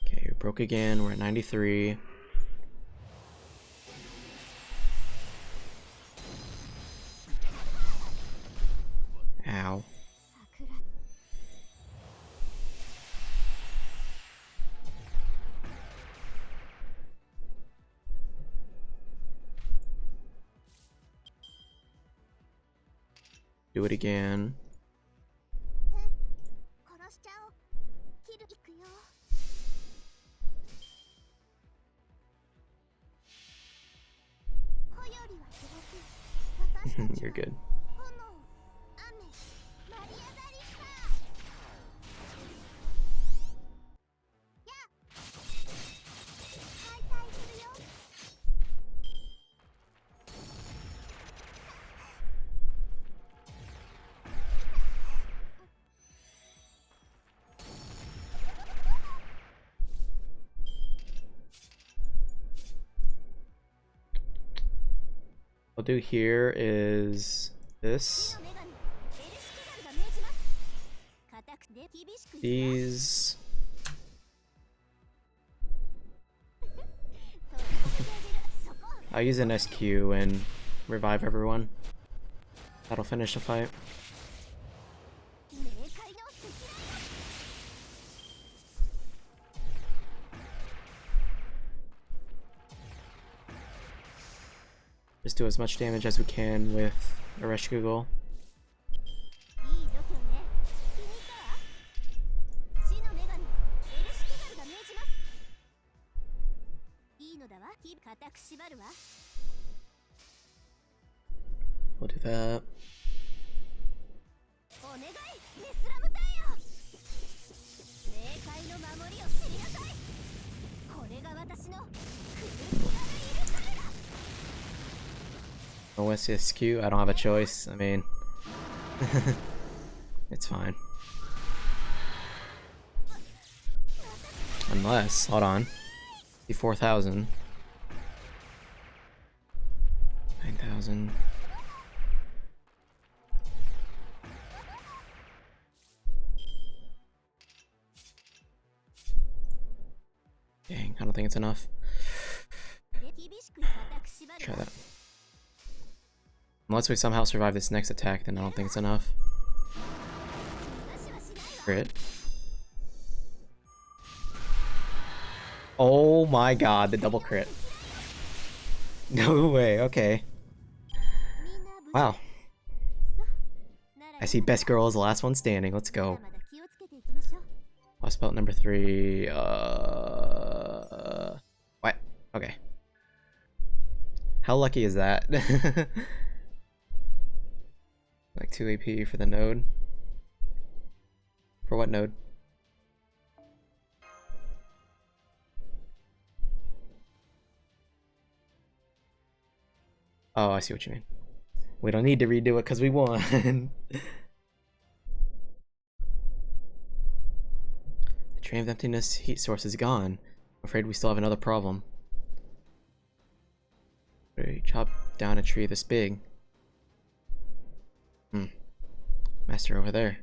Okay, we broke again. We're at 93. Ow. Do it again. You're good. What I'll do here is this. These. I'll use an SQ and revive everyone. That'll finish the fight. Just do as much damage as we can with a Reshiku. We'll do that. 願いネスラム隊よ。冥界の守りを知りなさい。これが私のクルーティガルイルカメラ。OSSQ, I don't have a choice. I mean, it's fine. Unless, hold on. 4,000. 9,000. Dang, I don't think it's enough. Try that. Unless we somehow survive this next attack, then I don't think it's enough. Crit. Oh my god, the double crit. No way, okay. Wow. I see best girl is the last one standing. Let's go. Lostbelt number 3. What? Okay. How lucky is that? Like 2 AP for the node. For what node? Oh, I see what you mean. We don't need to redo it because we won. The train of emptiness heat source is gone. I'm afraid we still have another problem. We chop down a tree this big. Master over there.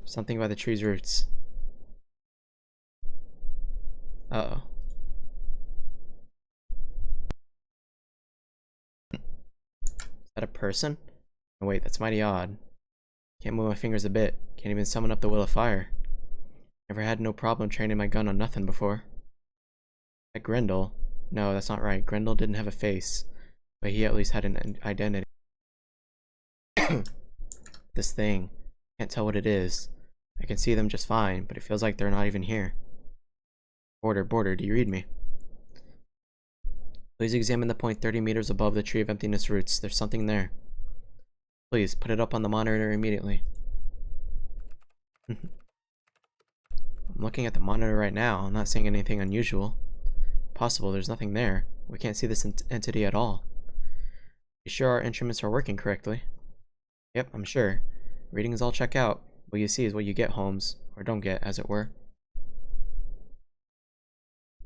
Something by the tree's roots. Uh-oh. Is that a person? Oh wait, that's mighty odd. Can't move my fingers a bit. Can't even summon up the will of fire. Never had no problem training my gun on nothing before. At Grendel. No, that's not right. Grendel didn't have a face. But he at least had an identity. This thing. Can't tell what it is. I can see them just fine, but it feels like they're not even here. Border, do you read me? Please examine the point 30 meters above the Tree of Emptiness roots. There's something there. Please, put it up on the monitor immediately. I'm looking at the monitor right now. I'm not seeing anything unusual. Possible, there's nothing there. We can't see this entity at all. You sure our instruments are working correctly? Yep, I'm sure. Readings all check out. What you see is what you get, Holmes. Or don't get, as it were.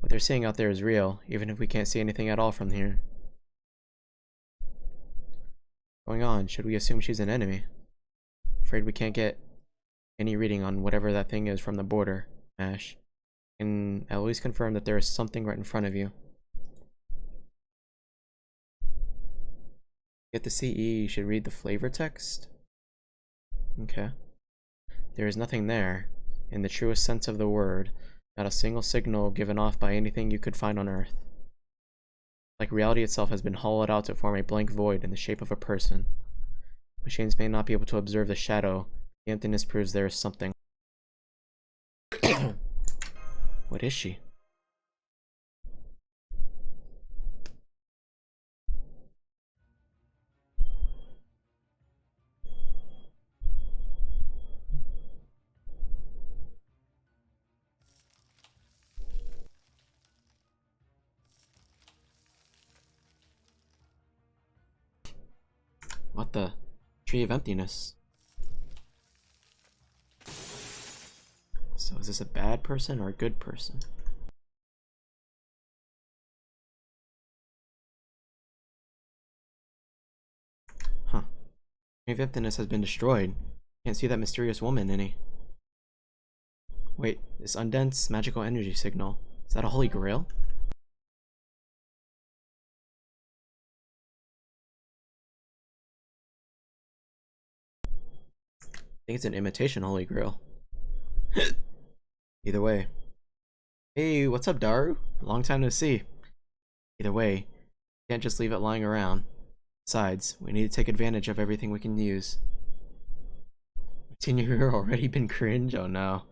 What they're seeing out there is real, even if we can't see anything at all from here. What's going on? Should we assume she's an enemy? Afraid we can't get any reading on whatever that thing is from the border, Ash. Can at least confirm that there is something right in front of you. Get the CE, you should read the flavor text? Okay. There is nothing there, in the truest sense of the word. Not a single signal given off by anything you could find on Earth. Like reality itself has been hollowed out to form a blank void in the shape of a person. Machines may not be able to observe the shadow. The emptiness proves there is something. What is she? What the? Tree of Emptiness. So is this a bad person or a good person? Huh. Tree of Emptiness has been destroyed. Can't see that mysterious woman any. Wait, this undense magical energy signal. Is that a holy grail? I think it's an imitation holy grail. Either way. Hey, what's up, Daru? Long time no see. Either way, can't just leave it lying around. Besides, we need to take advantage of everything we can use. Senior already been cringe? Oh no.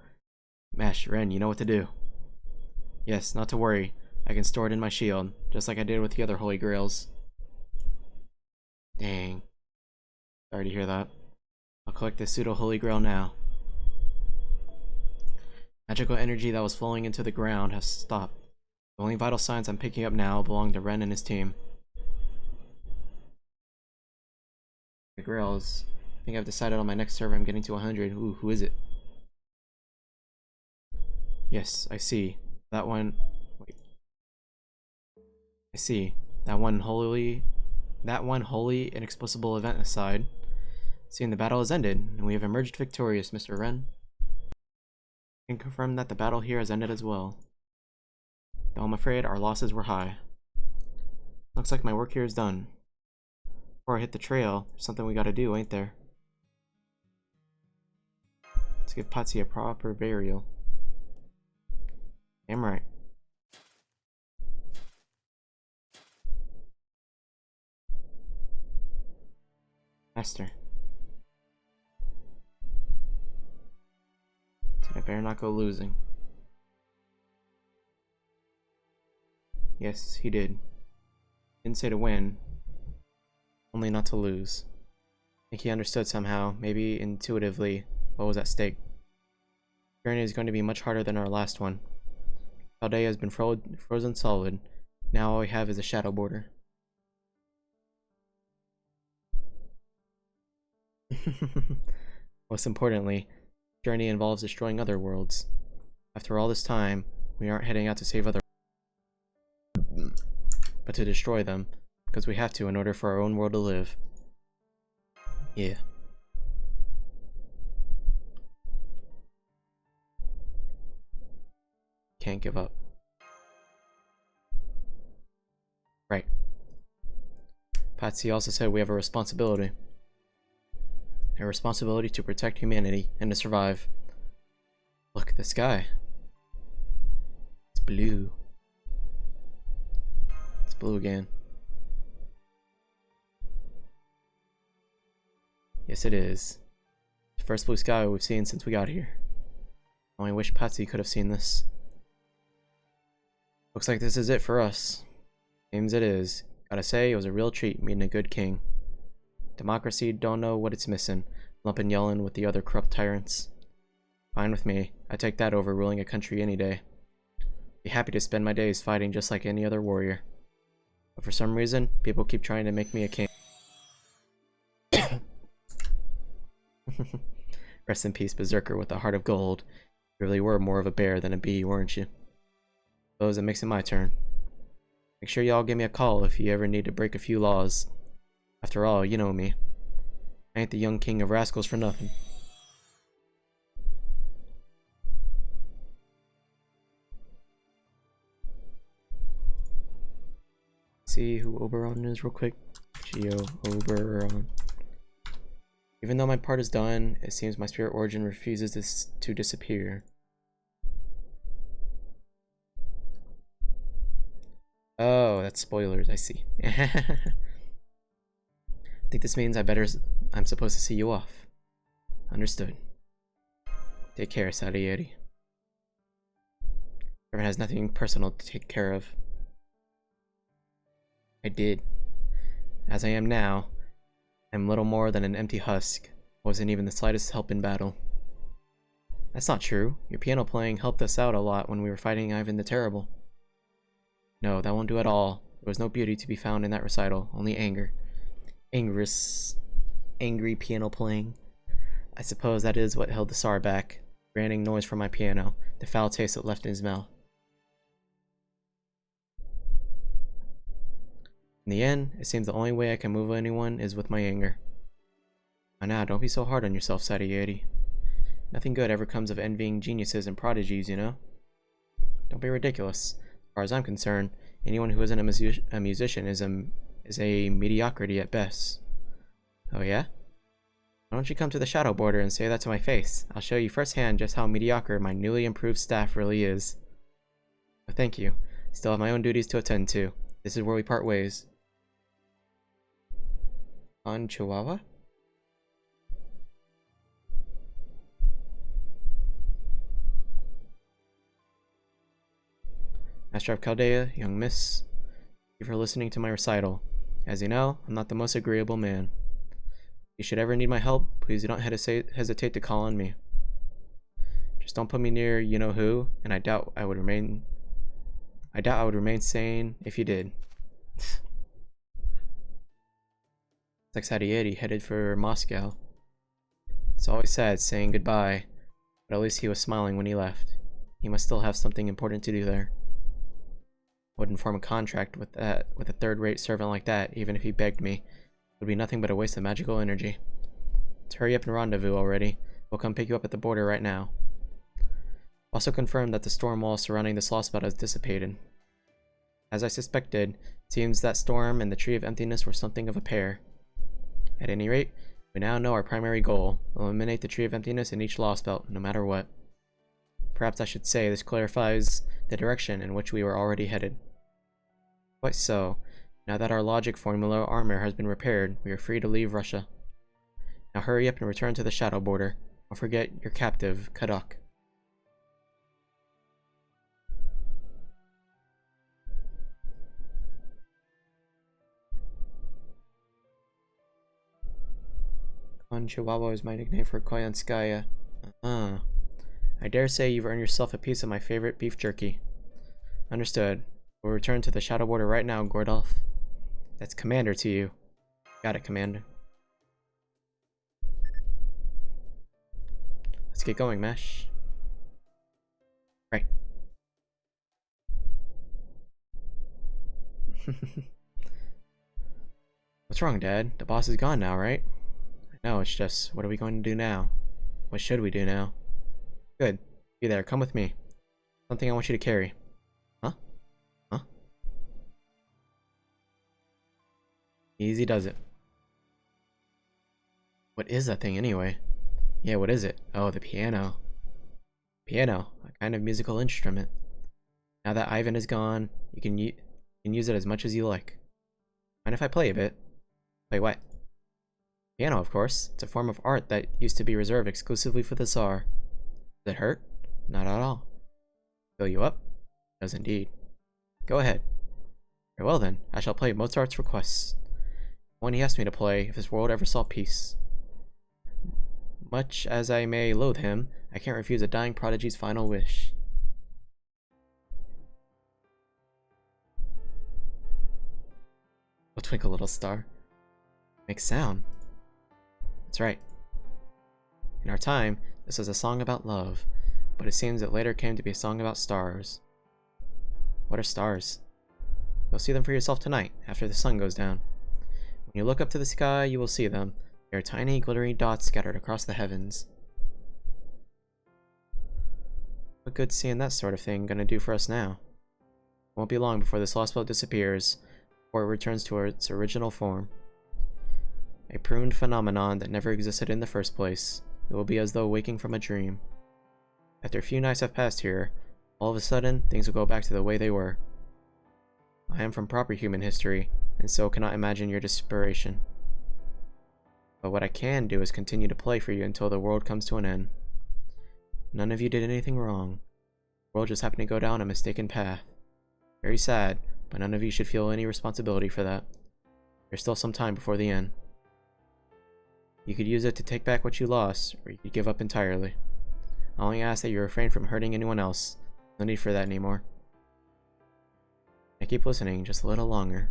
Mash, Ren, you know what to do. Yes, not to worry. I can store it in my shield, just like I did with the other holy grails. Dang. Sorry to hear that. I'll collect this pseudo holy grail now. Magical energy that was flowing into the ground has stopped. The only vital signs I'm picking up now belong to Ren and his team. The grails. I think I've decided on my next server I'm getting to 100. Ooh, who is it? Yes, I see. That one... Wait. I see. That one holy, inexplicable event aside. Seeing the battle has ended, and we have emerged victorious, Mr. Ren. I can confirm that the battle here has ended as well. Though I'm afraid our losses were high. Looks like my work here is done. Before I hit the trail, there's something we gotta do, ain't there? Let's give Patsy a proper burial. Damn right. Master. Said I better not go losing. Yes, he did. Didn't say to win, only not to lose. I think he understood somehow, maybe intuitively, what was at stake. The journey is going to be much harder than our last one. Paldea has been frozen solid. Now all we have is a shadow border. Most importantly, the journey involves destroying other worlds. After all this time, we aren't heading out to save other worlds, but to destroy them, because we have to in order for our own world to live. Yeah. Can't give up. Right. Patsy also said we have a responsibility. A responsibility to protect humanity and to survive. Look, the sky. It's blue. It's blue again. Yes, it is. The first blue sky we've seen since we got here. I only wish Patsy could have seen this. Looks like this is it for us. Seems it is. Gotta say, it was a real treat meeting a good king. Democracy don't know what it's missing, lumping yelling with the other corrupt tyrants. Fine with me. I take that over ruling a country any day. Be happy to spend my days fighting just like any other warrior. But for some reason, people keep trying to make me a king. Rest in peace, berserker with a heart of gold. You really were more of a bear than a bee, weren't you? Suppose it makes it my turn. Make sure y'all give me a call if you ever need to break a few laws. After all, you know me. I ain't the young king of rascals for nothing. See who Oberon is real quick. Geo Oberon. Even though my part is done, it seems my spirit origin refuses to disappear. Oh, that's spoilers, I see. I think this means I'm supposed to see you off. Understood. Take care, Sadieri. Everyone has nothing personal to take care of. I did. As I am now, I'm little more than an empty husk. Wasn't even the slightest help in battle. That's not true. Your piano playing helped us out a lot when we were fighting Ivan the Terrible. No, that won't do at all. There was no beauty to be found in that recital, only anger. Angry piano playing. I suppose that is what held the Tsar back. Grinding noise from my piano, the foul taste it left in his mouth. In the end, it seems the only way I can move anyone is with my anger. Now, don't be so hard on yourself, Sadieri. Nothing good ever comes of envying geniuses and prodigies, you know? Don't be ridiculous. As far as I'm concerned, anyone who isn't a musician is a mediocrity at best. Oh yeah? Why don't you come to the shadow border and say that to my face? I'll show you firsthand just how mediocre my newly improved staff really is. Oh, thank you. Still have my own duties to attend to. This is where we part ways. On Chihuahua? Master of Chaldea, young miss, thank you for listening to my recital. As you know, I'm not the most agreeable man. you should ever need my help, please do not hesitate to call on me. Just don't put me near you-know-who, and I doubt I would remain sane if you did. Sexadieti headed for Moscow. It's always sad saying goodbye, but at least he was smiling when he left. He must still have something important to do there. Wouldn't form a contract with a third-rate servant like that, even if he begged me. It would be nothing but a waste of magical energy. Let's hurry up and rendezvous already. We'll come pick you up at the border right now. Also confirmed that the storm wall surrounding this Lostbelt has dissipated. As I suspected, it seems that storm and the Tree of Emptiness were something of a pair. At any rate, we now know our primary goal: eliminate the Tree of Emptiness in each Lostbelt, no matter what. Perhaps I should say this clarifies the direction in which we were already headed. Quite so. Now that our logic formula armor has been repaired, we are free to leave Russia. Now hurry up and return to the Shadow Border. Don't forget your captive, Kadok. Kon Chihuahua is my nickname for Koyanskaya. I dare say you've earned yourself a piece of my favorite beef jerky. Understood. We'll return to the Shadow Border right now, Gordolf. That's Commander to you. Got it, Commander. Let's get going, Mesh. Right. What's wrong, Dad? The boss is gone now, right? No, it's just, what are we going to do now? What should we do now? Good. Be there, come with me. Something I want you to carry. Huh? Huh? Easy does it. What is that thing anyway? Yeah, what is it? Oh, the piano. Piano, a kind of musical instrument. Now that Ivan is gone, you can use it as much as you like. Mind if I play a bit? Play what? Piano, of course. It's a form of art that used to be reserved exclusively for the Tsar. Does it hurt? Not at all. Fill you up? It does indeed. Go ahead. Very well then, I shall play Mozart's requests. One he asked me to play if this world ever saw peace. Much as I may loathe him, I can't refuse a dying prodigy's final wish. Oh, twinkle little star. Makes sound. That's right. In our time, this was a song about love, but it seems it later came to be a song about stars. What are stars? You'll see them for yourself tonight, after the sun goes down. When you look up to the sky, you will see them. They are tiny, glittering dots scattered across the heavens. What good's seeing that sort of thing gonna do for us now? It won't be long before this Lostbelt disappears, or it returns to its original form. A pruned phenomenon that never existed in the first place. It will be as though waking from a dream. After a few nights have passed here, all of a sudden, things will go back to the way they were. I am from proper human history, and so cannot imagine your desperation. But what I can do is continue to play for you until the world comes to an end. None of you did anything wrong. The world just happened to go down a mistaken path. Very sad, but none of you should feel any responsibility for that. There's still some time before the end. You could use it to take back what you lost, or you could give up entirely. I only ask that you refrain from hurting anyone else. No need for that anymore. I keep listening just a little longer.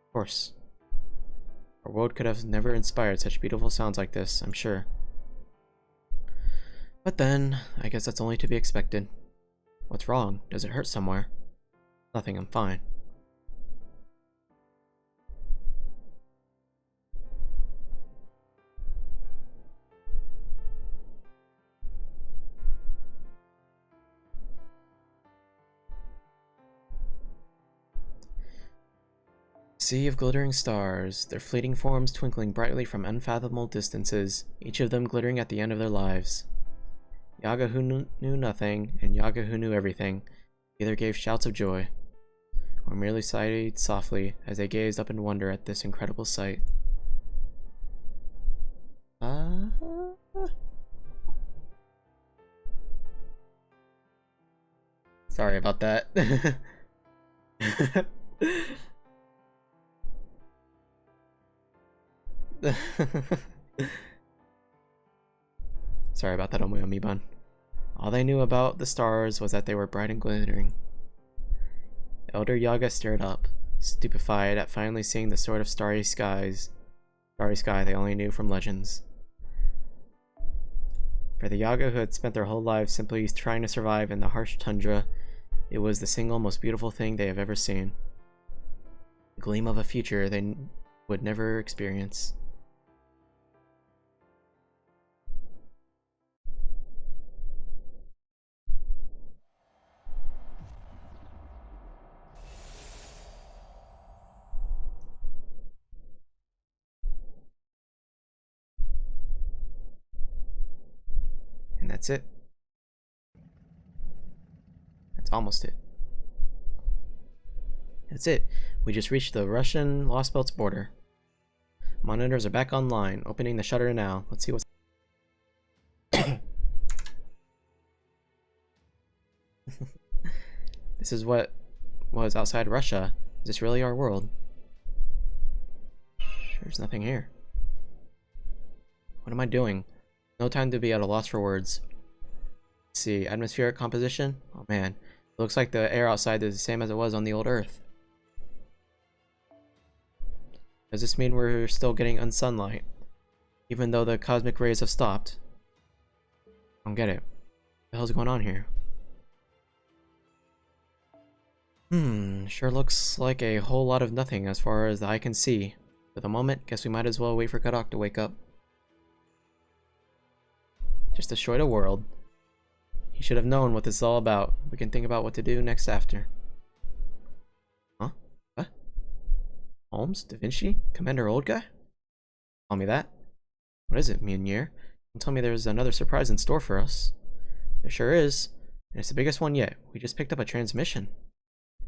Of course. Our world could have never inspired such beautiful sounds like this, I'm sure. But then, I guess that's only to be expected. What's wrong? Does it hurt somewhere? Nothing, I'm fine. Sea of glittering stars, their fleeting forms twinkling brightly from unfathomable distances, each of them glittering at the end of their lives. Yaga who knew nothing, and Yaga who knew everything, either gave shouts of joy, or merely sighed softly as they gazed up in wonder at this incredible sight. Sorry about that. Sorry about that, Omoyomi-bun. All they knew about the stars was that they were bright and glittering. Elder Yaga stared up, stupefied at finally seeing the sort of starry sky they only knew from legends. For the Yaga who had spent their whole lives simply trying to survive in the harsh tundra, it was the single most beautiful thing they have ever seen. A gleam of a future they would never experience. And that's it. That's almost it. That's it. We just reached the Russian Lostbelt's border. Monitors are back online. Opening the shutter now. Let's see what's... This is what was outside Russia. Is this really our world? There's nothing here. What am I doing? No time to be at a loss for words. Let's see, atmospheric composition? Oh man, it looks like the air outside is the same as it was on the old Earth. Does this mean we're still getting sunlight, even though the cosmic rays have stopped? I don't get it. What the hell's going on here? Sure looks like a whole lot of nothing as far as the eye can see. For the moment, guess we might as well wait for Kadok to wake up. Just destroyed a world. He should have known what this is all about. We can think about what to do next after. Huh? What? Holmes? Da Vinci? Commander Old Guy? Call me that? What is it, Mjolnir? Don't tell me there's another surprise in store for us. There sure is. And it's the biggest one yet. We just picked up a transmission.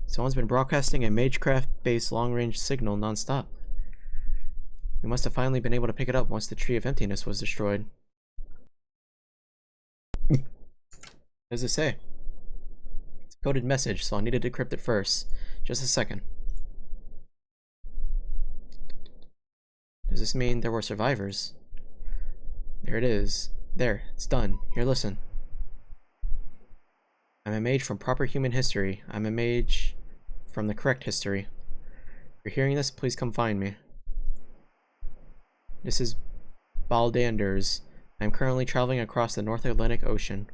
Someone's been broadcasting a Magecraft-based long-range signal non-stop. We must have finally been able to pick it up once the Tree of Emptiness was destroyed. What does it say? It's a coded message, so I'll need to decrypt it first. Just a second. Does this mean there were survivors? There it is. There, it's done. Here, listen. I'm a mage from proper human history. I'm a mage from the correct history. If you're hearing this, please come find me. This is Baldanders. I am currently traveling across the North Atlantic Ocean.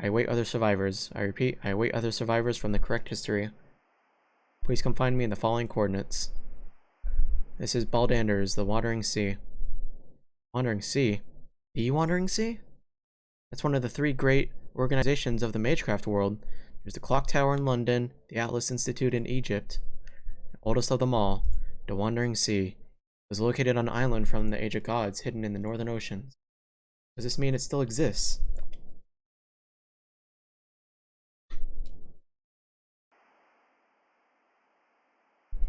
I await other survivors. I repeat, I await other survivors from the correct history. Please come find me in the following coordinates. This is Baldanders, the Wandering Sea. Wandering Sea? The Wandering Sea? That's one of the three great organizations of the Magecraft world. There's the Clock Tower in London, the Atlas Institute in Egypt. The oldest of them all, the Wandering Sea, was located on an island from the Age of Gods hidden in the Northern Oceans. Does this mean it still exists?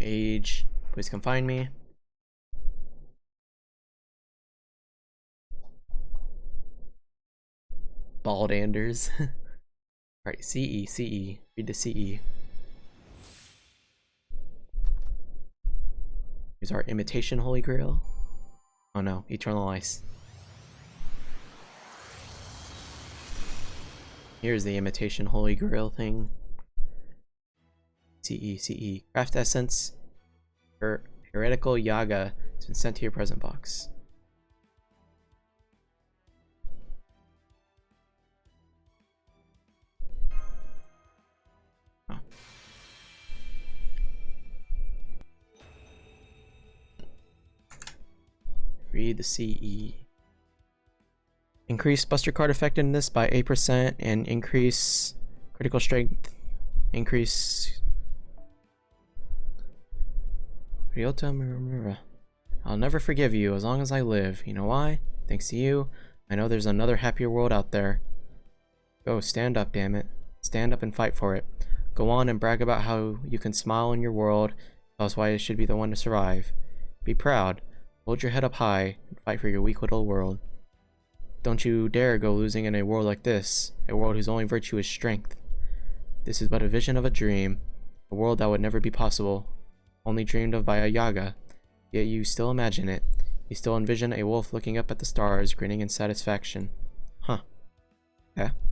Age, please come find me. Baldanders. Alright, CE. Read the CE. Here's our imitation Holy Grail. Oh no, Eternal Ice. Here's the imitation Holy Grail thing. CE. Craft Essence. Heretical Yaga has been sent to your present box. Oh. Read the CE. Increase Buster Card effectiveness by 8% and increase critical strength. Increase. I'll never forgive you as long as I live. You know why? Thanks to you, I know there's another happier world out there. Go, stand up, damn it. Stand up and fight for it. Go on and brag about how you can smile in your world. Tell us why it should be the one to survive. Be proud. Hold your head up high and fight for your weak little world. Don't you dare go losing in a world like this, a world whose only virtue is strength. This is but a vision of a dream, a world that would never be possible, only dreamed of by a Yaga, yet you still imagine it. You still envision a wolf looking up at the stars, grinning in satisfaction. Huh. Yeah.